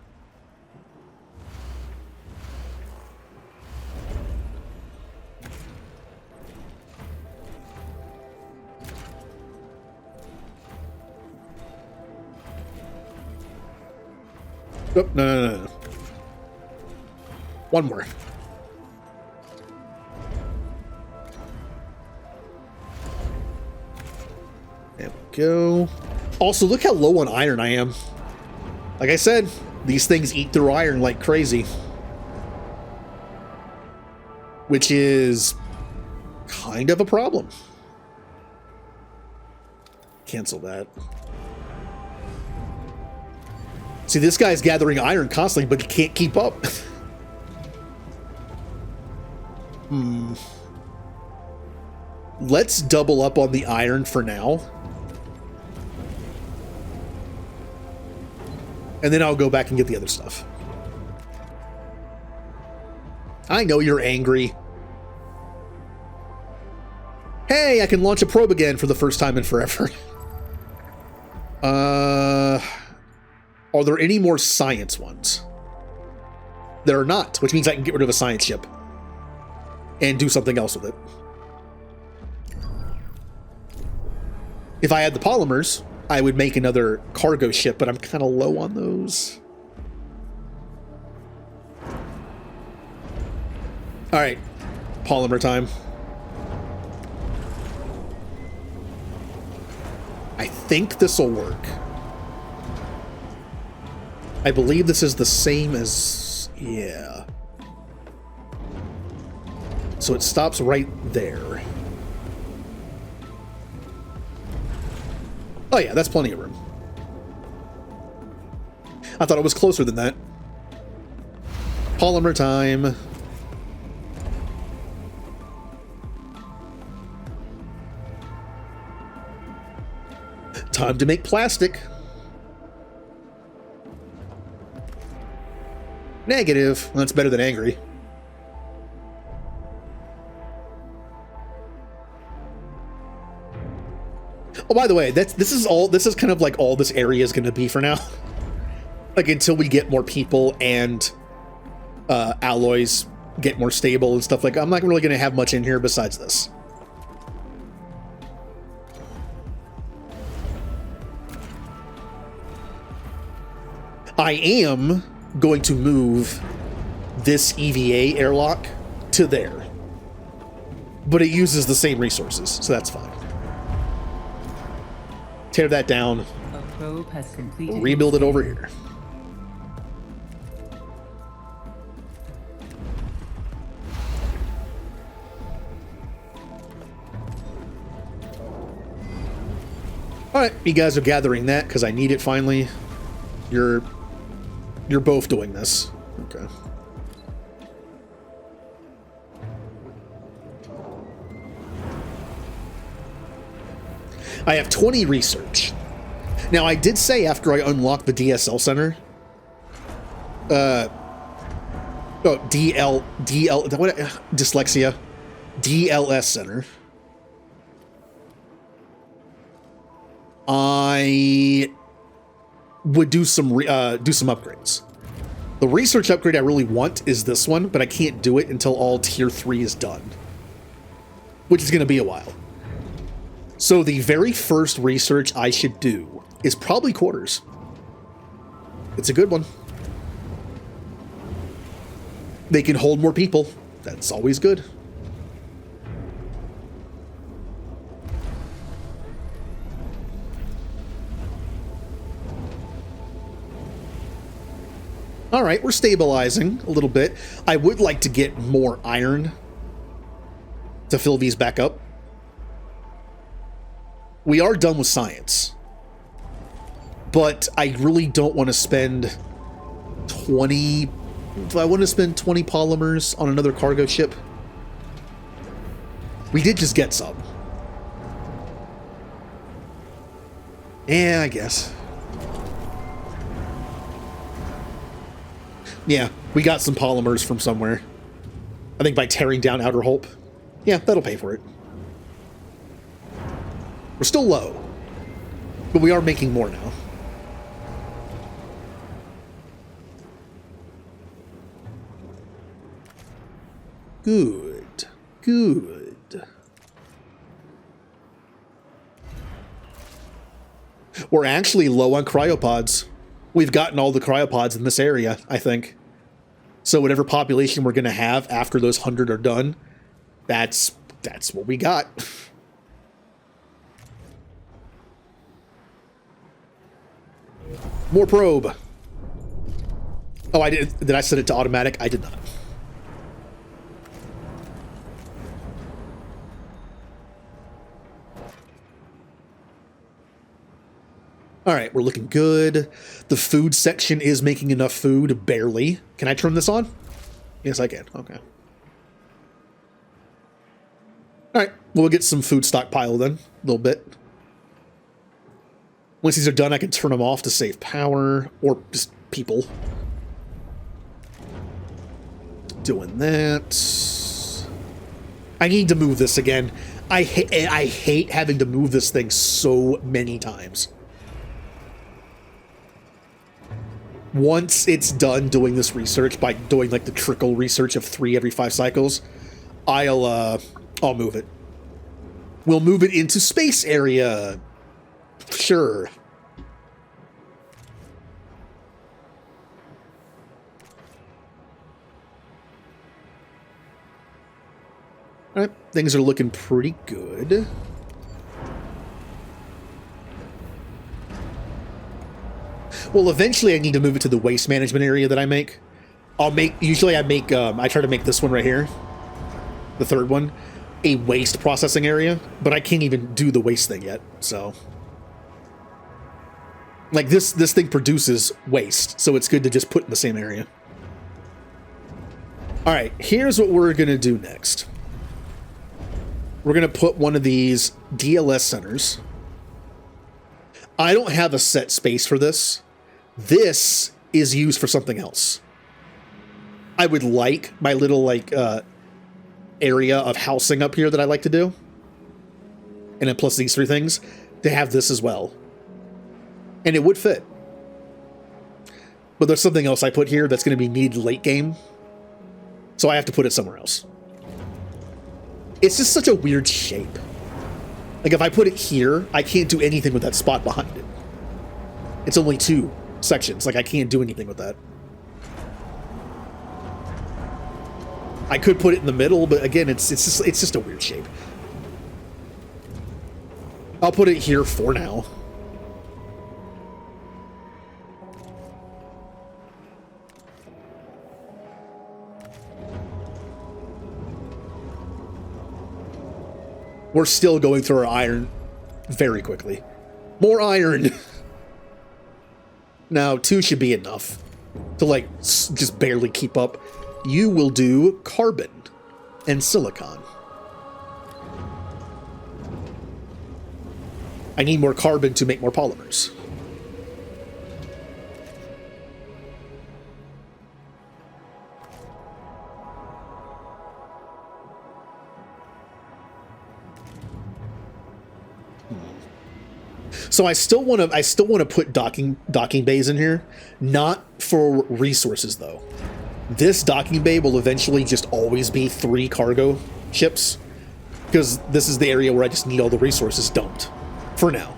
Oh, no. One more. There we go. Also, look how low on iron I am. Like I said, these things eat through iron like crazy. Which is kind of a problem. Cancel that. See, this guy's gathering iron constantly, but he can't keep up. Let's double up on the iron for now. And then I'll go back and get the other stuff. I know you're angry. Hey, I can launch a probe again for the first time in forever. Are there any more science ones? There are not, which means I can get rid of a science ship and do something else with it. If I had the polymers, I would make another cargo ship, but I'm kind of low on those. All right, polymer time. I think this will work. I believe this is the same as... yeah. So it stops right there. Oh yeah, that's plenty of room. I thought it was closer than that. Polymer time. Time to make plastic. Negative. Well, that's better than angry. Oh, by the way, this is kind of like all this area is going to be for now. Like until we get more people and alloys get more stable and stuff like. I'm not really going to have much in here besides this. I am going to move this EVA airlock to there, but it uses the same resources, so that's fine. Tear that down. A probe has completed. Rebuild it over here. All right, you guys are gathering that because I need it finally. You're both doing this. Okay. I have 20 research. Now, I did say after I unlocked the DSL center, dyslexia, DLS center, I would do some upgrades. The research upgrade I really want is this one, but I can't do it until all tier 3 is done, which is going to be a while. So the very first research I should do is probably quarters. It's a good one. They can hold more people. That's always good. All right, we're stabilizing a little bit. I would like to get more iron to fill these back up. We are done with science. But I really don't want to spend 20... If I want to spend 20 polymers on another cargo ship. We did just get some. Yeah, I guess. Yeah, we got some polymers from somewhere. I think by tearing down Outer Hope. Yeah, that'll pay for it. We're still low, but we are making more now. Good. Good. We're actually low on cryopods. We've gotten all the cryopods in this area, I think. So whatever population we're going to have after those 100 are done, that's what we got. More probe. Oh, did I set it to automatic? I did not. All right, we're looking good. The food section is making enough food, barely. Can I turn this on? Yes, I can. Okay. All right, we'll get some food stockpile then, a little bit. Once these are done, I can turn them off to save power, or just people. Doing that. I need to move this again. I hate having to move this thing so many times. Once it's done doing this research, by doing like the trickle research of 3 every 5 cycles, I'll move it. We'll move it into space area. Sure. All right, things are looking pretty good. Well, eventually I need to move it to the waste management area that I make. Usually I try to make this one right here, the third one, a waste processing area, but I can't even do the waste thing yet, so. Like this thing produces waste, so it's good to just put in the same area. All right, here's what we're gonna do next. We're gonna put one of these DLS centers. I don't have a set space for this. This is used for something else. I would like my little area of housing up here that I like to do, and then plus these 3 things, to have this as well. And it would fit. But there's something else I put here that's going to be needed late game, so I have to put it somewhere else. It's just such a weird shape. Like if I put it here, I can't do anything with that spot behind it. It's only 2 sections. Like I can't do anything with that. I could put it in the middle, but again, it's just a weird shape. I'll put it here for now. We're still going through our iron very quickly. More iron! Now, 2 should be enough to, like, just barely keep up. You will do carbon and silicon. I need more carbon to make more polymers. So I still want to put docking bays in here, not for resources though. This docking bay will eventually just always be 3 cargo ships, because this is the area where I just need all the resources dumped for now.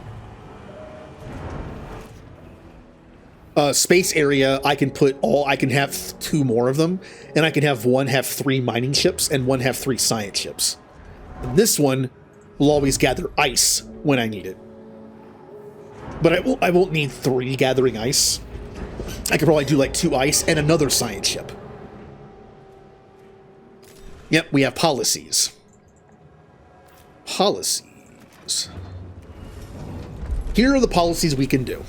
Space area, I can have 2 more of them, and I can have one have 3 mining ships and one have 3 science ships. And this one will always gather ice when I need it. But I won't need 3 gathering ice. I could probably do like 2 ice and another science ship. Yep, we have policies. Policies. Here are the policies we can do.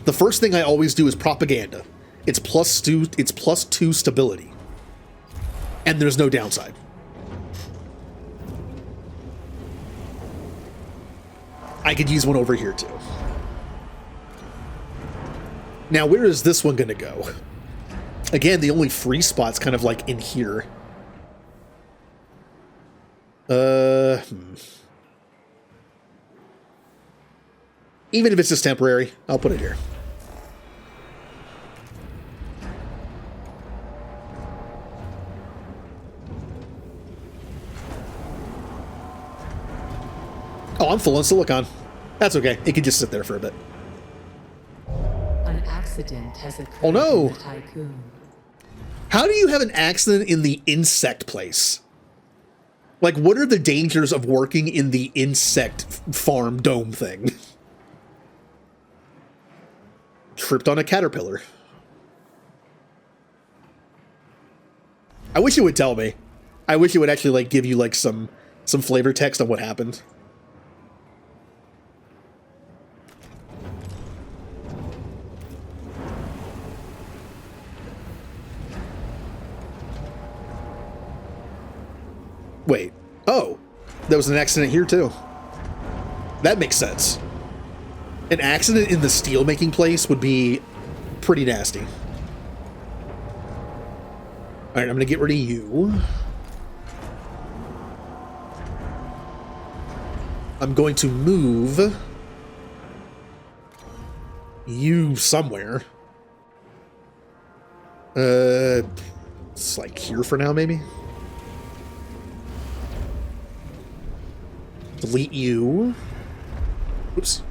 The first thing I always do is propaganda. It's +2 stability. And there's no downside. I could use one over here too. Now, where is this one gonna go? Again, the only free spot's kind of like in here. Even if it's just temporary, I'll put it here. Oh, I'm full on silicon. That's okay. It can just sit there for a bit. An accident has occurred. Oh no! In the tycoon. How do you have an accident in the insect place? Like, what are the dangers of working in the insect farm dome thing? Tripped on a caterpillar. I wish it would tell me. I wish it would actually, like, give you, like, some flavor text on what happened. Wait. Oh. There was an accident here, too. That makes sense. An accident in the steel-making place would be pretty nasty. Alright, I'm gonna get rid of you. I'm going to move you somewhere. It's like here for now, maybe? Delete you. Oops.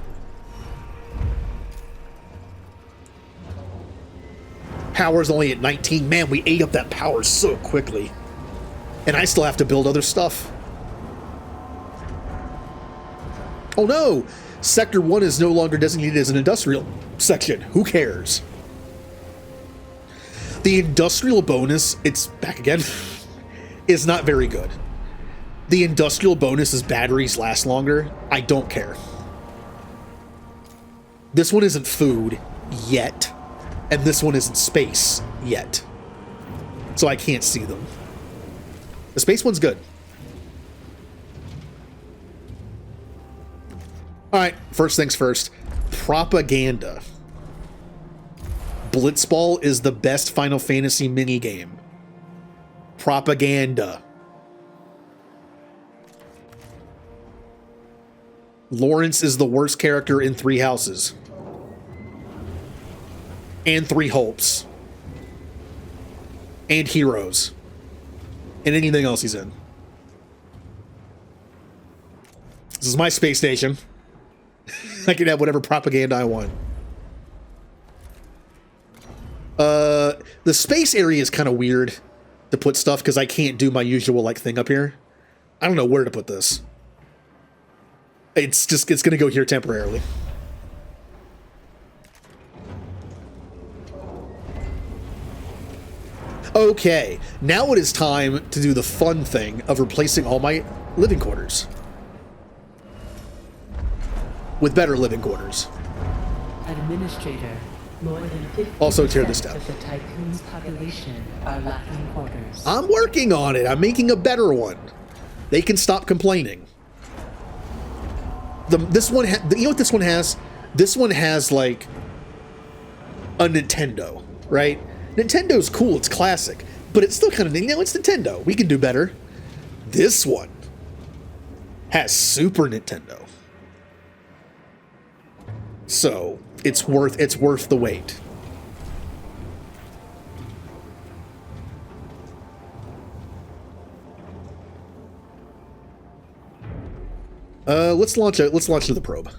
Power's only at 19. Man, we ate up that power so quickly. And I still have to build other stuff. Oh no! Sector 1 is no longer designated as an industrial section. Who cares? The industrial bonus, it's back again, is not very good. The industrial bonus is batteries last longer. I don't care. This one isn't food yet. And this one isn't space yet. So I can't see them. The space one's good. Alright, first things first. Propaganda. Blitzball is the best Final Fantasy minigame. Propaganda. Lawrence is the worst character in 3 Houses. And 3 Hopes. And Heroes. And anything else he's in. This is my space station. I can have whatever propaganda I want. The space area is kind of weird to put stuff because I can't do my usual like thing up here. I don't know where to put this. It's gonna go here temporarily. Okay, now it is time to do the fun thing of replacing all my living quarters with better living quarters. Administrator, more than 50% Also tear this down. of the tycoon's population are lacking quarters. I'm working on it. I'm making a better one. They can stop complaining. This one, you know what this one has? This one has like a Nintendo, right? Nintendo's cool. It's classic, but it's still kind of, you know, it's Nintendo. We can do better. This one has Super Nintendo, so it's worth the wait. Let's launch to the probe.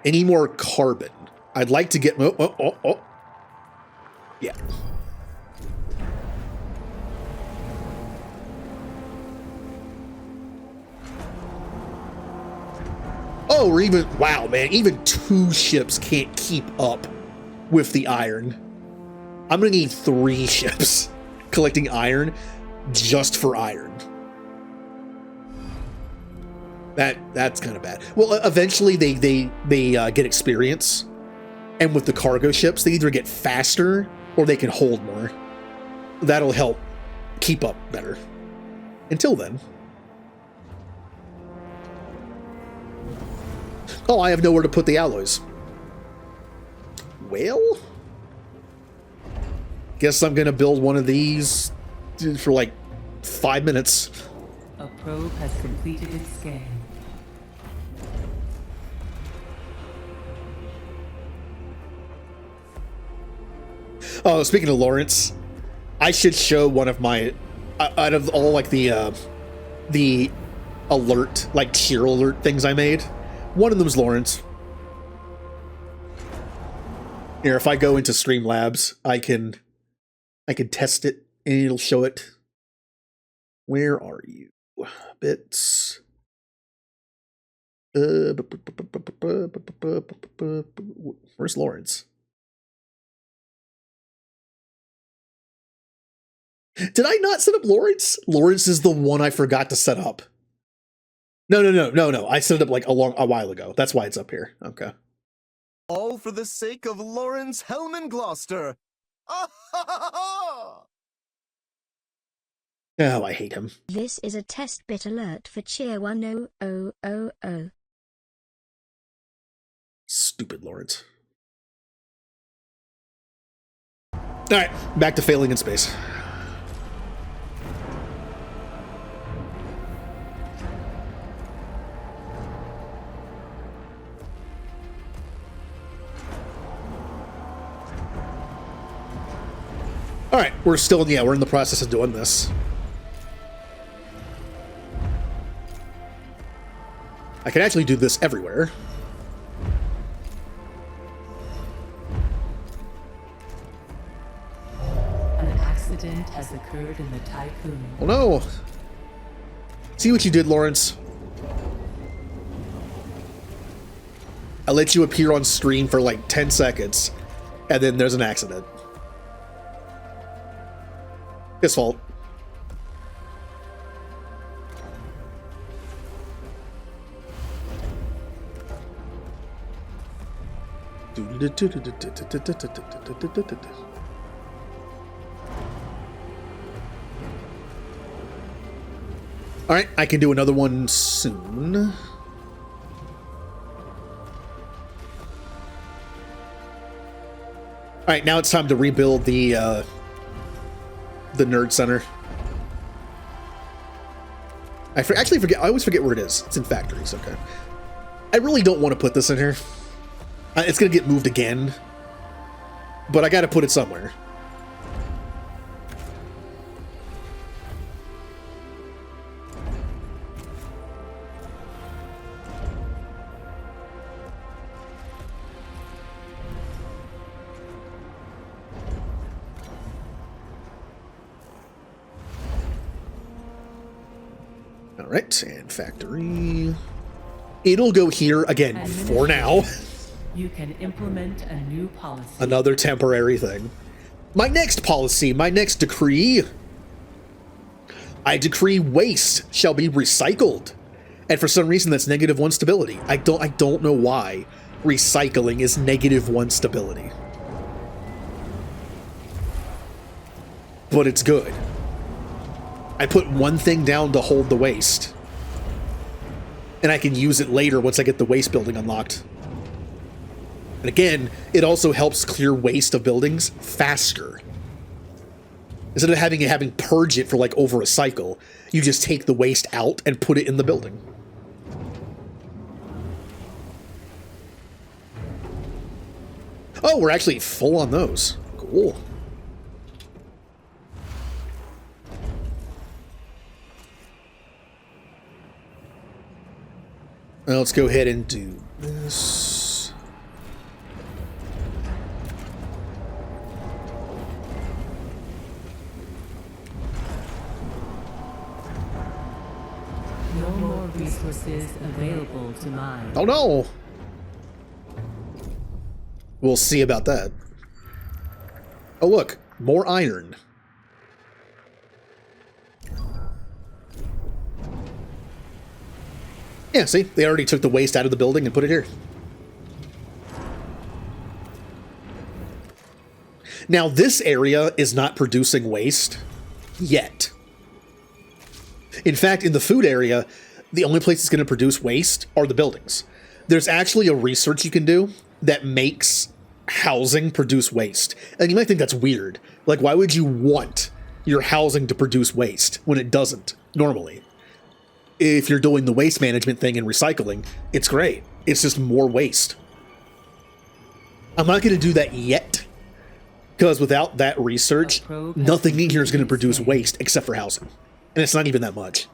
Any more carbon? I'd like to get yeah. Oh, or even, wow, man, even 2 ships can't keep up with the iron. I'm gonna need 3 ships collecting iron just for iron. That's kind of bad. Well, eventually they get experience, and with the cargo ships, they either get faster or they can hold more. That'll help keep up better. Until then. Oh, I have nowhere to put the alloys. Well, guess I'm gonna build one of these for like 5 minutes. A probe has completed its scan. Oh, speaking of Lawrence, I should show one of my, out of all like the alert, like cheer alert things I made, one of them's Lawrence. Here, if I go into Streamlabs, I can test it and it'll show it. Where are you? Bits. Where's Lawrence? Did I not set up Lawrence? Lawrence is the one I forgot to set up. No. I set it up like a while ago. That's why it's up here. Okay. All for the sake of Lawrence Hellman Gloucester. Oh, I hate him. This is a test bit alert for Cheer 10000. Stupid Lawrence. Alright, back to failing in space. Alright, we're in the process of doing this. I can actually do this everywhere. An accident has occurred in the Tycoon. Oh no! See what you did, Lawrence. I let you appear on stream for like 10 seconds, and then there's an accident. His fault. Alright, I can do another one soon. Alright, now it's time to rebuild the Nerd Center. I always forget where it is. It's in factories, okay. I really don't want to put this in here. It's gonna get moved again. But I gotta put it somewhere. Alright, and factory. It'll go here again for now. You can implement a new policy. Another temporary thing. My next policy, my next decree. I decree waste shall be recycled. And for some reason that's -1 stability. I don't know why recycling is -1 stability. But it's good. I put one thing down to hold the waste. And I can use it later once I get the waste building unlocked. And again, it also helps clear waste of buildings faster. Instead of having purge it for like over a cycle, you just take the waste out and put it in the building. Oh, we're actually full on those. Cool. Well, let's go ahead and do this. No more resources resources available to mine. Oh no! We'll see about that. Oh look, more iron. Yeah, see? They already took the waste out of the building and put it here. Now, this area is not producing waste yet. In fact, in the food area, the only place that's going to produce waste are the buildings. There's actually a research you can do that makes housing produce waste. And you might think that's weird. Like, why would you want your housing to produce waste when it doesn't normally? If you're doing the waste management thing and recycling, it's great. It's just more waste. I'm not going to do that yet, because without that research, nothing in here is going to produce waste except for housing. And it's not even that much.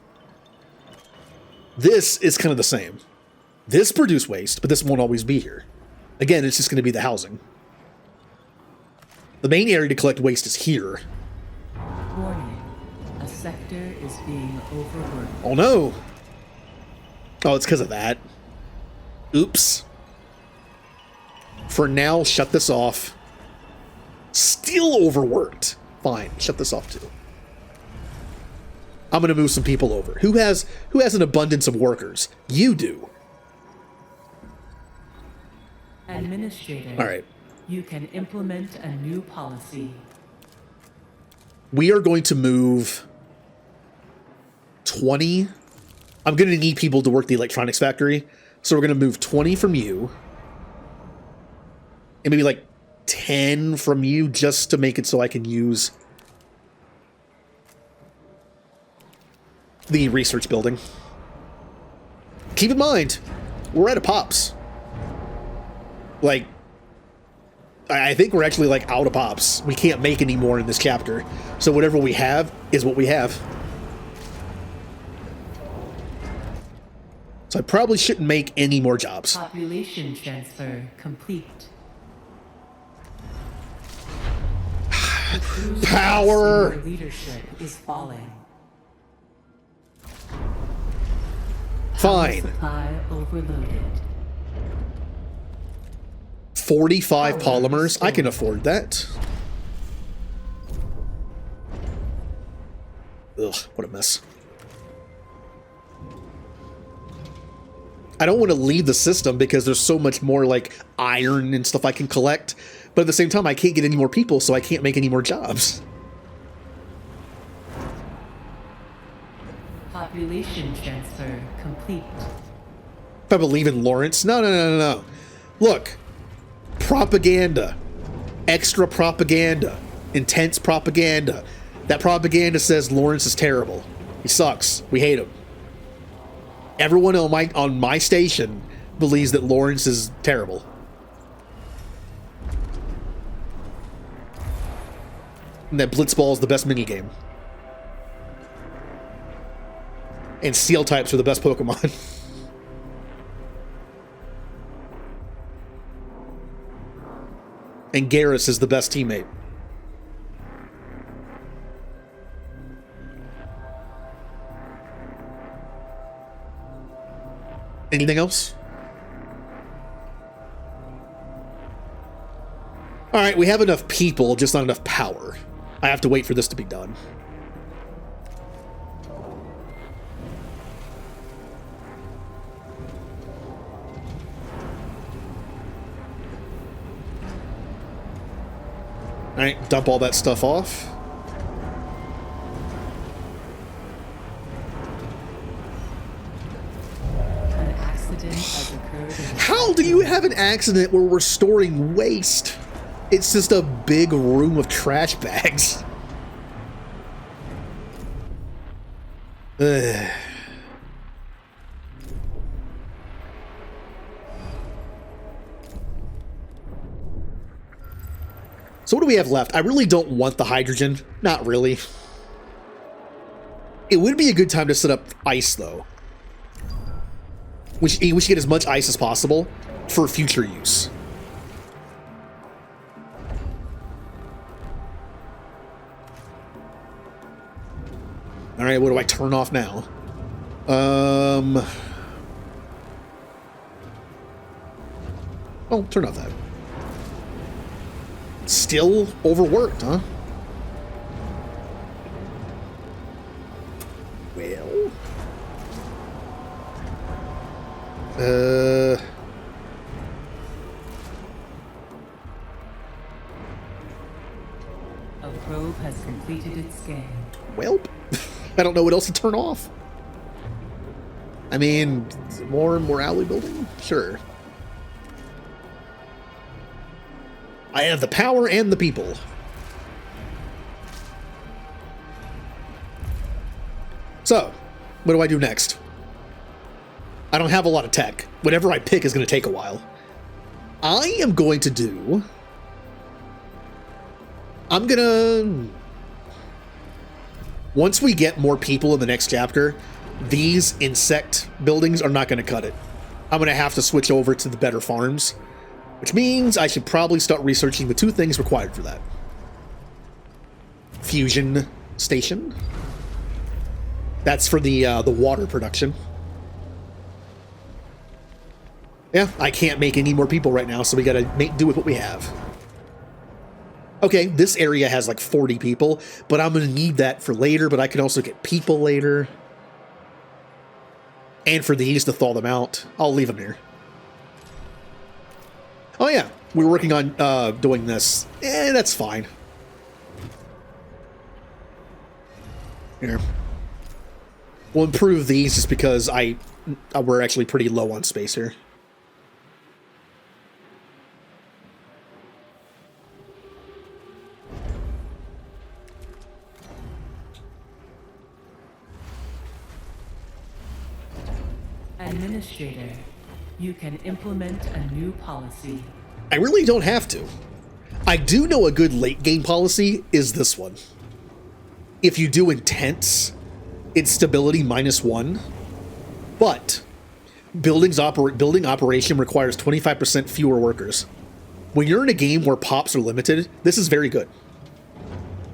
This is kind of the same. This produce waste, but this won't always be here. Again, it's just going to be the housing. The main area to collect waste is here. Warning. A sector is being overworked. Oh no! Oh, it's because of that. Oops. For now, shut this off. Still overworked. Fine, shut this off too. I'm gonna move some people over. Who has an abundance of workers? You do. Administrator. All right. You can implement a new policy. We are going to move 20. I'm going to need people to work the electronics factory. So we're going to move 20 from you. And maybe like 10 from you just to make it so I can use the research building. Keep in mind, we're at a pops. Like, I think we're actually like out of pops. We can't make any more in this chapter. So whatever we have is what we have. So I probably shouldn't make any more jobs. Population transfer complete. Power! Leadership is falling. Fine. Supply overloaded. 45 polymers. I can afford that. Ugh, what a mess. I don't want to leave the system because there's so much more like iron and stuff I can collect. But at the same time, I can't get any more people, so I can't make any more jobs. Population transfer complete. If I believe in Lawrence. No. Look. Propaganda. Extra propaganda. Intense propaganda. That propaganda says Lawrence is terrible. He sucks. We hate him. Everyone on my station believes that Lawrence is terrible. And that Blitzball is the best minigame. And Steel types are the best Pokemon. And Garrus is the best teammate. Anything else? Alright, we have enough people, just not enough power. I have to wait for this to be done. Alright, dump all that stuff off. An accident has occurred. How do you have an accident where we're storing waste? It's just a big room of trash bags. Ugh. So what do we have left? I really don't want the hydrogen. Not really. It would be a good time to set up ice, though. We should get as much ice as possible for future use. Alright, what do I turn off now? Oh, turn off that. Still overworked, huh? Well... A probe has completed its scan. Welp. I don't know what else to turn off. I mean, more morality building? Sure. I have the power and the people. So, what do I do next? I don't have a lot of tech. Whatever I pick is going to take a while. I am going to do... I'm gonna... Once we get more people in the next chapter, these insect buildings are not going to cut it. I'm going to have to switch over to the better farms, which means I should probably start researching the 2 things required for that. Fusion station. That's for the water production. Yeah, I can't make any more people right now, so we gotta do with what we have. Okay, this area has like 40 people, but I'm gonna need that for later, but I can also get people later. And for these to thaw them out. I'll leave them here. Oh yeah, we're working on doing this. That's fine. Here. We'll improve these just because we're actually pretty low on space here. Administrator, you can implement a new policy. I really don't have to. I do know a good late game policy is this one. If you do intense, it's stability -1, but building operation requires 25% fewer workers. When you're in a game where pops are limited, this is very good.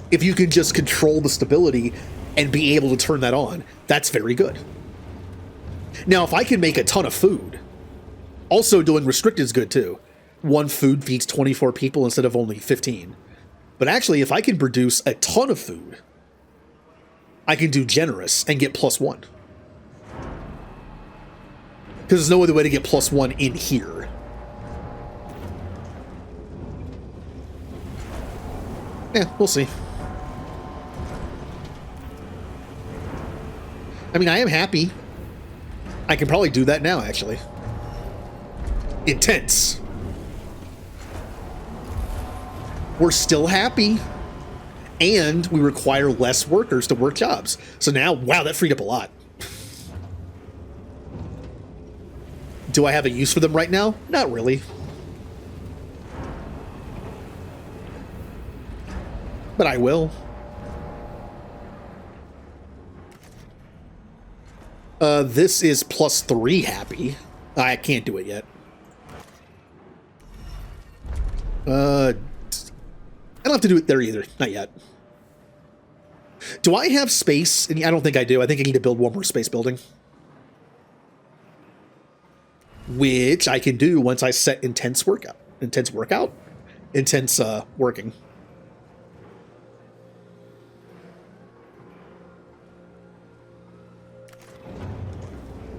If you can just control the stability and be able to turn that on, that's very good. Now, if I can make a ton of food, also doing restricted is good too. 1 food feeds 24 people instead of only 15. But actually, if I can produce a ton of food, I can do generous and get +1. Because there's no other way to get +1 in here. Yeah, we'll see. I mean, I am happy. I can probably do that now, actually. Intense. We're still happy. And we require less workers to work jobs. So now, wow, that freed up a lot. Do I have a use for them right now? Not really. But I will. This is +3 happy. I can't do it yet. I don't have to do it there either. Not yet. Do I have space? I don't think I do. I think I need to build 1 more space building. Which I can do once I set intense workout. Intense working.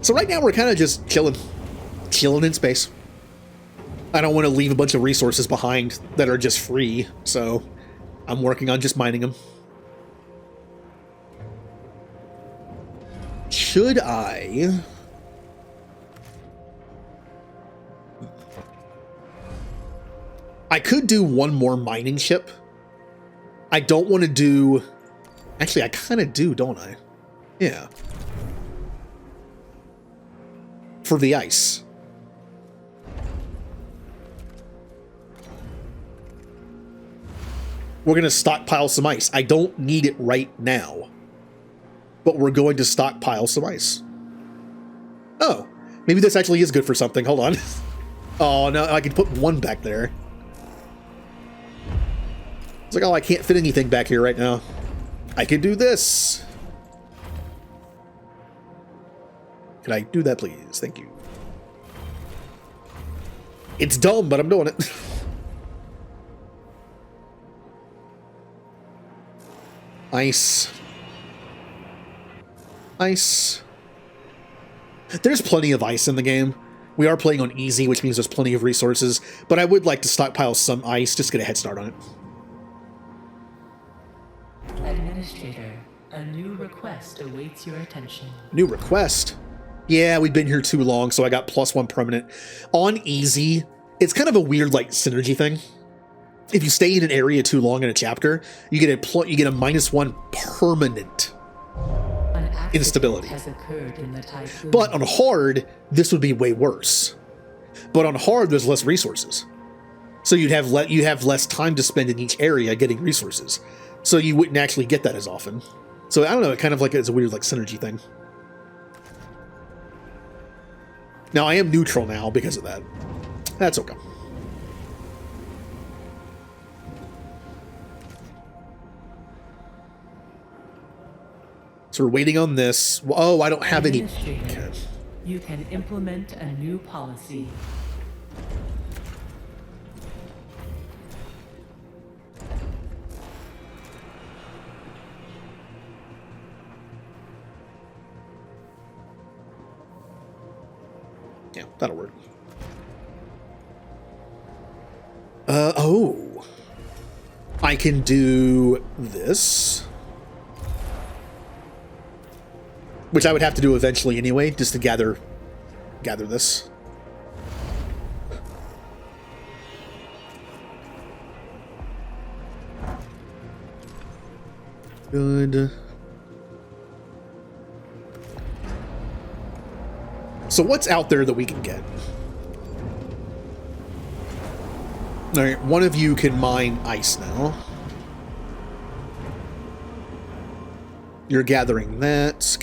So right now we're kind of just chilling in space. I don't want to leave a bunch of resources behind that are just free, so I'm working on just mining them. Should I... I could do 1 more mining ship. I don't want to do... Actually, I kind of do, don't I? Yeah. For the ice. We're going to stockpile some ice. I don't need it right now. But we're going to stockpile some ice. Oh, maybe this actually is good for something. Hold on. Oh, no, I can put 1 back there. It's like, oh, I can't fit anything back here right now. I can do this. Can I do that, please? Thank you. It's dumb, but I'm doing it. Ice. Ice. There's plenty of ice in the game. We are playing on easy, which means there's plenty of resources, but I would like to stockpile some ice just to get a head start on it. Administrator, a new request awaits your attention. New request? Yeah, we've been here too long, so I got +1 permanent. On easy, it's kind of a weird, like, synergy thing. If you stay in an area too long in a chapter, you get a -1 permanent instability. Has occurred in the typhoon. But on hard, this would be way worse. But on hard, there's less resources, so you have less time to spend in each area getting resources. So you wouldn't actually get that as often. So I don't know. It kind of like it's a weird like synergy thing. Now I am neutral now because of that. That's okay. So we're waiting on this. Oh, I don't have any. Okay. You can implement a new policy. Yeah, that'll work. Oh. I can do this. Which I would have to do eventually anyway, just to gather this. Good. So what's out there that we can get? All right, one of you can mine ice now. You're gathering that.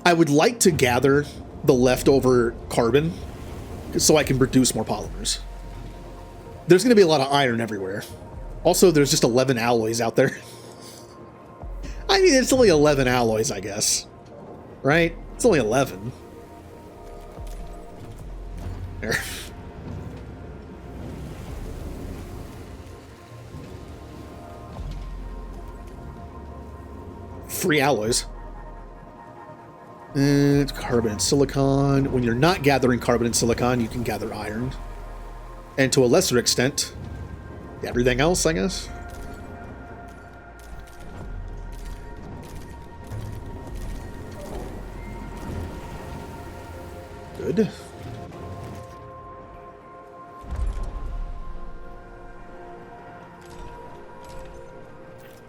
I would like to gather the leftover carbon so I can produce more polymers. There's going to be a lot of iron everywhere. Also, there's just 11 alloys out there. I mean, it's only 11 alloys, I guess. Right? It's only 11. There. Free alloys. And carbon and silicon. When you're not gathering carbon and silicon, you can gather iron. And to a lesser extent, everything else, I guess. Good.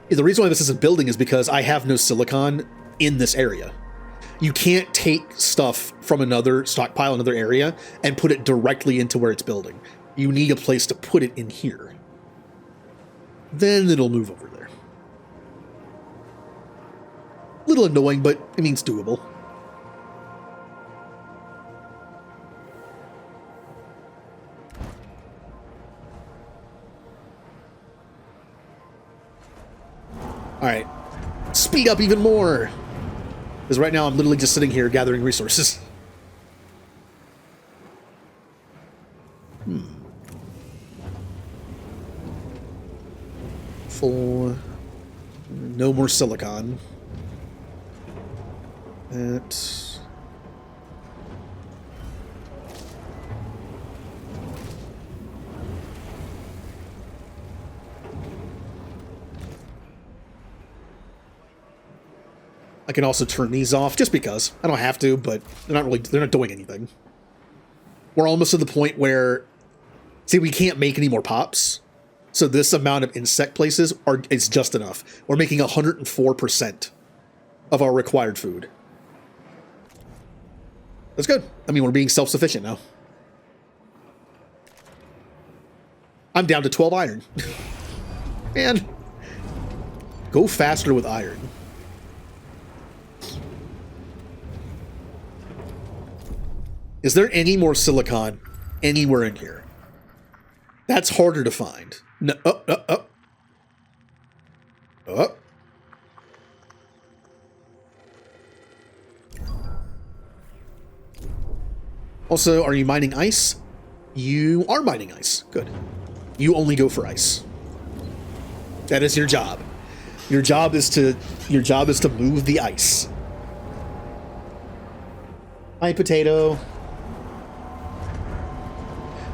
The reason why this isn't building is because I have no silicon in this area. You can't take stuff from another stockpile, another area, and put it directly into where it's building. You need a place to put it in here. Then it'll move over there. A little annoying, but I mean, it's doable. All right, speed up even more. Because right now I'm literally just sitting here gathering resources. Full. No more silicon. That. I can also turn these off just because. I don't have to, but they're not doing anything. We're almost to the point where, see, we can't make any more pops. So this amount of insect places is just enough. We're making 104% of our required food. That's good. I mean, we're being self-sufficient now. I'm down to 12 iron. Man, go faster with iron. Is there any more silicon anywhere in here? That's harder to find. No, Also, are you mining ice? You are mining ice. Good. You only go for ice. That is your job. Your job is to move the ice. Hi, Potato.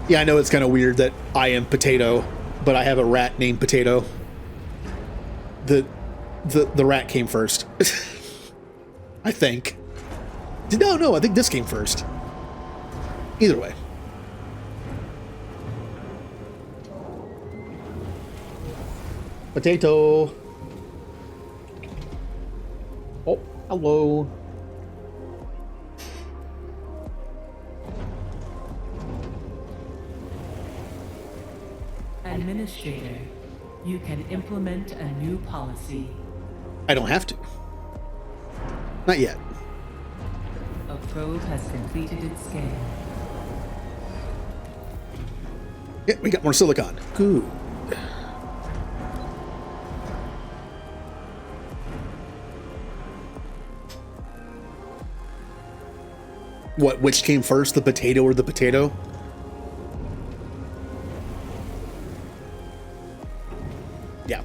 Yeah, I know it's kind of weird that I am Potato, but I have a rat named Potato. The rat came first. I think. No, I think this came first. Either way. Potato. Oh, hello. Administrator, you can implement a new policy. I don't have to. Not yet. A probe has completed its scan. Yeah, we got more silicon. Good. What, which came first, the potato or the potato? Yeah.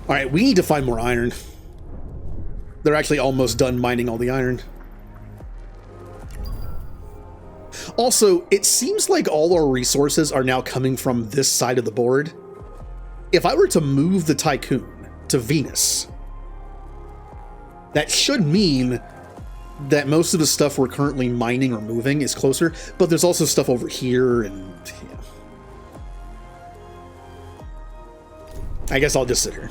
All right, we need to find more iron. They're actually almost done mining all the iron. Also, it seems like all our resources are now coming from this side of the board. If I were to move the Tycoon to Venus, that should mean that most of the stuff we're currently mining or moving is closer, but there's also stuff over here, and yeah. I guess I'll just sit here.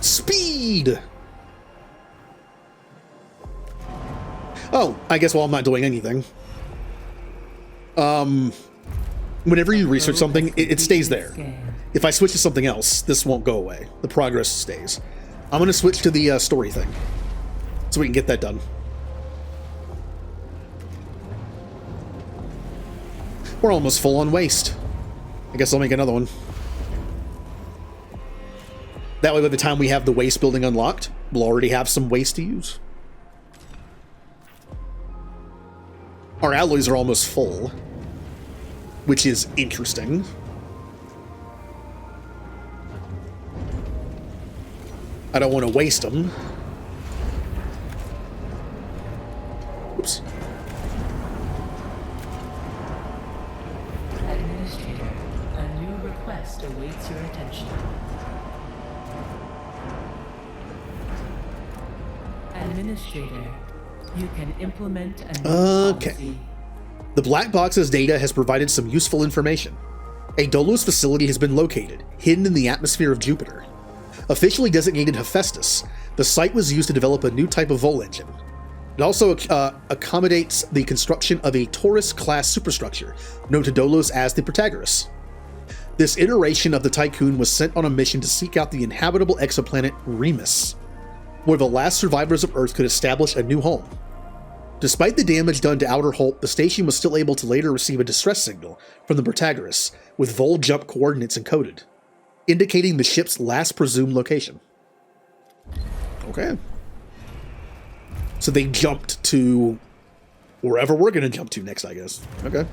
Speed! Oh, I guess while I'm not doing anything. Whenever you research something, it stays there. If I switch to something else, this won't go away. The progress stays. I'm going to switch to the story thing, so we can get that done. We're almost full on waste. I guess I'll make another one. That way, by the time we have the waste building unlocked, we'll already have some waste to use. Our alloys are almost full, which is interesting. I don't want to waste them. Oops. Administrator, a new request awaits your attention. Administrator, you can implement a new policy. The black box's data has provided some useful information. A Dolos facility has been located, hidden in the atmosphere of Jupiter. Officially designated Hephaestus, the site was used to develop a new type of Vol engine. It also accommodates the construction of a Taurus-class superstructure, known to Dolos as the Protagoras. This iteration of the Tycoon was sent on a mission to seek out the inhabitable exoplanet Remus, where the last survivors of Earth could establish a new home. Despite the damage done to Outer Holt, the station was still able to later receive a distress signal from the Protagoras, with Vol jump coordinates encoded, indicating the ship's last presumed location. Okay. So they jumped to wherever we're going to jump to next, I guess. Okay.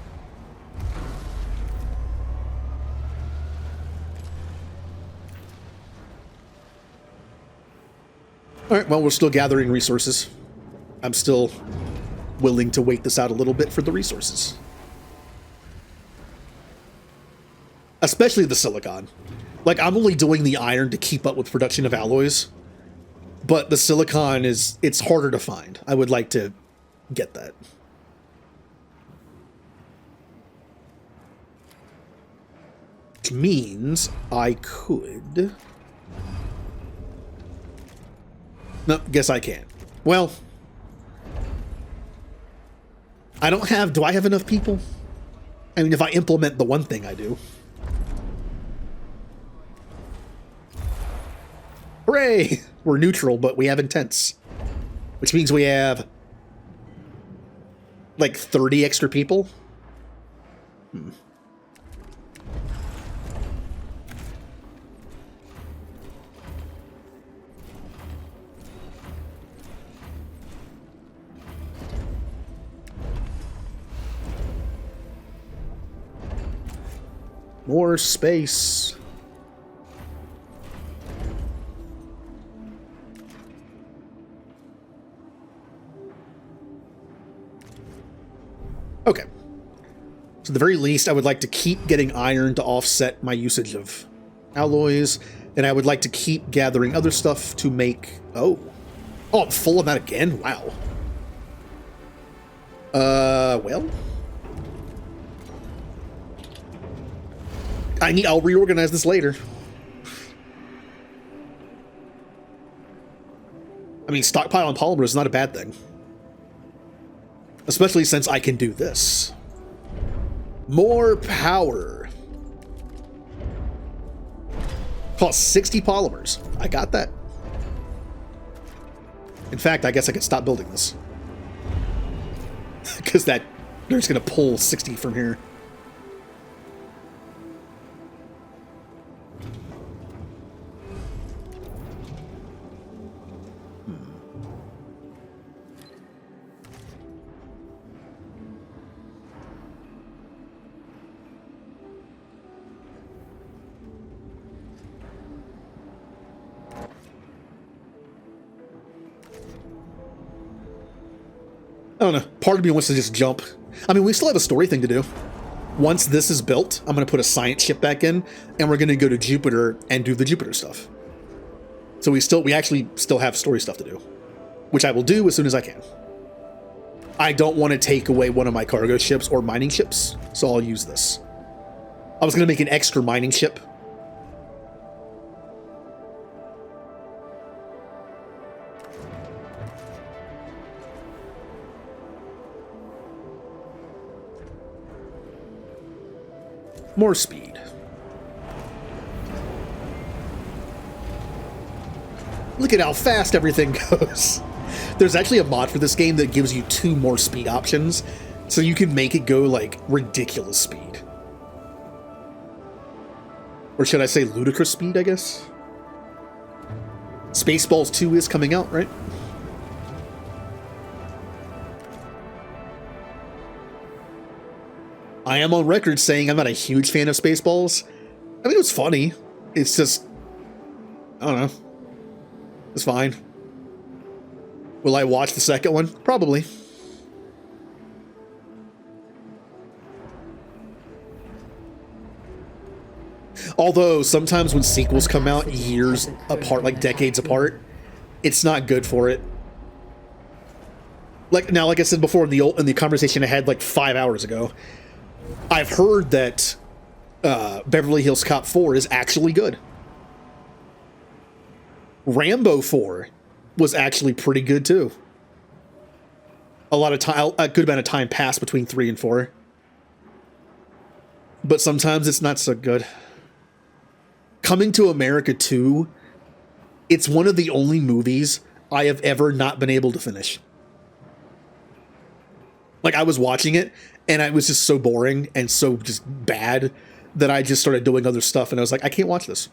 All right, well, we're still gathering resources. I'm still willing to wait this out a little bit for the resources. Especially the silicon. Like, I'm only doing the iron to keep up with production of alloys, but the silicon it's harder to find. I would like to get that. Which means I could... No, guess I can't. Well, I don't have... Do I have enough people? I mean, if I implement the one thing I do. Hooray! We're neutral, but we have intense. Which means we have like 30 extra people. More space. Okay. So at the very least, I would like to keep getting iron to offset my usage of alloys, and I would like to keep gathering other stuff to make... Oh, I'm full of that again? Wow. Well... I'll reorganize this later. I mean, stockpiling polymer is not a bad thing. Especially since I can do this. More power. Cost 60 polymers. I got that. In fact, I guess I could stop building this. Because they're just going to pull 60 from here. I don't know. Part of me wants to just jump. I mean, we still have a story thing to do. Once this is built, I'm going to put a science ship back in, and we're going to go to Jupiter and do the Jupiter stuff. So we actually still have story stuff to do, which I will do as soon as I can. I don't want to take away one of my cargo ships or mining ships, so I'll use this. I was going to make an extra mining ship. More speed. Look at how fast everything goes. There's actually a mod for this game that gives you 2 more speed options, so you can make it go like ridiculous speed. Or should I say ludicrous speed, I guess? Spaceballs 2 is coming out, right? I am on record saying I'm not a huge fan of Spaceballs. I mean, it was funny. It's just... I don't know. It's fine. Will I watch the second one? Probably. Although, sometimes when sequels come out years apart, like decades apart, it's not good for it. Like I said before in the conversation I had like 5 hours ago, I've heard that Beverly Hills Cop 4 is actually good. Rambo 4 was actually pretty good too. A good amount of time passed between 3 and 4. But sometimes it's not so good. Coming to America 2, it's one of the only movies I have ever not been able to finish. Like, I was watching it, and it was just so boring and so just bad that I just started doing other stuff, and I was like, I can't watch this.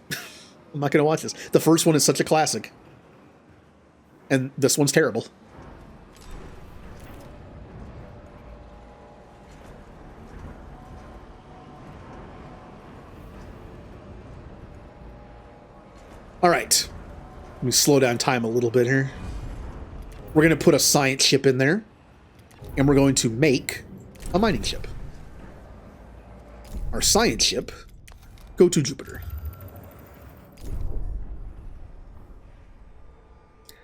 I'm not going to watch this. The first one is such a classic. And this one's terrible. All right. Let me slow down time a little bit here. We're going to put a science ship in there, and we're going to make a mining ship. Our science ship, go to Jupiter.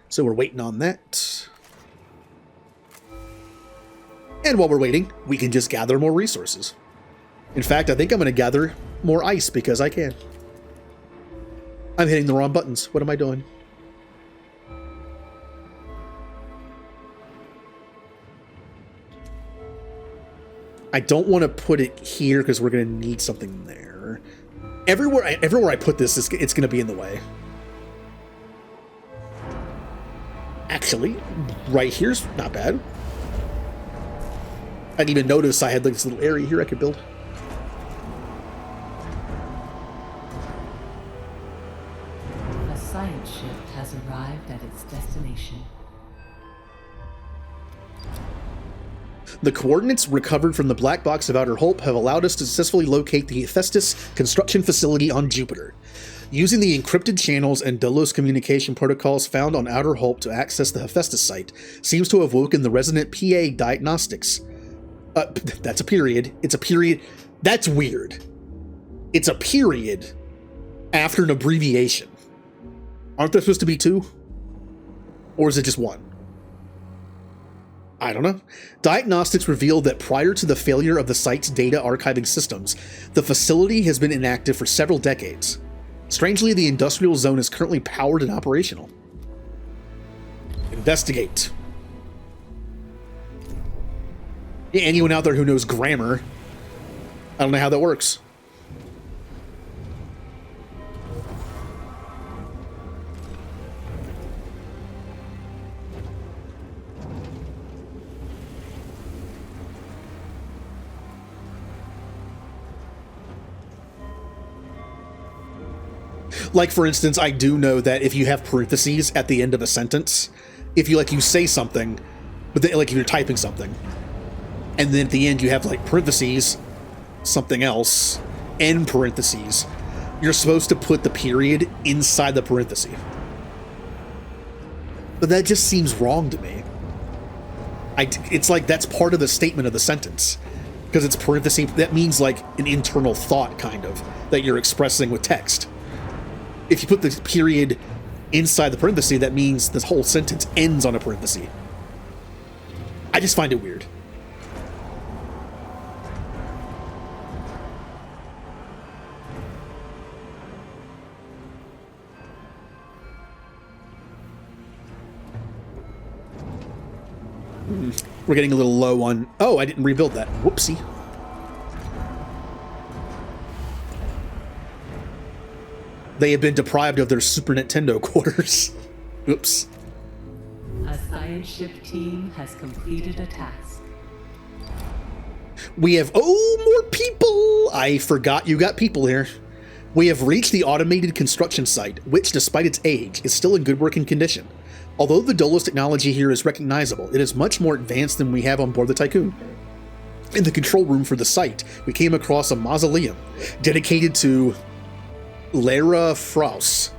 So we're waiting on that. And while we're waiting, we can just gather more resources. In fact, I think I'm going to gather more ice because I can. I'm hitting the wrong buttons. What am I doing? I don't want to put it here because we're going to need something there. Everywhere I put this, it's going to be in the way. Actually, right here's not bad. I didn't even notice I had like this little area here I could build. A science ship has arrived at its destination. The coordinates recovered from the black box of Outer Hope have allowed us to successfully locate the Hephaestus construction facility on Jupiter. Using the encrypted channels and Dolos communication protocols found on Outer Hope to access the Hephaestus site seems to have woken the resident PA diagnostics. That's a period. It's a period. That's weird. It's a period after an abbreviation. Aren't there supposed to be two? Or is it just one? I don't know. Diagnostics revealed that prior to the failure of the site's data archiving systems, the facility has been inactive for several decades. Strangely, the industrial zone is currently powered and operational. Investigate. Anyone out there who knows grammar, I don't know how that works. Like, for instance, I do know that if you have parentheses at the end of a sentence, if you say something, but then, like, if you're typing something, and then at the end you have, like, parentheses, something else, end parentheses, you're supposed to put the period inside the parenthesis. But that just seems wrong to me. It's like that's part of the statement of the sentence. Because it's parentheses, that means, like, an internal thought, kind of, that you're expressing with text. If you put the period inside the parenthesis, that means this whole sentence ends on a parenthesis. I just find it weird. We're getting a little low on... Oh, I didn't rebuild that. Whoopsie. They have been deprived of their Super Nintendo quarters. Oops. A science ship team has completed a task. We have... Oh, more people! I forgot you got people here. We have reached the automated construction site, which, despite its age, is still in good working condition. Although the Dolos technology here is recognizable, it is much more advanced than we have on board the Tycoon. In the control room for the site, we came across a mausoleum dedicated to Lara Fraus.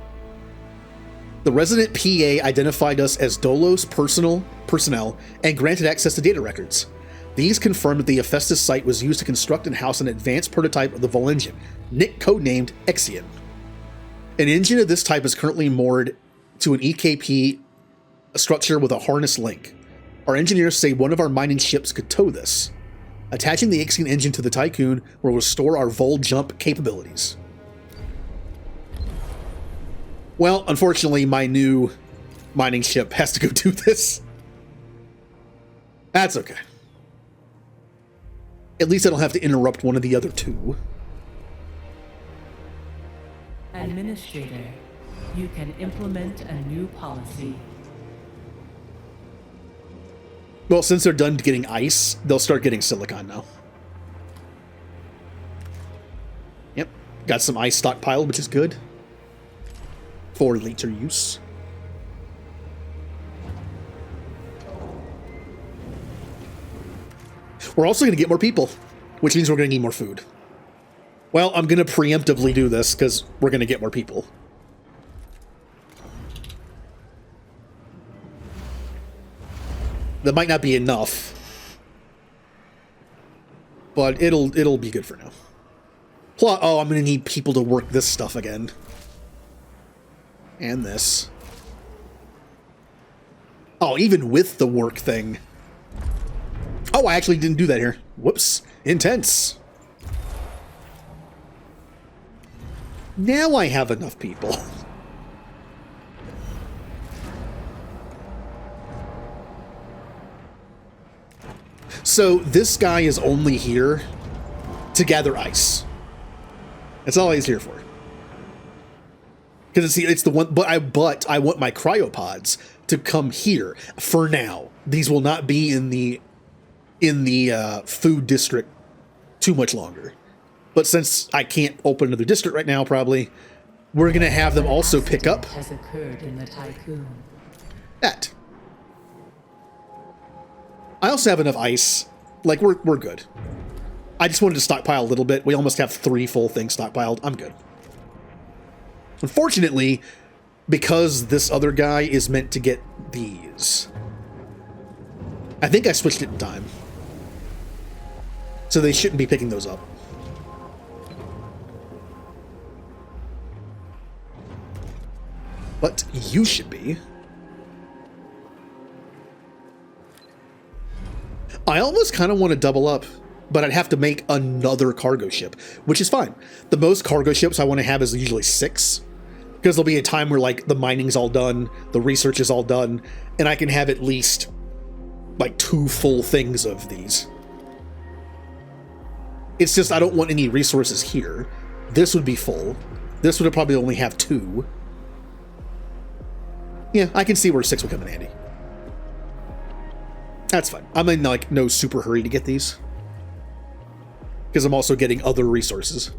The resident PA identified us as Dolos personnel and granted access to data records. These confirmed that the Hephaestus site was used to construct and house an advanced prototype of the Vol engine, codenamed Ixion. An engine of this type is currently moored to an EKP structure with a harness link. Our engineers say one of our mining ships could tow this. Attaching the Ixion engine to the Tycoon will restore our Vol jump capabilities. Well, unfortunately, my new mining ship has to go do this. That's okay. At least I don't have to interrupt one of the other two. Administrator, you can implement a new policy. Well, since they're done getting ice, they'll start getting silicon now. Yep, got some ice stockpiled, which is good. For later use. We're also going to get more people, which means we're going to need more food. Well, I'm going to preemptively do this because we're going to get more people. That might not be enough, but it'll be good for now. Plus, oh, I'm going to need people to work this stuff again. And this. Oh, even with the work thing. Oh, I actually didn't do that here. Whoops. Intense. Now I have enough people. So this guy is only here to gather ice. That's all he's here for. Because it's the one, but I want my cryopods to come here for now. These will not be in the food district too much longer. But since I can't open another district right now, probably we're gonna have them also pick up has occurred in the Tycoon. that. I also have enough ice. Like we're good. I just wanted to stockpile a little bit. We almost have 3 full things stockpiled. I'm good. Unfortunately, because this other guy is meant to get these, I think I switched it in time. So they shouldn't be picking those up. But you should be. I almost kind of want to double up, but I'd have to make another cargo ship, which is fine. The most cargo ships I want to have is usually 6, because there'll be a time where like the mining's all done, the research is all done, and I can have at least like 2 full things of these. It's just I don't want any resources here. This would be full. This would probably only have 2. Yeah, I can see where 6 would come in handy. That's fine. I'm in like no super hurry to get these, because I'm also getting other resources.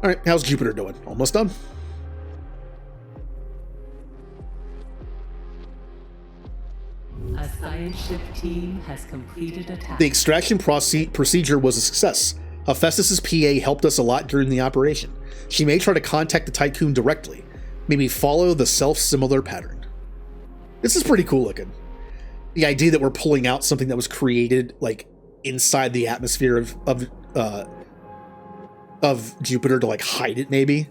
All right, how's Jupiter doing? Almost done. A science ship team has completed a task. The extraction procedure was a success. Hephaestus's PA helped us a lot during the operation. She may try to contact the Tycoon directly. Maybe follow the self-similar pattern. This is pretty cool looking. The idea that we're pulling out something that was created like inside the atmosphere of Jupiter to like hide it, maybe.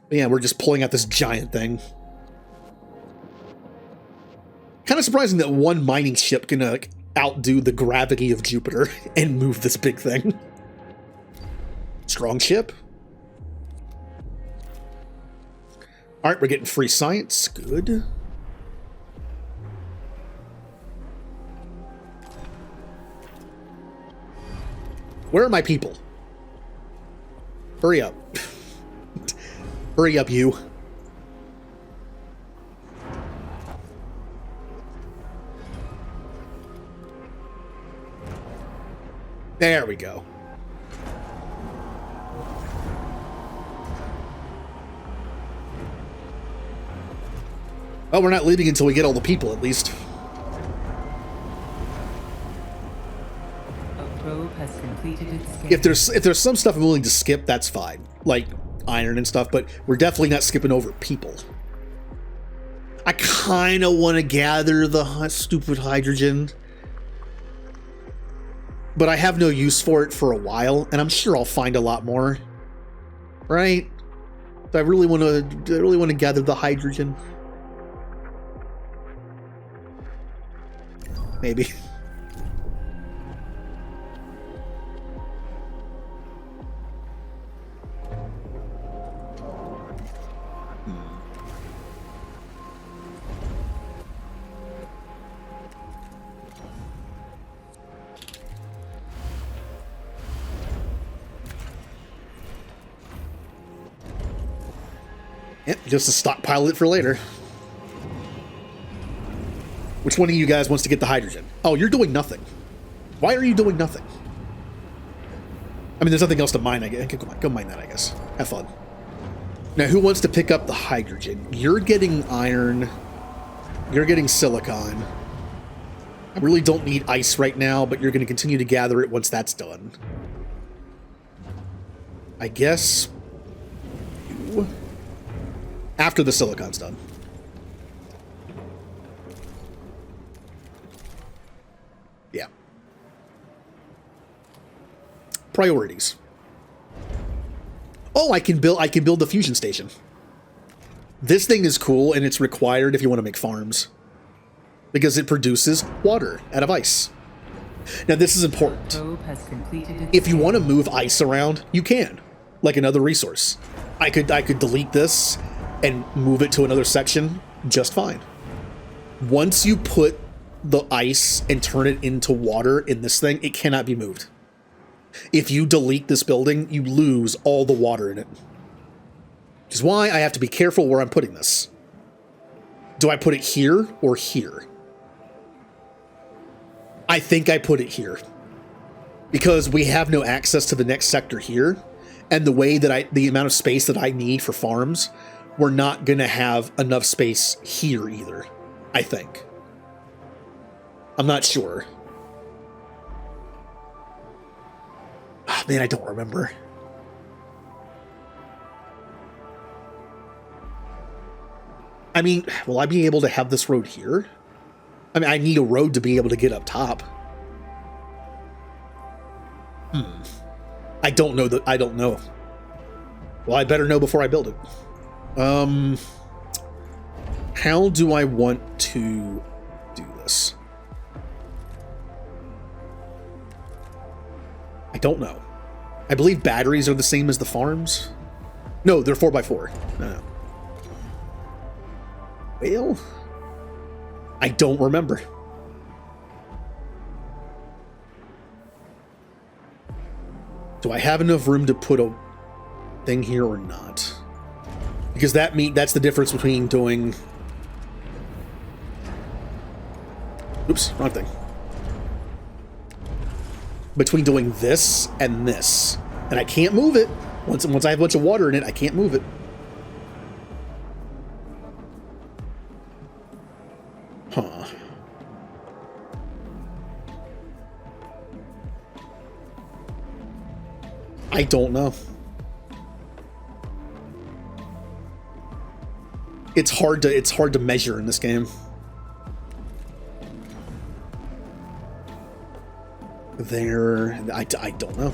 But yeah, we're just pulling out this giant thing. Kind of surprising that one mining ship can like outdo the gravity of Jupiter and move this big thing. Strong ship. All right, we're getting free science. Good. Where are my people? Hurry up. Hurry up, you. There we go. Well, we're not leaving until we get all the people, at least. A probe has completed its scan. If there's some stuff I'm willing to skip, that's fine. Like iron and stuff, but we're definitely not skipping over people. I kind of want to gather the stupid hydrogen, but I have no use for it for a while, and I'm sure I'll find a lot more. Right? Do I really want to gather the hydrogen? Maybe. Yep, just to stockpile it for later. Which one of you guys wants to get the hydrogen? Oh, you're doing nothing. Why are you doing nothing? I mean, there's nothing else to mine, I guess. Go mine that, I guess. Have fun. Now, who wants to pick up the hydrogen? You're getting iron. You're getting silicon. I really don't need ice right now, but you're going to continue to gather it once that's done. I guess... you... after the silicon's done. Yeah. Priorities. Oh, I can build the fusion station. This thing is cool, and it's required if you want to make farms, because it produces water out of ice. Now, this is important. If you want to move ice around, you can, like another resource. I could delete this and move it to another section just fine. Once you put the ice and turn it into water in this thing, it cannot be moved. If you delete this building, you lose all the water in it. Which is why I have to be careful where I'm putting this. Do I put it here or here? I think I put it here. Because we have no access to the next sector here, and the way that the amount of space that I need for farms, we're not gonna have enough space here either, I think. I'm not sure. Oh, man, I don't remember. I mean, will I be able to have this road here? I mean, I need a road to be able to get up top. I don't know that. I don't know. Well, I better know before I build it. How do I want to do this? I don't know. I believe batteries are the same as the farms. No, they're 4x4. No. Well, I don't remember. Do I have enough room to put a thing here or not? Because that's the difference between doing... Oops, wrong thing. Between doing this and this. And I can't move it. Once I have a bunch of water in it, I can't move it. Huh. I don't know. It's hard to measure in this game. I don't know.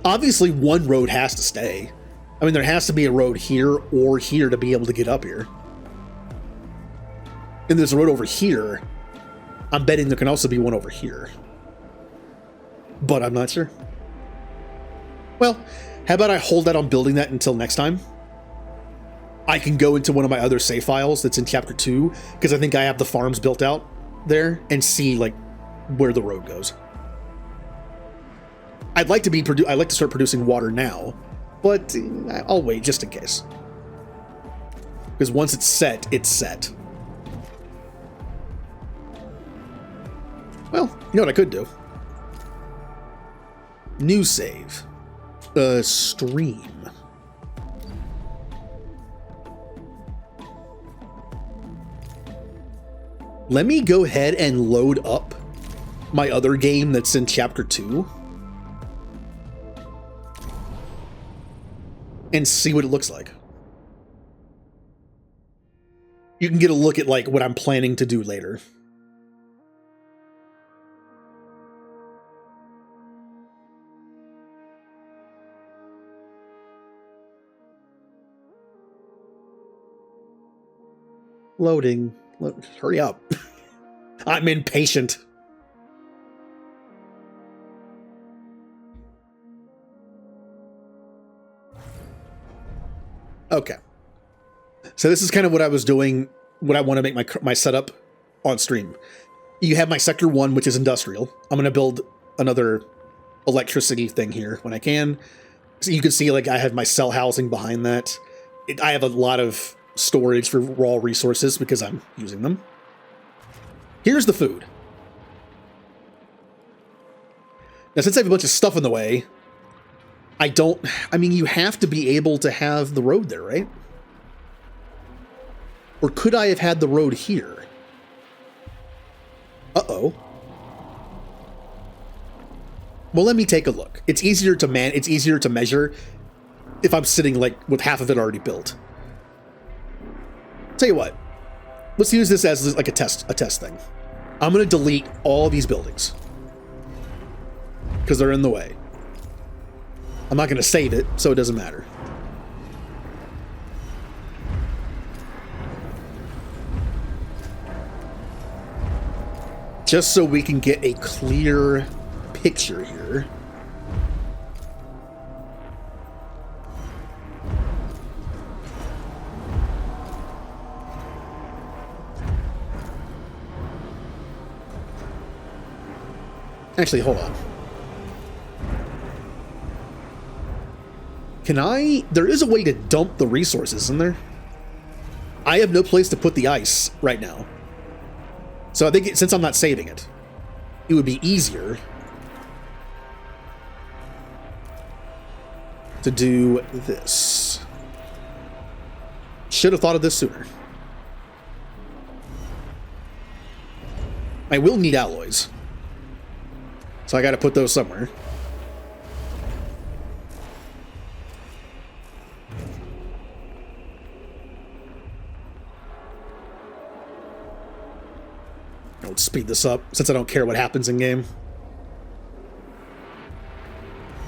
Obviously, one road has to stay. I mean, there has to be a road here or here to be able to get up here. And there's a road over here. I'm betting there can also be one over here. But I'm not sure. Well, how about I hold that on building that until next time? I can go into one of my other save files that's in chapter 2, because I think I have the farms built out there, and see like where the road goes. I'd like to start producing water now, but I'll wait just in case. Because once it's set, it's set. Well, you know what I could do? New save. Stream. Let me go ahead and load up my other game that's in chapter 2 and see what it looks like. You can get a look at like what I'm planning to do later. Loading. Hurry up. I'm impatient. Okay. So this is kind of what I was doing, what I want to make my setup on stream. You have my sector 1, which is industrial. I'm going to build another electricity thing here when I can. So you can see like I have my cell housing behind that. I have a lot of storage for raw resources because I'm using them. Here's the food. Now, since I have a bunch of stuff in the way, I mean, you have to be able to have the road there, right? Or could I have had the road here? Uh-oh. Well, let me take a look. It's easier to measure if I'm sitting like with half of it already built. Tell you what, let's use this as like a test thing. I'm going to delete all these buildings because they're in the way. I'm not going to save it, so it doesn't matter. Just so we can get a clear picture here. Actually, hold on. Can I... There is a way to dump the resources, isn't there? I have no place to put the ice right now. So I think since I'm not saving it, it would be easier to do this. Should have thought of this sooner. I will need alloys. So I gotta put those somewhere. Let's speed this up, since I don't care what happens in game.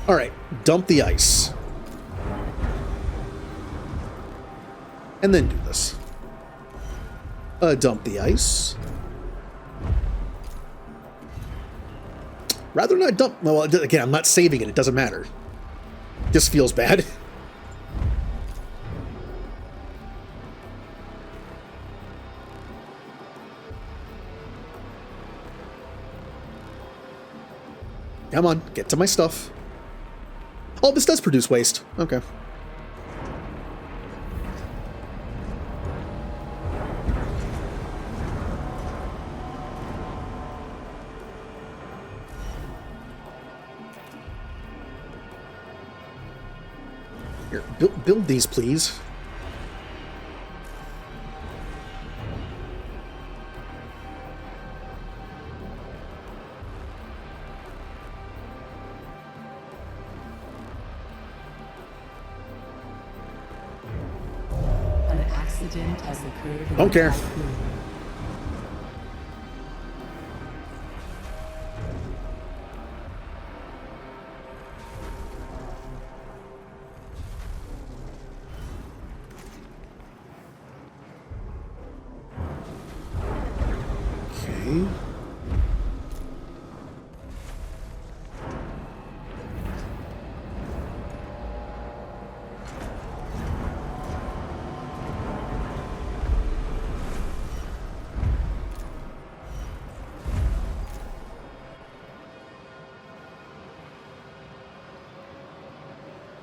Alright, dump the ice. And then do this. Dump the ice. Rather not dump... Well, again, I'm not saving it. It doesn't matter. Just feels bad. Come on, get to my stuff. Oh, this does produce waste. Okay. Here, build these, please. An accident has occurred. Don't care. Okay.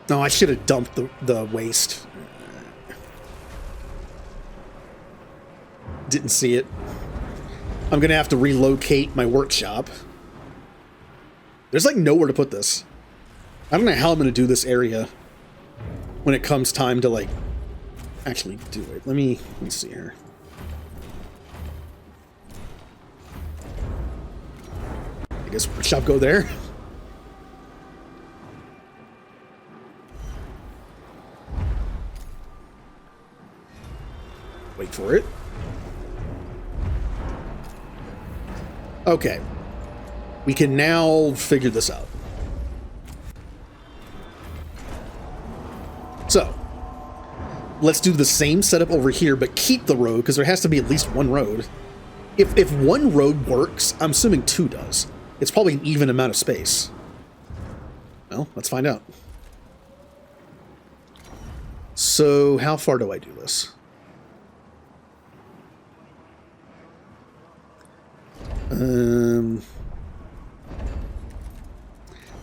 No, I should have dumped the waste. Didn't see it. I'm gonna have to relocate my workshop. There's like nowhere to put this. I don't know how I'm gonna do this area when it comes time to like actually do it. Let me see here. I guess workshop go there. Wait for it. Okay. We can now figure this out. So, let's do the same setup over here, but keep the road, because there has to be at least one road. If one road works, I'm assuming two does. It's probably an even amount of space. Well, let's find out. So, how far do I do this?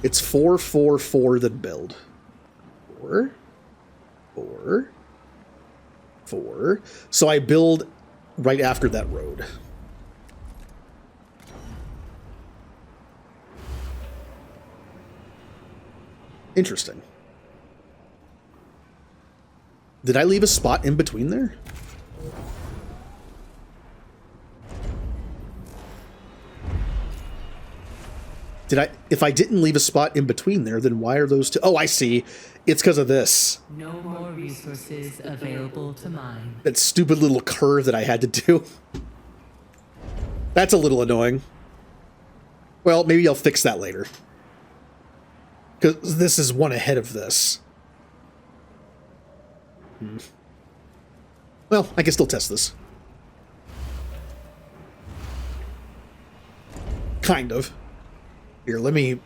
It's 4, 4, 4 then build. 4, 4, 4. So I build right after that road. Interesting. Did I leave a spot in between there? If I didn't leave a spot in between there, then why are those two? Oh, I see. It's because of this. No more resources available to mine. That stupid little curve that I had to do. That's a little annoying. Well, maybe I'll fix that later. Because this is one ahead of this. Well, I can still test this. Kind of. Here, let me...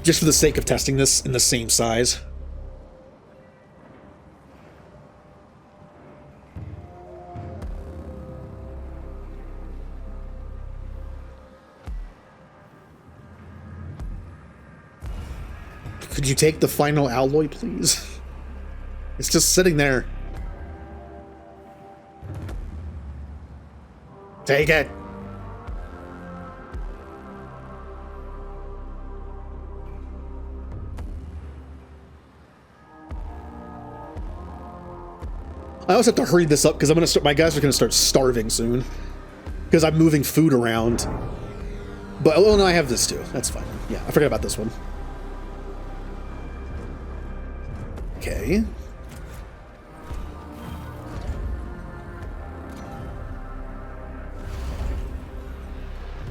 Just for the sake of testing this in the same size. Could you take the final alloy, please? It's just sitting there. Take it. I also have to hurry this up because I'm gonna start. My guys are gonna start starving soon because I'm moving food around. But oh no, I have this too. That's fine. Yeah, I forgot about this one. Okay.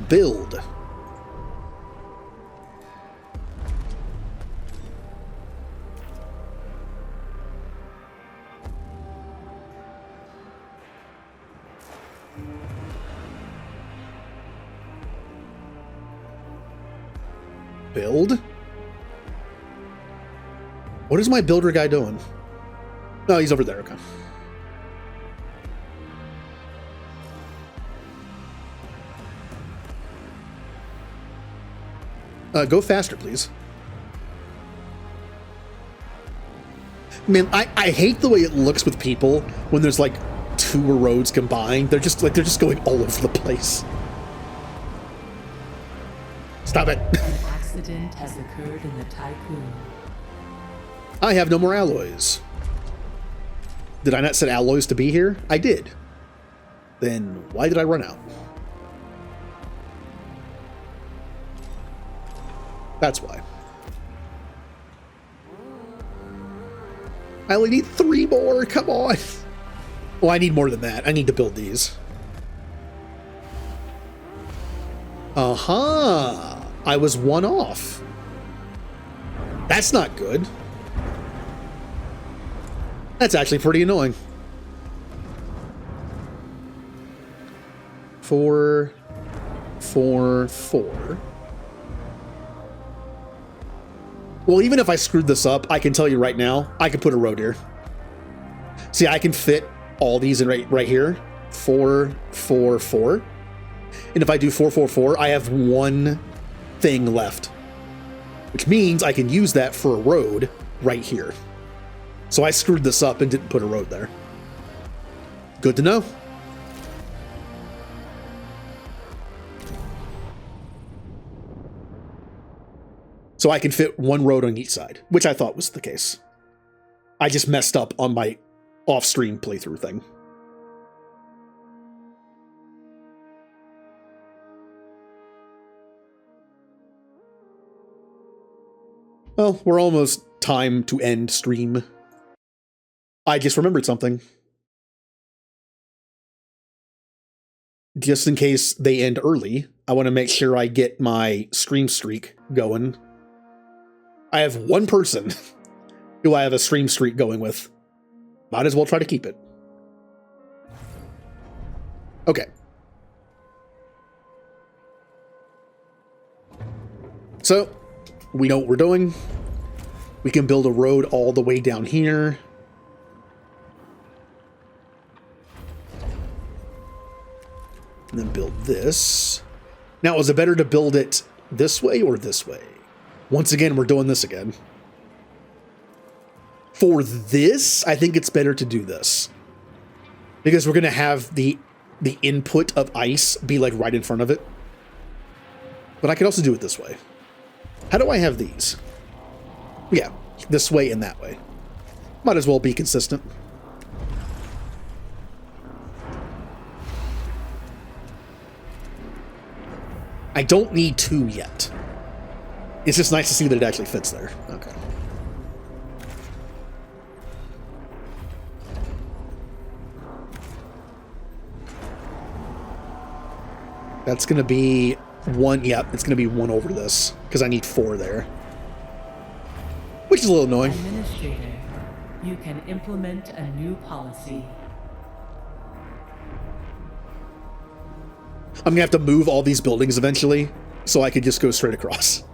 Build. Build? What is my builder guy doing? Oh, he's over there. Okay. Go faster, please. Man, I hate the way it looks with people when there's like two roads combined. They're just going all over the place. Stop it. An accident has occurred in the Tycoon. I have no more alloys. Did I not set alloys to be here? I did. Then why did I run out? That's why. I only need 3 more. Come on. Well, I need more than that. I need to build these. Uh-huh. I was 1 off. That's not good. That's actually pretty annoying. 4, 4, 4. Well, even if I screwed this up, I can tell you right now, I can put a road here. See, I can fit all these in right here. 4, 4, 4. And if I do 4, 4, 4, I have 1 thing left. Which means I can use that for a road right here. So I screwed this up and didn't put a road there. Good to know. So I can fit 1 road on each side, which I thought was the case. I just messed up on my off-stream playthrough thing. Well, we're almost time to end stream. I just remembered something. Just in case they end early, I want to make sure I get my stream streak going. I have 1 person who I have a stream streak going with. Might as well try to keep it. Okay. So, we know what we're doing. We can build a road all the way down here. And then build this. Now, is it better to build it this way or this way? Once again, we're doing this again. For this, I think it's better to do this. Because we're going to have the input of ice be like right in front of it. But I could also do it this way. How do I have these? Yeah, this way and that way. Might as well be consistent. I don't need 2 yet. It's just nice to see that it actually fits there. Okay. That's going to be 1. Yeah, it's going to be 1 over this because I need 4 there. Which is a little annoying. Administrator, you can implement a new policy. I'm going to have to move all these buildings eventually so I could just go straight across.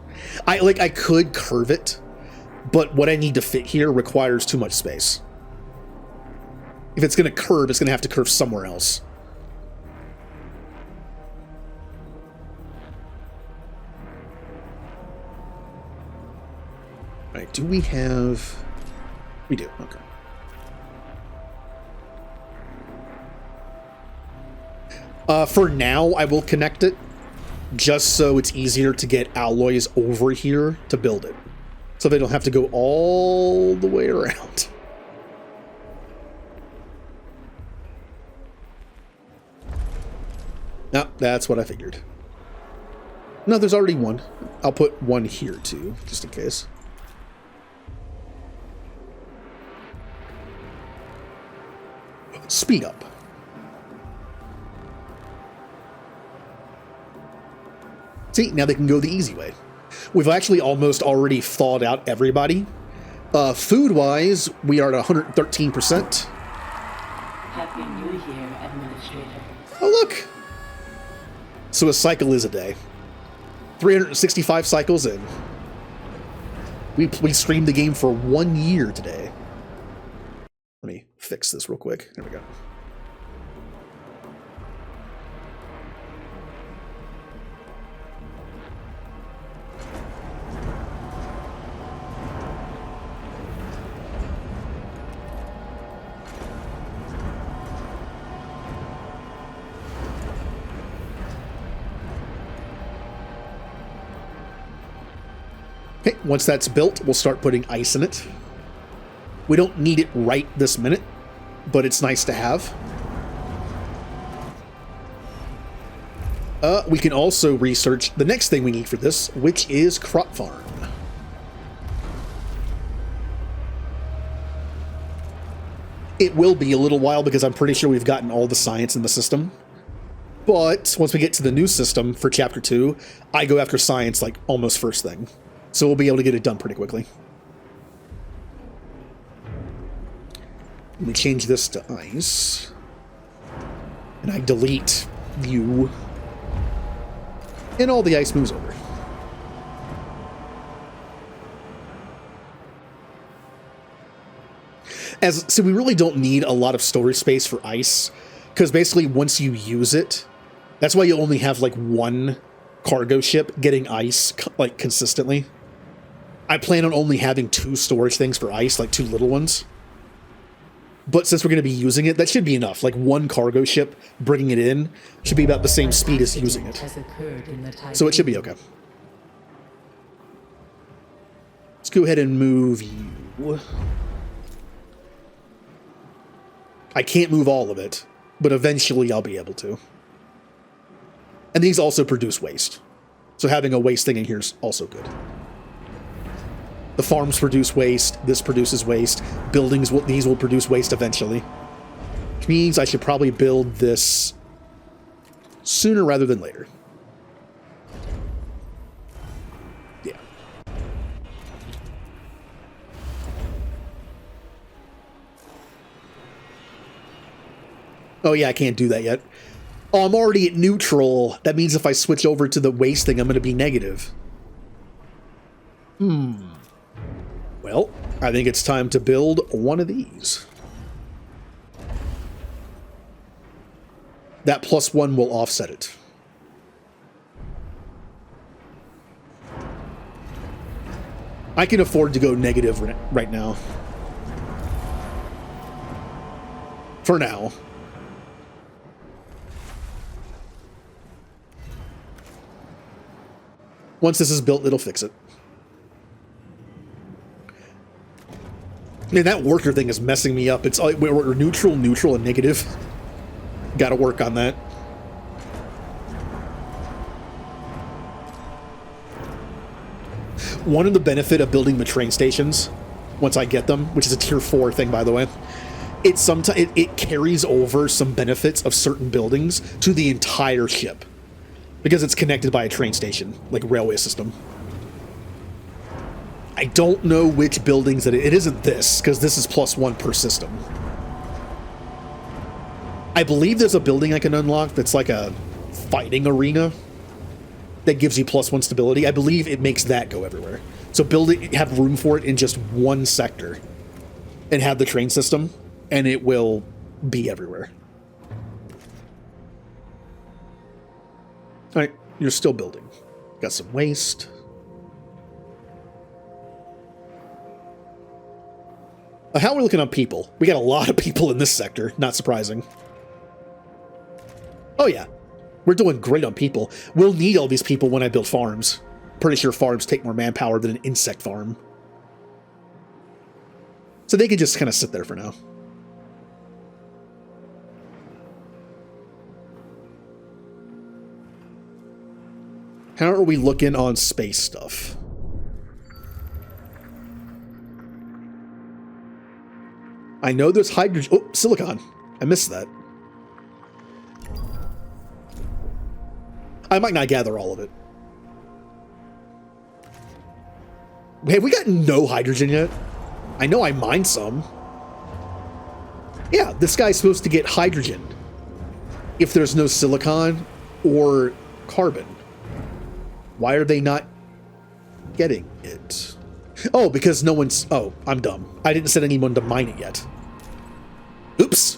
I could curve it, but what I need to fit here requires too much space. If it's going to curve, it's going to have to curve somewhere else. Alright, do we have... We do, okay. For now, I will connect it, just so it's easier to get alloys over here to build it. So they don't have to go all the way around. No, that's what I figured. No, there's already one. I'll put one here too, just in case. Speed up. See, now they can go the easy way. We've actually almost already thawed out everybody. Food-wise, we are at 113%. Happy New Year, Administrator. Oh, look! So a cycle is a day. 365 cycles in. We streamed the game for 1 year today. Let me fix this real quick. There we go. Okay, once that's built, we'll start putting ice in it. We don't need it right this minute, but it's nice to have. We can also research the next thing we need for this, which is crop farm. It will be a little while because I'm pretty sure we've gotten all the science in the system. But once we get to the new system for Chapter 2, I go after science like almost first thing. So we'll be able to get it done pretty quickly. Let me change this to ice. And I delete you. And all the ice moves over. So we really don't need a lot of storage space for ice, because basically once you use it, that's why you only have like one cargo ship getting ice like consistently. I plan on only having 2 storage things for ice, like 2 little ones. But since we're going to be using it, that should be enough. Like 1 cargo ship bringing it in should be about the same speed as using it. So it should be okay. Let's go ahead and move you. I can't move all of it, but eventually I'll be able to. And these also produce waste. So having a waste thing in here is also good. The farms produce waste, this produces waste, these will produce waste eventually. Which means I should probably build this sooner rather than later. Yeah. Oh yeah, I can't do that yet. Oh, I'm already at neutral. That means if I switch over to the waste thing, I'm going to be negative. Well, I think it's time to build one of these. That +1 will offset it. I can afford to go negative right now. For now. Once this is built, it'll fix it. Man, that worker thing is messing me up. It's like we're neutral, and negative. Gotta work on that. One of the benefit of building the train stations, once I get them, which is a tier 4 thing, by the way, it carries over some benefits of certain buildings to the entire ship. Because it's connected by a train station, like railway system. I don't know which buildings it isn't this, because this is +1 per system. I believe there's a building I can unlock that's like a fighting arena that gives you +1 stability. I believe it makes that go everywhere. So have room for it in just one sector and have the train system, and it will be everywhere. All right, you're still building. Got some waste. How are we looking on people? We got a lot of people in this sector. Not surprising. Oh yeah, we're doing great on people. We'll need all these people when I build farms. Pretty sure farms take more manpower than an insect farm. So they can just kind of sit there for now. How are we looking on space stuff? I know there's hydrogen. Oh, silicon. I missed that. I might not gather all of it. Have we got no hydrogen yet? I know I mined some. Yeah, this guy's supposed to get hydrogen if there's no silicon or carbon. Why are they not getting it? Oh, because no one's... Oh, I'm dumb. I didn't send anyone to mine it yet. Oops.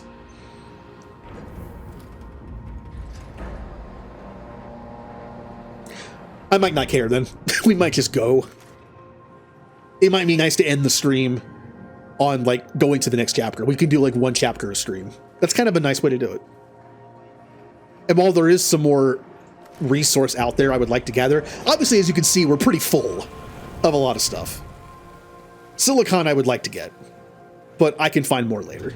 I might not care then. We might just go. It might be nice to end the stream on, like, going to the next chapter. We can do, like, one chapter a stream. That's kind of a nice way to do it. And while there is some more resource out there I would like to gather, obviously, as you can see, we're pretty full of a lot of stuff. Silicon I would like to get, but I can find more later.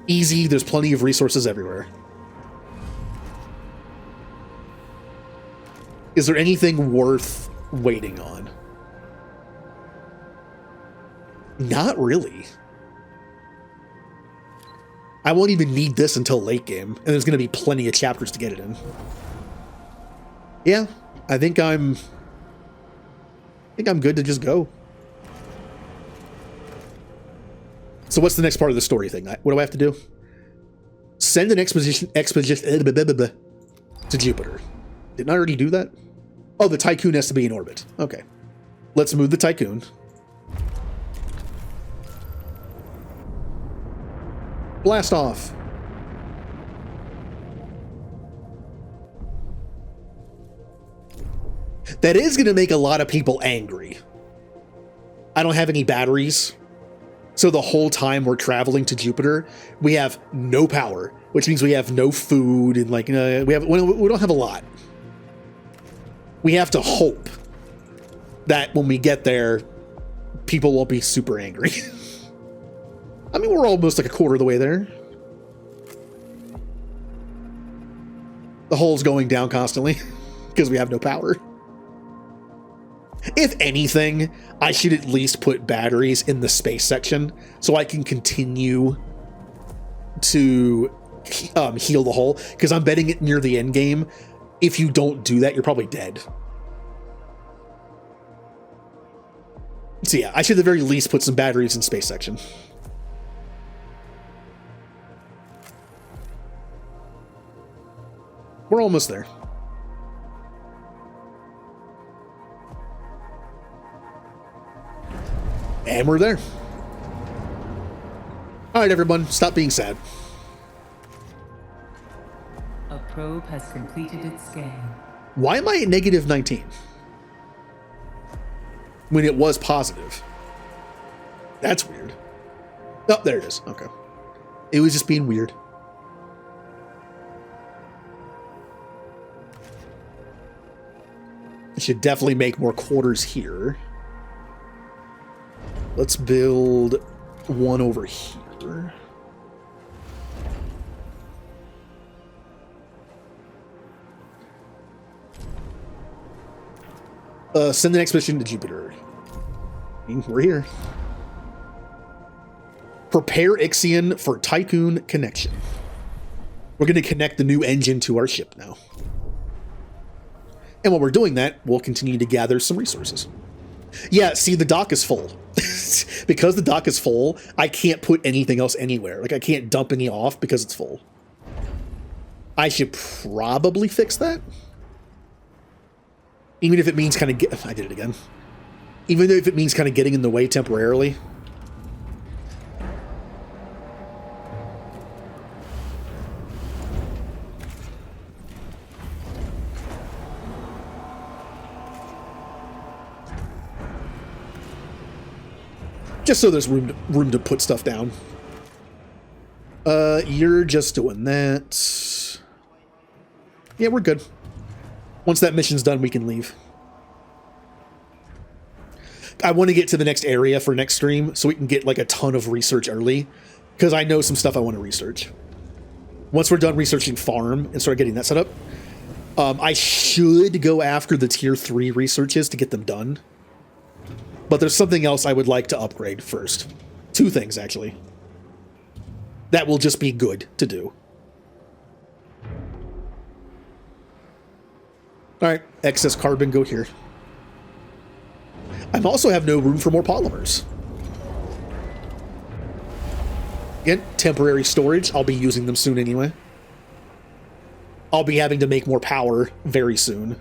Easy, there's plenty of resources everywhere. Is there anything worth waiting on? Not really. I won't even need this until late game, and there's going to be plenty of chapters to get it in. Yeah, I think I'm good to just go. So what's the next part of the story thing? What do I have to do? Send an expedition to Jupiter. Didn't I already do that? Oh, the Tycoon has to be in orbit. Okay. Let's move the Tycoon. Blast off. That is going to make a lot of people angry. I don't have any batteries. So the whole time we're traveling to Jupiter, we have no power, which means we have no food and like we don't have a lot. We have to hope that when we get there, people won't be super angry. I mean, we're almost like a quarter of the way there. The hull's going down constantly because we have no power. If anything, I should at least put batteries in the space section so I can continue to heal the hull, because I'm betting it near the end game. If you don't do that, you're probably dead. So yeah, I should at the very least put some batteries in space section. We're almost there. And we're there. All right, everyone, stop being sad. A probe has completed its scan. Why am I at negative 19? When it was positive. That's weird. Oh, there it is. Okay. It was just being weird. I should definitely make more quarters here. Let's build one over here. Send an expedition to Jupiter. We're here. Prepare Ixion for Tycoon connection. We're going to connect the new engine to our ship now. And while we're doing that, we'll continue to gather some resources. Yeah, see, the dock is full. Because the dock is full, I can't put anything else anywhere. Like, I can't dump any off because it's full. I should probably fix that. Even if it means kind of I did it again. Even if it means kind of getting in the way temporarily. Just so there's room to put stuff down. You're just doing that. Yeah, we're good. Once that mission's done, we can leave. I want to get to the next area for next stream so we can get like a ton of research early, because I know some stuff I want to research. Once we're done researching farm and start getting that set up, I should go after the tier 3 researches to get them done. But there's something else I would like to upgrade first. 2 things, actually. That will just be good to do. Alright, excess carbon, go here. I also have no room for more polymers. Again, temporary storage. I'll be using them soon anyway. I'll be having to make more power very soon.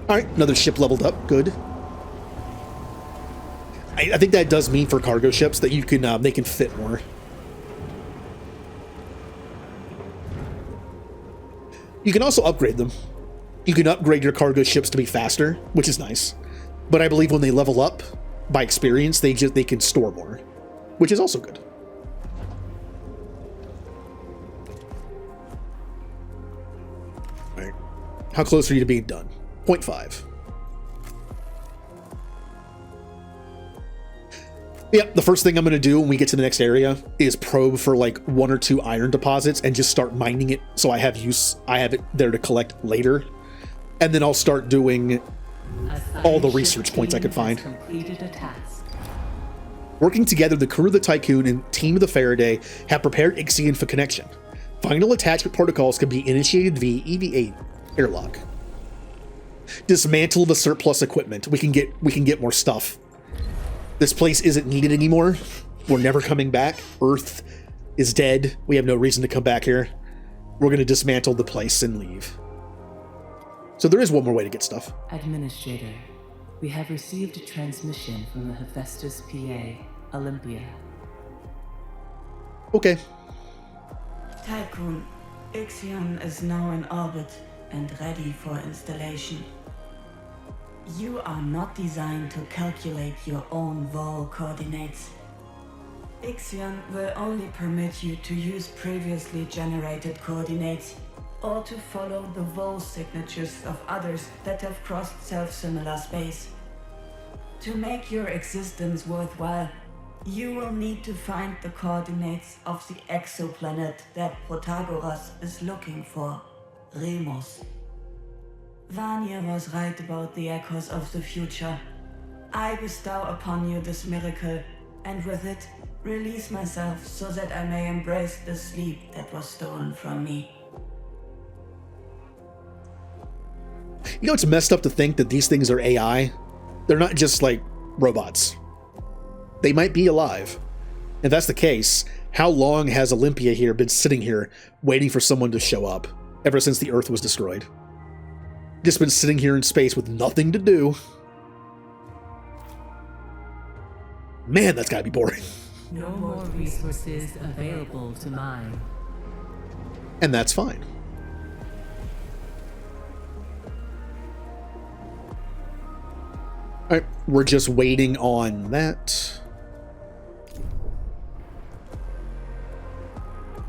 Alright, another ship leveled up. Good. I think that does mean for cargo ships that you can they can fit more. You can also upgrade them. You can upgrade your cargo ships to be faster, which is nice. But I believe when they level up by experience, they can store more, which is also good. All right. How close are you to being done? 0.5. Yeah, the first thing I'm going to do when we get to the next area is probe for like 1 or 2 iron deposits and just start mining it so I have it there to collect later. And then I'll start doing all the research points I can find. Working together, the crew of the Tycoon and team of the Faraday have prepared Ixion for connection. Final attachment protocols can be initiated via EVA airlock. Dismantle the surplus equipment. We can get more stuff. This place isn't needed anymore. We're never coming back. Earth is dead. We have no reason to come back here. We're going to dismantle the place and leave. So there is one more way to get stuff. Administrator, we have received a transmission from the Hephaestus PA, Olympia. Okay. Tycoon, Ixion is now in orbit and ready for installation. You are not designed to calculate your own vol coordinates. Ixion will only permit you to use previously generated coordinates or to follow the vol signatures of others that have crossed self-similar space. To make your existence worthwhile, you will need to find the coordinates of the exoplanet that Protagoras is looking for, Remus. Vanya was right about the echoes of the future. I bestow upon you this miracle, and with it, release myself so that I may embrace the sleep that was stolen from me. You know, it's messed up to think that these things are AI. They're not just like robots. They might be alive. If that's the case, how long has Olympia here been sitting here waiting for someone to show up ever since the Earth was destroyed? Just been sitting here in space with nothing to do. Man, that's gotta be boring. No more resources available to mine. And that's fine. Alright, we're just waiting on that.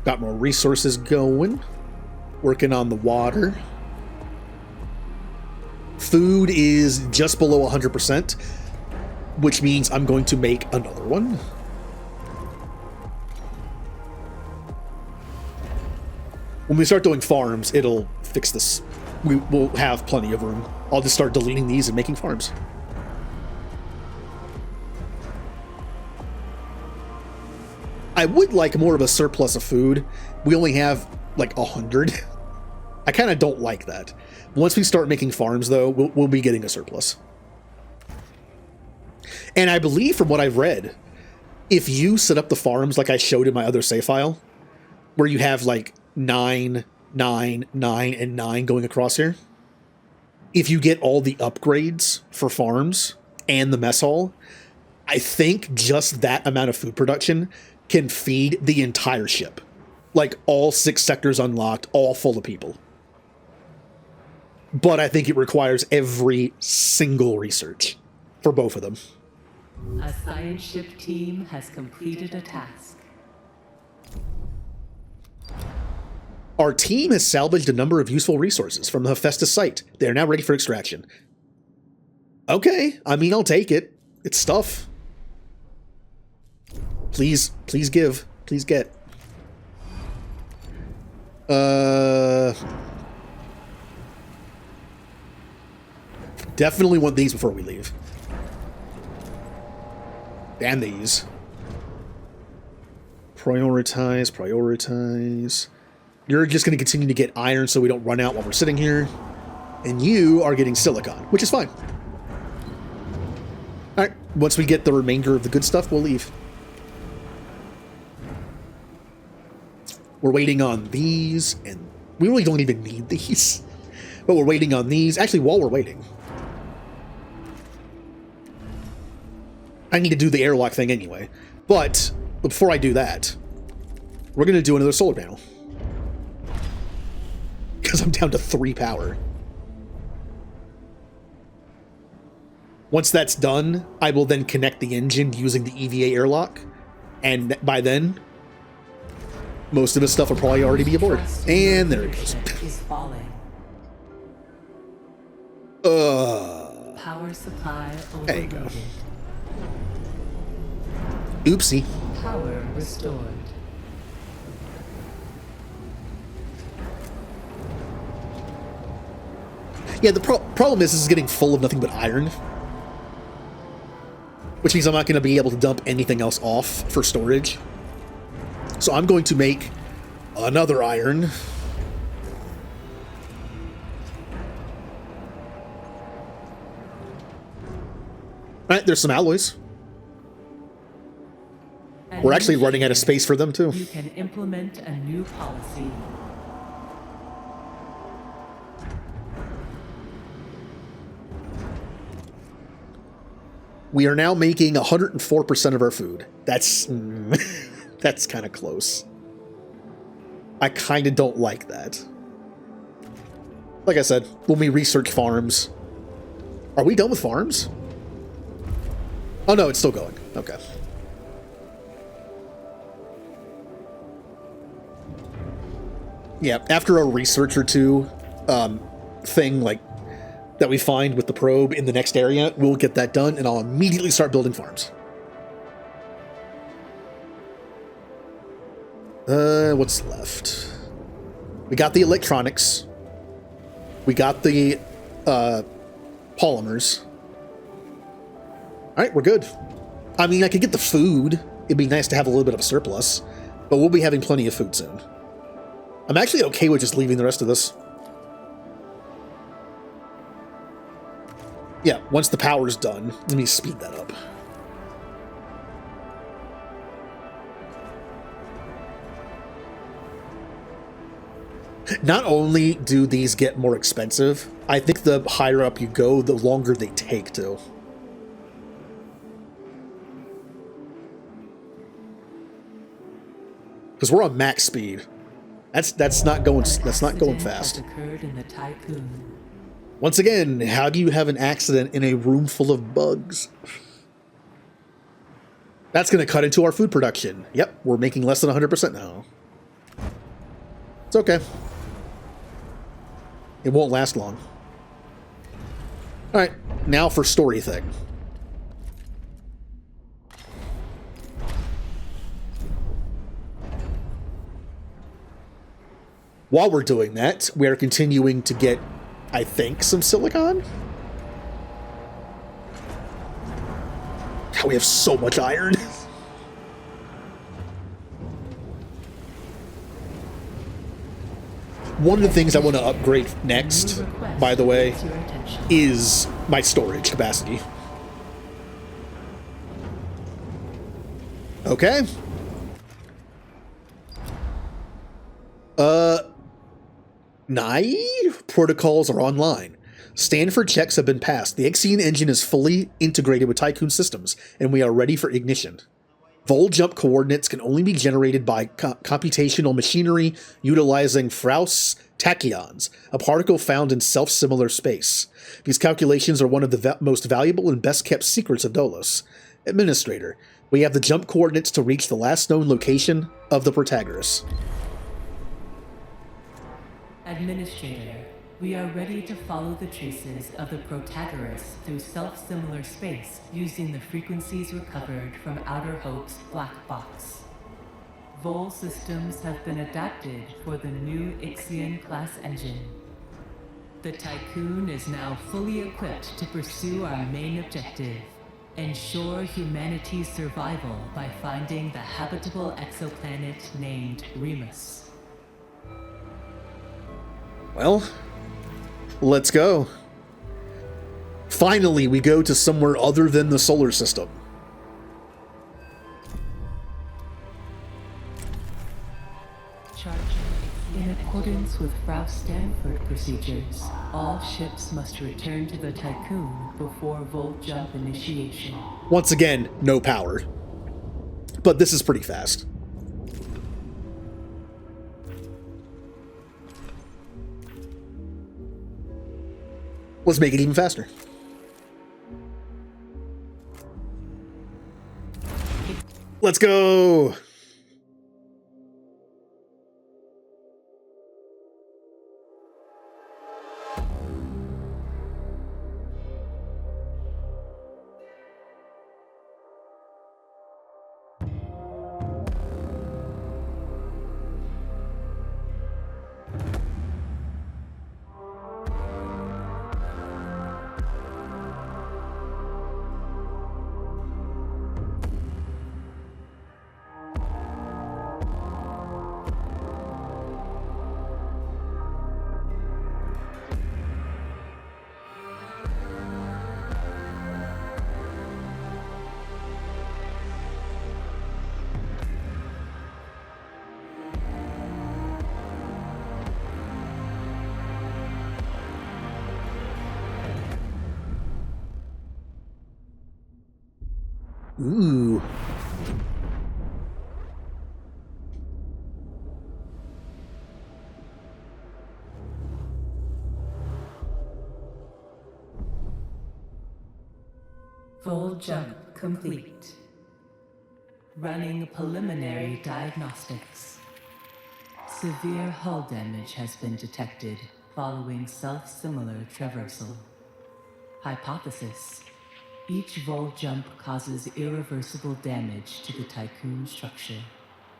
Got more resources going. Working on the water. Food is just below 100%, which means I'm going to make another one. When we start doing farms, it'll fix this. We will have plenty of room. I'll just start deleting these and making farms. I would like more of a surplus of food. We only have like 100. I kind of don't like that. Once we start making farms, though, we'll be getting a surplus. And I believe from what I've read, if you set up the farms like I showed in my other save file, where you have like 9, 9, 9, and 9 going across here, if you get all the upgrades for farms and the mess hall, I think just that amount of food production can feed the entire ship. Like, all 6 sectors unlocked, all full of people. But I think it requires every single research for both of them. A science ship team has completed a task. Our team has salvaged a number of useful resources from the Hephaestus site. They are now ready for extraction. Okay, I mean, I'll take it. It's stuff. Please give. Please get. Definitely want these before we leave. And these. Prioritize. You're just going to continue to get iron so we don't run out while we're sitting here. And you are getting silicon, which is fine. Alright, once we get the remainder of the good stuff, we'll leave. We're waiting on these, and we really don't even need these. But we're waiting on these. Actually, while we're waiting, I need to do the airlock thing anyway. But before I do that, we're going to do another solar panel. Because I'm down to 3 power. Once that's done, I will then connect the engine using the EVA airlock. And by then, most of the stuff will probably already be aboard. And there it goes. Power supply overloaded. There you go. Oopsie. Power restored. Yeah, the problem is this is getting full of nothing but iron. Which means I'm not going to be able to dump anything else off for storage. So I'm going to make another iron. Alright, there's some alloys. We're actually running out of space for them, too. You can implement a new policy. We are now making 104% of our food. That's that's kind of close. I kind of don't like that. Like I said, when we research farms... Are we done with farms? Oh no, it's still going. Okay. Yeah, after a research or two thing like that we find with the probe in the next area, we'll get that done, and I'll immediately start building farms. What's left? We got the electronics. We got the polymers. Alright, we're good. I mean, I could get the food. It'd be nice to have a little bit of a surplus, but we'll be having plenty of food soon. I'm actually okay with just leaving the rest of this. Yeah, once the power's done, let me speed that up. Not only do these get more expensive, I think the higher up you go, the longer they take to. Because we're on max speed. That's not going fast. Occurred in the Tycoon. Once again, how do you have an accident in a room full of bugs? That's going to cut into our food production. Yep, we're making less than 100% now. It's okay. It won't last long. Alright, now for story thing. While we're doing that, we are continuing to get, I think, some silicon. God, we have so much iron. One of the things I want to upgrade next, by the way, is my storage capacity. Okay. Naive protocols are online. Stanford checks have been passed. The Ixion engine is fully integrated with Tycoon systems, and we are ready for ignition. Vol jump coordinates can only be generated by computational machinery utilizing Frostpunk tachyons, a particle found in self-similar space. These calculations are one of the most valuable and best-kept secrets of Dolos. Administrator, we have the jump coordinates to reach the last known location of the Protagoras. Administrator, we are ready to follow the traces of the Protagoras through self-similar space using the frequencies recovered from Outer Hope's black box. Vol systems have been adapted for the new Ixion class engine. The Tycoon is now fully equipped to pursue our main objective: ensure humanity's survival by finding the habitable exoplanet named Remus. Well, let's go. Finally, we go to somewhere other than the solar system. In accordance with Frostpunk procedures, all ships must return to the Tycoon before Volt Jump initiation. Once again, no power. But this is pretty fast. Let's make it even faster. Let's go! Ooh. Full jump complete. Running preliminary diagnostics. Severe hull damage has been detected following self-similar traversal. Hypothesis: each Vol jump causes irreversible damage to the Tycoon structure.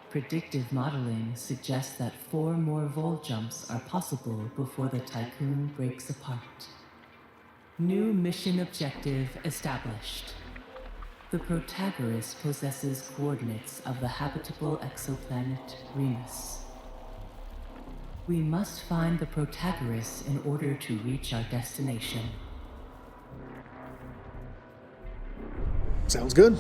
Predictive modeling suggests that 4 more Vol jumps are possible before the Tycoon breaks apart. New mission objective established. The Protagoras possesses coordinates of the habitable exoplanet Remus. We must find the Protagoras in order to reach our destination. Sounds good.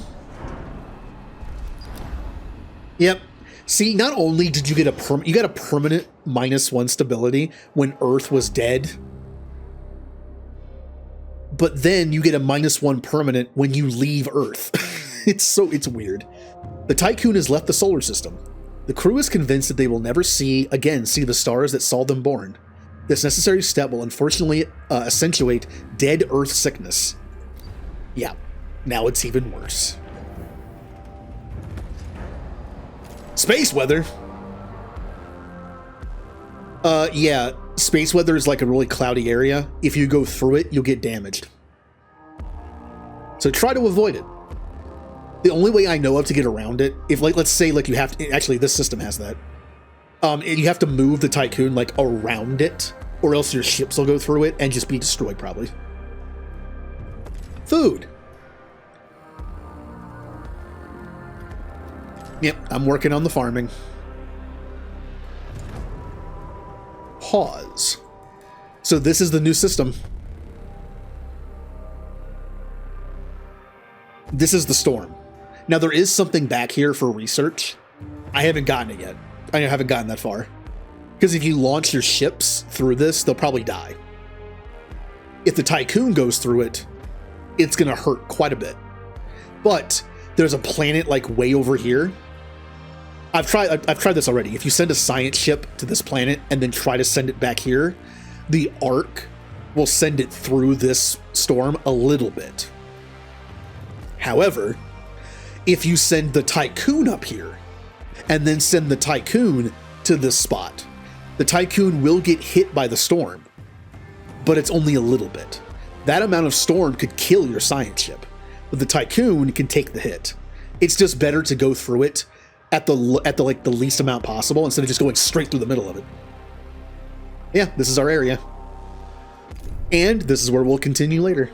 Yep. See, not only did you get you got a permanent -1 stability when Earth was dead, but then you get a -1 permanent when you leave Earth. It's weird. The Tycoon has left the solar system. The crew is convinced that they will never see the stars that saw them born. This necessary step will unfortunately accentuate dead Earth sickness. Yeah. Now it's even worse. Space weather. Yeah, space weather is like a really cloudy area. If you go through it, you'll get damaged. So try to avoid it. The only way I know of to get around it, if let's say you have to, actually this system has that. You have to move the Tycoon around it, or else your ships will go through it and just be destroyed probably. Food. Yep, I'm working on the farming. Pause. So this is the new system. This is the storm. Now there is something back here for research. I haven't gotten it yet. I haven't gotten that far. Because if you launch your ships through this, they'll probably die. If the Tycoon goes through it, it's going to hurt quite a bit. But there's a planet like way over here. I've tried this already. If you send a science ship to this planet and then try to send it back here, the arc will send it through this storm a little bit. However, if you send the Tycoon up here and then send the Tycoon to this spot, the Tycoon will get hit by the storm, but it's only a little bit. That amount of storm could kill your science ship, but the Tycoon can take the hit. It's just better to go through it at the least amount possible instead of just going straight through the middle of it. Yeah, this is our area. And this is where we'll continue later.